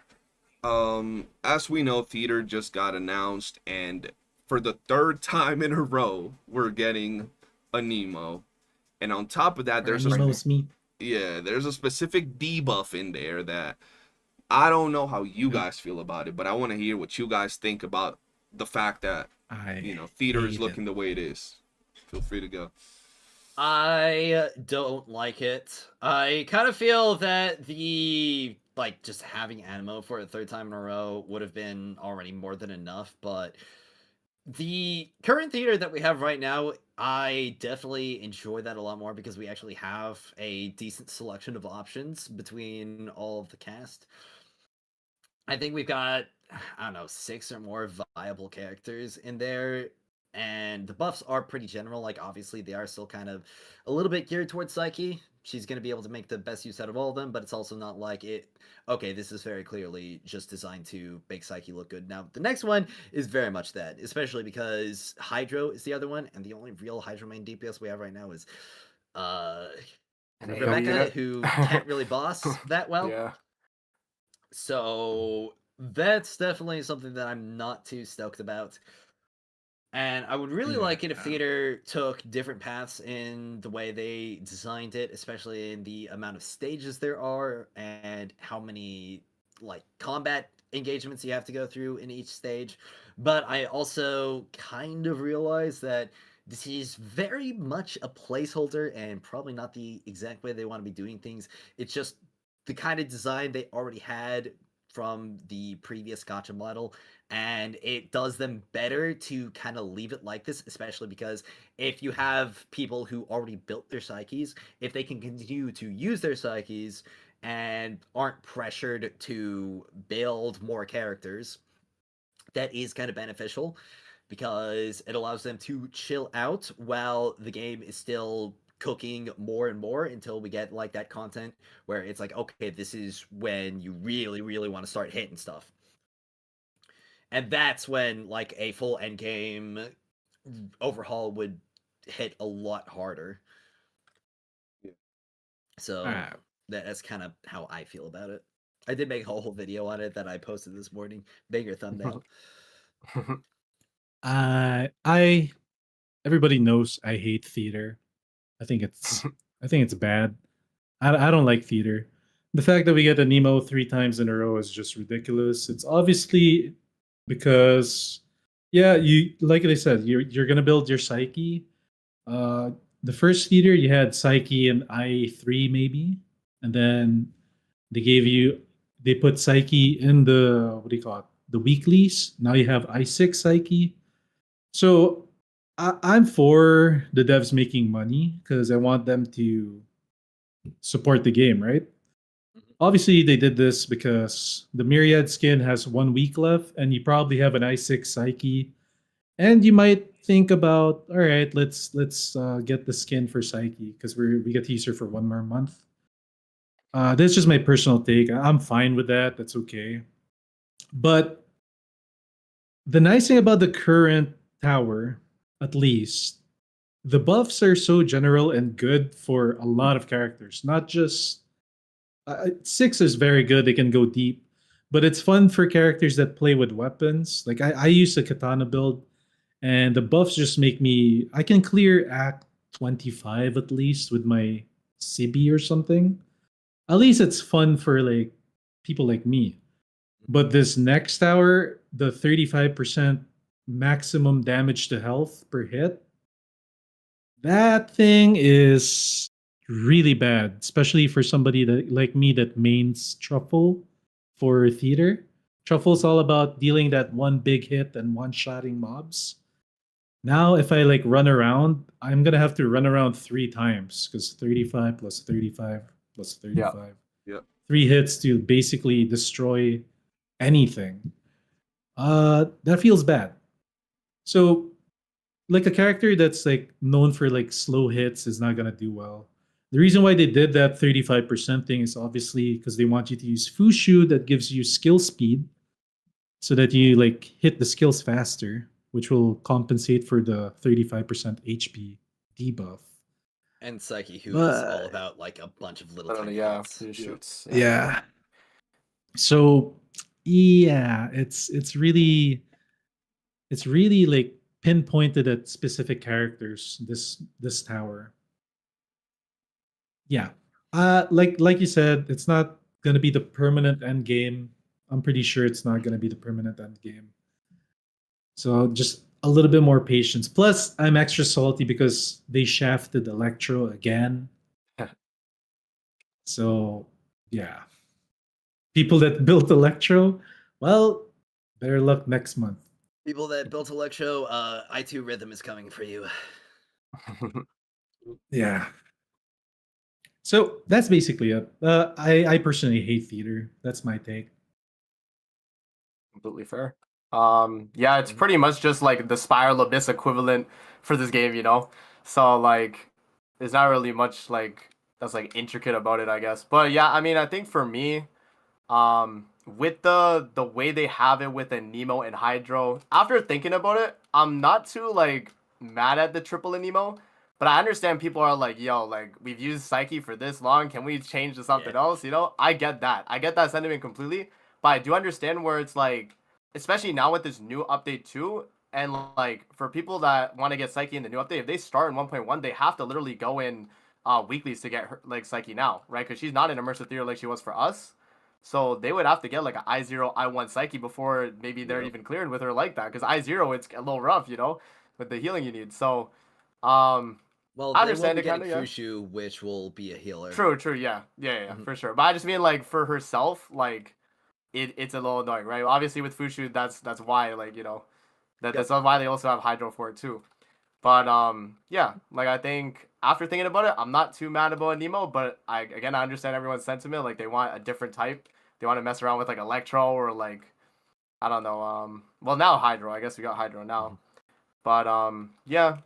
As we know, Theater just got announced, and for the third time in a row, we're getting a Nemo. And on top of that, there's Nemo's meat. there's a specific debuff in there that I don't know how you guys feel about it, but I want to hear what you guys think about the fact that, you know, Theater is hate looking the way it is. Feel free to go. I don't like it. I kind of feel that the like just having Animo for a third time in a row would have been already more than enough, but the current theater that we have right now, I definitely enjoy that a lot more because we actually have a decent selection of options between all of the cast. I think we've got, I don't know, 6 or more viable characters in there. And the buffs are pretty general. Like, obviously, they are still kind of a little bit geared towards Psyche. She's going to be able to make the best use out of all of them, but it's also not like it. Okay, this is very clearly just designed to make Psyche look good. Now, the next one is very much that, especially because Hydro is the other one, and the only real Hydro main DPS we have right now is Rebecca, who can't really boss that well. Yeah. So that's definitely something that I'm not too stoked about. And I would really like it if theater took different paths in the way they designed it, especially in the amount of stages there are and how many like combat engagements you have to go through in each stage. But I also kind of realize that this is very much a placeholder and probably not the exact way they want to be doing things. It's just the kind of design they already had from the previous gacha model, and it does them better to kind of leave it like this, especially because if you have people who already built their psyches, if they can continue to use their psyches and aren't pressured to build more characters, that is kind of beneficial because it allows them to chill out while the game is still cooking more and more until we get like that content where it's like, okay, this is when you really, really want to start hitting stuff. And that's when like a full end game overhaul would hit a lot harder. So that's kind of how I feel about it. I did make a whole video on it that I posted this morning. Bigger thumbnail. Everybody knows I hate theater. I think it's bad. I don't like theater. The fact that we get a Nemo 3 times in a row is just ridiculous. It's obviously because you like I said, you're gonna build your psyche. The first theater you had Psyche and I3 maybe, and then they put Psyche in the what do you call it? The weeklies. Now you have I6 Psyche. So I'm for the devs making money because I want them to support the game, right? Obviously, they did this because the Myriad skin has 1 week left, and you probably have an I6 Psyche, and you might think about, all right, let's get the skin for Psyche because we get to use her for 1 more month. That's just my personal take. I'm fine with that. That's okay. But the nice thing about the current tower, at least, the buffs are so general and good for a lot of characters. Not just 6 is very good; they can go deep, but it's fun for characters that play with weapons. Like I use a katana build, and the buffs just make me. I can clear Act 25 at least with my Sibi or something. At least it's fun for like people like me. But this next tower, the 35% maximum damage to health per hit, that thing is really bad, especially for somebody that like me that mains Truffle for theater. Truffle's all about dealing that one big hit and one-shotting mobs. Now, if I like run around, I'm gonna have to run around 3 times because 35 plus 35 plus 35. Yeah. 3 hits to basically destroy anything. That feels bad. So, like a character that's like known for like slow hits is not gonna do well. The reason why they did that 35% thing is obviously because they want you to use Fushu that gives you skill speed so that you like hit the skills faster, which will compensate for the 35% HP debuff. And Psyche, who is all about like a bunch of little tiny hits. Shoots. Yeah. So yeah, it's really like pinpointed at specific characters, this tower. Yeah. Like you said, it's not gonna be the permanent end game. I'm pretty sure it's not gonna be the permanent end game. So just a little bit more patience. Plus, I'm extra salty because they shafted Electro again. So yeah. People that built Electro, well, better luck next month. People that built Electro, I2 Rhythm is coming for you. Yeah. So that's basically it. I personally hate theater. That's my take. Completely fair. Yeah, it's pretty much just like the Spiral Abyss equivalent for this game, you know. So like, there's not really much like that's like intricate about it, I guess. But yeah, I mean, I think for me, with the way they have it with the Nemo and Hydro, after thinking about it, I'm not too like mad at the triple Nemo. But I understand people are like, yo, like we've used Psyche for this long. Can we change to something else? You know, I get that. I get that sentiment completely. But I do understand where it's like, especially now with this new update too, and like for people that want to get Psyche in the new update, if they start in 1.1, they have to literally go in weeklies to get her, like Psyche now, right? Because she's not in immersive theater like she was for us. So they would have to get like an I0, I1 Psyche before maybe they're even cleared with her like that. Because I0, it's a little rough, you know, with the healing you need. So, Well, I they will understand be it getting kind of, yeah. Fushu, which will be a healer. True, yeah, for sure. But I just mean like for herself, like it's a little annoying, right? Obviously with Fushu, that's why, like, you know, that's why they also have Hydro for it too. But yeah, like I think after thinking about it, I'm not too mad about Nemo, but I understand everyone's sentiment. Like they want a different type. They want to mess around with like Electro or like I don't know. Well now Hydro. I guess we got Hydro now. But yeah,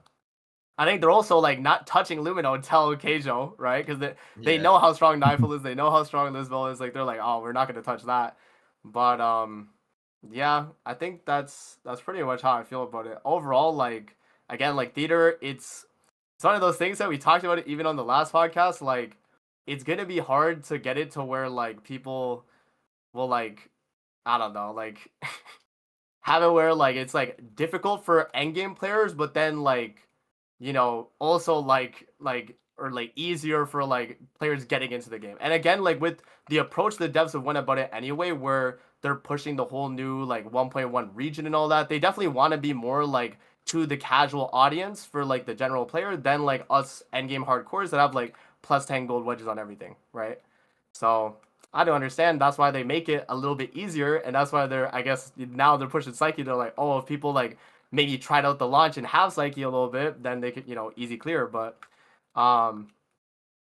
I think they're also like not touching Lumino until Keijo, right? Because they know how strong Nightfall is. They know how strong Lisbel is. Like they're like, oh, we're not gonna touch that. But yeah, I think that's pretty much how I feel about it. Overall, like again, like theater, it's one of those things that we talked about it even on the last podcast. Like it's gonna be hard to get it to where like people will like I don't know, like have it where like it's like difficult for endgame players, but then like you know also like or like easier for like players getting into the game. And again, like with the approach the devs have went about it anyway, where they're pushing the whole new like 1.1 region and all that, they definitely want to be more like to the casual audience for like the general player than like us endgame hardcores that have like plus 10 gold wedges on everything, right? So I don't understand. That's why they make it a little bit easier, and that's why they're I guess now they're pushing Psyche. They're like, oh, if people like maybe tried out the launch and have Psyche a little bit, then they could easy clear. But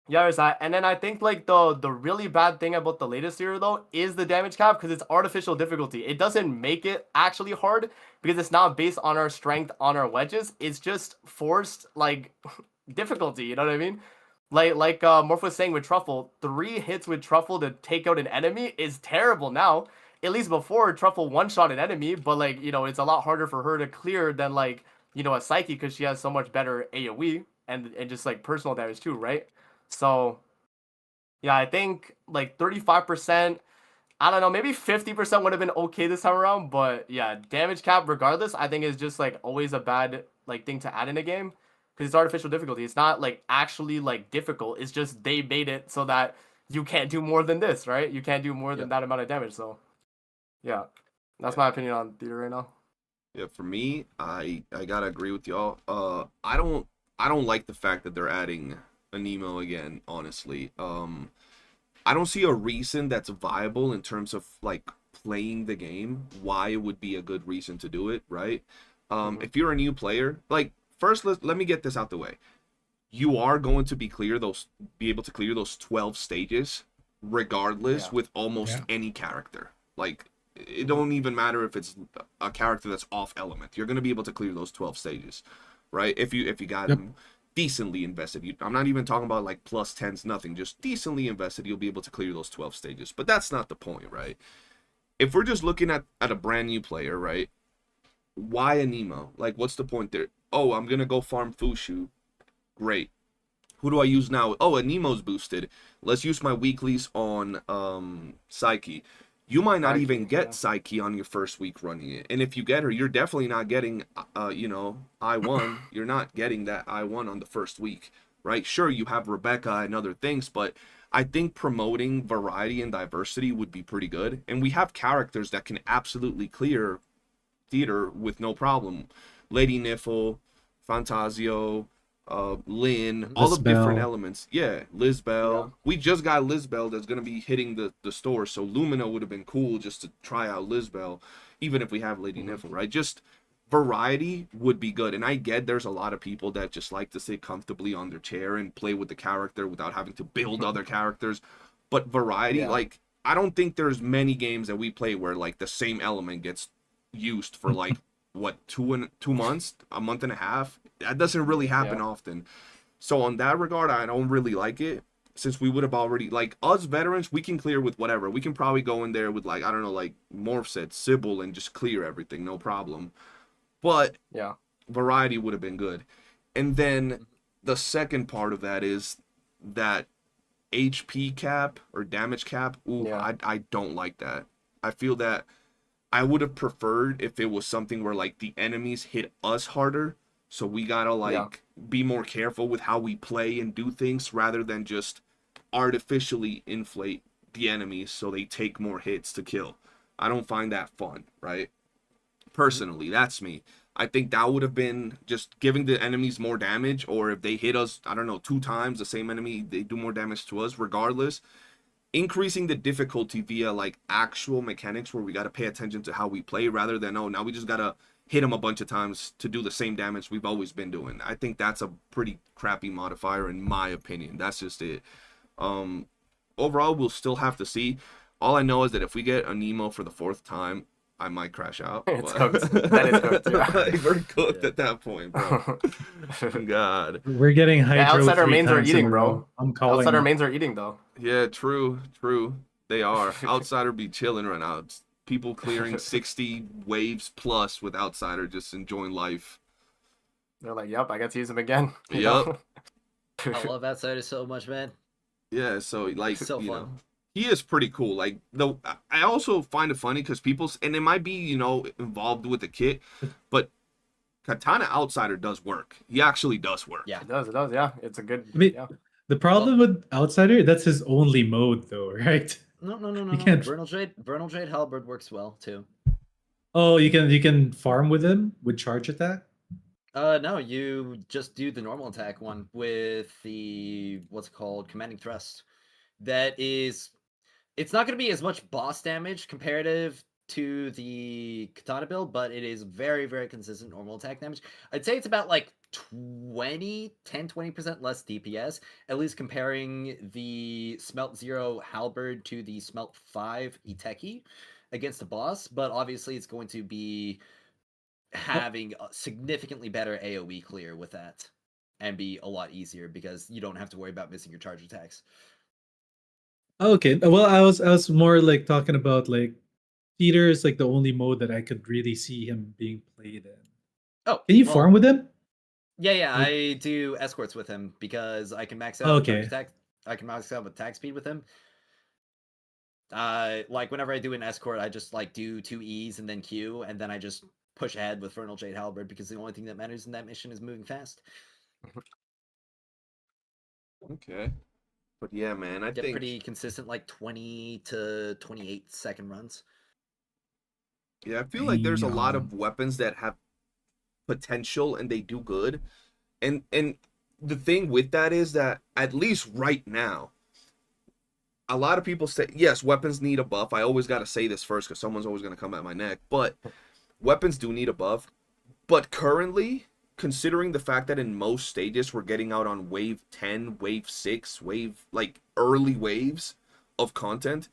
yeah, there's that. And then I think like the really bad thing about the latest year though is the damage cap because it's artificial difficulty. It doesn't make it actually hard because it's not based on our strength on our wedges. It's just forced like difficulty. You know what I mean? Like Morph was saying with Truffle, 3 hits with Truffle to take out an enemy is terrible now. At least before Truffle one-shot an enemy, but like it's a lot harder for her to clear than like a Psyche because she has so much better AoE and just like personal damage too, right? So yeah, I think like 35%. I don't know, maybe 50% would have been okay this time around, but yeah, damage cap regardless, I think is just like always a bad like thing to add in a game. Because it's artificial difficulty. It's not like actually like difficult. It's just they made it so that you can't do more than this, right? You can't do more than that amount of damage. So yeah, that's my opinion on theater right now. Yeah, for me, I gotta agree with y'all. I don't like the fact that they're adding a Nemo again. Honestly, I don't see a reason that's viable in terms of like playing the game. Why it would be a good reason to do it, right? If you're a new player, like. First, let me get this out the way. You are going to be able to clear those 12 stages regardless with almost any character. Like it don't even matter if it's a character that's off element. You're going to be able to clear those 12 stages, right? If you got them decently invested. I'm not even talking about like plus 10s, nothing. Just decently invested, you'll be able to clear those 12 stages. But that's not the point, right? If we're just looking at a brand new player, right? Why a Nemo? Like, what's the point there? Oh, I'm gonna go farm Fushu. Great. Who do I use now? Oh, a Nemo's boosted. Let's use my weeklies on Psyche. You might not even get Psyche on your first week running it. And if you get her, you're definitely not getting I1. You're not getting that I1 on the first week, right? Sure, you have Rebecca and other things, but I think promoting variety and diversity would be pretty good. And we have characters that can absolutely clear theater with no problem. Lady Niffle, Fantasio, Lynn, all of different Lisbel. elements. Yeah, Lisbel. Yeah. We just got Lisbel that's gonna be hitting the store, so Lumina would have been cool just to try out Lisbel, even if we have Lady Niffle, right? Just variety would be good. And I get there's a lot of people that just like to sit comfortably on their chair and play with the character without having to build other characters. But variety, Yeah. like I don't think there's many games that we play where like the same element gets used for like what 2 months, a month and a half. That doesn't really happen Yeah. often. So on that regard, I don't really like it. Since we would have already like us veterans, we can clear with whatever. We can probably go in there with like I don't know, like Morph set, Sybil, and just clear everything, no problem. But Yeah. variety would have been good. And then the second part of that is that HP cap or damage cap. Ooh, Yeah. I don't like that. I feel that I would have preferred if it was something where like the enemies hit us harder, so we gotta like Yeah. be more careful with how we play and do things rather than just artificially inflate the enemies so they take more hits to kill. I don't find that fun, right? Personally, that's me. I think that would have been just giving the enemies more damage, or if they hit us, I don't know, 2 times the same enemy, they do more damage to us regardless. Increasing the difficulty via like actual mechanics where we got to pay attention to how we play rather than oh now we just gotta hit them a bunch of times to do the same damage we've always been doing. I think that's a pretty crappy modifier in my opinion. That's just it. Overall we'll still have to see. All I know is that if we get a Nemo for the 4th time, I might crash out. It's but- cooked. That is cooked, yeah. Like, we're cooked at that point, bro. God. We're getting hydro. Yeah, outsider 3 mains are times in eating, a bro. row. I'm calling. Outsider mains are eating though. Yeah, true. They are. Outsider be chilling right now. It's people clearing 60 waves plus with Outsider just enjoying life. They're like, yep, I get to use them again. you Yup. know? I love Outsiders so much, man. Yeah, so like So you fun. know, he is pretty cool. Like though, I also find it funny because and it might be involved with the kit, but Katana Outsider does work. He actually does work. Yeah. It does, yeah. It's a good I mean, yeah. the problem with Outsider, that's his only mode, though, right? No. You can't- Vernal Jade Halberd works well too. Oh, you can farm with him with charge attack. No, you just do the normal attack one with the what's it called, commanding thrust. It's not going to be as much boss damage comparative to the katana build, but it is very, very consistent normal attack damage. I'd say it's about like 10-20% less DPS, at least comparing the Smelt 0 Halberd to the Smelt 5 Iteki against the boss, but obviously it's going to be having a significantly better AoE clear with that and be a lot easier because you don't have to worry about missing your charge attacks. Okay, well, I was more like talking about like Peter is like the only mode that I could really see him being played in. Oh, Can you well, farm with him? Yeah, Like- I do escorts with him because I can max out with charge Okay. attack. I can max out with attack speed with him. Like whenever I do an escort, I just like do 2 E's and then Q, and then I just push ahead with Vernal Jade Halberd because the only thing that matters in that mission is moving fast. Okay. But yeah, man, I Get think pretty consistent, like 20 to 28 second runs. yeah, I feel like there's a lot Damn. of weapons that have potential and they do good. And the thing with that is that at least right now, a lot of people say yes, weapons need a buff. I always got to say this first because someone's always going to come at my neck. But weapons do need a buff. But currently, considering the fact that in most stages we're getting out on wave 10, wave 6, like early waves of content,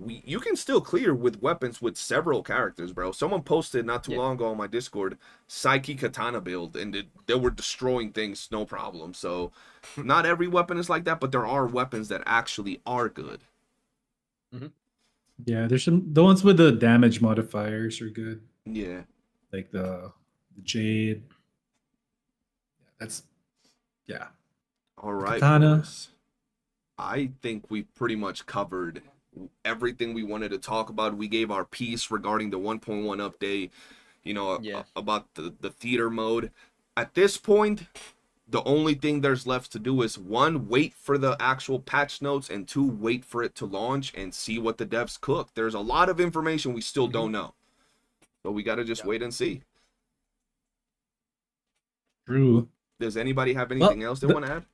you can still clear with weapons with several characters, bro. Someone posted not too Yeah. long ago on my Discord Psyche katana build, and they were destroying things no problem. So not every weapon is like that, but there are weapons that actually are good. Yeah, there's the ones with the damage modifiers are good, Yeah. like the Jade. That's yeah. All right. Katana. boys. I think we pretty much covered everything we wanted to talk about. We gave our piece regarding the 1.1 update, Yeah. about the theater mode. At this point, the only thing there's left to do is 1, wait for the actual patch notes, and 2, wait for it to launch and see what the devs cook. There's a lot of information we still don't know. So we got to just Yeah. wait and see. True. Does anybody have anything else they want to add?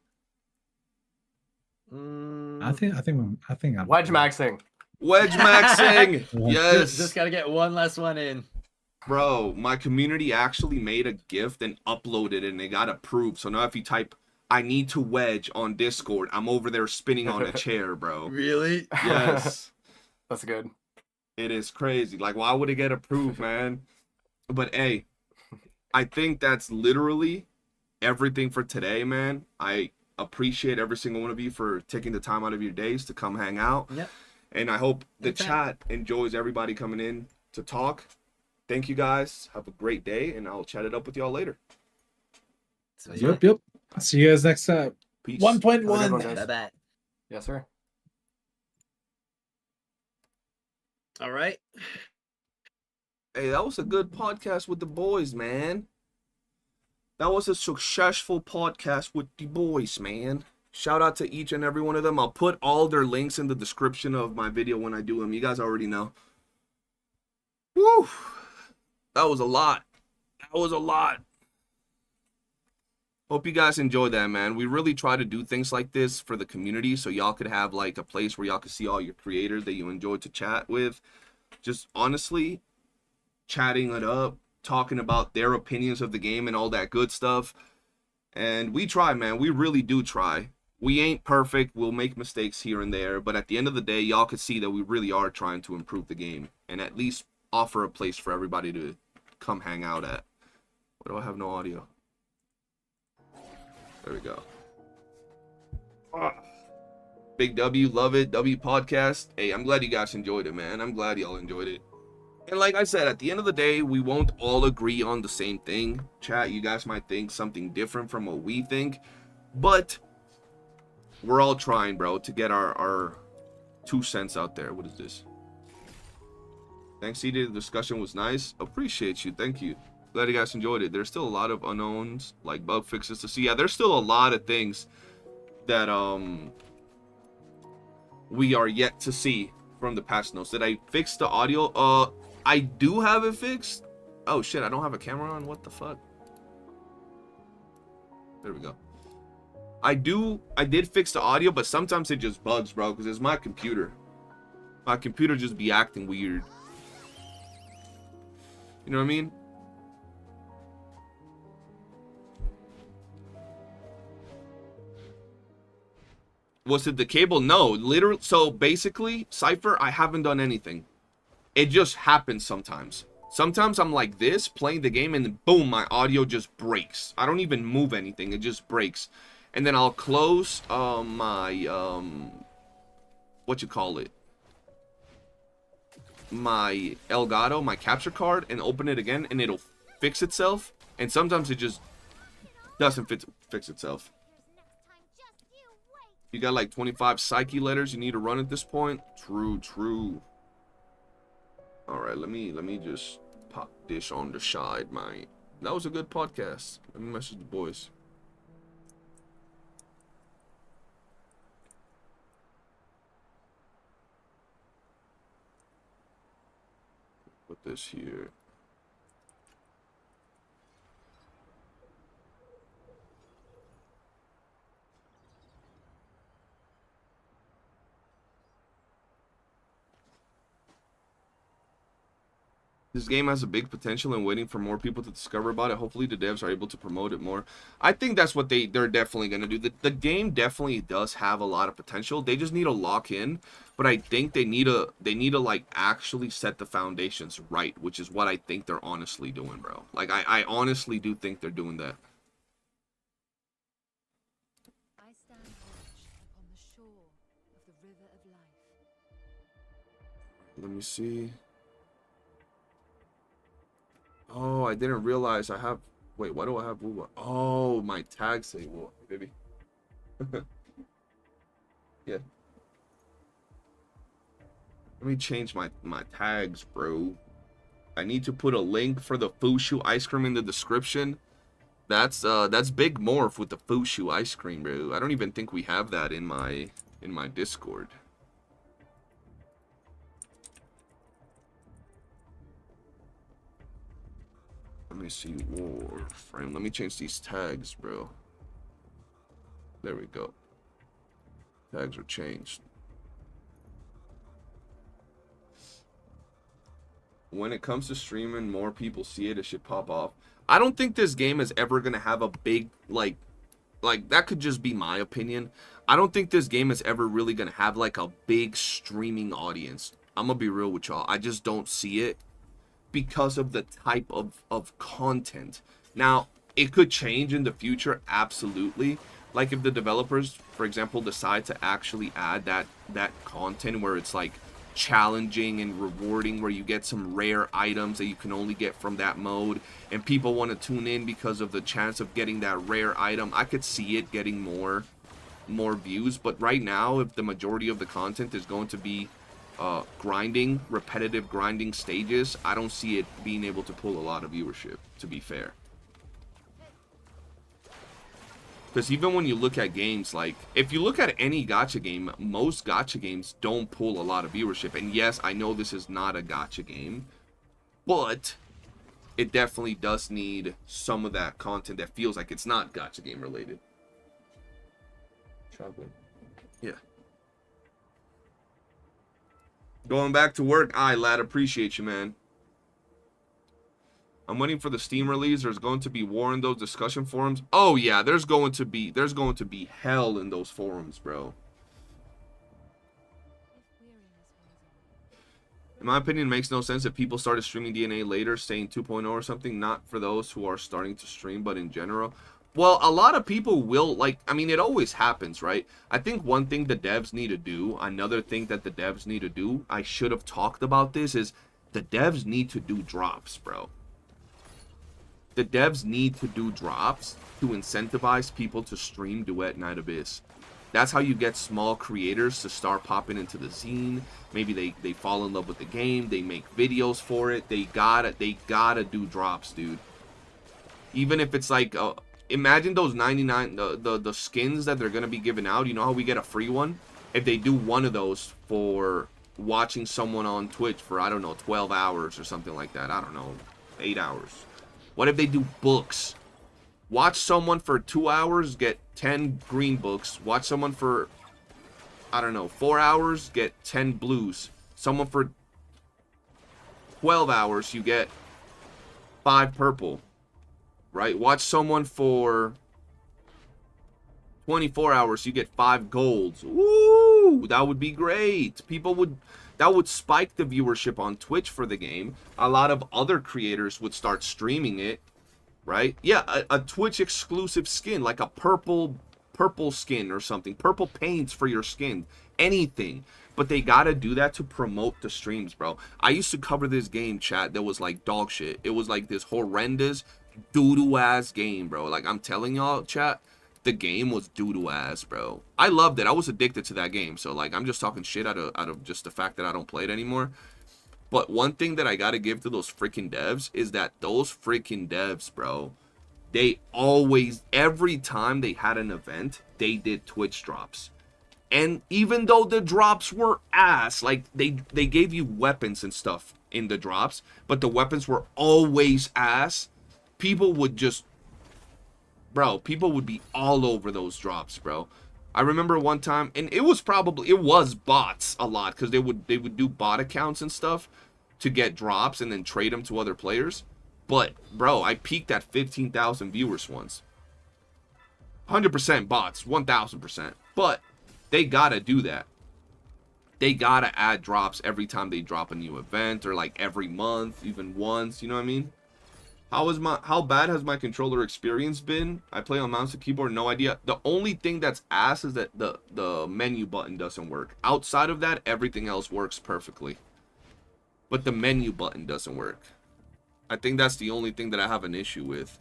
I think I'm Wedge maxing. Wedge maxing. Yes. Just gotta get one last one in. Bro, my community actually made a gift and uploaded it, and it got approved. So now if you type "I need to wedge" on Discord, I'm over there spinning on a chair, bro. Really? Yes. That's good. It is crazy. Like, why would it get approved, man? But hey, I think that's literally everything for today, man. I appreciate every single one of you for taking the time out of your days to come hang out. Yep. And I hope the Anytime. chat enjoys everybody coming in to talk. Thank you guys. Have a great day, and I'll chat it up with y'all later. So, Yep. See you guys next time. Peace. 1.1. guys. Bye-bye. Yes, sir. All right. Hey, that was a good podcast with the boys, man. That was a successful podcast with the boys, man. Shout out to each and every one of them. I'll put all their links in the description of my video when I do them. You guys already know. Woo! That was a lot. Hope you guys enjoyed that, man. We really try to do things like this for the community so y'all could have like a place where y'all could see all your creators that you enjoy to chat with. Just honestly chatting it up, talking about their opinions of the game and all that good stuff. And we try, man. We really do try. We ain't perfect. We'll make mistakes here and there. But at the end of the day, y'all could see that we really are trying to improve the game and at least offer a place for everybody to come hang out at. Why do I have no audio? There we go. Big W, love it. W podcast. Hey, I'm glad you guys enjoyed it, man. I'm glad y'all enjoyed it. And like I said, at the end of the day, we won't all agree on the same thing. Chat, you guys might think something different from what we think. But we're all trying, bro, to get our 2 cents out there. What is this? Thanks, CD. The discussion was nice. Appreciate you. Thank you. Glad you guys enjoyed it. There's still a lot of unknowns, like bug fixes to see. Yeah, there's still a lot of things that we are yet to see from the patch notes. Did I fix the audio? I do have it fixed. Oh shit, I don't have a camera on. What the fuck? There we go. I did fix the audio, but sometimes it just bugs, bro, because it's my computer. My computer just be acting weird. You know what I mean? Was it the cable? No, literally. So basically, Cypher, I haven't done anything. It just happens sometimes. Sometimes I'm like this, playing the game, and then boom, my audio just breaks. I don't even move anything. It just breaks. And then I'll close my, what you call it? My Elgato, my capture card, and open it again, and it'll fix itself. And sometimes it just doesn't fix itself. You got like 25 Psyche letters you need to run at this point. True. All right, let me just pop this on the side, man. That was a good podcast. Let me message the boys. Put this here. This game has a big potential and waiting for more people to discover about it. Hopefully the devs are able to promote it more. I think that's what they're definitely going to do. The game definitely does have a lot of potential. They just need to lock in, but I think they need to like actually set the foundations right, which is what I think they're honestly doing, bro. Like I honestly do think they're doing that. I stand watch upon the shore of the river of life. Let me see. Oh, I didn't realize I have... Wait, why do I have WOOOO? Oh, my tags say WOOOO, baby. Yeah. Let me change my tags, bro. I need to put a link for the Fushu ice cream in the description. That's Big Morph with the Fushu ice cream, bro. I don't even think we have that in my Discord. Let me see. Warframe. Let me change these tags, bro. There we go. Tags are changed. When it comes to streaming, more people see it. It should pop off. I don't think this game is ever gonna have a big like that could just be my opinion. I don't think this game is ever really gonna have like a big streaming audience. I'm gonna be real with y'all. I just don't see it because of the type of content. Now, it could change in the future, absolutely. Like if the developers, for example, decide to actually add that content where it's like challenging and rewarding, where you get some rare items that you can only get from that mode, and people want to tune in because of the chance of getting that rare item, I could see it getting more views. But right now, if the majority of the content is going to be grinding, repetitive grinding stages, I don't see it being able to pull a lot of viewership, to be fair. Because even when you look at games, like, if you look at any gacha game, most gacha games don't pull a lot of viewership. And yes, I know this is not a gacha game, but it definitely does need some of that content that feels like it's not gacha game related. Chocolate. Yeah. Going back to work. Aye, lad, appreciate you, man. I'm waiting for the Steam release. There's going to be war in those discussion forums. Oh yeah, there's going to be hell in those forums, bro. In my opinion, it makes no sense if people started streaming DNA later, saying 2.0 or something. Not for those who are starting to stream, but in general. Well, a lot of people will, like, I mean, it always happens, right? I think one thing the devs need to do, another thing that the devs need to do, I should have talked about this, is the devs need to do drops, bro. The devs need to do drops to incentivize people to stream Duet Night Abyss. That's how you get small creators to start popping into the zine. Maybe they fall in love with the game. They make videos for it. They gotta do drops, dude. Even if it's like, imagine those 99, the skins that they're gonna be giving out. You know how we get a free one? If they do one of those for watching someone on Twitch for, I don't know, 12 hours or something like that. I don't know, 8 hours. What if they do books? Watch someone for 2 hours, get 10 green books. Watch someone for, I don't know, 4 hours, get 10 blues. Someone for 12 hours, you get 5 purple. Right? Watch someone for 24 hours, you get 5 golds. Woo! That would be great. That would spike the viewership on Twitch for the game. A lot of other creators would start streaming it, right? Yeah, a Twitch exclusive skin, like a purple skin or something. Purple paints for your skin. Anything. But they gotta do that to promote the streams, bro. I used to cover this game, chat, that was like dog shit. It was like this horrendous, doo-doo ass game, bro. Like, I'm telling y'all, chat, the game was doo-doo ass, bro. I loved it. I was addicted to that game. So, like, I'm just talking shit out of just the fact that I don't play it anymore. But one thing that I gotta give to those freaking devs is that those freaking devs, bro, they always, every time they had an event, they did Twitch drops. And even though the drops were ass, like, they gave you weapons and stuff in the drops, but the weapons were always ass, people would just, bro, people would be all over those drops, bro. I remember one time, and it was bots a lot, because they would do bot accounts and stuff to get drops and then trade them to other players. But, bro, I peaked at 15,000 viewers once. 100% bots, 1,000%. But they gotta do that. They gotta add drops every time they drop a new event, or like every month, even once, you know what I mean? How bad has my controller experience been? I play on mouse and keyboard, no idea. The only thing that's ass is that the menu button doesn't work. Outside of that, everything else works perfectly. But the menu button doesn't work. I think that's the only thing that I have an issue with.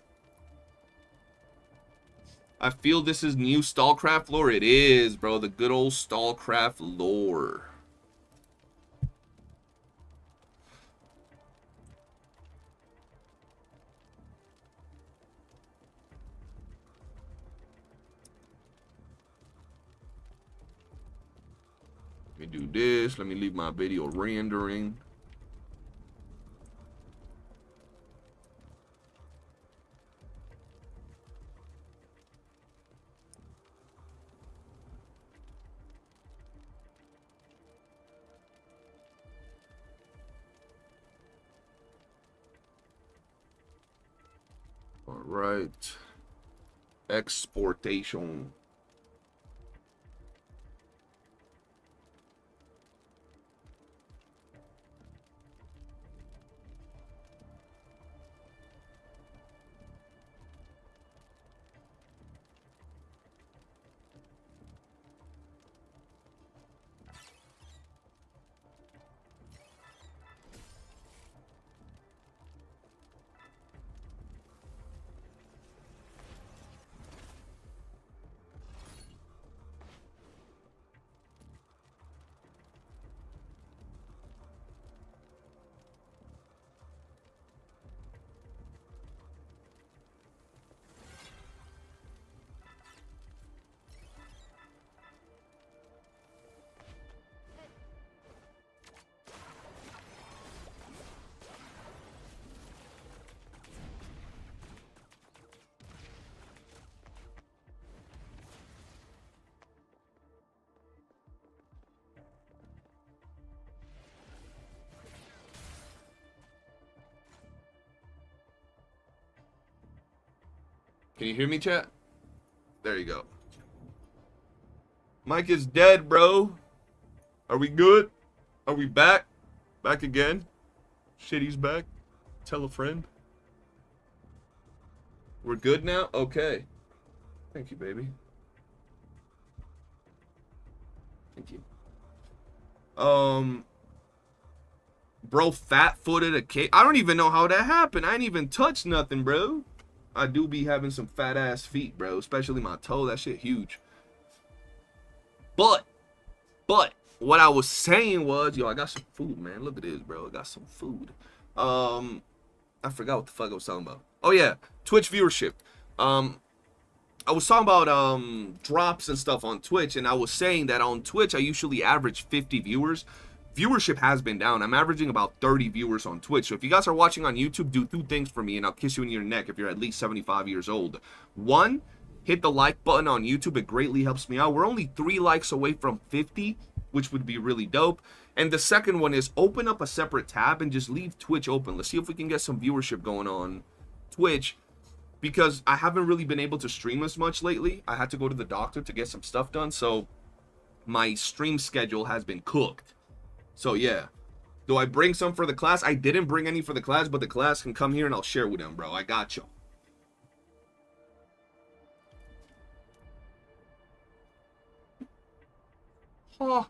I feel this is new StarCraft lore. It is, bro. The good old StarCraft lore. Let me do this. Let me leave my video rendering. All right. Exportation. Can you hear me, chat? There you go. Mike is dead, bro. Are we good? Are we back? Back again? Shitty's back. Tell a friend. We're good now? Okay. Thank you, baby. Thank you. Bro fat-footed a cake. I don't even know how that happened. I ain't even touched nothing, bro. I do be having some fat-ass feet, bro. Especially my toe. That shit huge. But, what I was saying was, yo, I got some food, man. Look at this, bro. I got some food. I forgot what the fuck I was talking about. Oh, yeah. Twitch viewership. I was talking about drops and stuff on Twitch, and I was saying that on Twitch, I usually average 50 viewers. Viewership has been down. I'm averaging about 30 viewers on Twitch. So if you guys are watching on YouTube, do 2 things for me, and I'll kiss you in your neck if you're at least 75 years old. 1, hit the like button on YouTube. It greatly helps me out. We're only 3 likes away from 50, which would be really dope. And the second one is open up a separate tab and just leave Twitch open. Let's see if we can get some viewership going on Twitch, because I haven't really been able to stream as much lately. I had to go to the doctor to get some stuff done, so my stream schedule has been cooked. So yeah, do I bring some for the class? I didn't bring any for the class, but the class can come here and I'll share with them, bro. I got you. Huh.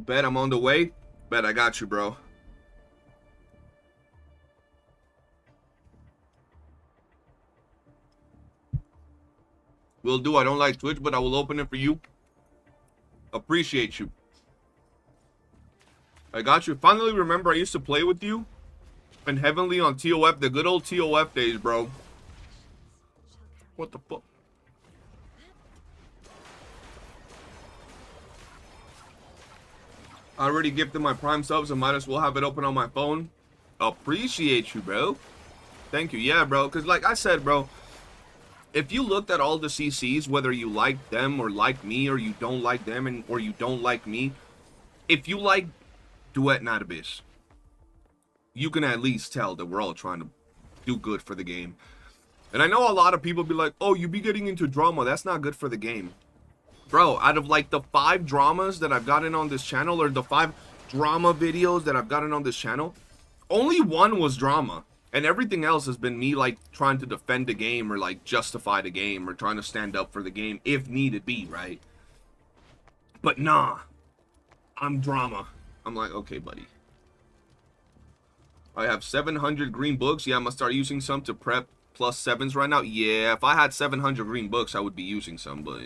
Bet I'm on the way. Bet I got you, bro. Will do. I don't like Twitch, but I will open it for you. Appreciate you. I got you. Finally remember I used to play with you and Heavenly on TOF, the good old TOF days, bro. What the fuck? I already gifted my Prime subs, I might as well have it open on my phone. Appreciate you, bro. Thank you. Yeah, bro. Because like I said, bro, if you looked at all the CCs, whether you like them or like me, or you don't like them or you don't like me, if you like Duet Not Abyss, you can at least tell that we're all trying to do good for the game. And I know a lot of people be like, oh, you be getting into drama. That's not good for the game. Bro, out of like the 5 dramas that I've gotten on this channel, or the 5 drama videos that I've gotten on this channel, only 1 was drama. And everything else has been me like trying to defend the game or like justify the game or trying to stand up for the game if needed be, right? But nah, I'm drama. I'm like, okay, buddy. I have 700 green books. Yeah, I'm gonna start using some to prep plus 7s right now. Yeah, if I had 700 green books, I would be using some, but...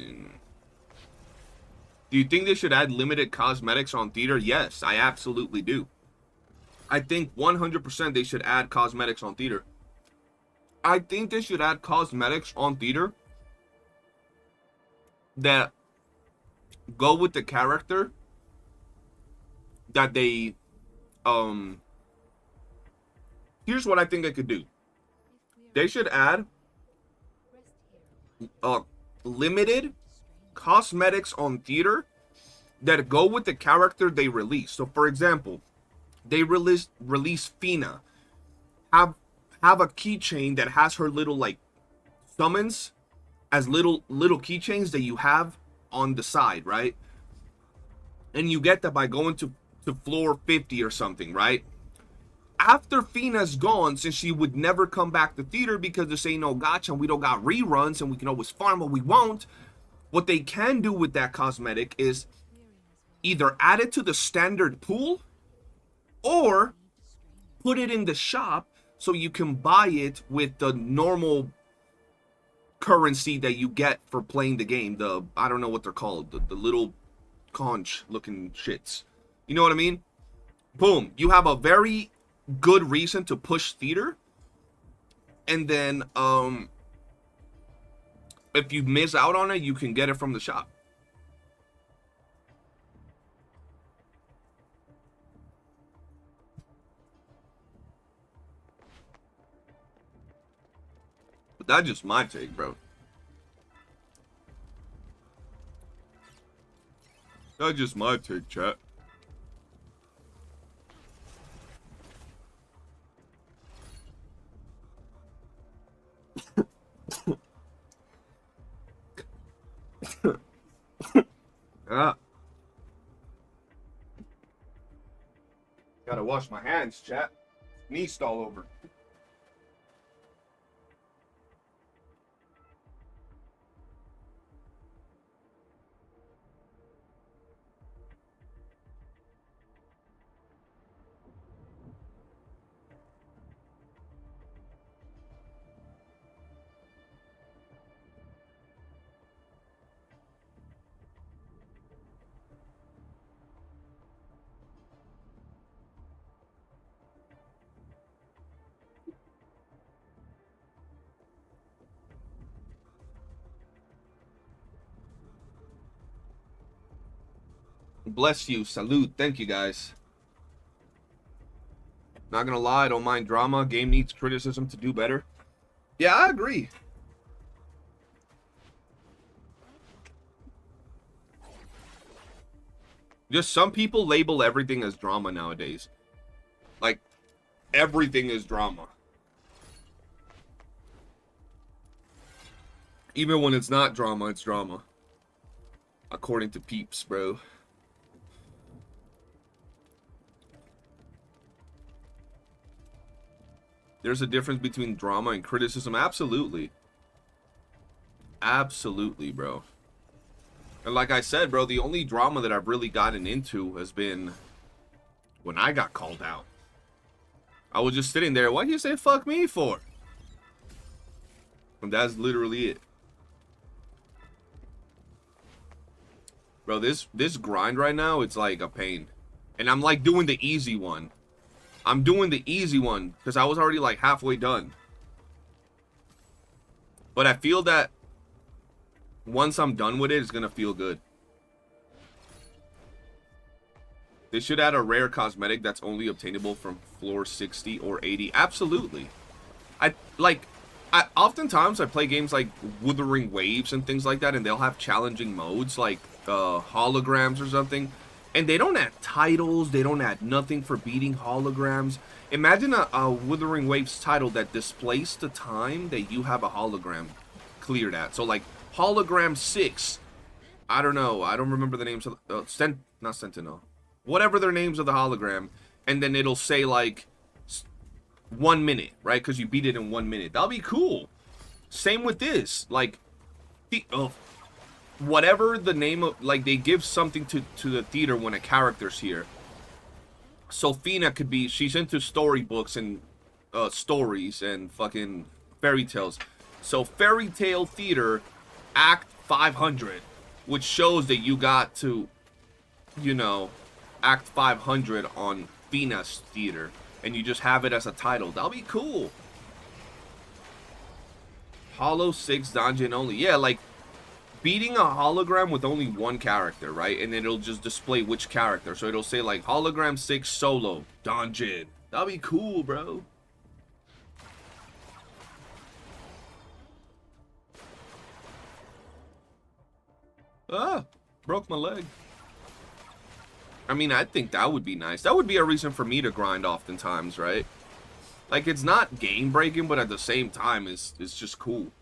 Do you think they should add limited cosmetics on theater? Yes, I absolutely do. I think 100% they should add cosmetics on theater. I think they should add cosmetics on theater that go with the character that they, here's what I think they could do. They should add, limited cosmetics on theater that go with the character they release. So for example, they release Fina. Have a keychain that has her little like summons as little keychains that you have on the side, right? And you get that by going to floor 50 or something, right? After Fina's gone, since she would never come back to theater because this ain't no gacha and we don't got reruns and we can always farm what we want, what they can do with that cosmetic is either add it to the standard pool or put it in the shop so you can buy it with the normal currency that you get for playing the game. The, I don't know what they're called, the little conch looking shits. You know what I mean? Boom. You have a very good reason to push theater. And then if you miss out on it, you can get it from the shop. But that's just my take, bro. That's just my take, chat. Ah. Gotta wash my hands, chat. Sneezed all over. Bless you. Salute. Thank you, guys. Not gonna lie, I don't mind drama. Game needs criticism to do better. Yeah, I agree. Just some people label everything as drama nowadays. Like, everything is drama. Even when it's not drama, it's drama. According to peeps, bro. There's a difference between drama and criticism. Absolutely. Absolutely, bro. And like I said, bro, the only drama that I've really gotten into has been when I got called out. I was just sitting there, why'd you say fuck me for? And that's literally it. Bro, this grind right now, it's like a pain. And I'm like doing the easy one. I'm doing the easy one because I was already like halfway done. But I feel that once I'm done with it, it's going to feel good. They should add a rare cosmetic that's only obtainable from floor 60 or 80. Absolutely. Oftentimes I play games like Wuthering Waves and things like that, and they'll have challenging modes like holograms or something. And they don't add titles, they don't add nothing for beating holograms. Imagine a Wuthering Waves title that displays the time that you have a hologram cleared at. So like hologram 6, I don't know, I don't remember the names of not Sentinel. Whatever their names of the hologram, and then it'll say like 1 minute, right? Because you beat it in 1 minute. That'll be cool. Same with this, like whatever the name of, like, they give something to the theater when a character's here. So Fina could be, she's into storybooks and stories and fucking fairy tales. So Fairy Tale Theater Act 500, which shows that you got to, you know, Act 500 on Fina's theater, and you just have it as a title. That'll be cool. Hollow 6 dungeon only. Yeah, like beating a hologram with only one character, right? And then it'll just display which character. So it'll say like hologram 6 solo dungeon. That'll be cool, bro. Ah, broke my leg. I mean, I think that would be nice. That would be a reason for me to grind oftentimes, right? Like, it's not game breaking, but at the same time, it's just cool.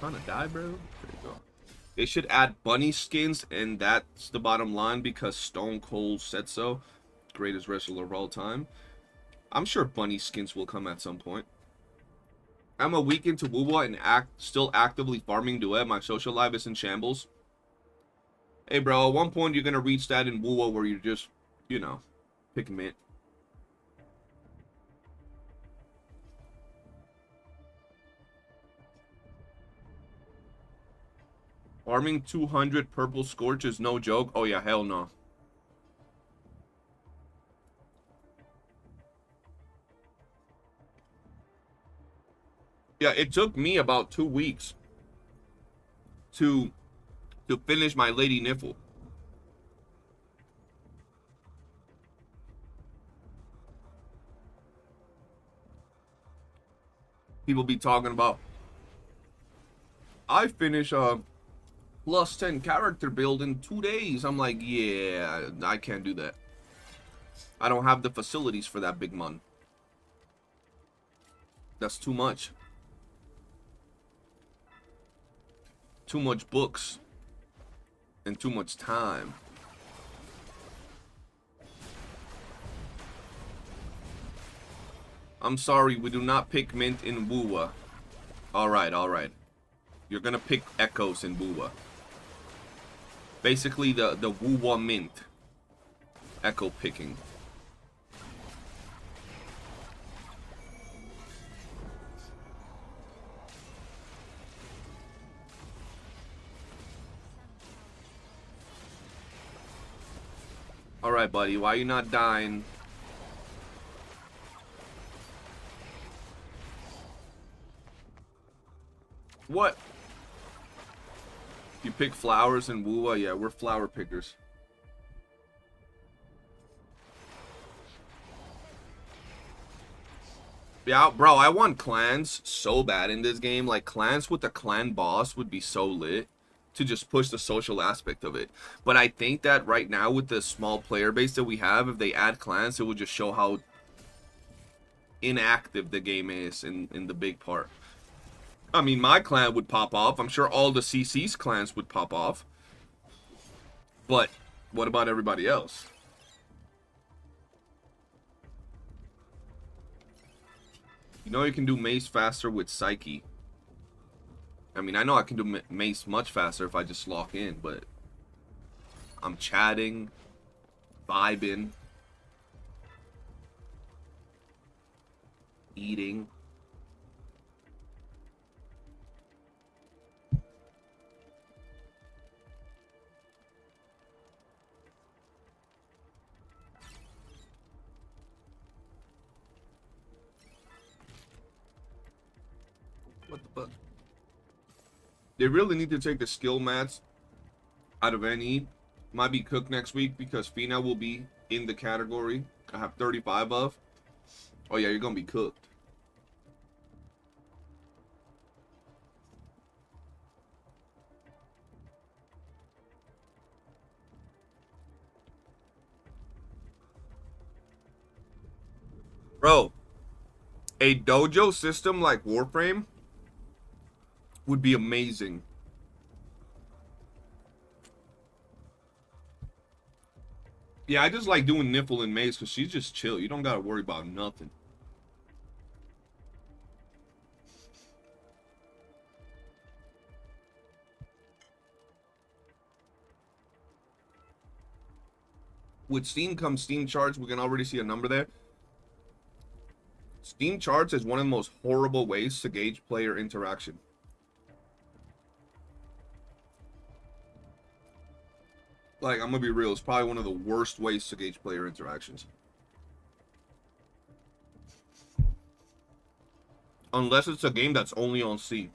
Trying to die, bro. There you go. They should add bunny skins, and that's the bottom line because Stone Cold said so. Greatest wrestler of all time. I'm sure bunny skins will come at some point. I'm a week into WOOOO and still actively farming duet. My social life is in shambles. Hey, bro, at one point you're going to reach that in WOOOO where you're just, you know, pick mint. Farming 200 purple scorch is no joke. Oh, yeah, hell no. Yeah, it took me about 2 weeks to finish my Lady Niffle. People be talking about, I finish a plus 10 character build in 2 days. I'm like, yeah, I can't do that. I don't have the facilities for that, big man. That's too much. Too much books. And too much time. I'm sorry, we do not pick mint in WOOOO. Alright. You're gonna pick echoes in WOOOO. Basically the WOOOO mint. Echo picking. Alright, buddy, why you not dying? What? You pick flowers in WOOOO? Yeah, we're flower pickers. Yeah, bro, I want clans so bad in this game. Like, clans with the clan boss would be so lit to just push the social aspect of it. But I think that right now with the small player base that we have, if they add clans, it would just show how inactive the game is in the big part. I mean, my clan would pop off. I'm sure all the CC's clans would pop off. But what about everybody else? You know you can do mace faster with Psyche. I mean, I know I can do mace much faster if I just lock in, but I'm chatting, vibing, eating. What the fuck? They really need to take the skill mats out of NE. Might be cooked next week because Fina will be in the category I have 35 of. Oh yeah, you're gonna be cooked. Bro, a dojo system like Warframe would be amazing. Yeah, I just like doing Niffle and Maze because she's just chill. You don't gotta worry about nothing. With Steam comes Steam charts. We can already see a number there. Steam charts is one of the most horrible ways to gauge player interaction. Like, I'm gonna be real, it's probably one of the worst ways to gauge player interactions. Unless it's a game that's only on Steam.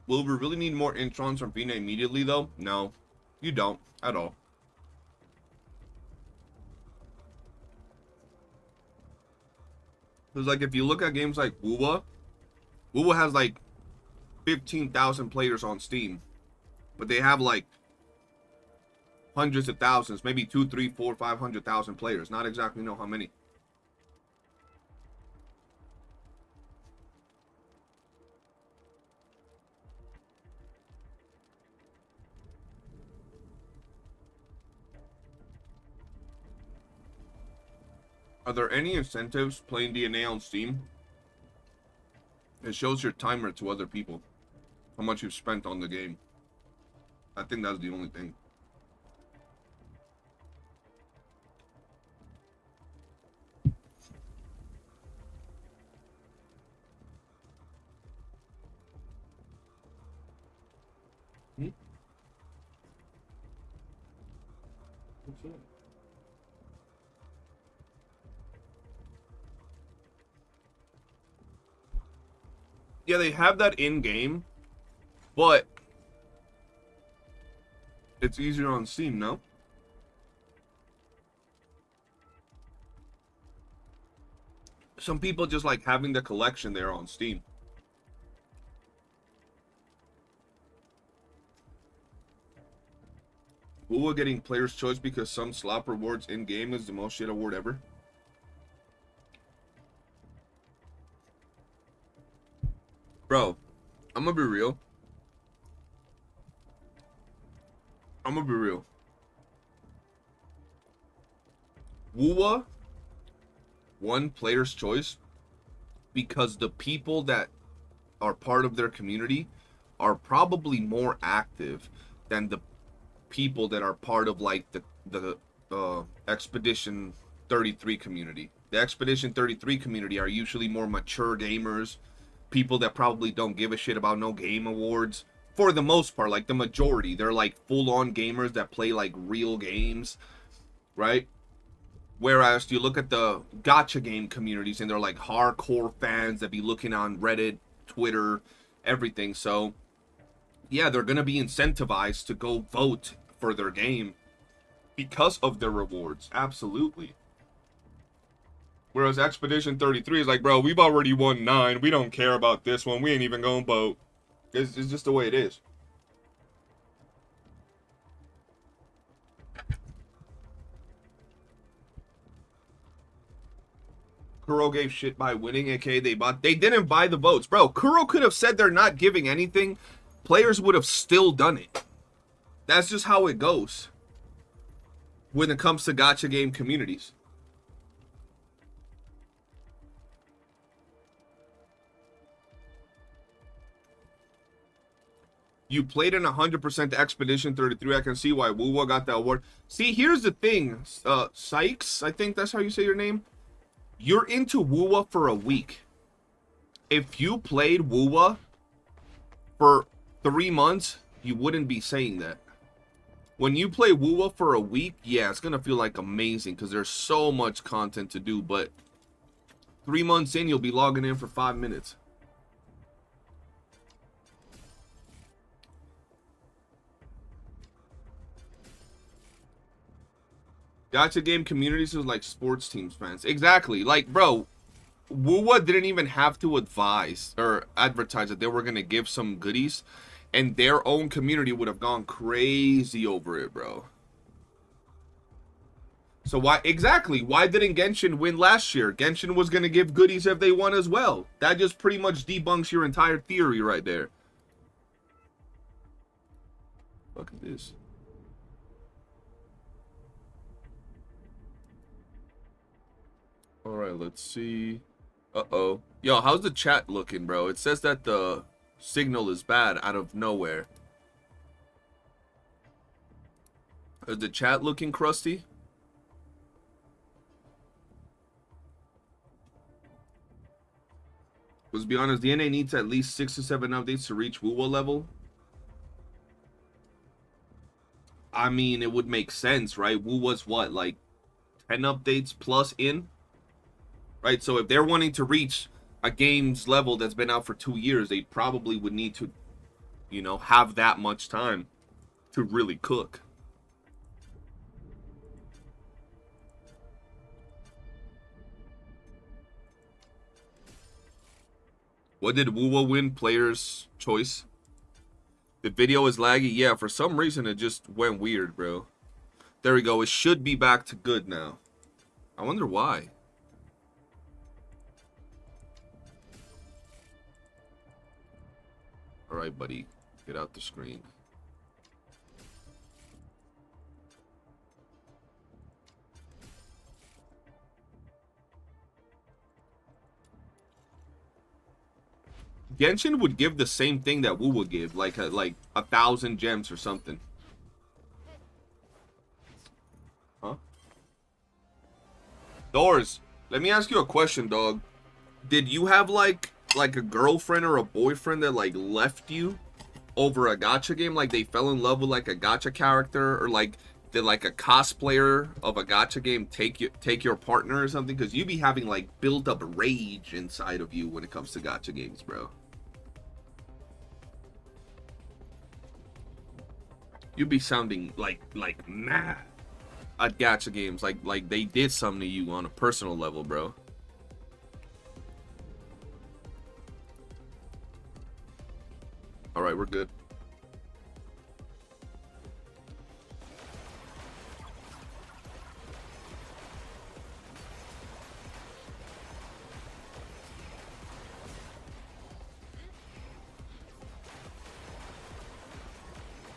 Will we really need more introns from Fina immediately, though? No. You don't at all. Because like if you look at games like WOOOO, WOOOO has like 15,000 players on Steam, but they have like hundreds of thousands, maybe 2, 3, 4, 500,000 players. Not exactly know how many. Are there any incentives playing DNA on Steam? It shows your timer to other people, how much you've spent on the game. I think that's the only thing. Hmm? What's that? Yeah, they have that in game, but it's easier on Steam, no? Some people just like having the collection there on Steam. WOOOO getting player's choice because some slop rewards in game is the most shit award ever. Bro, I'm gonna be real. WOOOO won player's choice because the people that are part of their community are probably more active than the people that are part of like the Expedition 33 community. The Expedition 33 community are usually more mature gamers, people that probably don't give a shit about no game awards. For the most part, like the majority, they're like full-on gamers that play like real games, right? Whereas you look at the gacha game communities and they're like hardcore fans that be looking on Reddit, Twitter, everything. So yeah, they're gonna be incentivized to go vote for their game because of their rewards. Absolutely. Whereas Expedition 33 is like, bro, we've already won 9. We don't care about this one. We ain't even gonna vote. It's just the way it is. Kuro gave shit by winning, aka they didn't buy the votes. Bro, Kuro could have said they're not giving anything. Players would have still done it. That's just how it goes when it comes to gacha game communities. You played in 100% Expedition 33. I can see why WOOOO got the award. See, here's the thing. Psyche, I think that's how you say your name. You're into WOOOO for a week. If you played WOOOO for 3 months, you wouldn't be saying that. When you play WOOOO for a week, yeah, it's going to feel like amazing because there's so much content to do. But 3 months in, you'll be logging in for 5 minutes. Gacha game communities is like sports teams fans. Exactly. Like, bro, WOOOO didn't even have to advise or advertise that they were going to give some goodies. And their own community would have gone crazy over it, bro. So why, exactly, why didn't Genshin win last year? Genshin was going to give goodies if they won as well. That just pretty much debunks your entire theory right there. Look at this. Alright, let's see. Uh-oh. Yo, how's the chat looking, bro? It says that the signal is bad out of nowhere. Is the chat looking crusty? Let's be honest, DNA needs at least 6 to 7 updates to reach WOOOO level. I mean, it would make sense, right? WOOOO's what, like 10 updates plus in? Right, so if they're wanting to reach a game's level that's been out for 2 years, they probably would need to, you know, have that much time to really cook. What did YOOOO win? Player's choice. The video is laggy. Yeah, for some reason it just went weird, bro. There we go. It should be back to good now. I wonder why. All right, buddy. Get out the screen. Genshin would give the same thing that Woo would give, like 1,000 gems or something. Huh? Doors, let me ask you a question, dog. Did you have like a girlfriend or a boyfriend that like left you over a gacha game? Like they fell in love with like a gacha character, or like did like a cosplayer of a gacha game take your partner or something? Because you be having like built up rage inside of you when it comes to gacha games, bro. You be sounding like mad at gacha games, like they did something to you on a personal level, bro. All right, we're good.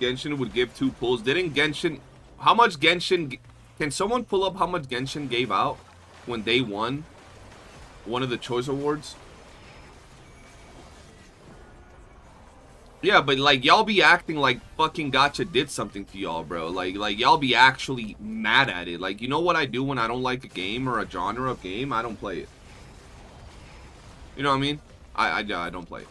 Genshin would give 2 pulls. Didn't Genshin... How much Genshin... Can someone pull up how much Genshin gave out when they won one of the choice awards? Yeah, but like y'all be acting like fucking gacha did something to y'all, bro. Like y'all be actually mad at it. Like, you know what I do when I don't like a game or a genre of game? I don't play it. You know what I mean? I don't play it.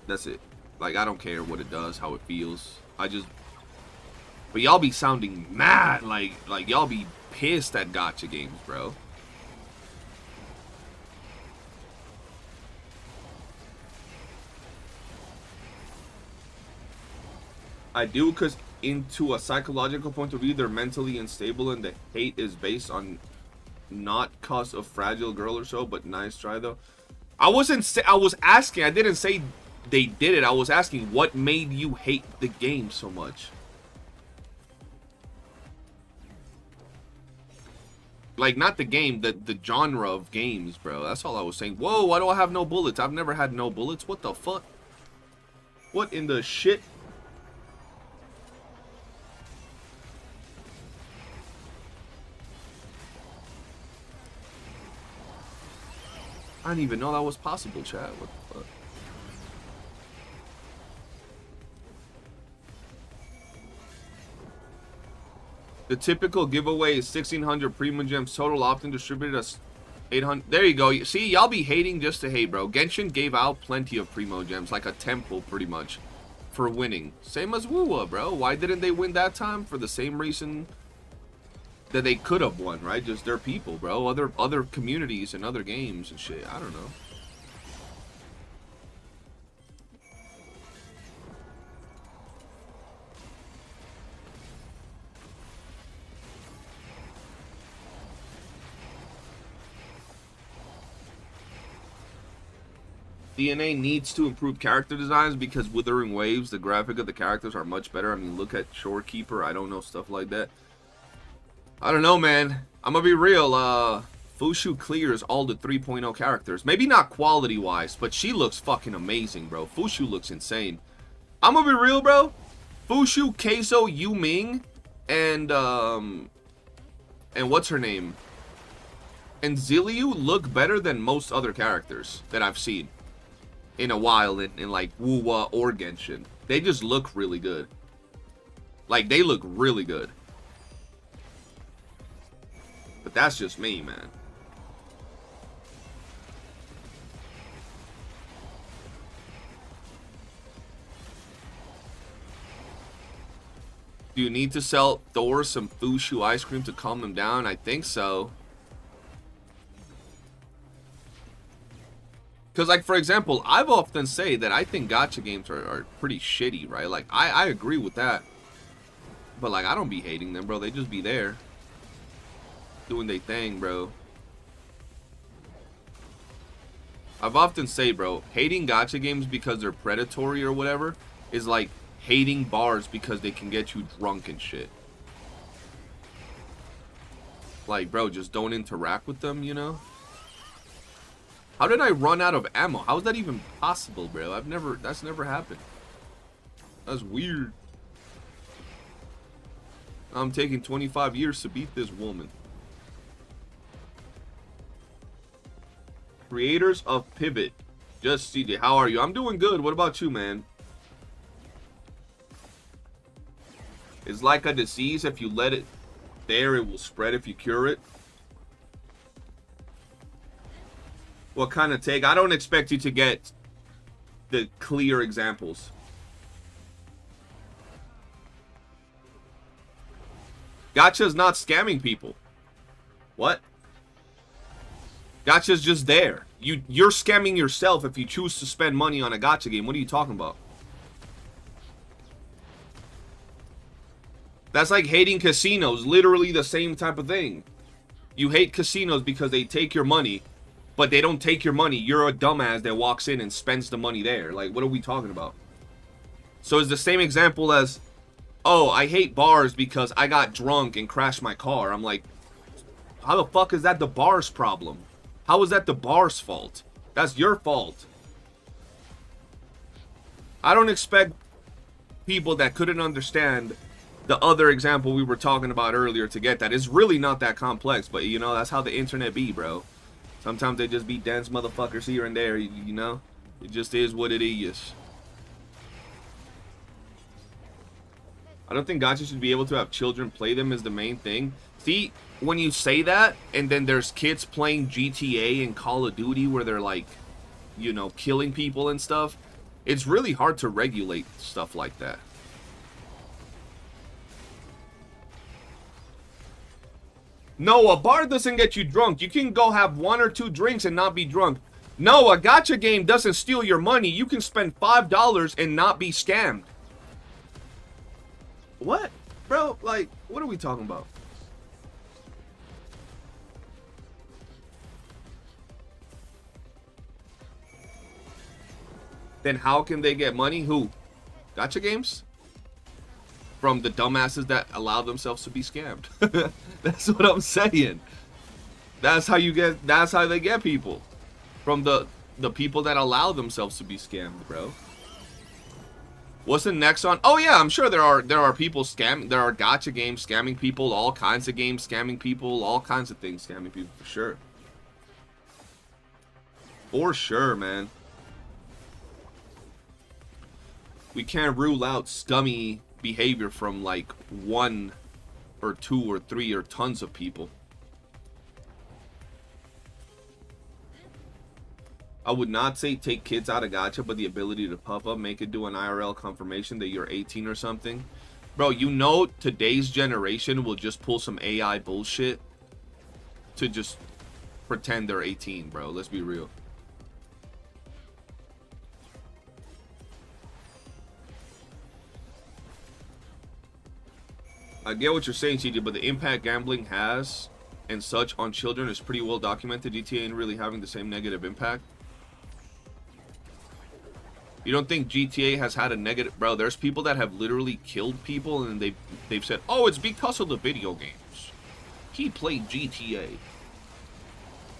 That's it. Like, I don't care what it does, how it feels. But y'all be sounding mad, like y'all be pissed at gacha games, bro. I do, because into a psychological point of view, they're mentally unstable, and the hate is based on not cause of fragile girl or so. But nice try though. I was asking. I didn't say they did it. I was asking what made you hate the game so much. Like, not the game, the genre of games, bro. That's all I was saying. Whoa, why do I have no bullets? I've never had no bullets. What the fuck? What in the shit? I didn't even know that was possible, chat. What the fuck? The typical giveaway is 1,600 premium gems total, often distributed as 800. There you go. See, y'all be hating just to hate, bro. Genshin gave out plenty of primo gems, like a temple, pretty much, for winning. Same as YOOOO, bro. Why didn't they win that time? For the same reason that they could have won, right? Just their people, bro. Other communities and other games and shit. I don't know. DNA needs to improve character designs because Withering Waves, the graphic of the characters are much better. I mean, look at Shorekeeper. I don't know, stuff like that. I don't know, man. I'm gonna be real. Fushu clears all the 3.0 characters. Maybe not quality-wise, but she looks fucking amazing, bro. Fushu looks insane. I'm gonna be real, bro. Fushu, Keizo, Yu Ming, and what's her name? And Zilliu look better than most other characters that I've seen in a while in like YOOOO or Genshin. They just look really good. Like, they look really good. But that's just me, man. Do you need to sell Thor some Fushu ice cream to calm them down? I think so. Because, like, for example, I've often say that I think gacha games are pretty shitty, right? Like, I agree with that. But, like, I don't be hating them, bro. They just be there. Doing their thing, bro. I've often say, bro, hating gacha games because they're predatory or whatever is like hating bars because they can get you drunk and shit. Like, bro, just don't interact with them, you know? How did I run out of ammo? How is that even possible, bro? That's never happened. That's weird. I'm taking 25 years to beat this woman. Creators of Pivot. Just CJ, how are you? I'm doing good. What about you, man? It's like a disease. If you let it there, it will spread if you cure it. What kind of take? I don't expect you to get the clear examples. Gacha's not scamming people. What? Gacha's just there. You're scamming yourself if you choose to spend money on a gacha game. What are you talking about? That's like hating casinos. Literally the same type of thing. You hate casinos because they take your money, but they don't take your money. You're a dumbass that walks in and spends the money there. Like, what are we talking about? So it's the same example as, oh, I hate bars because I got drunk and crashed my car. I'm like, how the fuck is that the bar's problem? How is that the bar's fault? That's your fault. I don't expect people that couldn't understand the other example we were talking about earlier to get that. It's really not that complex, but you know, that's how the internet be, bro. Sometimes they just be dense motherfuckers here and there, you know? It just is what it is. I don't think gacha should be able to have children play them is the main thing. See, when you say that, and then there's kids playing GTA and Call of Duty where they're like, you know, killing people and stuff, it's really hard to regulate stuff like that. No, a bar doesn't get you drunk. You can go have 1 or 2 drinks and not be drunk. No, a gacha game doesn't steal your money. You can spend $5 and not be scammed. What? Bro, like, what are we talking about? Then how can they get money? Who? Gacha games? From the dumbasses that allow themselves to be scammed. That's what I'm saying. That's how they get people. From the people that allow themselves to be scammed, bro. What's the next one? Oh yeah, I'm sure there are people scamming. There are gacha games scamming people, all kinds of games scamming people, all kinds of things scamming people, for sure. For sure, man. We can't rule out scummy behavior from like 1 or 2 or 3 or tons of people. I would not say take kids out of gacha, but the ability to puff up, make it do an IRL confirmation that you're 18 or something. Bro, you know today's generation will just pull some AI bullshit to just pretend they're 18, bro. Let's be real. I get what you're saying, CJ, but the impact gambling has and such on children is pretty well documented. GTA ain't really having the same negative impact. You don't think GTA has had a negative... Bro, there's people that have literally killed people and they've said, oh, it's because of the video games. He played GTA.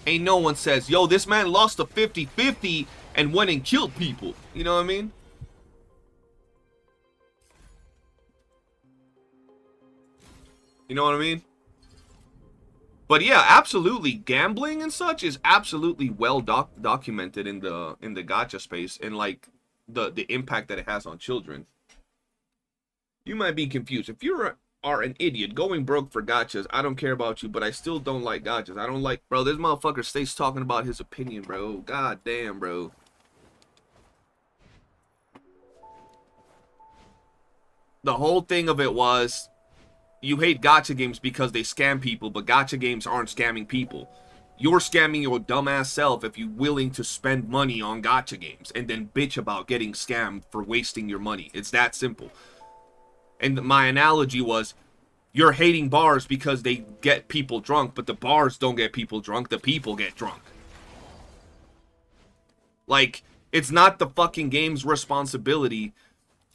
Ain't no one says, yo, this man lost a 50-50 and went and killed people. You know what I mean? You know what I mean? But yeah, absolutely, gambling and such is absolutely well documented in the gacha space, and like the impact that it has on children. You might be confused. If you are an idiot going broke for gachas, I don't care about you, but I still don't like gachas. I don't like, bro, this motherfucker stays talking about his opinion, bro. God damn, bro. The whole thing of it was, you hate gacha games because they scam people, but gacha games aren't scamming people. You're scamming your dumbass self if you're willing to spend money on gacha games and then bitch about getting scammed for wasting your money. It's that simple. And my analogy was, you're hating bars because they get people drunk, but the bars don't get people drunk, the people get drunk. Like, it's not the fucking game's responsibility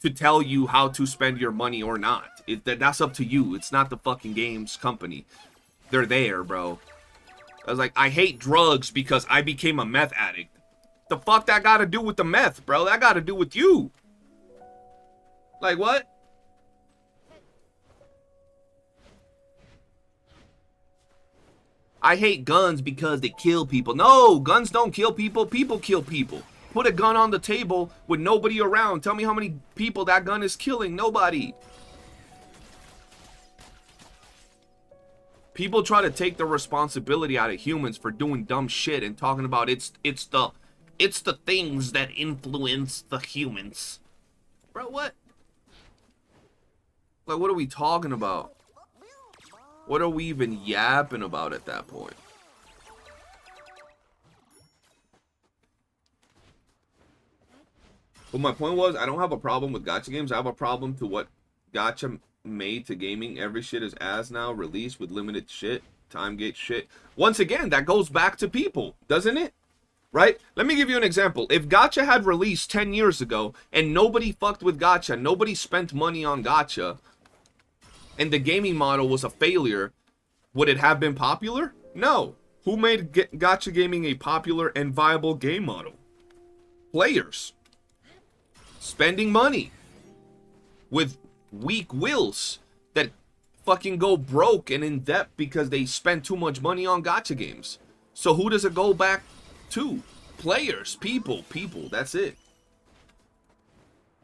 to tell you how to spend your money or not. That's up to you. It's not the fucking game's company. They're there, bro. I was like, I hate drugs because I became a meth addict. The fuck that got to do with the meth, bro? That got to do with you. Like, what? I hate guns because they kill people. No, guns don't kill people. People kill people. Put a gun on the table with nobody around. Tell me how many people that gun is killing. Nobody. People try to take the responsibility out of humans for doing dumb shit and talking about it's the things that influence the humans. Bro, what? Like, what are we talking about? What are we even yapping about at that point? But my point was, I don't have a problem with gacha games. I have a problem to what gacha made to gaming. Every shit is ass now, released with limited shit, time gate shit. Once again, that goes back to people, doesn't it? Right? Let me give you an example. If gacha had released 10 years ago and nobody fucked with gacha, nobody spent money on gacha, and the gaming model was a failure, would it have been popular? No. Who made gacha gaming a popular and viable game model? Players. Spending money with weak wills that fucking go broke and in debt because they spend too much money on gacha games. So who does it go back to? Players, people, that's it.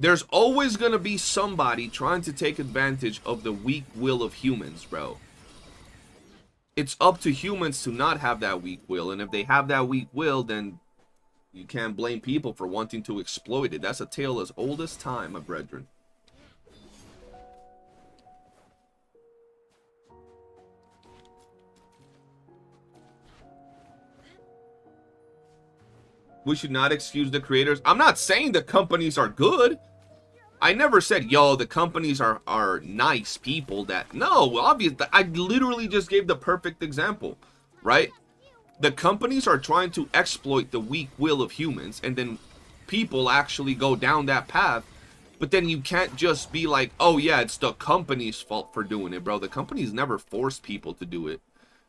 There's always gonna be somebody trying to take advantage of the weak will of humans, bro. It's up to humans to not have that weak will, and if they have that weak will, then you can't blame people for wanting to exploit it. That's a tale as old as time, my brethren. We should not excuse the creators. I'm not saying the companies are good. I never said, yo, the companies are nice people that... No, obviously, I literally just gave the perfect example, right? The companies are trying to exploit the weak will of humans, and then people actually go down that path. But then you can't just be like, oh yeah, it's the company's fault for doing it, bro. The companies never forced people to do it.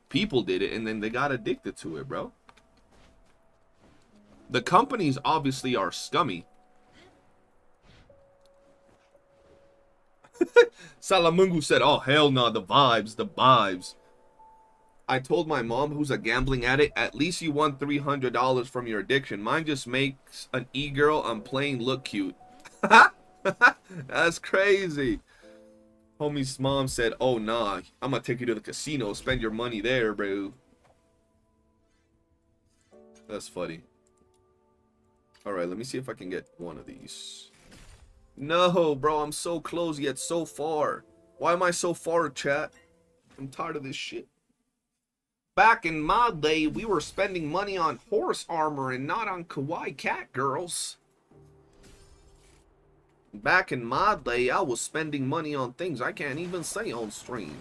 People did it, and then they got addicted to it, bro. The companies obviously are scummy. Salamungu said, oh, hell no, the vibes. I told my mom, who's a gambling addict, at least you won $300 from your addiction. Mine just makes an e-girl I'm playing look cute. That's crazy. Homie's mom said, oh, nah, I'm gonna take you to the casino, spend your money there, bro. That's funny. Alright, let me see if I can get one of these. No, bro, I'm so close yet so far. Why am I so far, chat? I'm tired of this shit. Back in my day, we were spending money on horse armor and not on kawaii cat girls. Back in my day, I was spending money on things I can't even say on stream.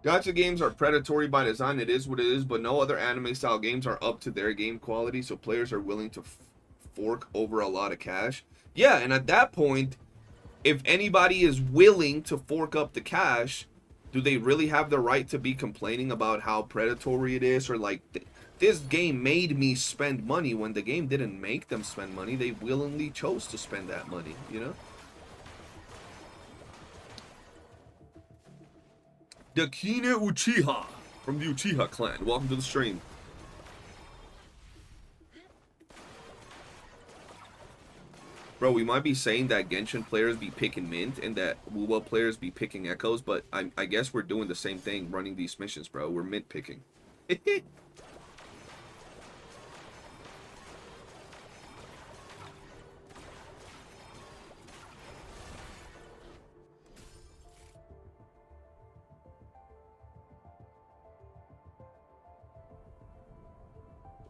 Gacha games are predatory by design. It is what it is, but no other anime style games are up to their game quality, so players are willing to fork over a lot of cash. Yeah, and at that point, if anybody is willing to fork up the cash, do they really have the right to be complaining about how predatory it is? Or like, this game made me spend money when the game didn't make them spend money. They willingly chose to spend that money, you know? Dakine Uchiha from the Uchiha clan. Welcome to the stream. Bro, we might be saying that Genshin players be picking Mint and that WOOOO players be picking Echoes, but I guess we're doing the same thing running these missions, bro. We're Mint picking.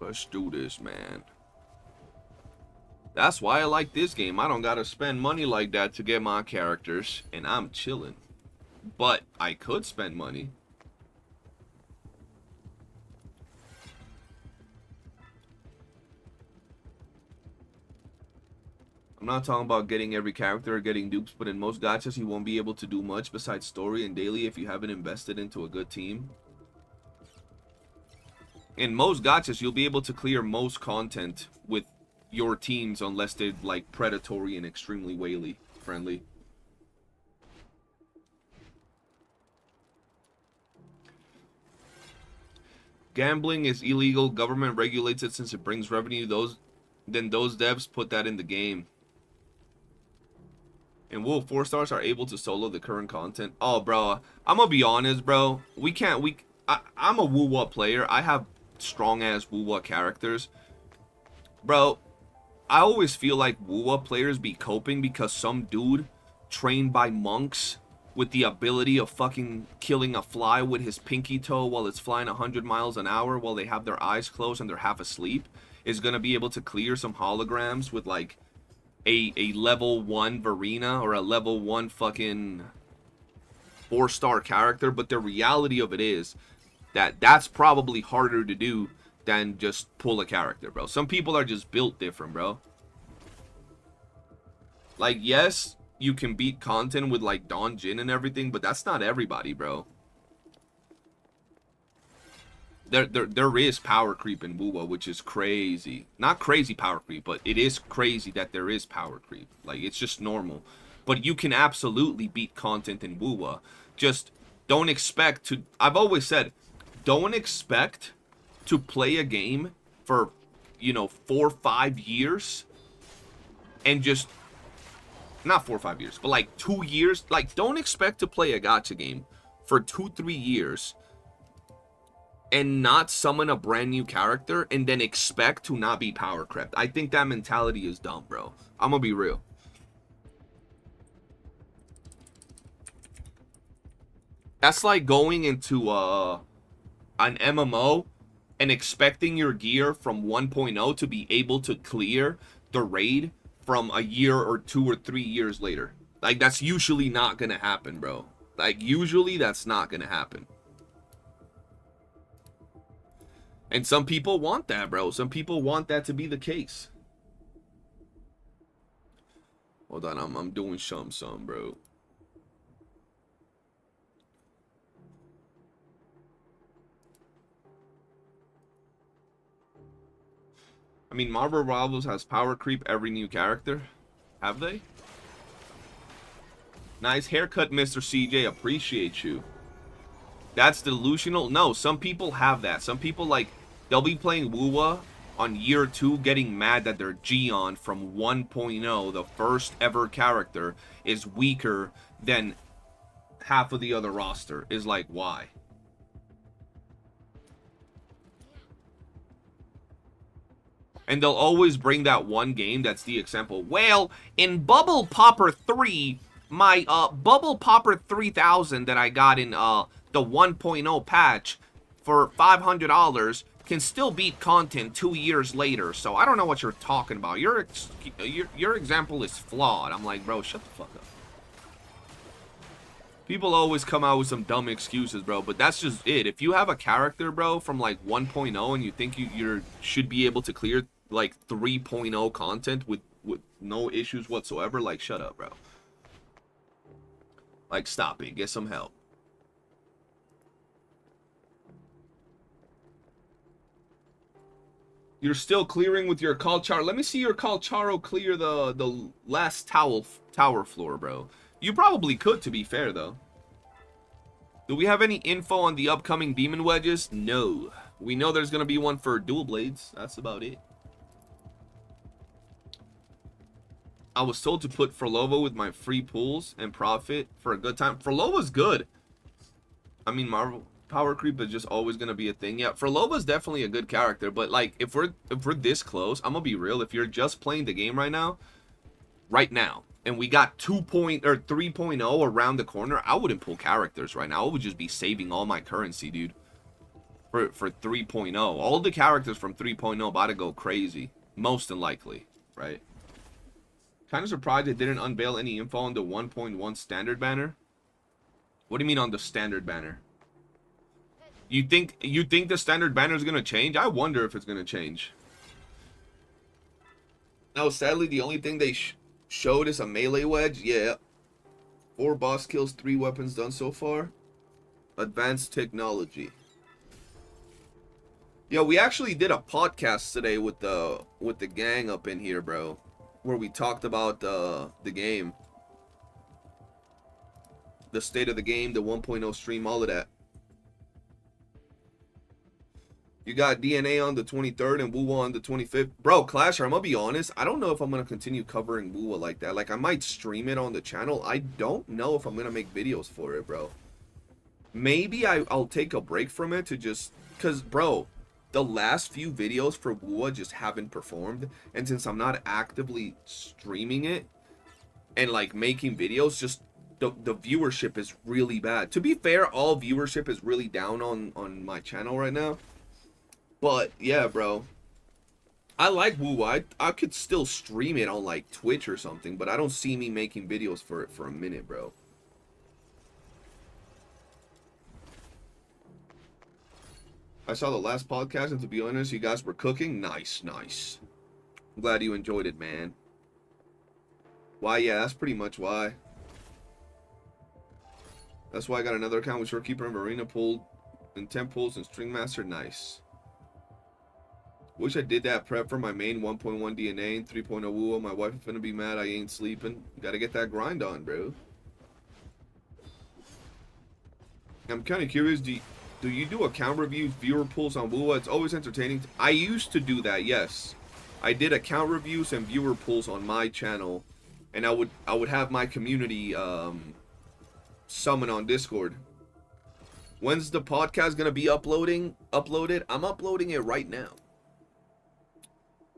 Let's do this, man. That's why I like this game. I don't gotta spend money like that to get my characters, and I'm chilling. But I could spend money. I'm not talking about getting every character or getting dupes, but in most gachas you won't be able to do much besides story and daily if you haven't invested into a good team. In most gachas you'll be able to clear most content with your teams unless they're like predatory and extremely whaley friendly. Gambling is illegal. Government regulates it since it brings revenue. Then those devs put that in the game. And WoOOO 4 stars are able to solo the current content. Oh, bro, I'm gonna be honest, bro. I'm a WoOOO player. I have strong ass WoOOO characters, bro. I always feel like WoOOO players be coping because some dude trained by monks with the ability of fucking killing a fly with his pinky toe while it's flying 100 miles an hour while they have their eyes closed and they're half asleep is gonna be able to clear some holograms with like a level 1 Verena or a level 1 fucking 4-star character. But the reality of it is that that's probably harder to do than just pull a character, bro. Some people are just built different, bro. Like, yes, you can beat content with like Don Jin and everything, but that's not everybody, bro. There is power creep in WoOOO, which is crazy. Not crazy power creep, but it is crazy that there is power creep. Like, it's just normal. But you can absolutely beat content in WoOOO. Just don't expect to... I've always said, don't expect to play a game for, you know, 4 or 5 years and just... Not 4 or 5 years, but like 2 years. Like, don't expect to play a gacha game for 2-3 years and not summon a brand new character and then expect to not be power crept. I think that mentality is dumb, bro. I'm gonna be real. That's like going into an MMO and expecting your gear from 1.0 to be able to clear the raid from a year or 2 or 3 years later. Like, that's usually not gonna happen, bro. Like, usually that's not gonna happen. And some people want that, bro. Some people want that to be the case. Hold on, I'm doing some, bro. I mean, Marvel Rivals has power creep every new character. Have they? Nice haircut, Mr. CJ. Appreciate you. That's delusional. No, some people have that. Some people, like, they'll be playing WoOOO on year 2 getting mad that their Gion from 1.0, the first ever character, is weaker than half of the other roster. Is like, why? And they'll always bring that one game that's the example. Well, in Bubble Popper 3, my Bubble Popper 3000 that I got in the 1.0 patch for $500 can still beat content 2 years later. So I don't know what you're talking about. Your example is flawed. I'm like, bro, shut the fuck up. People always come out with some dumb excuses, bro, but that's just it. If you have a character, bro, from like 1.0 and you think you should be able to clear like 3.0 content with no issues whatsoever, like, shut up, bro. Like, stop it. Get some help. You're still clearing with your Calcharo. Let me see your Calcharo clear the last tower floor, bro. You probably could, to be fair, though. Do we have any info on the upcoming Demon Wedges? No. We know there's going to be one for Dual Blades. That's about it. I was told to put Frolova with my free pools and profit for a good time. Frolova's good. I mean, Marvel power creep is just always going to be a thing. Yeah, Frolova's definitely a good character, but like, if we're this close, I'm going to be real. If you're just playing the game right now, and we got 3.0 around the corner, I wouldn't pull characters right now. I would just be saving all my currency, dude. for 3.0. All the characters from 3.0 about to go crazy, most than likely, right? Kind of surprised they didn't unveil any info on the 1.1 standard banner. What do you mean on the standard banner? You think the standard banner is gonna change? I wonder if it's gonna change. No, sadly the only thing they showed is a melee wedge. Yeah, 4 boss kills, 3 weapons done so far. Advanced technology. Yo, we actually did a podcast today with the gang up in here, bro, where we talked about the game, the state of the game, the 1.0 stream, all of that. You got DNA on the 23rd and WOOOO on the 25th. Bro, Clasher, I'm gonna be honest, I don't know if I'm gonna continue covering WOOOO like that. Like, I might stream it on the channel. I don't know if I'm gonna make videos for it, bro. Maybe I'll take a break from it to just... Because, bro, the last few videos for WOOOO just haven't performed. And since I'm not actively streaming it and, like, making videos, just... The viewership is really bad. To be fair, all viewership is really down on my channel right now. But, yeah, bro. I like WOOOO. I could still stream it on, like, Twitch or something. But I don't see me making videos for it for a minute, bro. I saw the last podcast, and to be honest, you guys were cooking. Nice, nice. I'm glad you enjoyed it, man. Why? Yeah, that's pretty much why. That's why I got another account with Shorekeeper and Marina pulled, and 10 pulls and String Master. Nice. Wish I did that prep for my main 1.1 DNA and 3.0 WOOOO. My wife is finna be mad I ain't sleeping. Gotta get that grind on, bro. I'm kind of curious, do you do account reviews, viewer pulls on WOOOO? It's always entertaining. I used to do that, yes. I did account reviews and viewer pulls on my channel, and I would have my community summon on Discord. When's the podcast gonna be uploaded? I'm uploading it right now.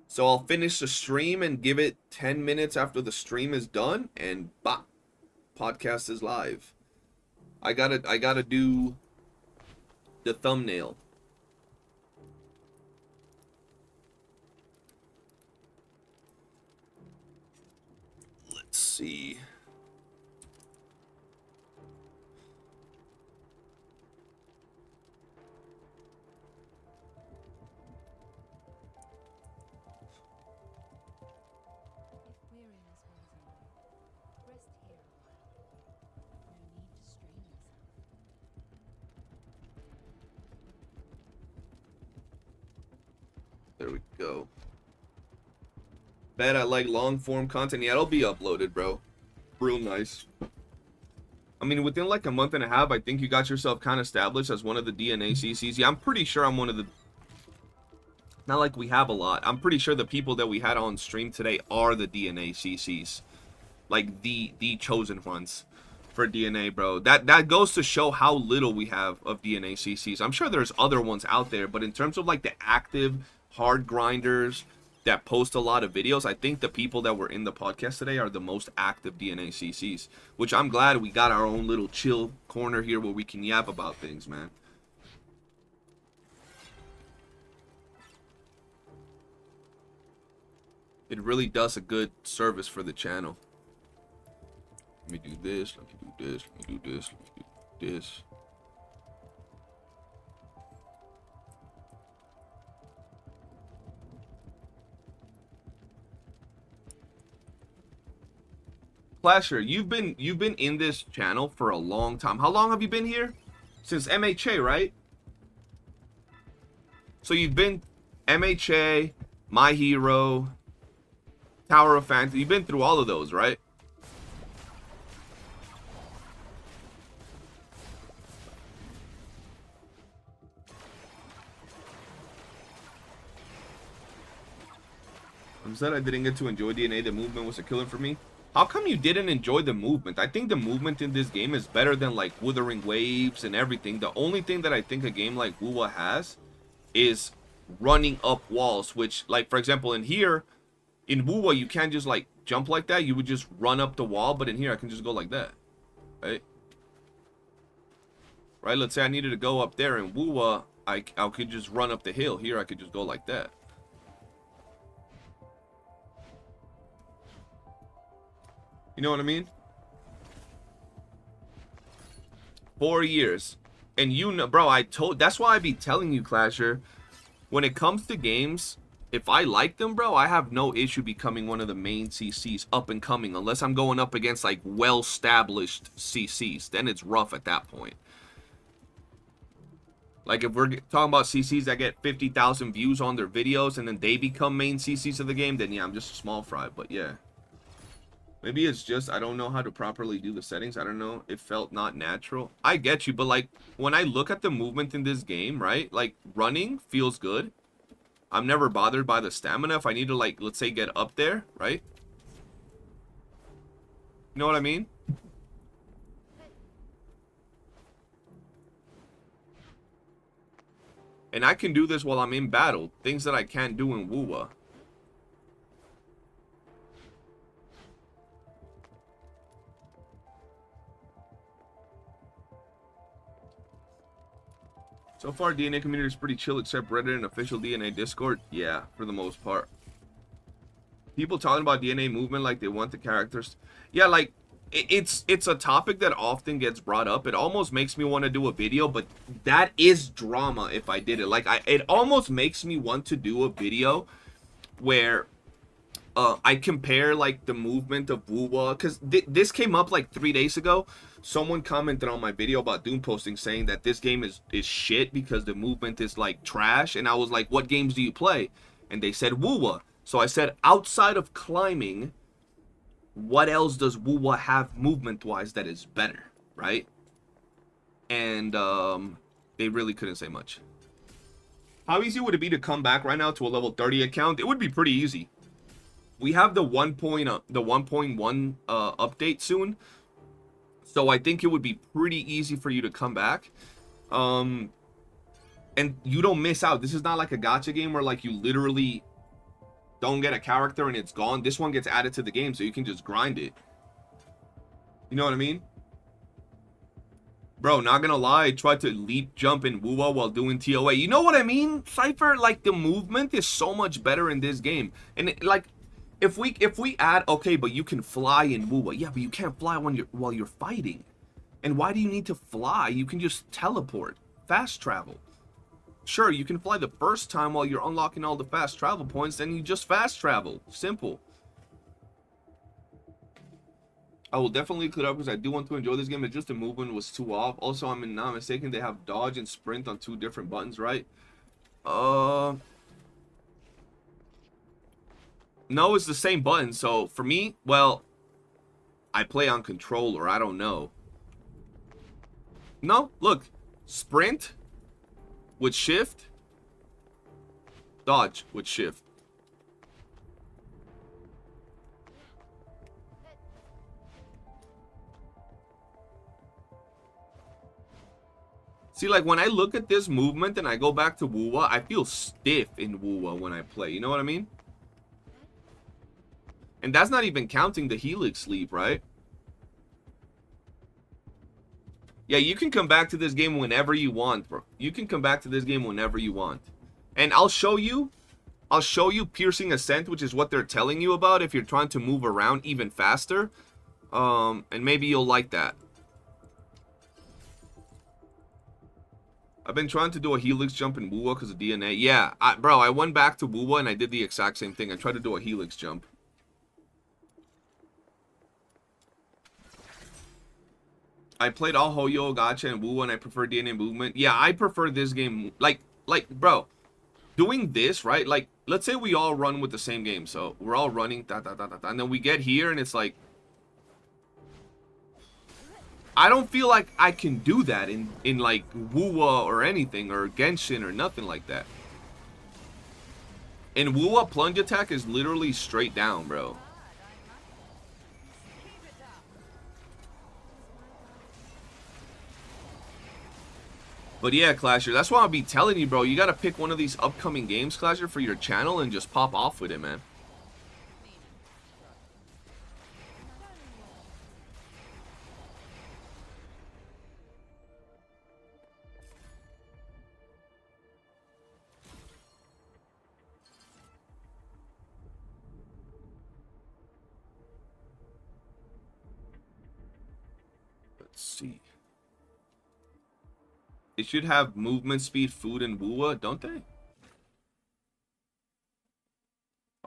So I'll finish the stream and give it 10 minutes after the stream is done, and bah, podcast is live. I gotta do the thumbnail. Let's see. If weariness weighs on you, rest here a while. No need to strain yourself. There we go. Bet I like long form content. Yeah, it'll be uploaded, bro. Real nice. I mean, within like a month and a half, I think you got yourself kind of established as one of the DNA CCs. Yeah, I'm pretty sure I'm one of the... Not like we have a lot. I'm pretty sure the people that we had on stream today are the DNA CCs. Like, the chosen ones for DNA, bro. That goes to show how little we have of DNA CCs. I'm sure there's other ones out there, but in terms of like the active hard grinders that post a lot of videos, I think the people that were in the podcast today are the most active DNA CCs, which I'm glad we got our own little chill corner here where we can yap about things, man. It really does a good service for the channel. Let me do this, let me do this, let me do this, let me do this. Clasher, you've been in this channel for a long time. How long have you been here? Since MHA, right? So you've been MHA, My Hero, Tower of Fantasy. You've been through all of those, right? I'm sad I didn't get to enjoy DNA. The movement was a killer for me. How come you didn't enjoy the movement? I think the movement in this game is better than like Withering Waves and everything. The only thing that I think a game like WOOOO has is running up walls, which, like, for example, in here, in WOOOO, you can't just like jump like that. You would just run up the wall, but in here I can just go like that. Right? Right? Let's say I needed to go up there in WOOOO, I could just run up the hill. Here, I could just go like that. You know what I mean? 4 years. And you know, bro, that's why I be telling you, Clasher, when it comes to games, if I like them, bro, I have no issue becoming one of the main CCs up and coming, unless I'm going up against like well-established CCs. Then it's rough at that point. Like if we're talking about CCs that get 50,000 views on their videos and then they become main CCs of the game, then yeah, I'm just a small fry. But yeah. Maybe it's just I don't know how to properly do the settings. I don't know. It felt not natural. I get you, but like when I look at the movement in this game, right? Like running feels good. I'm never bothered by the stamina. If I need to, like, let's say get up there, right? You know what I mean? And I can do this while I'm in battle. Things that I can't do in WOOOO. So far, DNA community is pretty chill, except Reddit and official DNA Discord. Yeah, for the most part. People talking about DNA movement like they want the characters. Yeah, like, it's a topic that often gets brought up. It almost makes me want to do a video, but that is drama if I did it. Like, it almost makes me want to do a video where I compare, like, the movement of WOOOO. Because this came up, like, 3 days ago. Someone commented on my video about Doomposting saying that this game is shit because the movement is like trash. And I was like, what games do you play? And they said WOOOO. So I said, outside of climbing, what else does WOOOO have movement-wise that is better, right? And they really couldn't say much. How easy would it be to come back right now to a level 30 account? It would be pretty easy. We have the 1.1 update soon. So I think it would be pretty easy for you to come back. And you don't miss out. This is not like a gacha game where like you literally don't get a character and it's gone. This one gets added to the game so you can just grind it. You know what I mean? Bro, not gonna lie, I tried to leap jump in WOOOO while doing TOA. You know what I mean, Cypher? Like the movement is so much better in this game. And like if we add, okay, but you can fly in WOOOO. Yeah, but you can't fly while you're fighting. And why do you need to fly? You can just teleport, fast travel. Sure, you can fly the first time while you're unlocking all the fast travel points, then you just fast travel. Simple. I will definitely clear up because I do want to enjoy this game. It's just the movement was too off. Also, I'm not mistaken, they have dodge and sprint on 2 different buttons, right? No, it's the same button. So for me, well, I play on controller. I don't know. No, look, sprint with shift, dodge with shift. See, like when I look at this movement and I go back to WOOOO, I feel stiff in WOOOO when I play. You know what I mean? And that's not even counting the helix sleep, right? Yeah, you can come back to this game whenever you want, bro. You can come back to this game whenever you want. And I'll show you piercing ascent, which is what they're telling you about if you're trying to move around even faster. And maybe you'll like that. I've been trying to do a helix jump in WOOOO because of DNA. Yeah, bro, I went back to WOOOO and I did the exact same thing. I tried to do a helix jump. I played all YOOOO, Gacha, and WOOOO, and I prefer DNA movement. Yeah, I prefer this game. Like, bro, doing this, right? Like, let's say we all run with the same game. So, we're all running, and then we get here, and it's like... I don't feel like I can do that in like, WOOOO or anything, or Genshin, or nothing like that. In WOOOO, plunge attack is literally straight down, bro. But yeah, Clasher, that's why I'll be telling you, bro. You gotta pick one of these upcoming games, Clasher, for your channel and just pop off with it, man. Let's see. It should have movement speed, food, and WOOOO, don't they?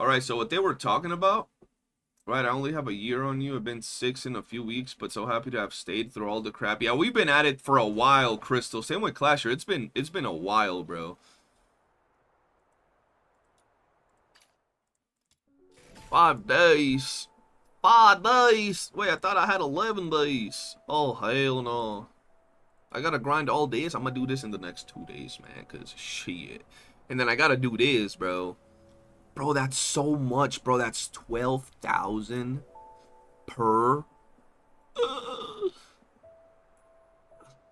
Alright, so what they were talking about, right, I only have a year on you. I've been 6 in a few weeks, but so happy to have stayed through all the crap. Yeah, we've been at it for a while, Crystal. Same with Clasher. It's been a while, bro. 5 days. 5 days. Wait, I thought I had 11 days. Oh, hell no. I gotta grind all days. I'm gonna do this in the next 2 days, man, because shit. And then I gotta do this, bro. Bro, that's so much, bro. That's 12,000 per.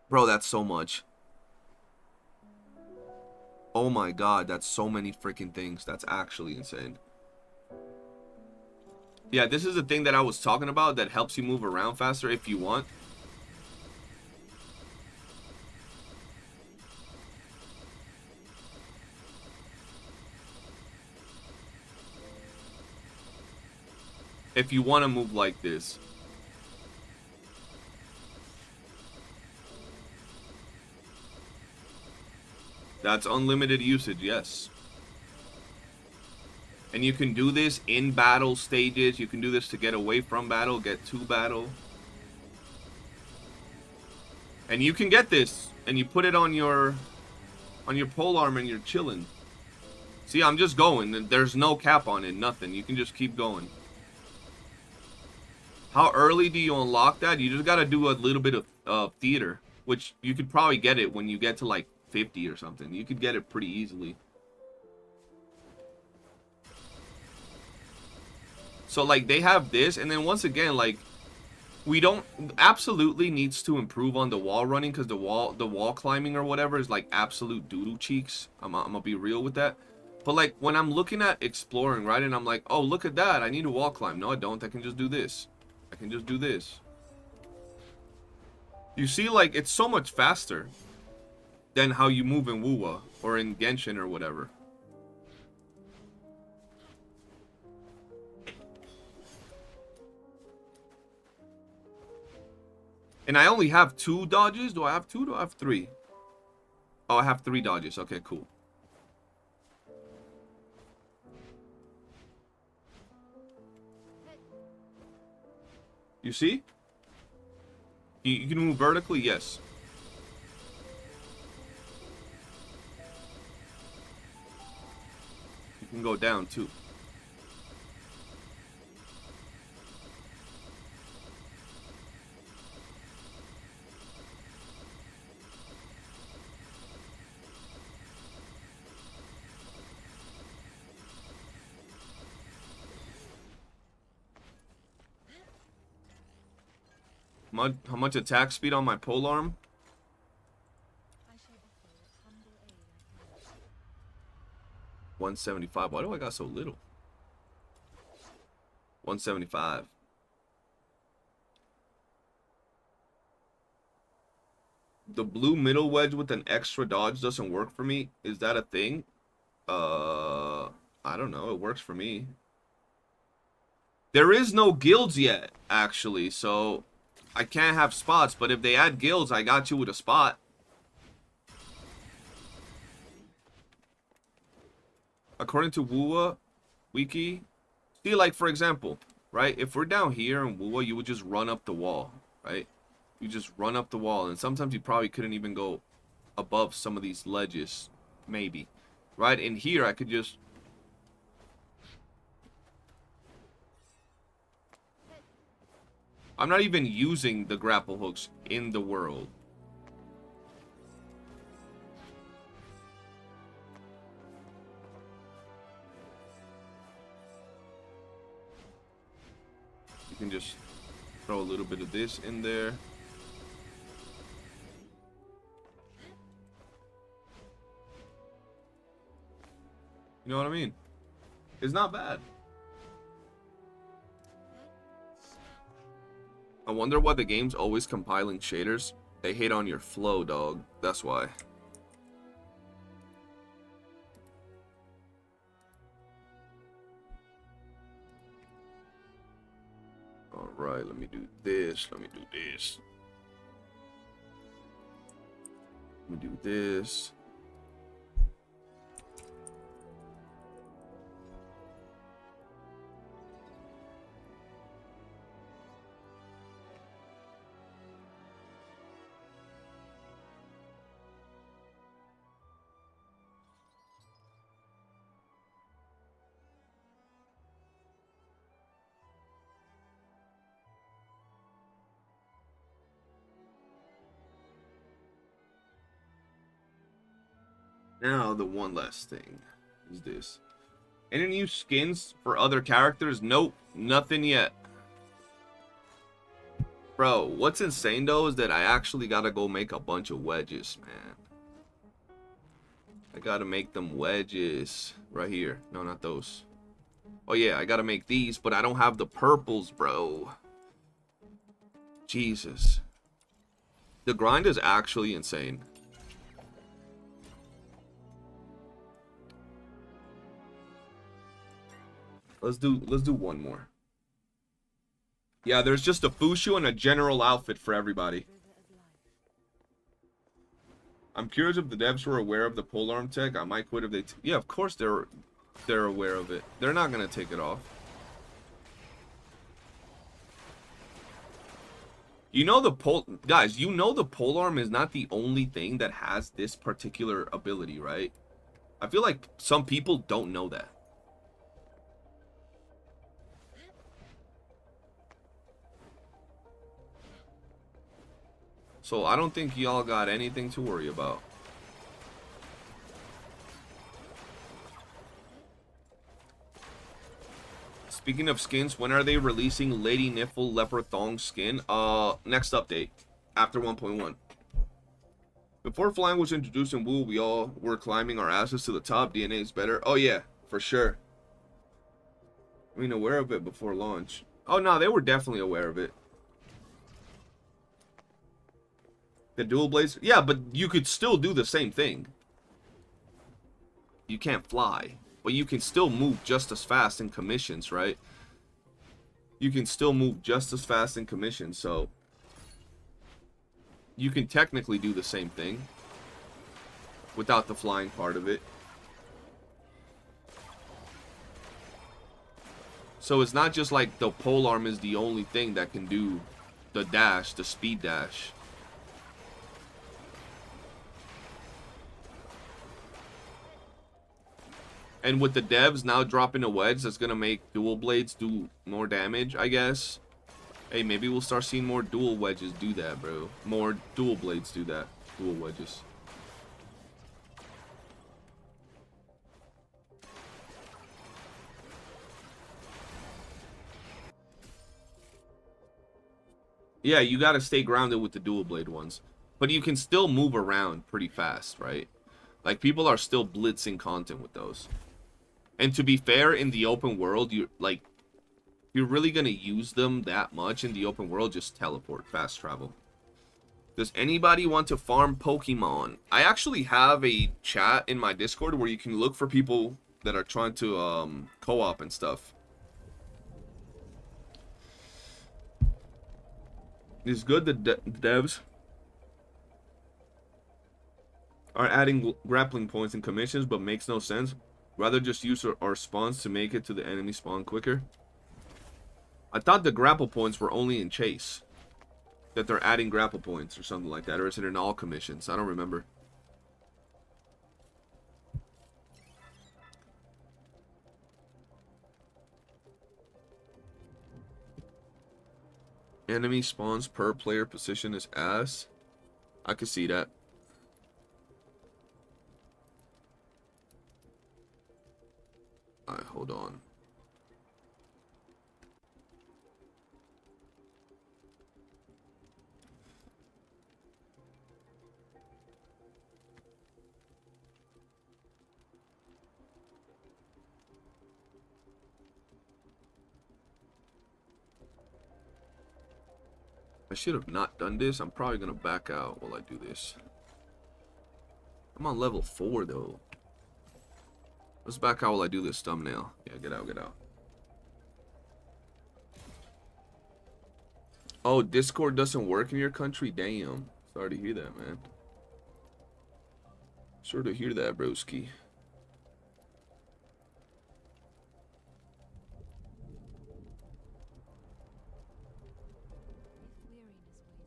Bro, that's so much. Oh my god, that's so many freaking things. That's actually insane. Yeah, this is the thing that I was talking about that helps you move around faster if you want. If you want to move like this. That's unlimited usage, yes. And you can do this in battle stages. You can do this to get away from battle, get to battle. And you can get this, and you put it on your pole armor and you're chilling. See, I'm just going. There's no cap on it, nothing. You can just keep going. How early do you unlock that? You just gotta do a little bit of theater, which you could probably get it when you get to like 50 or something. You could get it pretty easily. So like they have this, and then once again, like we don't absolutely needs to improve on the wall running, because the wall climbing or whatever is like absolute doodle cheeks. I'm gonna be real with that. But like when I'm looking at exploring, right, and I'm like, oh, look at that, I need a wall climb. No, I don't. I can just do this. I can just do this. You see, like, it's so much faster than how you move in WOOOO or in Genshin or whatever. And I only have 2 dodges. Do I have 2? Do I have 3? Oh, I have 3 dodges. Okay, cool. You see? You can move vertically, yes. You can go down too. How much attack speed on my polearm? 175. Why do I got so little? 175. The blue middle wedge with an extra dodge doesn't work for me. Is that a thing? I don't know. It works for me. There is no guilds yet, actually, so I can't have spots. But if they add guilds, I got you with a spot. According to WOOOO wiki, see, like, for example, right? If we're down here in WOOOO, you would just run up the wall, right? You just run up the wall, and sometimes you probably couldn't even go above some of these ledges, maybe, right? In here, I could just... I'm not even using the grapple hooks in the world. You can just throw a little bit of this in there. You know what I mean? It's not bad. I wonder why the game's always compiling shaders. They hate on your flow, dog. That's why. Alright, let me do this. Let me do this. Let me do this. Now the one last thing is this. Any new skins for other characters? Nope, nothing yet. Bro, what's insane though is that I actually gotta go make a bunch of wedges, man. I gotta make them wedges right here. No, not those. Oh yeah, I gotta make these, but I don't have the purples, bro. Jesus. The grind is actually insane. Let's do one more. Yeah, there's just a Fushu and a general outfit for everybody. I'm curious if the devs were aware of the polearm tech. I might quit if they... Yeah, of course they're aware of it. They're not gonna take it off. You know the guys, you know the polearm is not the only thing that has this particular ability, right? I feel like some people don't know that. So I don't think y'all got anything to worry about. Speaking of skins, when are they releasing Lady Niffle Leopard Thong skin? Next update, after 1.1. Before flying was introduced in WOOOO, we all were climbing our asses to the top. DNA is better. Oh yeah, for sure. I mean, aware of it before launch. Oh no, they were definitely aware of it. The dual blades? Yeah, but you could still do the same thing. You can't fly, but you can still move just as fast in commissions, right? You can still move just as fast in commissions, so you can technically do the same thing without the flying part of it. So it's not just like the polearm is the only thing that can do the dash, the speed dash. And with the devs now dropping a wedge, that's going to make dual blades do more damage, I guess. Hey, maybe we'll start seeing more dual wedges do that, bro. More dual blades do that. Dual wedges. Yeah, you got to stay grounded with the dual blade ones. But you can still move around pretty fast, right? Like, people are still blitzing content with those. And to be fair, in the open world, you're really gonna use them that much in the open world. Just teleport, fast travel. Does anybody want to farm Pokemon? I actually have a chat in my Discord where you can look for people that are trying to co-op and stuff. It's good that the devs are adding grappling points and commissions, but makes no sense. Rather just use our spawns to make it to the enemy spawn quicker. I thought the grapple points were only in chase. That they're adding grapple points or something like that. Or is it in all commissions? I don't remember. Enemy spawns per player position is ass. I could see that. Alright, hold on. I should have not done this. I'm probably going to back out while I do this. I'm on level 4 though. Let's back out while I do this thumbnail. Yeah, get out, get out. Oh, Discord doesn't work in your country? Damn. Sorry to hear that, man. Sort of hear that, broski. If weariness weighs on you, rest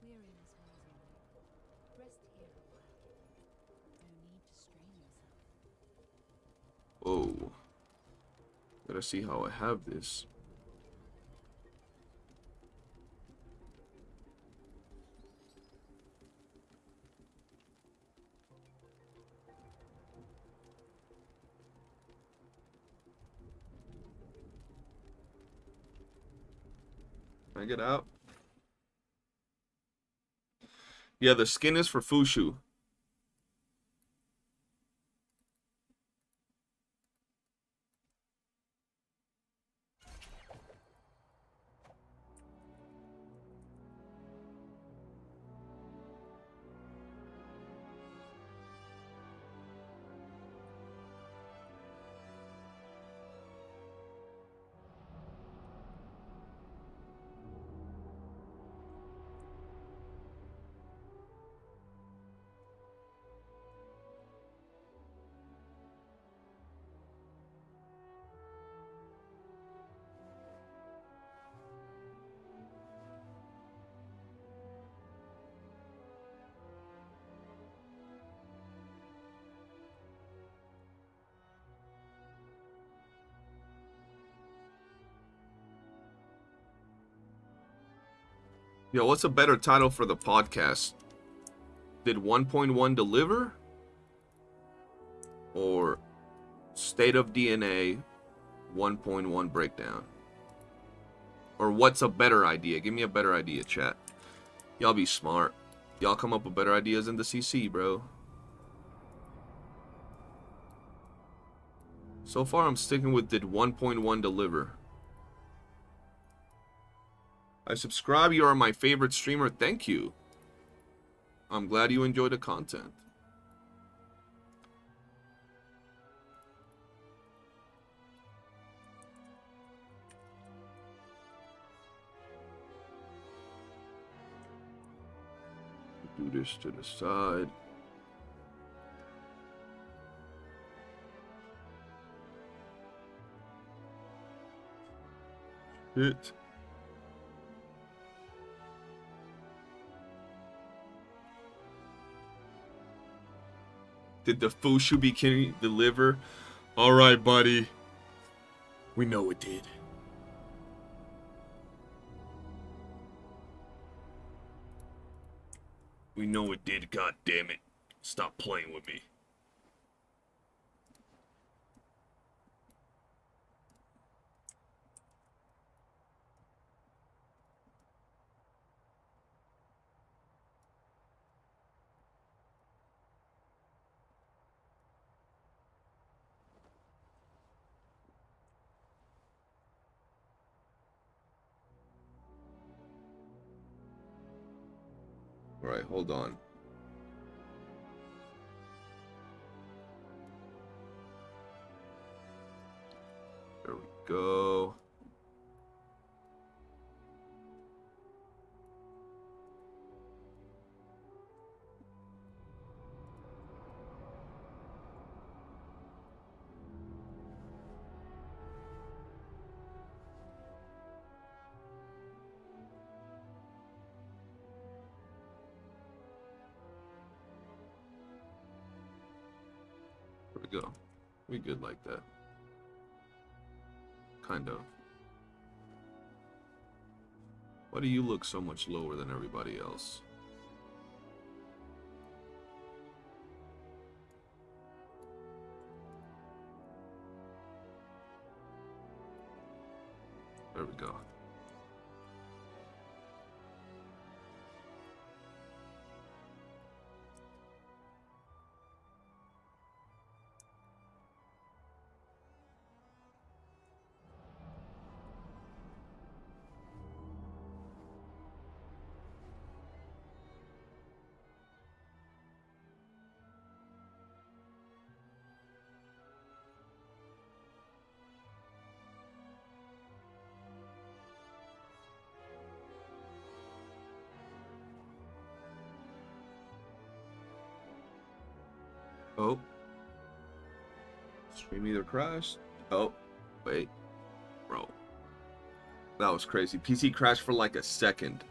here a while. No need to strain yourself. Oh. Gotta see how I have this. Can I get out? Yeah, the skin is for Fushu. Yo, what's a better title for the podcast? Did 1.1 deliver? Or State of DNA 1.1 breakdown? Or what's a better idea? Give me a better idea, chat. Y'all be smart. Y'all come up with better ideas in the CC, bro. So far, I'm sticking with did 1.1 deliver. I subscribe. You are my favorite streamer. Thank you. I'm glad you enjoy the content. Do this to the side. Hit. Did the Fushu bikini deliver? Alright, buddy. We know it did. We know it did, god damn it. Stop playing with me. Alright, hold on. There we go. There we go. We good like that. Kind of. Why do you look so much lower than everybody else? There we go. Oh. Stream either crashed. Oh, wait. Bro. That was crazy. PC crashed for like a second.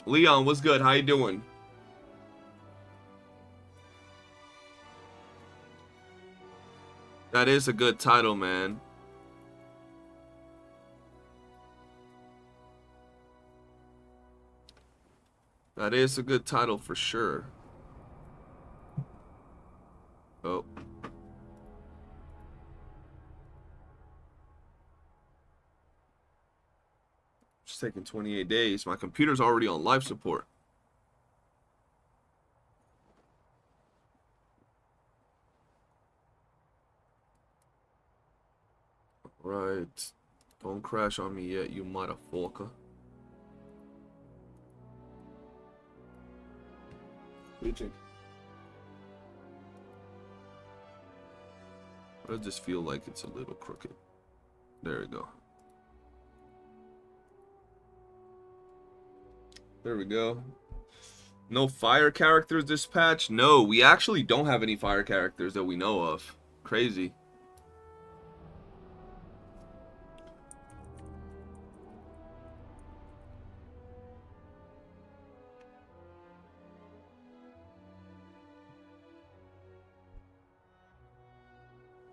Leon, what's good? How you doing? That is a good title, man. That is a good title for sure. Oh. It's taking 28 days. My computer's already on life support. Right. Don't crash on me yet, you motherfucker. What do you think? I just feel like it's a little crooked. There we go. There we go. No fire characters this patch? No, we actually don't have any fire characters that we know of. Crazy.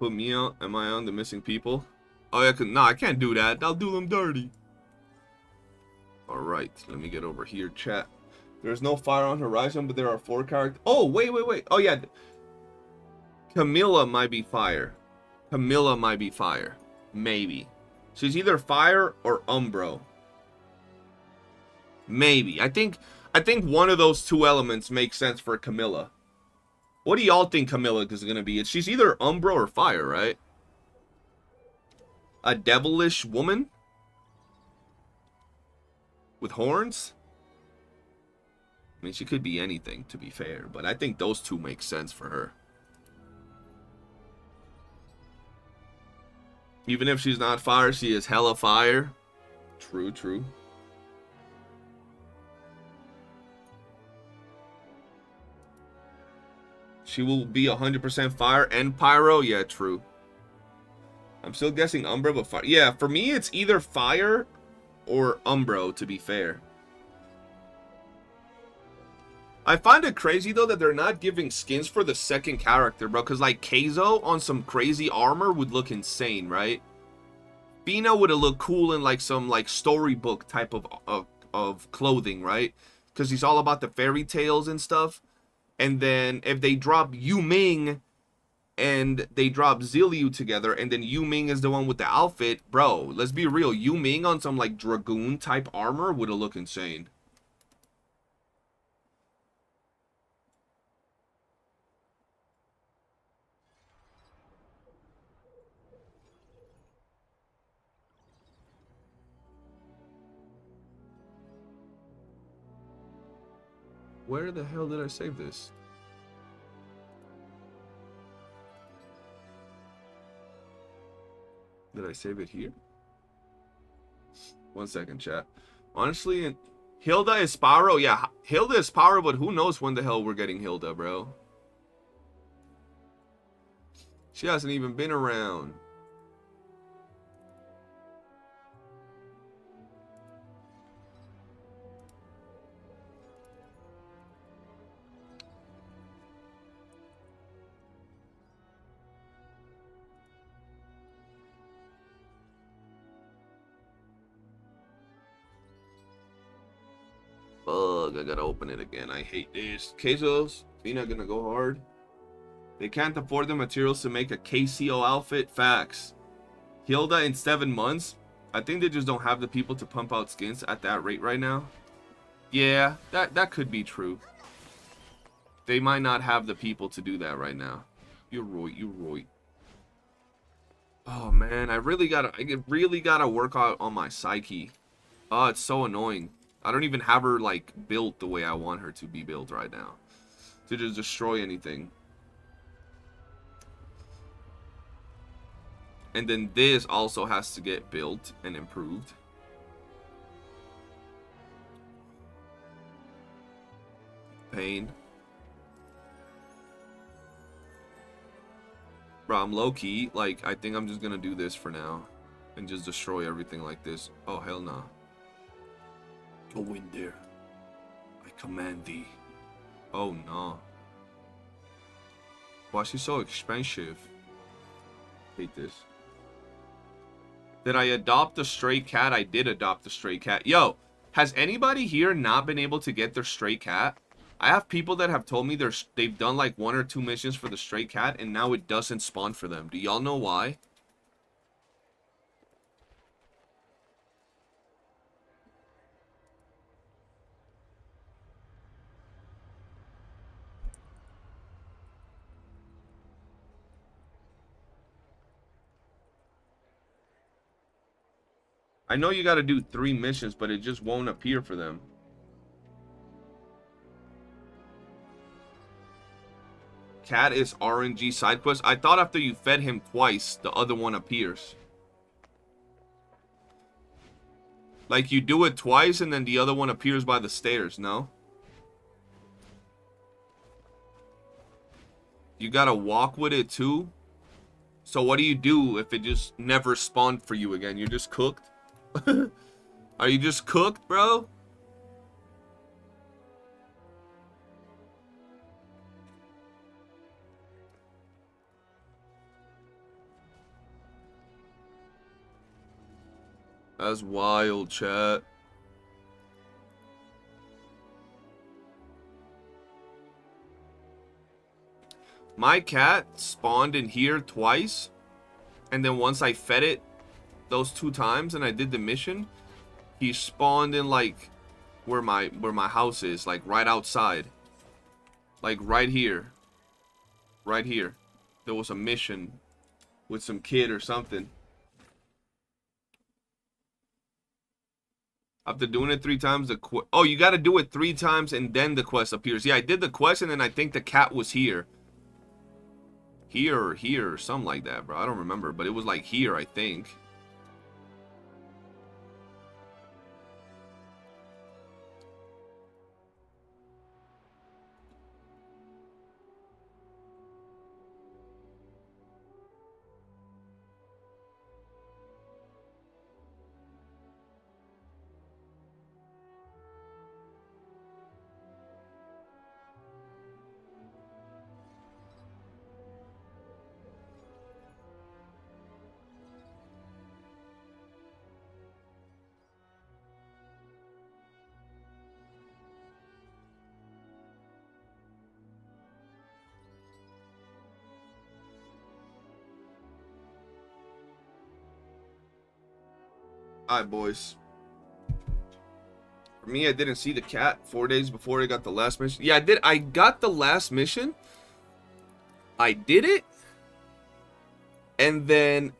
Put me on? Am I on the missing people? Oh yeah, no, I can't do that. I'll do them dirty. Alright, let me get over here, chat. There's no fire on horizon, but there are 4 characters. Oh, wait. Oh yeah. Camilla might be fire. Camilla might be fire. Maybe. She's either fire or Umbro. Maybe. I think one of those 2 elements makes sense for Camilla. What do y'all think Camilla is going to be? She's either Umbro or fire, right? A devilish woman? With horns? I mean, she could be anything, to be fair. But I think those 2 make sense for her. Even if she's not fire, she is hella fire. True, true. She will be 100% fire and pyro. Yeah, true. I'm still guessing Umbra, but fire. Yeah, for me, it's either fire or Umbro, to be fair. I find it crazy, though, that they're not giving skins for the second character, bro. Because, like, Keizo on some crazy armor would look insane, right? Bina would have looked cool in, like, some, like, storybook type of clothing, right? Because he's all about the fairy tales and stuff. And then if they drop Yu Ming and they drop Zilliu together, and then Yu Ming is the one with the outfit, bro, let's be real. Yu Ming on some, like, Dragoon type armor would have looked insane. Where the hell did I save this? Did I save it here? 1 second, chat. Honestly, Hilda is Spyro. Yeah, Hilda is Spyro, but who knows when the hell we're getting Hilda, bro. She hasn't even been around. Ugh, I gotta open it again. I hate this. Keizo's Fina gonna go hard. They can't afford the materials to make a KCO outfit. Facts. Hilda in 7 months. I think they just don't have the people to pump out skins at that rate right now. Yeah, that could be true. They might not have the people to do that right now. You're right. You're right. Oh man, I really gotta work out on my Psyche. Oh, it's so annoying. I don't even have her, like, built the way I want her to be built right now. To just destroy anything. And then this also has to get built and improved. Pain. Bro, I'm low-key. Like, I think I'm just gonna do this for now. And just destroy everything like this. Oh, hell no. Go in there. I command thee. Oh, no. Why is she so expensive? Hate this. Did I adopt a stray cat? I did adopt a stray cat. Yo, has anybody here not been able to get their stray cat? I have people that have told me they've done like 1 or 2 missions for the stray cat, and now it doesn't spawn for them. Do y'all know why? I know you got to do 3 missions, but it just won't appear for them. Cat is RNG side quest. I thought after you fed him twice, the other one appears. Like you do it twice and then the other one appears by the stairs, no? You gotta walk with it too? So what do you do if it just never spawned for you again? You're just cooked? Are you just cooked, bro? That's wild, chat. My cat spawned in here twice, and then once I fed it those 2 times and I did the mission, he spawned in like where my house is, like right outside. Like right here. Right here. There was a mission with some kid or something. After doing it 3 times, oh, you got to do it 3 times and then the quest appears. Yeah, I did the quest and then I think the cat was here. Here or something like that, bro. I don't remember, but it was like here, I think. Alright, boys. For me, I didn't see the cat 4 days before I got the last mission. Yeah, I did. I got the last mission. I did it. And then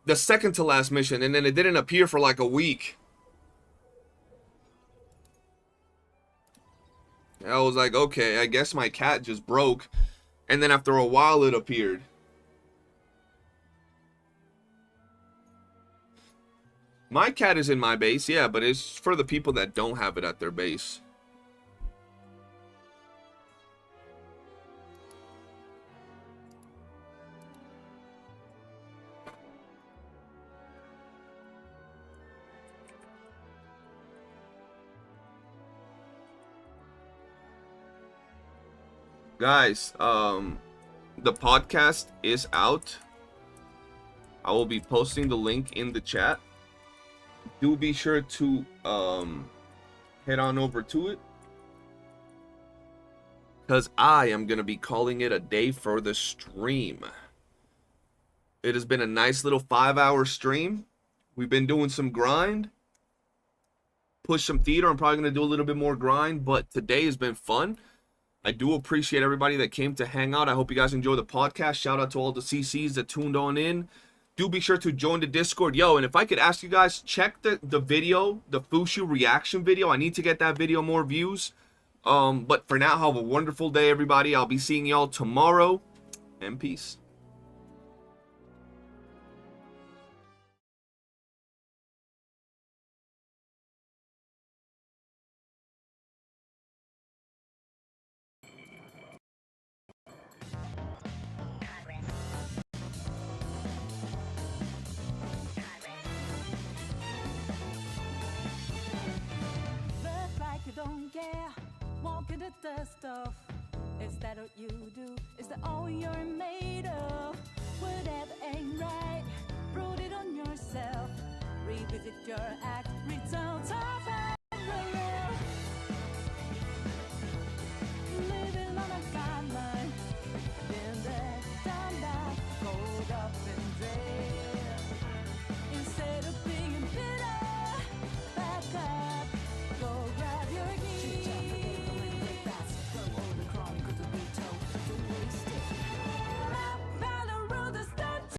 the second to last mission. And then it didn't appear for like a week. I was like, okay, I guess my cat just broke. And then after a while, it appeared. My cat is in my base, yeah, but it's for the people that don't have it at their base. Guys, the podcast is out. I will be posting the link in the chat. Do be sure to head on over to it, because I am going to be calling it a day for the stream. It has been a nice little 5-hour stream. We've been doing some grind, push some theater. I'm probably going to do a little bit more grind, but today has been fun. I do appreciate everybody that came to hang out. I hope you guys enjoy the podcast. Shout out to all the CCs that tuned on in. Do be sure to join the Discord. Yo, and if I could ask you guys, check the video, the Fushu reaction video. I need to get that video more views. But for now, have a wonderful day, everybody. I'll be seeing y'all tomorrow. And peace. care, walking the dust off. Is that what you do? Is that all you're made of? Whatever ain't right, prove it on yourself. Revisit your act, return to